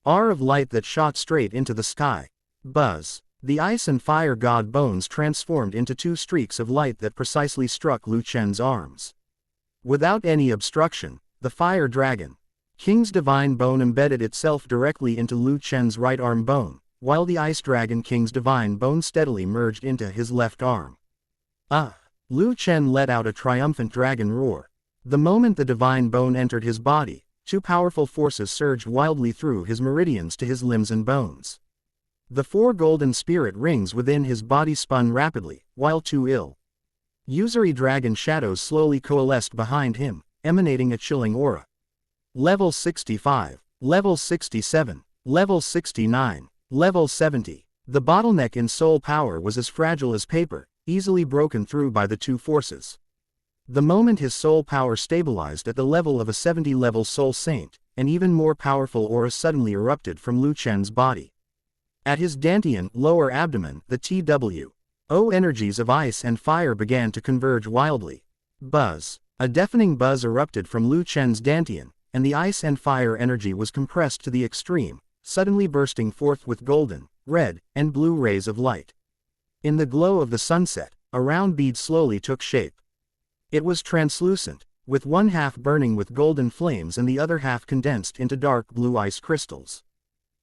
of light that shot straight into the sky. Buzz. The Ice and Fire God bones transformed into two streaks of light that precisely struck Lu Chen's arms. Without any obstruction, the Fire Dragon King's divine bone embedded itself directly into Lu Chen's right arm bone, while the Ice Dragon King's divine bone steadily merged into his left arm. Lu Chen let out a triumphant dragon roar. The moment the divine bone entered his body, two powerful forces surged wildly through his meridians to his limbs and bones. The 4 golden spirit rings within his body spun rapidly, while two illusory dragon shadows slowly coalesced behind him, emanating a chilling aura. Level 65, Level 67, Level 69, Level 70. The bottleneck in soul power was as fragile as paper, easily broken through by the two forces. The moment his soul power stabilized at the level of a 70-level soul saint, an even more powerful aura suddenly erupted from Lu Chen's body. At his dantian, lower abdomen, the TWO energies of ice and fire began to converge wildly. Buzz. A deafening buzz erupted from Lu Chen's dantian, and the ice and fire energy was compressed to the extreme, suddenly bursting forth with golden, red, and blue rays of light. In the glow of the sunset, a round bead slowly took shape. It was translucent, with one half burning with golden flames and the other half condensed into dark blue ice crystals.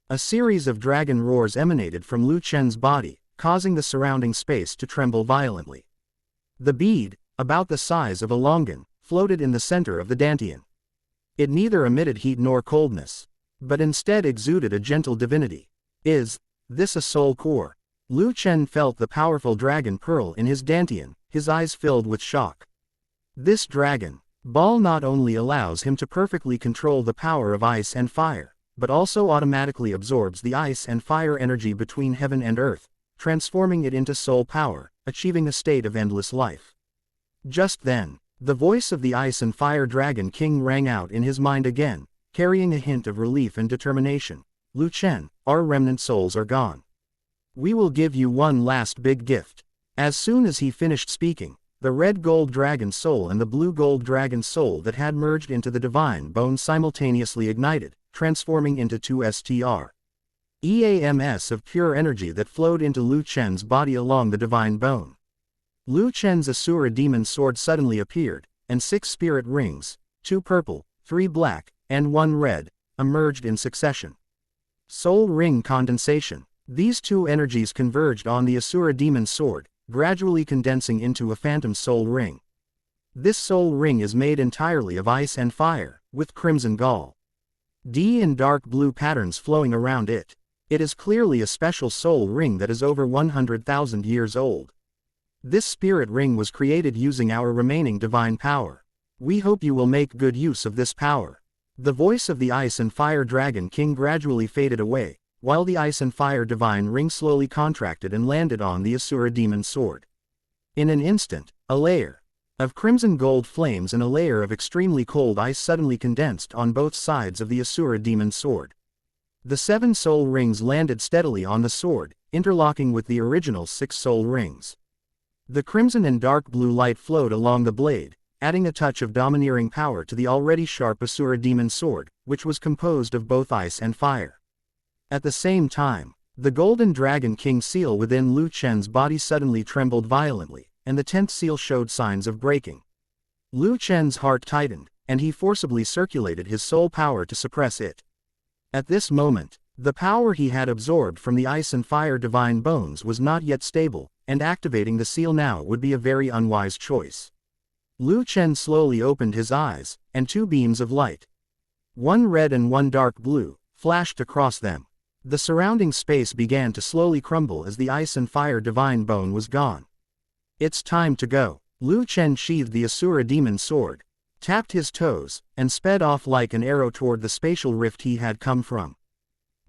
A series of dragon roars emanated from Lu Chen's body, causing the surrounding space to tremble violently. The bead, about the size of a longan, floated in the center of the dantian. It neither emitted heat nor coldness, but instead exuded a gentle divinity. Is this a soul core? Lu Chen felt the powerful dragon pearl in his dantian, his eyes filled with shock. This dragon ball not only allows him to perfectly control the power of ice and fire, but also automatically absorbs the ice and fire energy between heaven and earth, transforming it into soul power, achieving a state of endless life. Just then, the voice of the Ice and Fire Dragon King rang out in his mind again, carrying a hint of relief and determination. Lu Chen, our remnant souls are gone. We will give you one last big gift. As soon as he finished speaking, the red gold dragon soul and the blue gold dragon soul that had merged into the divine bone simultaneously ignited, transforming into two EAMs of pure energy that flowed into Lu Chen's body along the divine bone. Lu Chen's Asura demon sword suddenly appeared, and 6 spirit rings, 2 purple, 3 black, and 1 red, emerged in succession. Soul ring condensation. These two energies converged on the Asura demon sword, gradually condensing into a phantom soul ring. This soul ring is made entirely of ice and fire, with crimson gall and dark blue patterns flowing around it. It is clearly a special soul ring that is over 100,000 years old. This spirit ring was created using our remaining divine power. We hope you will make good use of this power. The voice of the Ice and Fire Dragon King gradually faded away, while the Ice and Fire Divine Ring slowly contracted and landed on the Asura Demon Sword. In an instant, a layer of crimson gold flames and a layer of extremely cold ice suddenly condensed on both sides of the Asura Demon Sword. The 7 soul rings landed steadily on the sword, interlocking with the original 6 soul rings. The crimson and dark blue light flowed along the blade, adding a touch of domineering power to the already sharp Asura Demon Sword, which was composed of both ice and fire. At the same time, the Golden Dragon King seal within Lu Chen's body suddenly trembled violently, and the 10th seal showed signs of breaking. Lu Chen's heart tightened, and he forcibly circulated his soul power to suppress it. At this moment, the power he had absorbed from the Ice and Fire Divine Bones was not yet stable, and activating the seal now would be a very unwise choice. Lu Chen slowly opened his eyes, and 2 beams of light, 1 red and 1 dark blue, flashed across them. The surrounding space began to slowly crumble as the Ice and Fire Divine Bone was gone. It's time to go. Lu Chen sheathed the Asura Demon Sword, tapped his toes, and sped off like an arrow toward the spatial rift he had come from.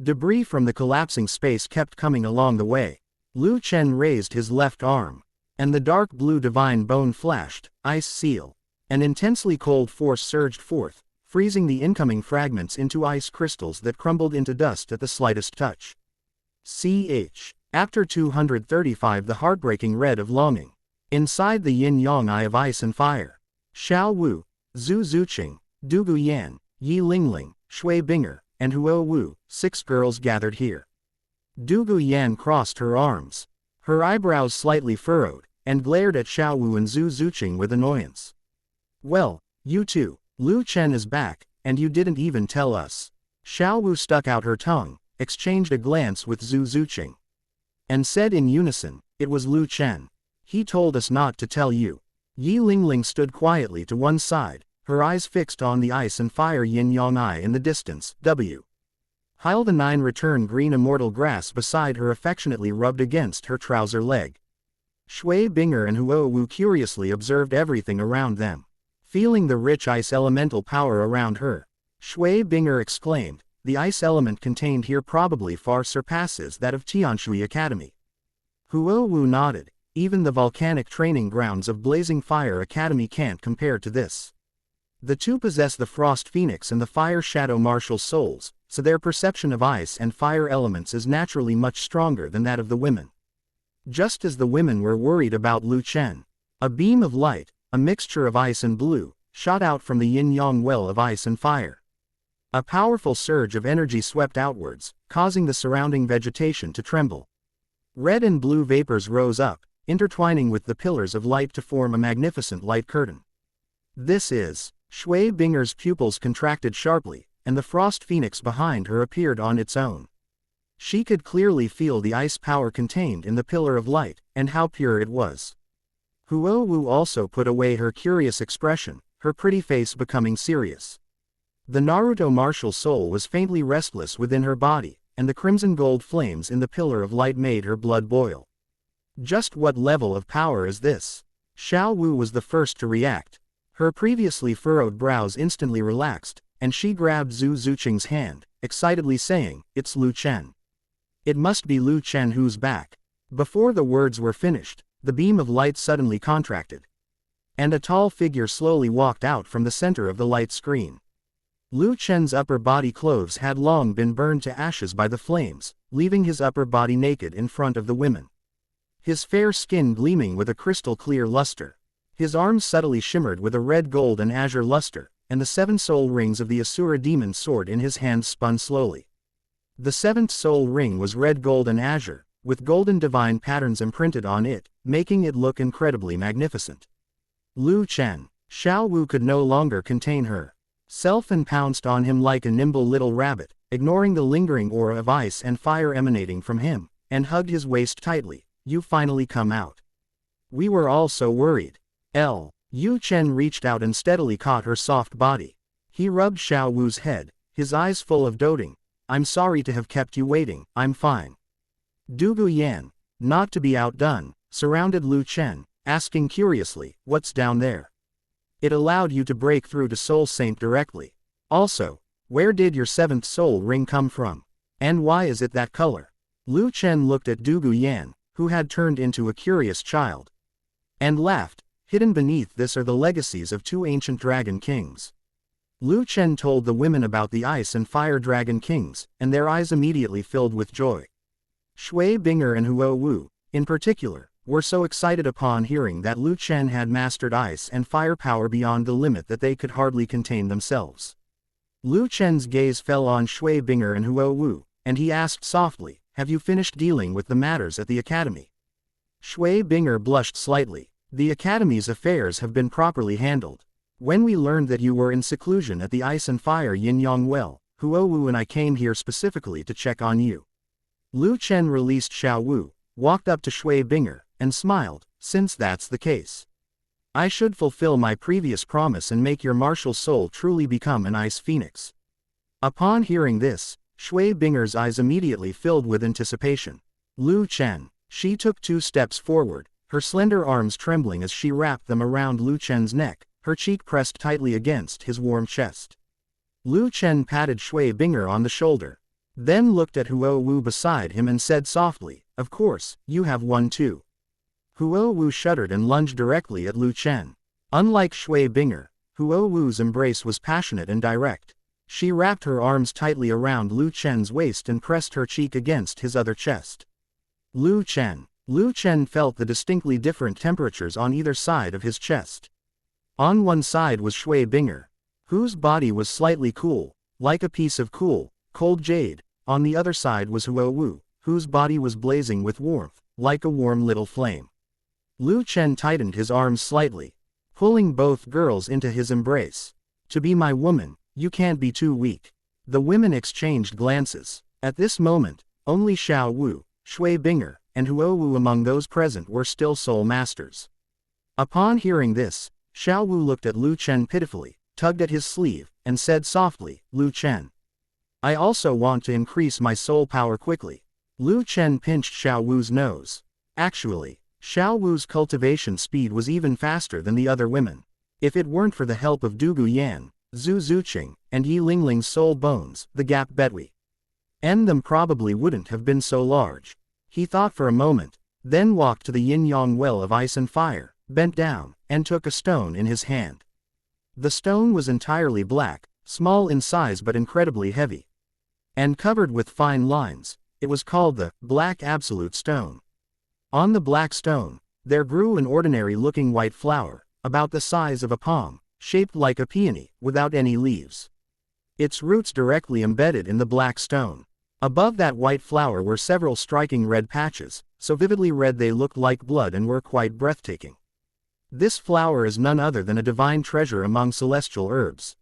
Debris from the collapsing space kept coming along the way. Lu Chen raised his left arm, and the dark blue divine bone flashed, ice seal. An intensely cold force surged forth, freezing the incoming fragments into ice crystals that crumbled into dust at the slightest touch. After 235 the heartbreaking red of longing. Inside the yin-yang eye of ice and fire. Xiao Wu, Zhu Zuqing, Du Guyan, Yi Lingling, Shui Binger, and Huo Wu, 6 girls gathered here. Du Guyan crossed her arms. Her eyebrows slightly furrowed, and glared at Xiao Wu and Zhu Zuqing with annoyance. Well, you two, Lu Chen is back, and you didn't even tell us. Xiao Wu stuck out her tongue, exchanged a glance with Zhu Zuqing, and said in unison, it was Lu Chen. He told us not to tell you. Yi Lingling stood quietly to one side, her eyes fixed on the ice and fire yin-yang eye in the distance. Heil the 9 returned green immortal grass beside her affectionately rubbed against her trouser leg. Shui Binger and Huo Wu curiously observed everything around them. Feeling the rich ice elemental power around her, Shui Binger exclaimed, the ice element contained here probably far surpasses that of Tianshui Academy. Huo Wu nodded. Even the volcanic training grounds of Blazing Fire Academy can't compare to this. The two possess the Frost Phoenix and the Fire Shadow Martial souls, so their perception of ice and fire elements is naturally much stronger than that of the women. Just as the women were worried about Lu Chen, a beam of light, a mixture of ice and blue, shot out from the yin-yang well of ice and fire. A powerful surge of energy swept outwards, causing the surrounding vegetation to tremble. Red and blue vapors rose up, intertwining with the pillars of light to form a magnificent light curtain. This is. Shui Binger's pupils contracted sharply, and the Frost Phoenix behind her appeared on its own. She could clearly feel the ice power contained in the pillar of light, and how pure it was. Huo Wu also put away her curious expression, her pretty face becoming serious. The Naruto martial soul was faintly restless within her body, and the crimson gold flames in the pillar of light made her blood boil. Just what level of power is this? Xiao Wu was the first to react. Her previously furrowed brows instantly relaxed, and she grabbed Zhu Zuqing's hand, excitedly saying, "It's Lu Chen. It must be Lu Chen who's back." Before the words were finished, the beam of light suddenly contracted, and a tall figure slowly walked out from the center of the light screen. Lu Chen's upper body clothes had long been burned to ashes by the flames, leaving his upper body naked in front of the women. His fair skin gleaming with a crystal-clear luster. His arms subtly shimmered with a red gold and azure luster, and the 7 soul rings of the Asura demon sword in his hands spun slowly. The 7th soul ring was red gold and azure, with golden divine patterns imprinted on it, making it look incredibly magnificent. Lu Chen. Xiao Wu could no longer contain her self and pounced on him like a nimble little rabbit, ignoring the lingering aura of ice and fire emanating from him, and hugged his waist tightly. "You finally come out. We were all so worried." Yu Chen reached out and steadily caught her soft body. He rubbed Xiao Wu's head, his eyes full of doting. "I'm sorry to have kept you waiting, I'm fine." Dugu Yan, not to be outdone, surrounded Lu Chen, asking curiously, "What's down there? It allowed you to break through to Soul Saint directly. Also, where did your 7th soul ring come from? And why is it that color?" Lu Chen looked at Dugu Yan, who had turned into a curious child, and laughed. Hidden beneath this are the legacies of 2 ancient dragon kings. Lu Chen told the women about the ice and fire dragon kings, and their eyes immediately filled with joy. Shui Binger and Huo Wu, in particular, were so excited upon hearing that Lu Chen had mastered ice and fire power beyond the limit that they could hardly contain themselves. Lu Chen's gaze fell on Shui Binger and Huo Wu, and he asked softly, "Have you finished dealing with the matters at the academy?" Shui Binger blushed slightly. "The academy's affairs have been properly handled. When we learned that you were in seclusion at the Ice and Fire Yin-Yang Well, Huo Wu and I came here specifically to check on you." Lu Chen released Xiao Wu, walked up to Shui Binger, and smiled. "Since that's the case, I should fulfill my previous promise and make your martial soul truly become an ice phoenix." Upon hearing this, Shui Binger's eyes immediately filled with anticipation. Lu Chen. She took 2 steps forward, her slender arms trembling as she wrapped them around Lu Chen's neck, her cheek pressed tightly against his warm chest. Lu Chen patted Shui Binger on the shoulder, then looked at Huo Wu beside him and said softly, "Of course, you have one too." Huo Wu shuddered and lunged directly at Lu Chen. Unlike Shui Binger, Huo Wu's embrace was passionate and direct. She wrapped her arms tightly around Lu Chen's waist and pressed her cheek against his other chest. Lu Chen. Lu Chen felt the distinctly different temperatures on either side of his chest. On one side was Shui Binger, whose body was slightly cool, like a piece of cold jade. On the other side was Huo Wu, whose body was blazing with warmth, like a warm little flame. Lu Chen tightened his arms slightly, pulling both girls into his embrace. "To be my woman, you can't be too weak." The women exchanged glances. At this moment, only Xiao Wu, Shui Binger, and Huo Wu among those present were still soul masters. Upon hearing this, Xiao Wu looked at Lu Chen pitifully, tugged at his sleeve, and said softly, "Lu Chen. I also want to increase my soul power quickly." Lu Chen pinched Xiao Wu's nose. Actually, Xiao Wu's cultivation speed was even faster than the other women. If it weren't for the help of Dugu Yan, Zhu Zuqing, and Yi Lingling's soul bones, the gap between them probably wouldn't have been so large. He thought for a moment, then walked to the Yin-Yang Well of Ice and Fire, bent down, and took a stone in his hand. The stone was entirely black, small in size but incredibly heavy, and covered with fine lines. It was called the Black Absolute Stone. On the black stone, there grew an ordinary-looking white flower, about the size of a palm, shaped like a peony, without any leaves. Its roots directly embedded in the black stone. Above that white flower were several striking red patches, so vividly red they looked like blood and were quite breathtaking. This flower is none other than a divine treasure among celestial herbs.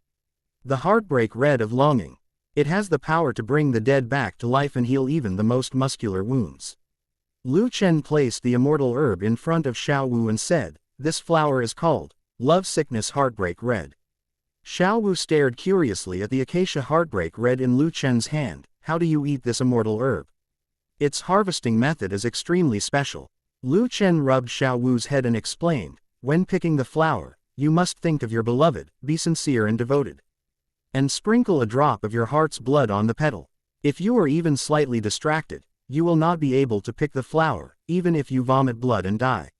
The heartbreak red of longing. It has the power to bring the dead back to life and heal even the most muscular wounds. Lu Chen placed the immortal herb in front of Xiao Wu and said, "This flower is called Love Sickness Heartbreak Red. Xiao Wu stared curiously at the acacia heartbreak red in Lu Chen's hand. How do you eat this immortal herb? Its harvesting method is extremely special. Lu Chen rubbed Xiao Wu's head and explained, when picking the flower, you must think of your beloved, be sincere and devoted. And sprinkle a drop of your heart's blood on the petal. If you are even slightly distracted, you will not be able to pick the flower, even if you vomit blood and die.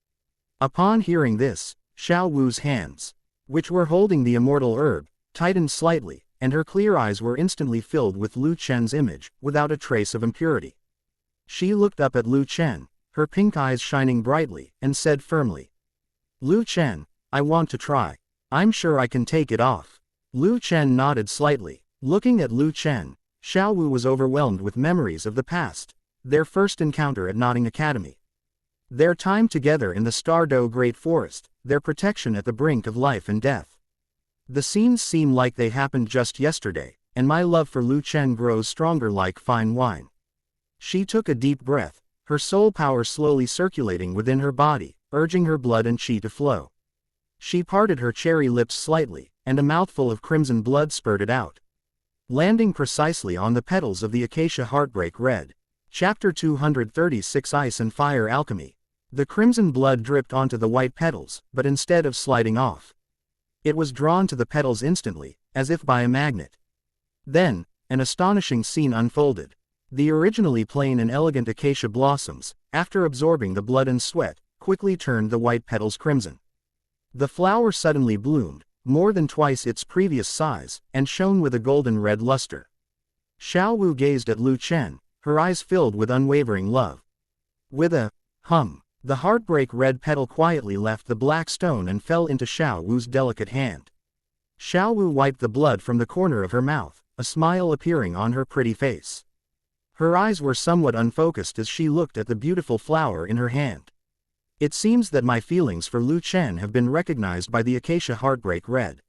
Upon hearing this, Xiao Wu's hands, which were holding the immortal herb, tightened slightly, and her clear eyes were instantly filled with Lu Chen's image, without a trace of impurity. She looked up at Lu Chen, her pink eyes shining brightly, and said firmly, Lu Chen, I want to try. I'm sure I can take it off. Lu Chen nodded slightly. Looking at Lu Chen, Xiao Wu was overwhelmed with memories of the past, their first encounter at Notting Academy. Their time together in the Stardow Great Forest, their protection at the brink of life and death. The scenes seem like they happened just yesterday, and my love for Lu Chen grows stronger like fine wine. She took a deep breath, her soul power slowly circulating within her body, urging her blood and chi to flow. She parted her cherry lips slightly, and a mouthful of crimson blood spurted out, landing precisely on the petals of the acacia heartbreak red. Chapter 236 Ice and Fire Alchemy. The crimson blood dripped onto the white petals, but instead of sliding off, it was drawn to the petals instantly, as if by a magnet. Then, an astonishing scene unfolded. The originally plain and elegant acacia blossoms, after absorbing the blood and sweat, quickly turned the white petals crimson. The flower suddenly bloomed, more than twice its previous size, and shone with a golden red luster. Xiao Wu gazed at Lu Chen, her eyes filled with unwavering love. With a hum, the heartbreak red petal quietly left the black stone and fell into Xiao Wu's delicate hand. Xiao Wu wiped the blood from the corner of her mouth, a smile appearing on her pretty face. Her eyes were somewhat unfocused as she looked at the beautiful flower in her hand. It seems that my feelings for Lu Chen have been recognized by the acacia heartbreak red.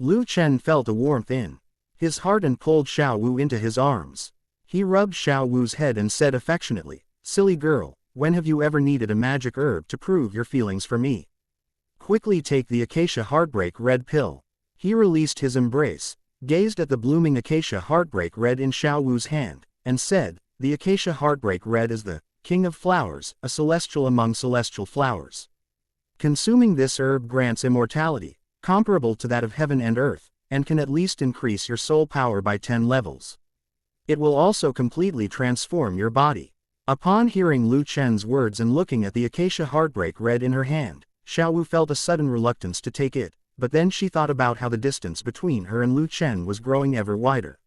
Lu Chen felt a warmth in his heart and pulled Xiao Wu into his arms. He rubbed Xiao Wu's head and said affectionately, Silly girl, when have you ever needed a magic herb to prove your feelings for me? Quickly take the acacia heartbreak red pill. He released his embrace, gazed at the blooming acacia heartbreak red in Xiao Wu's hand, and said, the acacia heartbreak red is the king of flowers, a celestial among celestial flowers. Consuming this herb grants immortality, comparable to that of heaven and earth, and can at least increase your soul power by 10 levels. It will also completely transform your body. Upon hearing Lu Chen's words and looking at the acacia heartbreak red in her hand, Xiao Wu felt a sudden reluctance to take it, but then she thought about how the distance between her and Lu Chen was growing ever wider.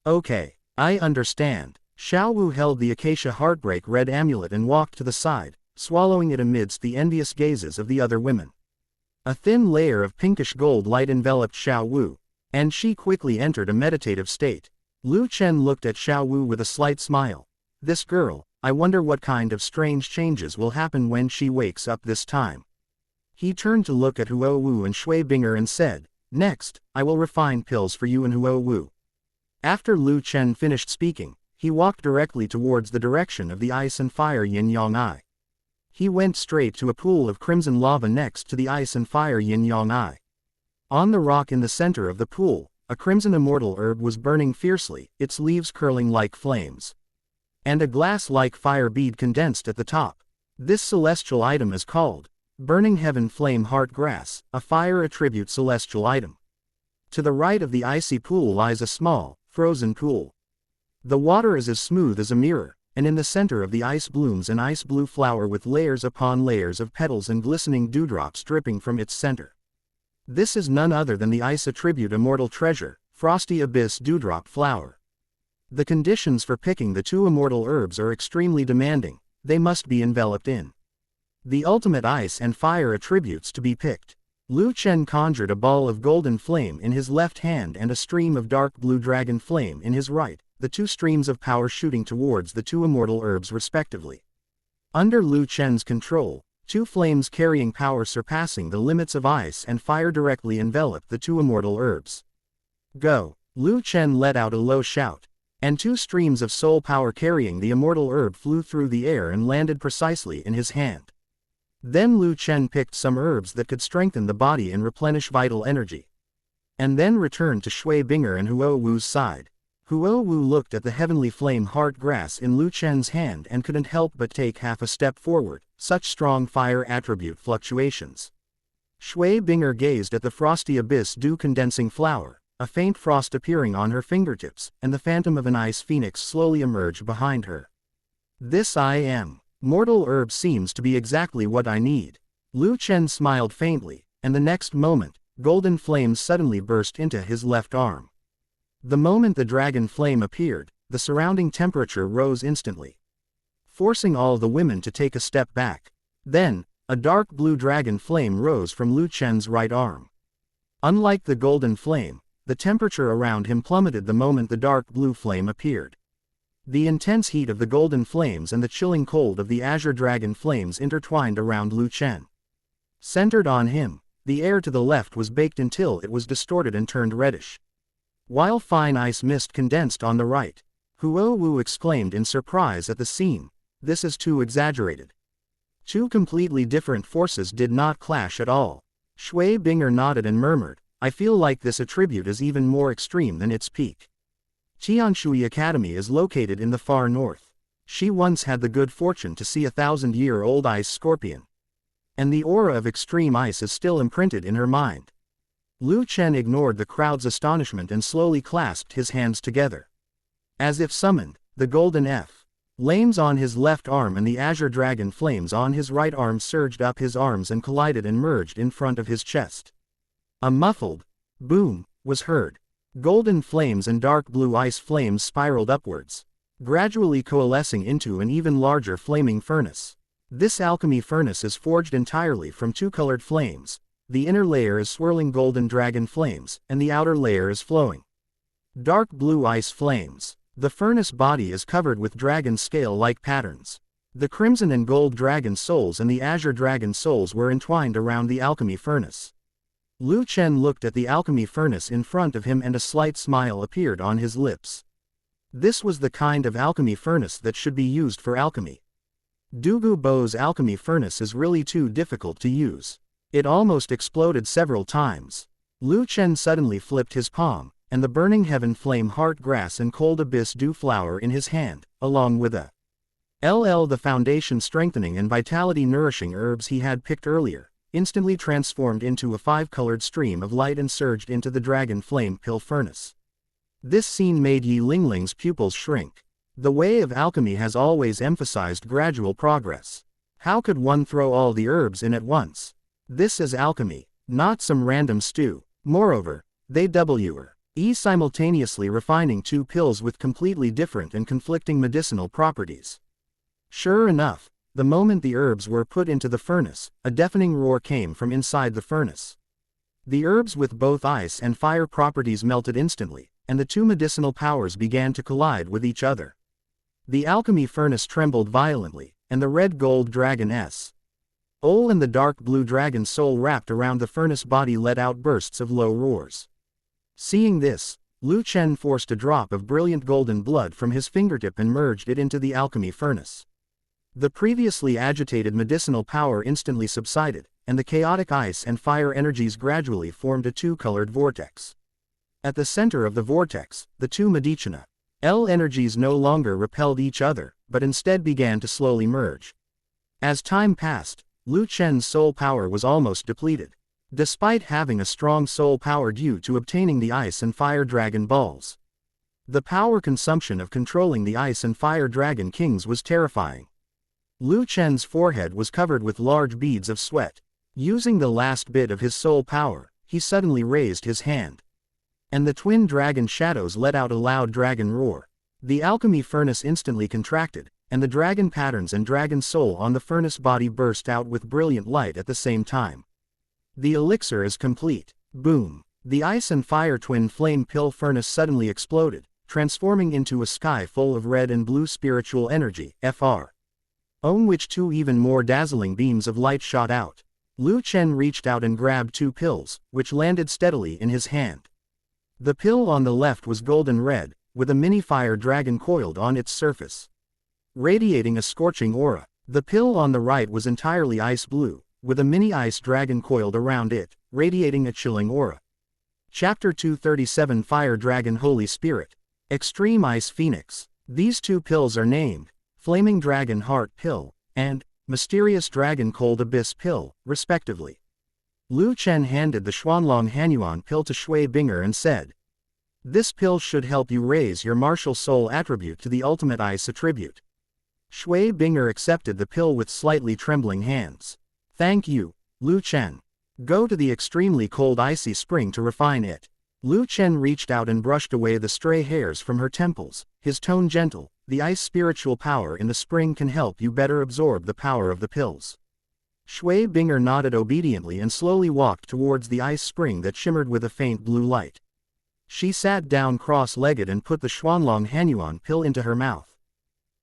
Okay, I understand. Xiao Wu held the acacia heartbreak red amulet and walked to the side, swallowing it amidst the envious gazes of the other women. A thin layer of pinkish gold light enveloped Xiao Wu, and she quickly entered a meditative state. Lu Chen looked at Xiao Wu with a slight smile. This girl, I wonder what kind of strange changes will happen when she wakes up this time. He turned to look at Huo Wu and Shui Binger and said, Next, I will refine pills for you and Huo Wu. After Lu Chen finished speaking, he walked directly towards the direction of the ice and fire yin-yang eye. He went straight to a pool of crimson lava next to the ice and fire yin-yang eye. On the rock in the center of the pool, a crimson immortal herb was burning fiercely, its leaves curling like flames, and a glass-like fire bead condensed at the top. This celestial item is called Burning Heaven Flame Heart Grass, a fire attribute celestial item. To the right of the icy pool lies a small, frozen pool. The water is as smooth as a mirror, and in the center of the ice blooms an ice blue flower with layers upon layers of petals and glistening dewdrops dripping from its center. This is none other than the ice attribute immortal treasure, Frosty Abyss Dewdrop Flower. The conditions for picking the two immortal herbs are extremely demanding. They must be enveloped in the ultimate ice and fire attributes to be picked. Lu Chen conjured a ball of golden flame in his left hand and a stream of dark blue dragon flame in his right, the two streams of power shooting towards the two immortal herbs respectively. Under Lu Chen's control, two flames carrying power surpassing the limits of ice and fire directly enveloped the two immortal herbs. Go! Lu Chen let out a low shout, and two streams of soul power carrying the immortal herb flew through the air and landed precisely in his hand. Then Lu Chen picked some herbs that could strengthen the body and replenish vital energy. and then returned to Shui Binger and Huo Wu's side. Huo Wu looked at the heavenly flame heart grass in Lu Chen's hand and couldn't help but take half a step forward, such strong fire attribute fluctuations. Shui Binger gazed at the frosty abyss dew condensing flower, a faint frost appearing on her fingertips, and the phantom of an ice phoenix slowly emerged behind her. This I am. Mortal herb seems to be exactly what I need. Lu Chen smiled faintly, and the next moment, golden flames suddenly burst into his left arm. The moment the dragon flame appeared, the surrounding temperature rose instantly, forcing all the women to take a step back. Then, a dark blue dragon flame rose from Lu Chen's right arm. Unlike the golden flame, the temperature around him plummeted the moment the dark blue flame appeared. The intense heat of the golden flames and the chilling cold of the azure dragon flames intertwined around Lu Chen. Centered on him, the air to the left was baked until it was distorted and turned reddish, while fine ice mist condensed on the right. Huo Wu exclaimed in surprise at the scene, "This is too exaggerated." Two completely different forces did not clash at all. Shui Binger nodded and murmured, "I feel like this attribute is even more extreme than its peak." Tianshui Academy is located in the far north. She once had the good fortune to see a 1,000-year-old ice scorpion, and the aura of extreme ice is still imprinted in her mind. Lu Chen ignored the crowd's astonishment and slowly clasped his hands together. As if summoned, the golden flames on his left arm and the azure dragon flames on his right arm surged up his arms and collided and merged in front of his chest. A muffled boom was heard. Golden flames and dark blue ice flames spiraled upwards, gradually coalescing into an even larger flaming furnace. This alchemy furnace is forged entirely from two colored flames. The inner layer is swirling golden dragon flames, and the outer layer is flowing dark blue ice flames. The furnace body is covered with dragon scale-like patterns. The crimson and gold dragon souls and the azure dragon souls were entwined around the alchemy furnace. Lu Chen looked at the alchemy furnace in front of him and a slight smile appeared on his lips. This was the kind of alchemy furnace that should be used for alchemy. Douluo Bo's alchemy furnace is really too difficult to use. It almost exploded several times. Lu Chen suddenly flipped his palm, and the burning heaven flame heart grass and cold abyss dew flower in his hand, along with the foundation strengthening and vitality nourishing herbs he had picked earlier, instantly transformed into a 5-colored stream of light and surged into the dragon flame pill furnace. This scene made Yi Lingling's pupils shrink. The way of alchemy has always emphasized gradual progress. How could one throw all the herbs in at once? This is alchemy, not some random stew. Moreover, they were simultaneously refining two pills with completely different and conflicting medicinal properties. Sure enough, the moment the herbs were put into the furnace, a deafening roar came from inside the furnace. The herbs with both ice and fire properties melted instantly, and the two medicinal powers began to collide with each other. The alchemy furnace trembled violently, and the red gold dragon's soul and the dark blue dragon soul wrapped around the furnace body let out bursts of low roars. Seeing this, Lu Chen forced a drop of brilliant golden blood from his fingertip and merged it into the alchemy furnace. The previously agitated medicinal power instantly subsided, and the chaotic ice and fire energies gradually formed a 2-colored vortex. At the center of the vortex, the two medicinal energies no longer repelled each other, but instead began to slowly merge. As time passed, Lu Chen's soul power was almost depleted. Despite having a strong soul power due to obtaining the ice and fire dragon balls, the power consumption of controlling the ice and fire dragon kings was terrifying. Lu Chen's forehead was covered with large beads of sweat. Using the last bit of his soul power, he suddenly raised his hand, and the twin dragon shadows let out a loud dragon roar. The alchemy furnace instantly contracted, and the dragon patterns and dragon soul on the furnace body burst out with brilliant light at the same time. The elixir is complete. Boom! The ice and fire twin flame pill furnace suddenly exploded, transforming into a sky full of red and blue spiritual energy, on which two even more dazzling beams of light shot out. Lu Chen reached out and grabbed two pills, which landed steadily in his hand. The pill on the left was golden red, with a mini fire dragon coiled on its surface, radiating a scorching aura. The pill on the right was entirely ice blue, with a mini ice dragon coiled around it, radiating a chilling aura. Chapter 237 Fire Dragon Holy Spirit. Extreme Ice Phoenix. These two pills are named Flaming Dragon Heart Pill and Mysterious Dragon Cold Abyss Pill, respectively. Lu Chen handed the Xuanlong Hanyuan pill to Shui Binger and said, "This pill should help you raise your martial soul attribute to the ultimate ice attribute." Shui Binger accepted the pill with slightly trembling hands. "Thank you, Lu Chen. Go to the extremely cold icy spring to refine it." Lu Chen reached out and brushed away the stray hairs from her temples, his tone gentle. "The ice spiritual power in the spring can help you better absorb the power of the pills." Shui Binger nodded obediently and slowly walked towards the ice spring that shimmered with a faint blue light. She sat down cross-legged and put the Xuanlong Hanyuan pill into her mouth.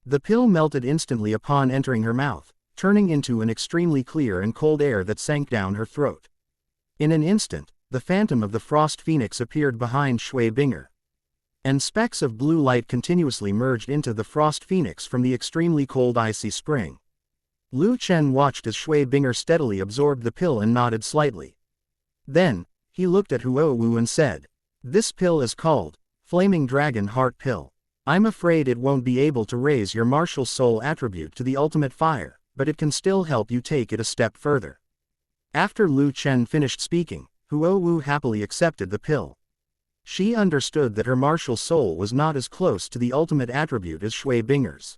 The pill melted instantly upon entering her mouth, turning into an extremely clear and cold air that sank down her throat. In an instant, the phantom of the Frost Phoenix appeared behind Shui Binger. And specks of blue light continuously merged into the Frost Phoenix from the extremely cold icy spring. Lu Chen watched as Shui Binger steadily absorbed the pill and nodded slightly. Then, he looked at Huo Wu and said, "This pill is called Flaming Dragon Heart Pill. I'm afraid it won't be able to raise your martial soul attribute to the ultimate fire, but it can still help you take it a step further." After Lu Chen finished speaking, Huo Wu happily accepted the pill. She understood that her martial soul was not as close to the ultimate attribute as Shui Binger's.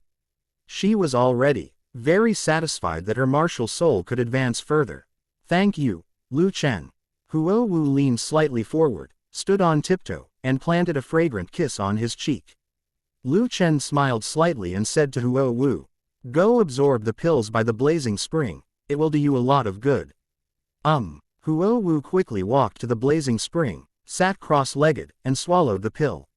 She was already very satisfied that her martial soul could advance further. "Thank you, Lu Chen." Huo Wu leaned slightly forward, stood on tiptoe, and planted a fragrant kiss on his cheek. Lu Chen smiled slightly and said to Huo Wu, "Go absorb the pills by the blazing spring, it will do you a lot of good." Huo Wu quickly walked to the blazing spring, sat cross-legged, and swallowed the pill.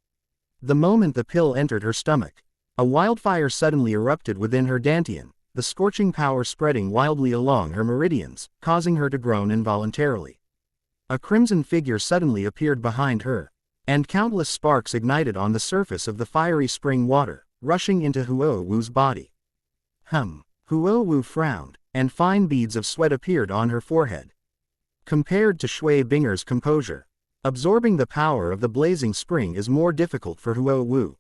The moment the pill entered her stomach, a wildfire suddenly erupted within her dantian, the scorching power spreading wildly along her meridians, causing her to groan involuntarily. A crimson figure suddenly appeared behind her, and countless sparks ignited on the surface of the fiery spring water, rushing into Huo Wu's body. Huo Wu frowned, and fine beads of sweat appeared on her forehead. Compared to Shui Binger's composure, absorbing the power of the blazing spring is more difficult for Huo Wu.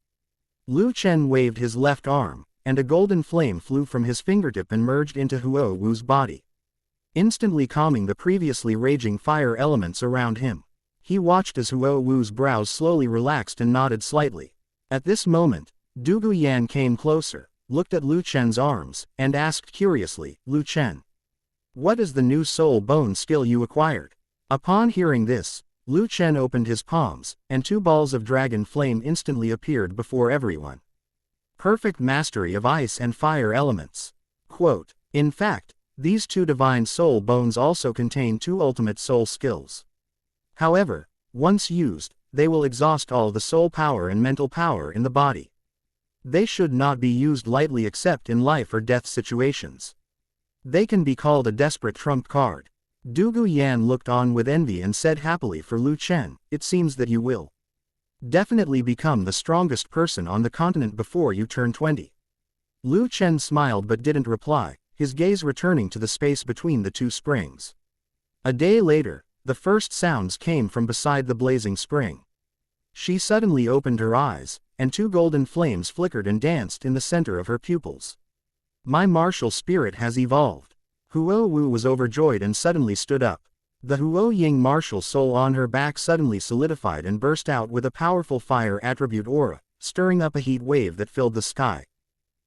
Lu Chen waved his left arm, and a golden flame flew from his fingertip and merged into Huo Wu's body, instantly calming the previously raging fire elements around him. He watched as Huo Wu's brows slowly relaxed and nodded slightly. At this moment, Douluo Yan came closer, looked at Lu Chen's arms, and asked curiously, "Lu Chen, what is the new soul bone skill you acquired?" Upon hearing this, Lu Chen opened his palms, and two balls of dragon flame instantly appeared before everyone. Perfect mastery of ice and fire elements. Quote, "In fact, these two divine soul bones also contain two ultimate soul skills. However, once used, they will exhaust all the soul power and mental power in the body. They should not be used lightly except in life or death situations. They can be called a desperate trump card." Douluo Yan looked on with envy and said happily for Lu Chen, "It seems that you will definitely become the strongest person on the continent before you turn 20. Lu Chen smiled but didn't reply, his gaze returning to the space between the two springs. A day later, the first sounds came from beside the blazing spring. She suddenly opened her eyes, and two golden flames flickered and danced in the center of her pupils. "My martial spirit has evolved." Huo Wu was overjoyed and suddenly stood up. The Huo Ying martial soul on her back suddenly solidified and burst out with a powerful fire attribute aura, stirring up a heat wave that filled the sky.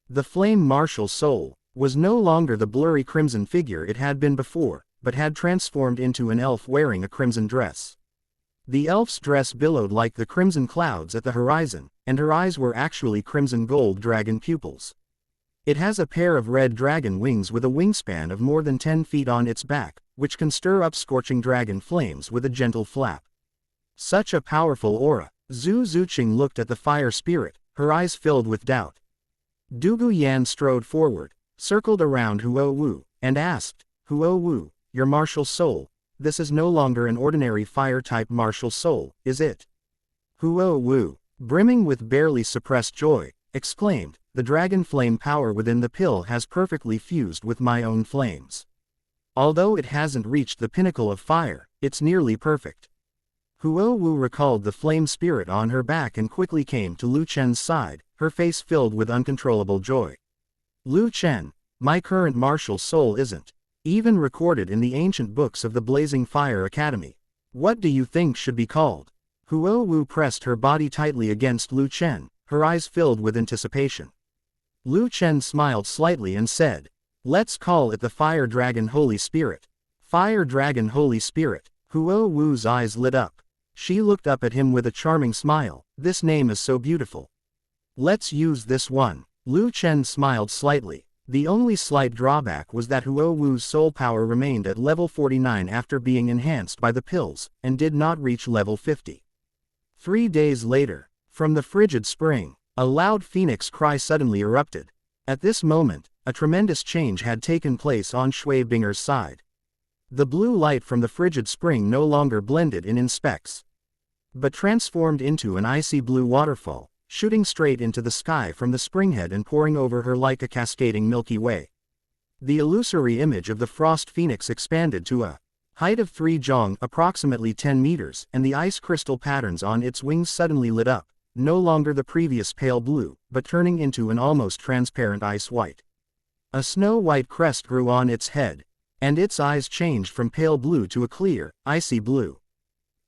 The flame martial soul was no longer the blurry crimson figure it had been before, but had transformed into an elf wearing a crimson dress. The elf's dress billowed like the crimson clouds at the horizon, and her eyes were actually crimson gold dragon pupils. It has a pair of red dragon wings with a wingspan of more than 10 feet on its back, which can stir up scorching dragon flames with a gentle flap. Such a powerful aura. Zhu Zuqing looked at the fire spirit, her eyes filled with doubt. Douluo Yan strode forward, circled around Huo Wu, and asked, "Huo Wu, your martial soul, this is no longer an ordinary fire-type martial soul, is it?" Huo Wu, brimming with barely suppressed joy, exclaimed, "The dragon flame power within the pill has perfectly fused with my own flames. Although it hasn't reached the pinnacle of fire, it's nearly perfect." Huo Wu recalled the flame spirit on her back and quickly came to Lu Chen's side, her face filled with uncontrollable joy. Lu Chen, my current martial soul isn't even recorded in the ancient books of the Blazing Fire Academy. What do you think should be called? Huo Wu pressed her body tightly against Lu Chen, her eyes filled with anticipation. Lu Chen smiled slightly and said, let's call it the Fire Dragon Holy Spirit. Fire Dragon Holy Spirit. Huo Wu's eyes lit up. She looked up at him with a charming smile. This name is so beautiful. Let's use this one. Lu Chen smiled slightly. The only slight drawback was that Huo Wu's soul power remained at level 49 after being enhanced by the pills, and did not reach level 50. 3 days later, from the frigid spring, a loud phoenix cry suddenly erupted. At this moment, a tremendous change had taken place on Shui Binger's side. The blue light from the frigid spring no longer blended in specks, but transformed into an icy blue waterfall, shooting straight into the sky from the springhead and pouring over her like a cascading Milky Way. The illusory image of the frost phoenix expanded to a height of 3 zhong, approximately 10 meters, and the ice crystal patterns on its wings suddenly lit up, no longer the previous pale blue, but turning into an almost transparent ice white. A snow-white crest grew on its head, and its eyes changed from pale blue to a clear, icy blue.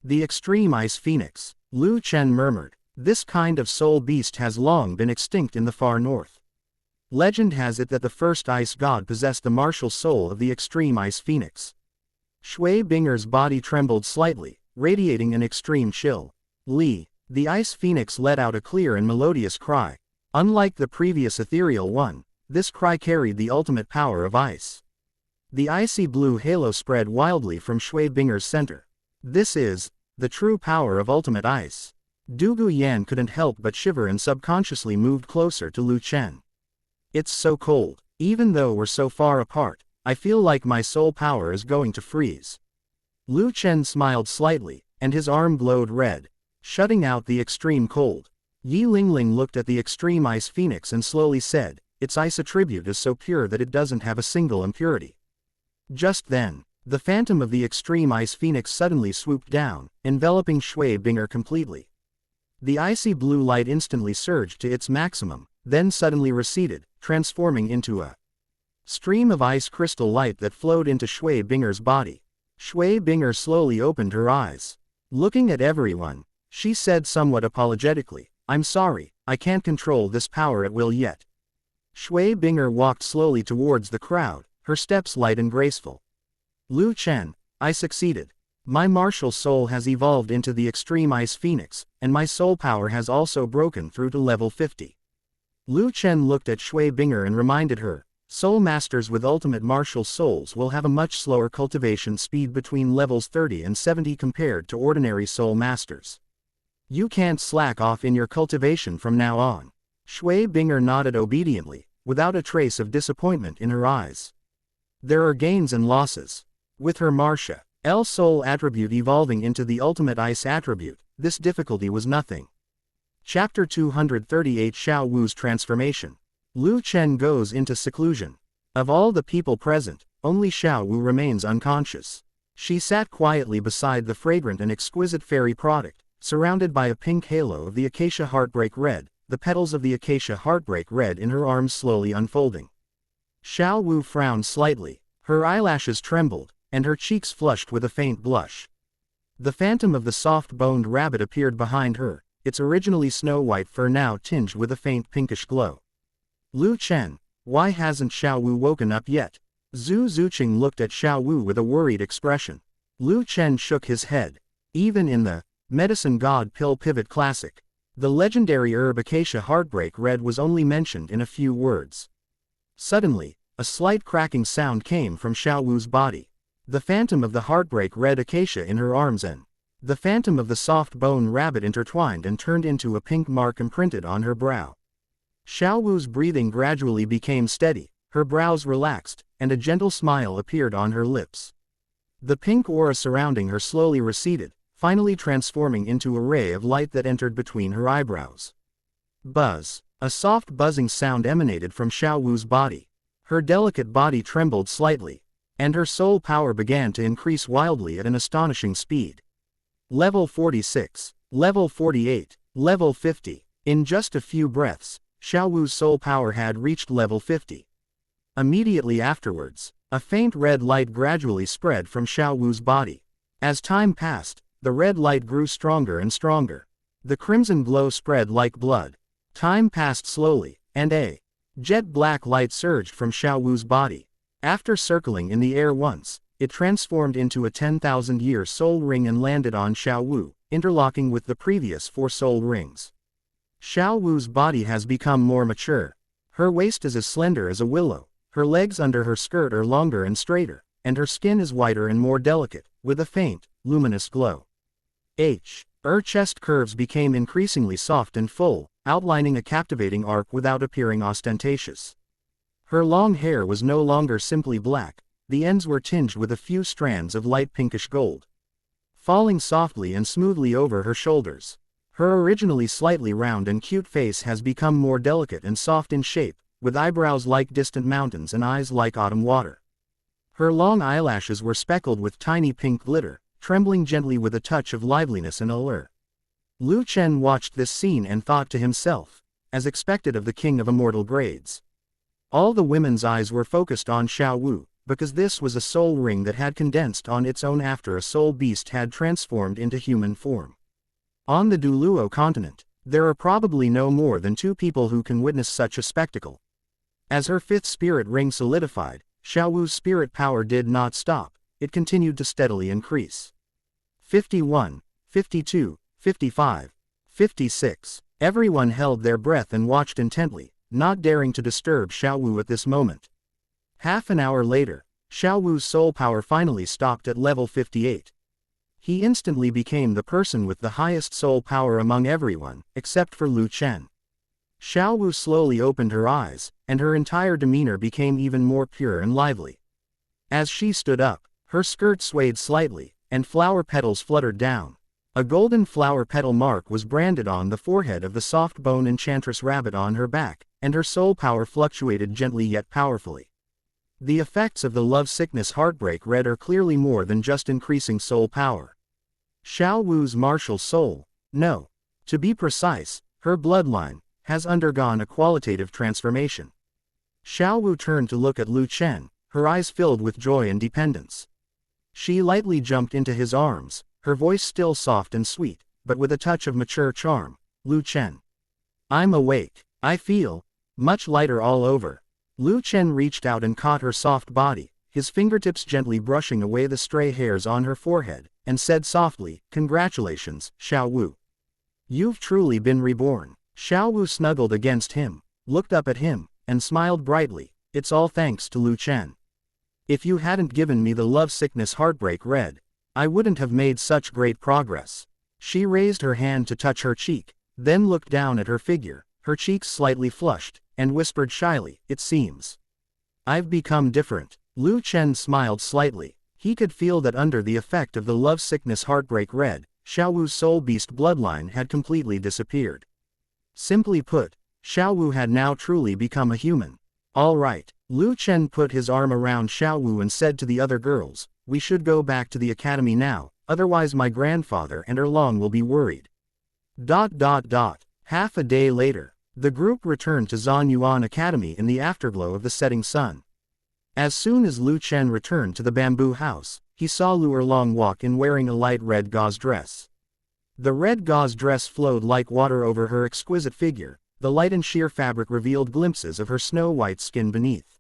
The extreme ice phoenix, Lu Chen murmured. This kind of soul beast has long been extinct in the far north. Legend has it that the first ice god possessed the martial soul of the extreme ice phoenix. Shui Binger's body trembled slightly, radiating an extreme chill. Li, the ice phoenix let out a clear and melodious cry. Unlike the previous ethereal one, this cry carried the ultimate power of ice. The icy blue halo spread wildly from Shui Binger's center. This is the true power of ultimate ice. Du Guyan couldn't help but shiver and subconsciously moved closer to Lu Chen. It's so cold. Even though we're so far apart, I feel like my soul power is going to freeze. Lu Chen smiled slightly, and his arm glowed red, shutting out the extreme cold. Yi Lingling looked at the extreme ice phoenix and slowly said, its ice attribute is so pure that it doesn't have a single impurity. Just then, the phantom of the extreme ice phoenix suddenly swooped down, enveloping Shui Binger completely. The icy blue light instantly surged to its maximum, then suddenly receded, transforming into a stream of ice crystal light that flowed into Shui Binger's body. Shui Binger slowly opened her eyes. Looking at everyone, she said somewhat apologetically, I'm sorry, I can't control this power at will yet. Shui Binger walked slowly towards the crowd, her steps light and graceful. Lu Chen, I succeeded. My martial soul has evolved into the extreme ice phoenix, and my soul power has also broken through to level 50. Lu Chen looked at Shui Binger and reminded her, soul masters with ultimate martial souls will have a much slower cultivation speed between levels 30 and 70 compared to ordinary soul masters. You can't slack off in your cultivation from now on. Shui Binger nodded obediently, without a trace of disappointment in her eyes. There are gains and losses. With her Martia L soul attribute evolving into the ultimate ice attribute, this difficulty was nothing. Chapter 238 Xiao Wu's Transformation. Lu Chen goes into seclusion. Of all the people present, only Xiao Wu remains unconscious. She sat quietly beside the fragrant and exquisite fairy product, surrounded by a pink halo of the acacia heartbreak red, the petals of the acacia heartbreak red in her arms slowly unfolding. Xiao Wu frowned slightly, her eyelashes trembled, and her cheeks flushed with a faint blush. The phantom of the soft-boned rabbit appeared behind her, its originally snow-white fur now tinged with a faint pinkish glow. Lu Chen, why hasn't Xiao Wu woken up yet? Zhu Zuqing looked at Xiao Wu with a worried expression. Lu Chen shook his head. Even in the Medicine God Pill Pivot Classic, the legendary herb acacia heartbreak red was only mentioned in a few words. Suddenly, a slight cracking sound came from Xiao Wu's body. The phantom of the heartbreak red acacia in her arms and the phantom of the soft bone rabbit intertwined and turned into a pink mark imprinted on her brow. Xiao Wu's breathing gradually became steady, her brows relaxed, and a gentle smile appeared on her lips. The pink aura surrounding her slowly receded, finally transforming into a ray of light that entered between her eyebrows. Buzz. A soft buzzing sound emanated from Xiao Wu's body. Her delicate body trembled slightly, and her soul power began to increase wildly at an astonishing speed. Level 46. Level 48. Level 50. In just a few breaths, Xiao Wu's soul power had reached level 50. Immediately afterwards, a faint red light gradually spread from Xiao Wu's body. As time passed, the red light grew stronger and stronger. The crimson glow spread like blood. Time passed slowly, and a jet black light surged from Xiao Wu's body. After circling in the air once, it transformed into a 10,000-year soul ring and landed on Xiao Wu, interlocking with the previous 4 soul rings. Xiao Wu's body has become more mature. Her waist is as slender as a willow, her legs under her skirt are longer and straighter, and her skin is whiter and more delicate, with a faint, luminous glow. Her chest curves became increasingly soft and full, outlining a captivating arc without appearing ostentatious. Her long hair was no longer simply black, the ends were tinged with a few strands of light pinkish gold, falling softly and smoothly over her shoulders. Her originally slightly round and cute face has become more delicate and soft in shape, with eyebrows like distant mountains and eyes like autumn water. Her long eyelashes were speckled with tiny pink glitter, trembling gently with a touch of liveliness and allure. Lu Chen watched this scene and thought to himself, as expected of the king of immortal grades. All the women's eyes were focused on Xiao Wu, because this was a soul ring that had condensed on its own after a soul beast had transformed into human form. On the Douluo continent, there are probably no more than 2 people who can witness such a spectacle. As her 5th spirit ring solidified, Xiao Wu's spirit power did not stop, it continued to steadily increase. 51, 52, 55, 56. Everyone held their breath and watched intently, not daring to disturb Xiao Wu at this moment. Half an hour later, Xiao Wu's soul power finally stopped at level 58. He instantly became the person with the highest soul power among everyone, except for Lu Chen. Xiao Wu slowly opened her eyes, and her entire demeanor became even more pure and lively. As she stood up, her skirt swayed slightly, and flower petals fluttered down. A golden flower petal mark was branded on the forehead of the soft bone enchantress rabbit on her back, and her soul power fluctuated gently yet powerfully. The effects of the love sickness heartbreak red are clearly more than just increasing soul power. Xiao Wu's martial soul, no, to be precise, her bloodline, has undergone a qualitative transformation. Xiao Wu turned to look at Lu Chen, her eyes filled with joy and dependence. She lightly jumped into his arms, her voice still soft and sweet, but with a touch of mature charm. Lu Chen. I'm awake. I feel much lighter all over. Lu Chen reached out and caught her soft body, his fingertips gently brushing away the stray hairs on her forehead, and said softly, "Congratulations, Xiao Wu. You've truly been reborn." Xiao Wu snuggled against him, looked up at him, and smiled brightly. "It's all thanks to Lu Chen. If you hadn't given me the love sickness heartbreak red, I wouldn't have made such great progress." She raised her hand to touch her cheek, then looked down at her figure, her cheeks slightly flushed, and whispered shyly, "It seems I've become different." Lu Chen smiled slightly. He could feel that under the effect of the love sickness heartbreak red, Xiao Wu's soul beast bloodline had completely disappeared. Simply put, Xiao Wu had now truly become a human. "All right." Lu Chen put his arm around Xiao Wu and said to the other girls, "We should go back to the academy now, otherwise my grandfather and Erlong will be worried." Half a day later, the group returned to Zhanyuan Academy in the afterglow of the setting sun. As soon as Lu Chen returned to the bamboo house, he saw Lu Erlong walk in wearing a light red gauze dress. The red gauze dress flowed like water over her exquisite figure, the light and sheer fabric revealed glimpses of her snow-white skin beneath.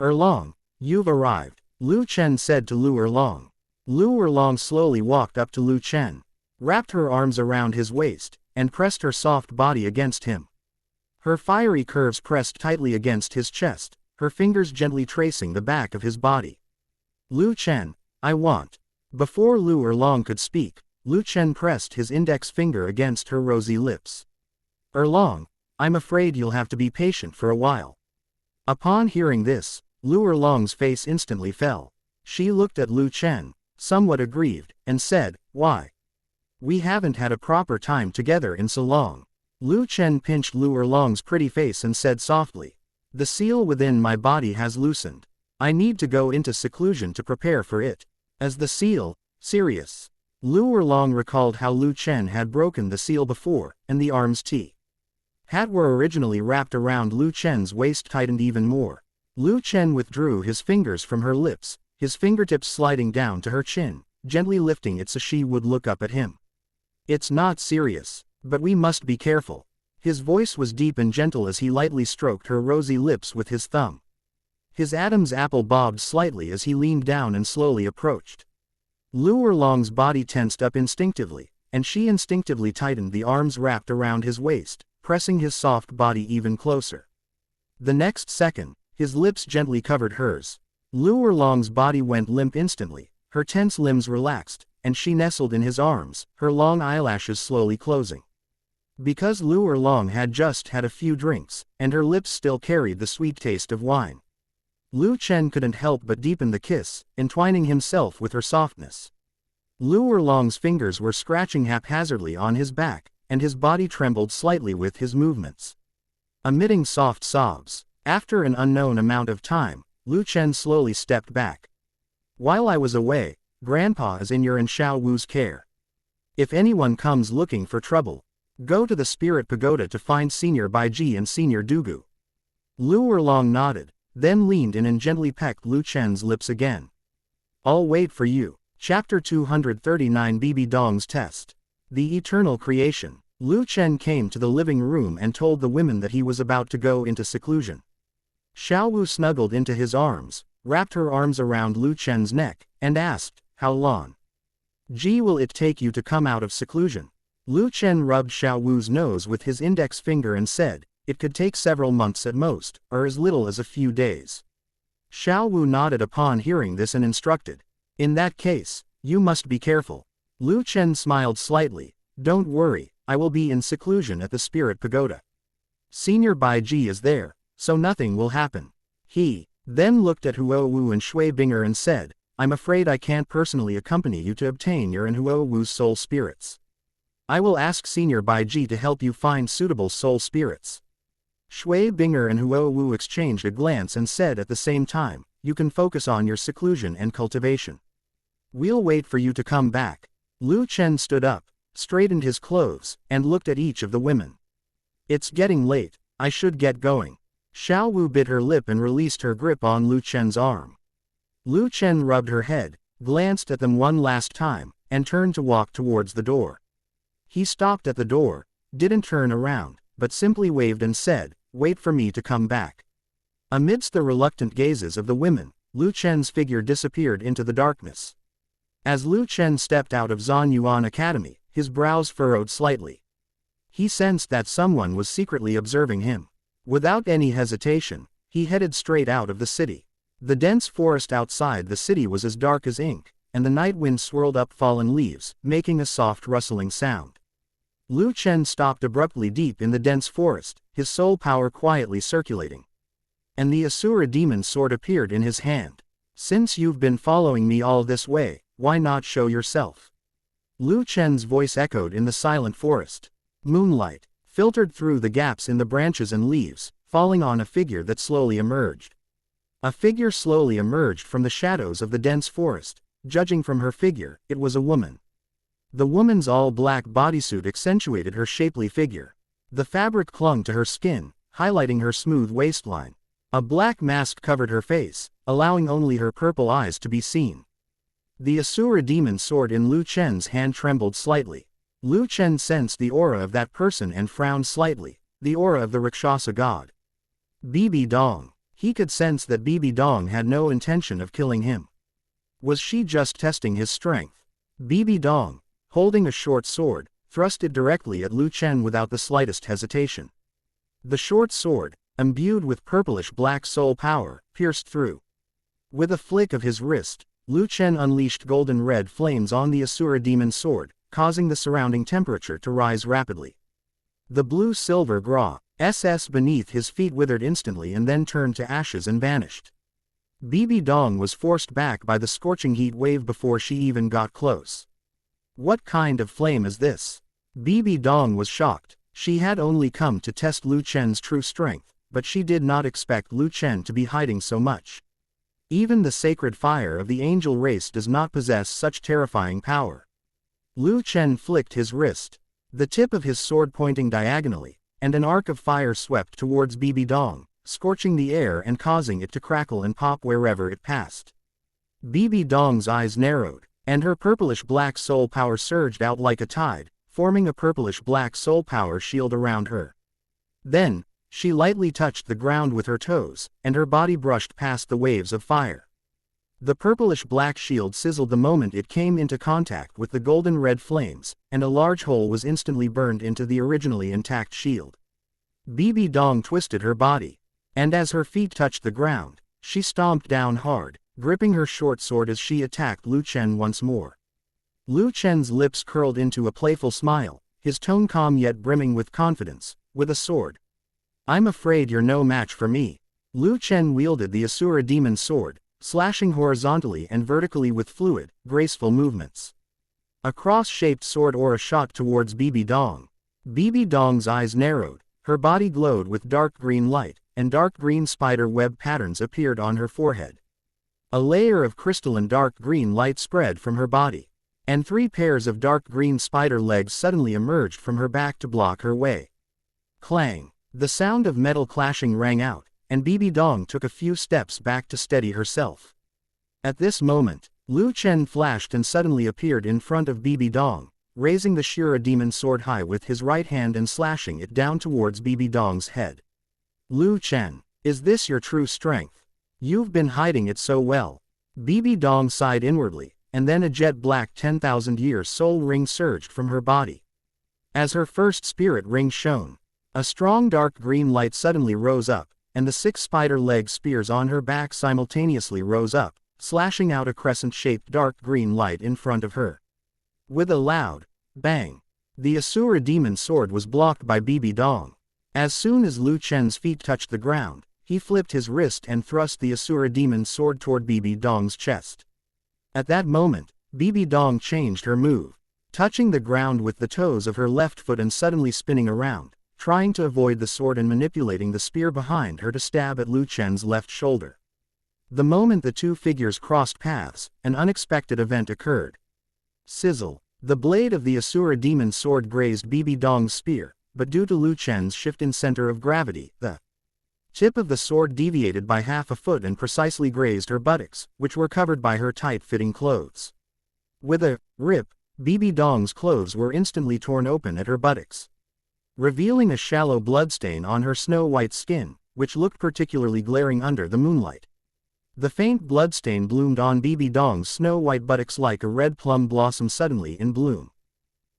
"Erlong, you've arrived," Lu Chen said to Lu Erlong. Lu Erlong slowly walked up to Lu Chen, wrapped her arms around his waist, and pressed her soft body against him. Her fiery curves pressed tightly against his chest, her fingers gently tracing the back of his body. "Lu Chen, I want." Before Lu Erlong could speak, Lu Chen pressed his index finger against her rosy lips. "Erlong, I'm afraid you'll have to be patient for a while." Upon hearing this, Lu Erlong's face instantly fell. She looked at Lu Chen, somewhat aggrieved, and said, "Why? We haven't had a proper time together in so long." Lu Chen pinched Lu Erlong's pretty face and said softly, "The seal within my body has loosened. I need to go into seclusion to prepare for it." As the seal, serious. Lu Erlong recalled how Lu Chen had broken the seal before, and the arm's T hat were originally wrapped around Lu Chen's waist tightened even more. Lu Chen withdrew his fingers from her lips, his fingertips sliding down to her chin, gently lifting it so she would look up at him. It's not serious, but we must be careful. His voice was deep and gentle as he lightly stroked her rosy lips with his thumb. His Adam's apple bobbed slightly as he leaned down and slowly approached. Lu Erlong's body tensed up instinctively, and she instinctively tightened the arms wrapped around his waist, pressing his soft body even closer. The next second, his lips gently covered hers. Lu Erlong's body went limp instantly, her tense limbs relaxed, and she nestled in his arms, her long eyelashes slowly closing. Because Lu Erlong had just had a few drinks, and her lips still carried the sweet taste of wine, Lu Chen couldn't help but deepen the kiss, entwining himself with her softness. Lu Erlong's fingers were scratching haphazardly on his back, and his body trembled slightly with his movements. Emitting soft sobs, after an unknown amount of time, Lu Chen slowly stepped back. While I was away, Grandpa is in your and Xiao Wu's care. If anyone comes looking for trouble, go to the Spirit Pagoda to find Senior Baiji and Senior Dugu. Lu Erlong nodded, then leaned in and gently pecked Lu Chen's lips again. I'll wait for you. Chapter 239 Bibi Dong's Test. The Eternal Creation. Lu Chen came to the living room and told the women that he was about to go into seclusion. Xiao Wu snuggled into his arms, wrapped her arms around Lu Chen's neck, and asked, "How long will it take you to come out of seclusion?" Lu Chen rubbed Xiao Wu's nose with his index finger and said, "It could take several months at most, or as little as a few days." Xiao Wu nodded upon hearing this and instructed, "In that case, you must be careful." Lu Chen smiled slightly, "Don't worry, I will be in seclusion at the Spirit Pagoda. Senior Baiji is there, so nothing will happen." He then looked at Huo Wu and Shui Binger and said, "I'm afraid I can't personally accompany you to obtain your and Huo Wu's soul spirits. I will ask Senior Baiji to help you find suitable soul spirits." Shui Binger and Huo Wu exchanged a glance and said at the same time, "You can focus on your seclusion and cultivation. We'll wait for you to come back." Lu Chen stood up, straightened his clothes, and looked at each of the women. "It's getting late, I should get going." Xiao Wu bit her lip and released her grip on Lu Chen's arm. Lu Chen rubbed her head, glanced at them one last time, and turned to walk towards the door. He stopped at the door, didn't turn around, but simply waved and said, "Wait for me to come back." Amidst the reluctant gazes of the women, Lu Chen's figure disappeared into the darkness. As Lu Chen stepped out of Zhan Yuan Academy, his brows furrowed slightly. He sensed that someone was secretly observing him. Without any hesitation, he headed straight out of the city. The dense forest outside the city was as dark as ink, and the night wind swirled up fallen leaves, making a soft rustling sound. Lu Chen stopped abruptly deep in the dense forest, his soul power quietly circulating. And the Asura demon sword appeared in his hand. "Since you've been following me all this way, why not show yourself?" Lu Chen's voice echoed in the silent forest. Moonlight filtered through the gaps in the branches and leaves, falling on a figure that slowly emerged. A figure slowly emerged from the shadows of the dense forest. Judging from her figure, it was a woman. The woman's all-black bodysuit accentuated her shapely figure. The fabric clung to her skin, highlighting her smooth waistline. A black mask covered her face, allowing only her purple eyes to be seen. The Asura demon sword in Lu Chen's hand trembled slightly. Lu Chen sensed the aura of that person and frowned slightly, the aura of the Rakshasa god. Bibi Dong. He could sense that Bibi Dong had no intention of killing him. Was she just testing his strength? Bibi Dong, holding a short sword, thrust it directly at Lu Chen without the slightest hesitation. The short sword, imbued with purplish-black soul power, pierced through. With a flick of his wrist, Lu Chen unleashed golden-red flames on the Asura demon sword, causing the surrounding temperature to rise rapidly. The blue-silver grass beneath his feet withered instantly and then turned to ashes and vanished. Bibi Dong was forced back by the scorching heat wave before she even got close. What kind of flame is this? Bibi Dong was shocked. She had only come to test Lu Chen's true strength, but she did not expect Lu Chen to be hiding so much. Even the sacred fire of the angel race does not possess such terrifying power. Lu Chen flicked his wrist. The tip of his sword pointing diagonally, and an arc of fire swept towards Bibi Dong, scorching the air and causing it to crackle and pop wherever it passed. Bibi Dong's eyes narrowed, and her purplish-black soul power surged out like a tide, forming a purplish-black soul power shield around her. Then, she lightly touched the ground with her toes, and her body brushed past the waves of fire. The purplish-black shield sizzled the moment it came into contact with the golden-red flames, and a large hole was instantly burned into the originally intact shield. Bibi Dong twisted her body, and as her feet touched the ground, she stomped down hard, gripping her short sword as she attacked Lu Chen once more. Lu Chen's lips curled into a playful smile, his tone calm yet brimming with confidence. With a sword. I'm afraid you're no match for me. Lu Chen wielded the Asura demon sword, slashing horizontally and vertically with fluid, graceful movements. A cross-shaped sword aura shot towards Bibi Dong. Bibi Dong's eyes narrowed, her body glowed with dark green light, and dark green spider web patterns appeared on her forehead. A layer of crystalline dark green light spread from her body, and 3 pairs of dark green spider legs suddenly emerged from her back to block her way. Clang! The sound of metal clashing rang out, and Bibi Dong took a few steps back to steady herself. At this moment, Lu Chen flashed and suddenly appeared in front of Bibi Dong, raising the Shura demon sword high with his right hand and slashing it down towards Bibi Dong's head. Lu Chen, is this your true strength? You've been hiding it so well. Bibi Dong sighed inwardly, and then a jet-black 10,000-year soul ring surged from her body. As her first spirit ring shone, a strong dark green light suddenly rose up, and the 6 spider-leg spears on her back simultaneously rose up, slashing out a crescent-shaped dark green light in front of her. With a loud bang, the Asura demon sword was blocked by Bibi Dong. As soon as Lu Chen's feet touched the ground, he flipped his wrist and thrust the Asura demon sword toward Bibi Dong's chest. At that moment, Bibi Dong changed her move, touching the ground with the toes of her left foot and suddenly spinning around, trying to avoid the sword and manipulating the spear behind her to stab at Lu Chen's left shoulder. The moment the two figures crossed paths, an unexpected event occurred. Sizzle! The blade of the Asura demon sword grazed Bibi Dong's spear, but due to Lu Chen's shift in center of gravity, the tip of the sword deviated by half a foot and precisely grazed her buttocks, which were covered by her tight-fitting clothes. With a rip, Bibi Dong's clothes were instantly torn open at her buttocks, revealing a shallow bloodstain on her snow-white skin, which looked particularly glaring under the moonlight. The faint bloodstain bloomed on Bibi Dong's snow-white buttocks like a red plum blossom suddenly in bloom.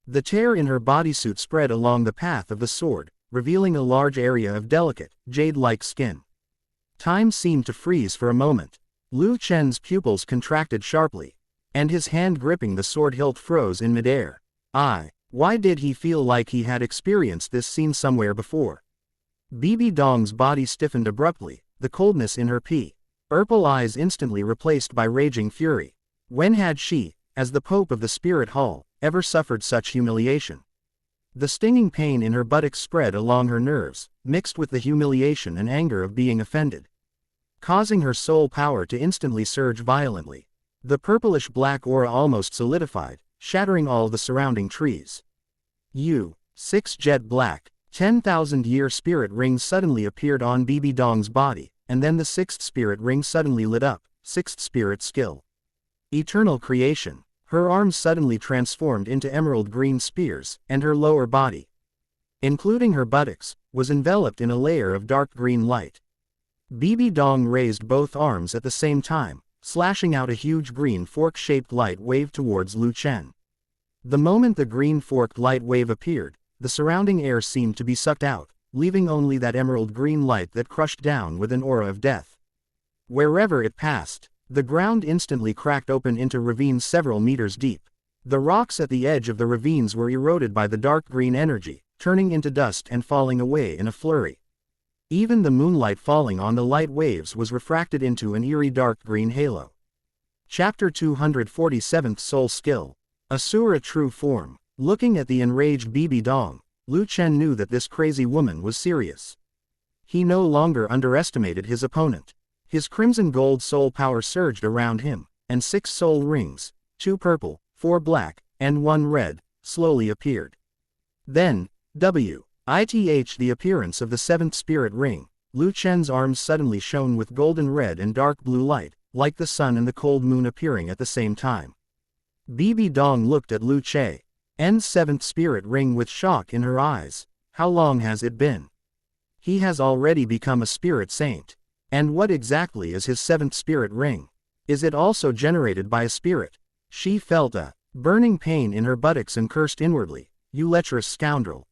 The tear in her bodysuit spread along the path of the sword, revealing a large area of delicate, jade-like skin. Time seemed to freeze for a moment. Lu Chen's pupils contracted sharply, and his hand gripping the sword hilt froze in midair. Why did he feel like he had experienced this scene somewhere before? Bibi Dong's body stiffened abruptly, the coldness in her purple eyes instantly replaced by raging fury. When had she, as the Pope of the Spirit Hall, ever suffered such humiliation? The stinging pain in her buttocks spread along her nerves, mixed with the humiliation and anger of being offended, causing her soul power to instantly surge violently. The purplish-black aura almost solidified, shattering all the surrounding trees. 6 jet black, 10,000-year spirit rings suddenly appeared on Bibi Dong's body, and then the 6th spirit ring suddenly lit up, 6th spirit skill. Eternal creation. Her arms suddenly transformed into emerald green spears, and her lower body, including her buttocks, was enveloped in a layer of dark green light. Bibi Dong raised both arms at the same time, slashing out a huge green fork-shaped light wave towards Lu Chen. The moment the green forked light wave appeared, the surrounding air seemed to be sucked out, leaving only that emerald green light that crushed down with an aura of death. Wherever it passed, the ground instantly cracked open into ravines several meters deep. The rocks at the edge of the ravines were eroded by the dark green energy, turning into dust and falling away in a flurry. Even the moonlight falling on the light waves was refracted into an eerie dark green halo. Chapter 247 Soul Skill. Asura True Form. Looking at the enraged Bibi Dong, Lu Chen knew that this crazy woman was serious. He no longer underestimated his opponent. His crimson gold soul power surged around him, and 6 soul rings, 2 purple, 4 black, and one red, slowly appeared. Then, the appearance of the seventh spirit ring, Lu Chen's arms suddenly shone with golden red and dark blue light, like the sun and the cold moon appearing at the same time. Bibi Dong looked at Lu Chen's seventh spirit ring with shock in her eyes. How long has it been? He has already become a spirit saint. And what exactly is his seventh spirit ring? Is it also generated by a spirit? She felt a burning pain in her buttocks and cursed inwardly, "You lecherous scoundrel.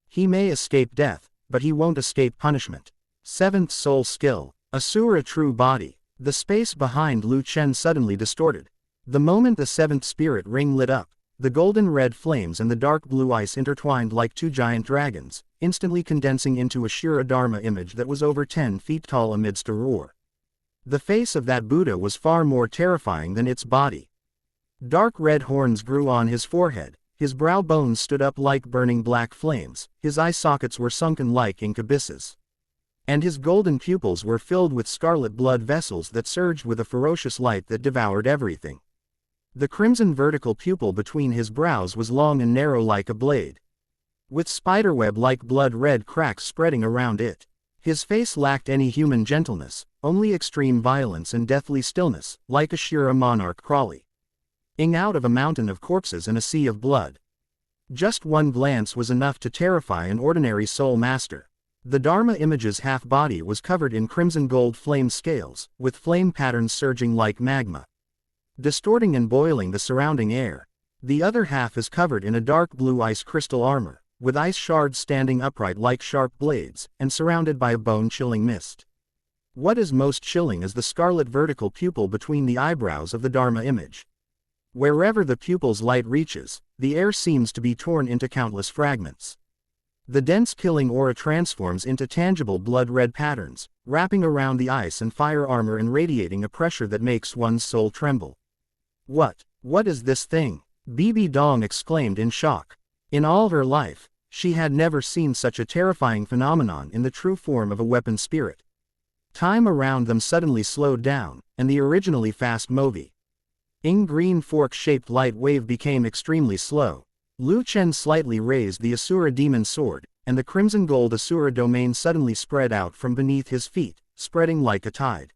He may escape death, but he won't escape punishment." Seventh soul skill, Asura true body. The space behind Lu Chen suddenly distorted. The moment the seventh spirit ring lit up, the golden red flames and the dark blue ice intertwined like two giant dragons, instantly condensing into a Shura Dharma image that was over 10 feet tall amidst a roar. The face of that Buddha was far more terrifying than its body. Dark red horns grew on his forehead, his brow bones stood up like burning black flames, his eye sockets were sunken like ink abysses. And his golden pupils were filled with scarlet blood vessels that surged with a ferocious light that devoured everything. The crimson vertical pupil between his brows was long and narrow like a blade, with spiderweb-like blood-red cracks spreading around it. His face lacked any human gentleness, only extreme violence and deathly stillness, like a Shura monarch crawling out of a mountain of corpses and a sea of blood. Just one glance was enough to terrify an ordinary soul master. The Dharma image's half-body was covered in crimson gold flame scales, with flame patterns surging like magma, distorting and boiling the surrounding air. The other half is covered in a dark blue ice crystal armor, with ice shards standing upright like sharp blades, and surrounded by a bone-chilling mist. What is most chilling is the scarlet vertical pupil between the eyebrows of the Dharma image. Wherever the pupil's light reaches, the air seems to be torn into countless fragments. The dense killing aura transforms into tangible blood-red patterns, wrapping around the ice and fire armor and radiating a pressure that makes one's soul tremble. What is this thing? Bibi Dong exclaimed in shock. In all her life, she had never seen such a terrifying phenomenon in the true form of a weapon spirit. Time around them suddenly slowed down, and the originally fast moving green fork-shaped light wave became extremely slow. Lu Chen slightly raised the Asura demon sword, and the crimson gold Asura domain suddenly spread out from beneath his feet, spreading like a tide.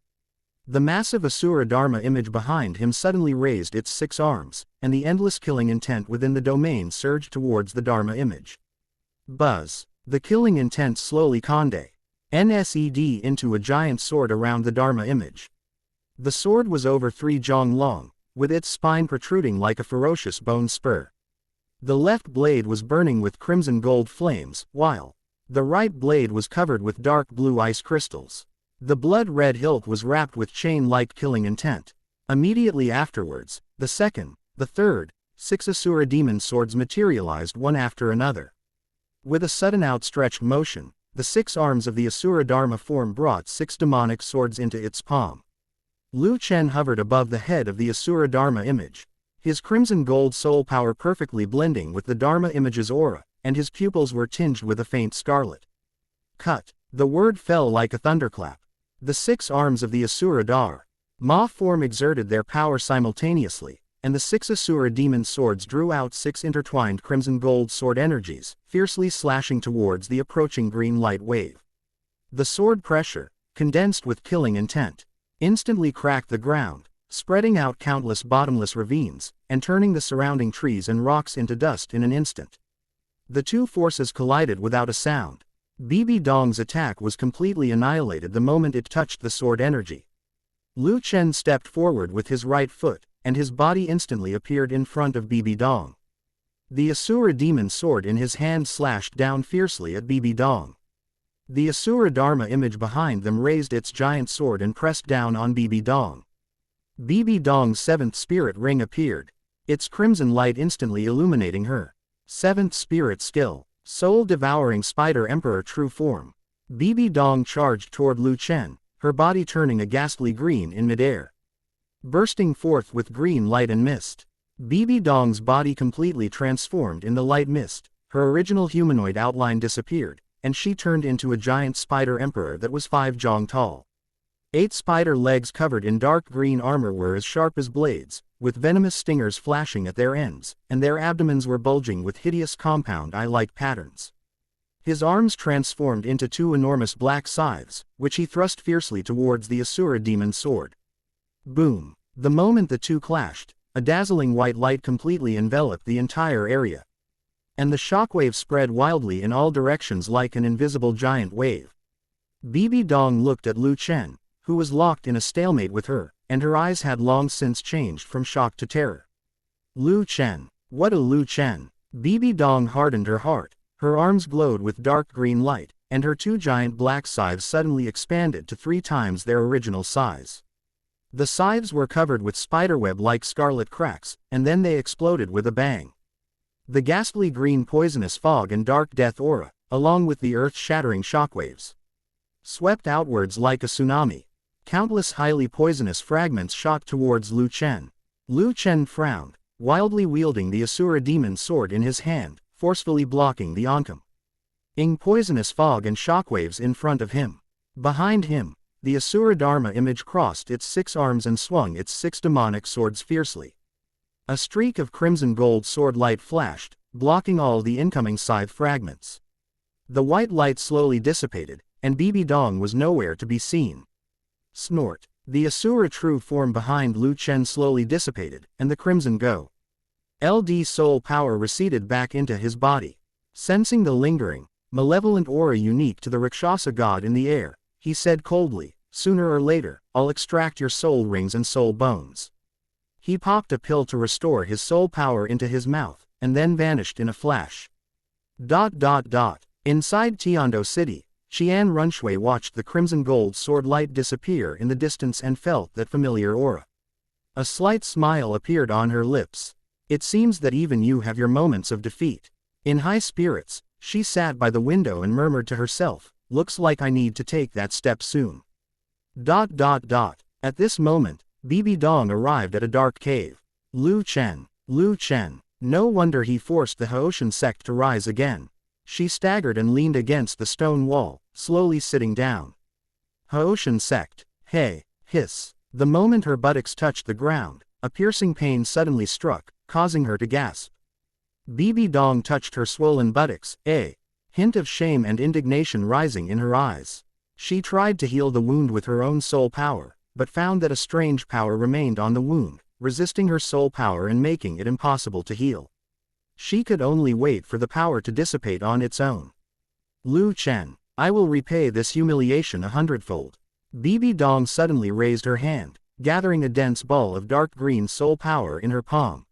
The massive Asura Dharma image behind him suddenly raised its 6 arms, and the endless killing intent within the domain surged towards the Dharma image. Buzz. The killing intent slowly condensed into a giant sword around the Dharma image. The sword was over 3 jong long, with its spine protruding like a ferocious bone spur. The left blade was burning with crimson gold flames, while the right blade was covered with dark blue ice crystals. The blood-red hilt was wrapped with chain-like killing intent. Immediately afterwards, the second, the third, 6 Asura demon swords materialized one after another. With a sudden outstretched motion, the 6 arms of the Asura Dharma form brought 6 demonic swords into its palm. Lu Chen hovered above the head of the Asura Dharma image, his crimson gold soul power perfectly blending with the Dharma image's aura, and his pupils were tinged with a faint scarlet. Cut. The word fell like a thunderclap. The 6 arms of the Asura Dharma form exerted their power simultaneously, and the 6 Asura demon swords drew out 6 intertwined crimson gold sword energies, fiercely slashing towards the approaching green light wave. The sword pressure, condensed with killing intent, instantly cracked the ground, spreading out countless bottomless ravines, and turning the surrounding trees and rocks into dust in an instant. The two forces collided without a sound. Bibi Dong's attack was completely annihilated the moment it touched the sword energy. Lu Chen stepped forward with his right foot, and his body instantly appeared in front of Bibi Dong. The Asura demon sword in his hand slashed down fiercely at Bibi Dong. The Asura Dharma image behind them raised its giant sword and pressed down on Bibi Dong. Bibi Dong's 7th spirit ring appeared, its crimson light instantly illuminating her 7th spirit skill, soul-devouring spider emperor true form. Bibi Dong charged toward Lu Chen, her body turning a ghastly green in midair, bursting forth with green light and mist. Bibi Dong's body completely transformed in the light mist, her original humanoid outline disappeared, and she turned into a giant spider emperor that was 5 jong tall. 8 spider legs covered in dark green armor were as sharp as blades, with venomous stingers flashing at their ends, and their abdomens were bulging with hideous compound eye-like patterns. His arms transformed into 2 enormous black scythes, which he thrust fiercely towards the Asura demon sword. Boom! The moment the two clashed, a dazzling white light completely enveloped the entire area. And the shockwave spread wildly in all directions like an invisible giant wave. Bibi Dong looked at Lu Chen, who was locked in a stalemate with her, and her eyes had long since changed from shock to terror. Lu Chen. What a Lu Chen! Bibi Dong hardened her heart, her arms glowed with dark green light, and her 2 giant black scythes suddenly expanded to 3 times their original size. The scythes were covered with spiderweb-like scarlet cracks, and then they exploded with a bang. The ghastly green poisonous fog and dark death aura, along with the earth-shattering shockwaves, swept outwards like a tsunami. Countless highly poisonous fragments shot towards Lu Chen. Lu Chen frowned, wildly wielding the Asura demon sword in his hand, forcefully blocking the oncoming poisonous fog and shockwaves in front of him. Behind him, the Asura Dharma image crossed its 6 arms and swung its 6 demonic swords fiercely. A streak of crimson gold sword light flashed, blocking all the incoming scythe fragments. The white light slowly dissipated, and Bibi Dong was nowhere to be seen. Snort. The Asura true form behind Lu Chen slowly dissipated, and the crimson LD soul power receded back into his body. Sensing the lingering, malevolent aura unique to the Rakshasa god in the air, he said coldly, "Sooner or later, I'll extract your soul rings and soul bones." He popped a pill to restore his soul power into his mouth, and then vanished in a flash. Inside Tiando City, Qian Runshui watched the crimson gold sword light disappear in the distance and felt that familiar aura. A slight smile appeared on her lips. "It seems that even you have your moments of defeat." In high spirits, she sat by the window and murmured to herself, "Looks like I need to take that step soon." At this moment, Bibi Dong arrived at a dark cave. Lu Chen. No wonder he forced the Haoshan sect to rise again. She staggered and leaned against the stone wall, slowly sitting down. Haoshan sect. Hey, hiss. The moment her buttocks touched the ground, a piercing pain suddenly struck, causing her to gasp. Bibi Dong touched her swollen buttocks, a hint of shame and indignation rising in her eyes. She tried to heal the wound with her own soul power, but found that a strange power remained on the wound, resisting her soul power and making it impossible to heal. She could only wait for the power to dissipate on its own. "Lu Chen, I will repay this humiliation 100-fold. Bibi Dong suddenly raised her hand, gathering a dense ball of dark green soul power in her palm,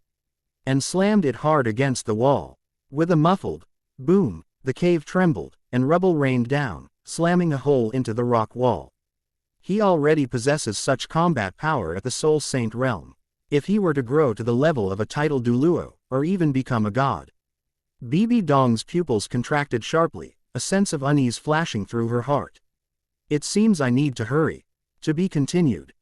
and slammed it hard against the wall. With a muffled boom, the cave trembled, and rubble rained down, slamming a hole into the rock wall. He already possesses such combat power at the Soul Saint realm. If he were to grow to the level of a titled Douluo, or even become a god. Bibi Dong's pupils contracted sharply, a sense of unease flashing through her heart. "It seems I need to hurry." To be continued.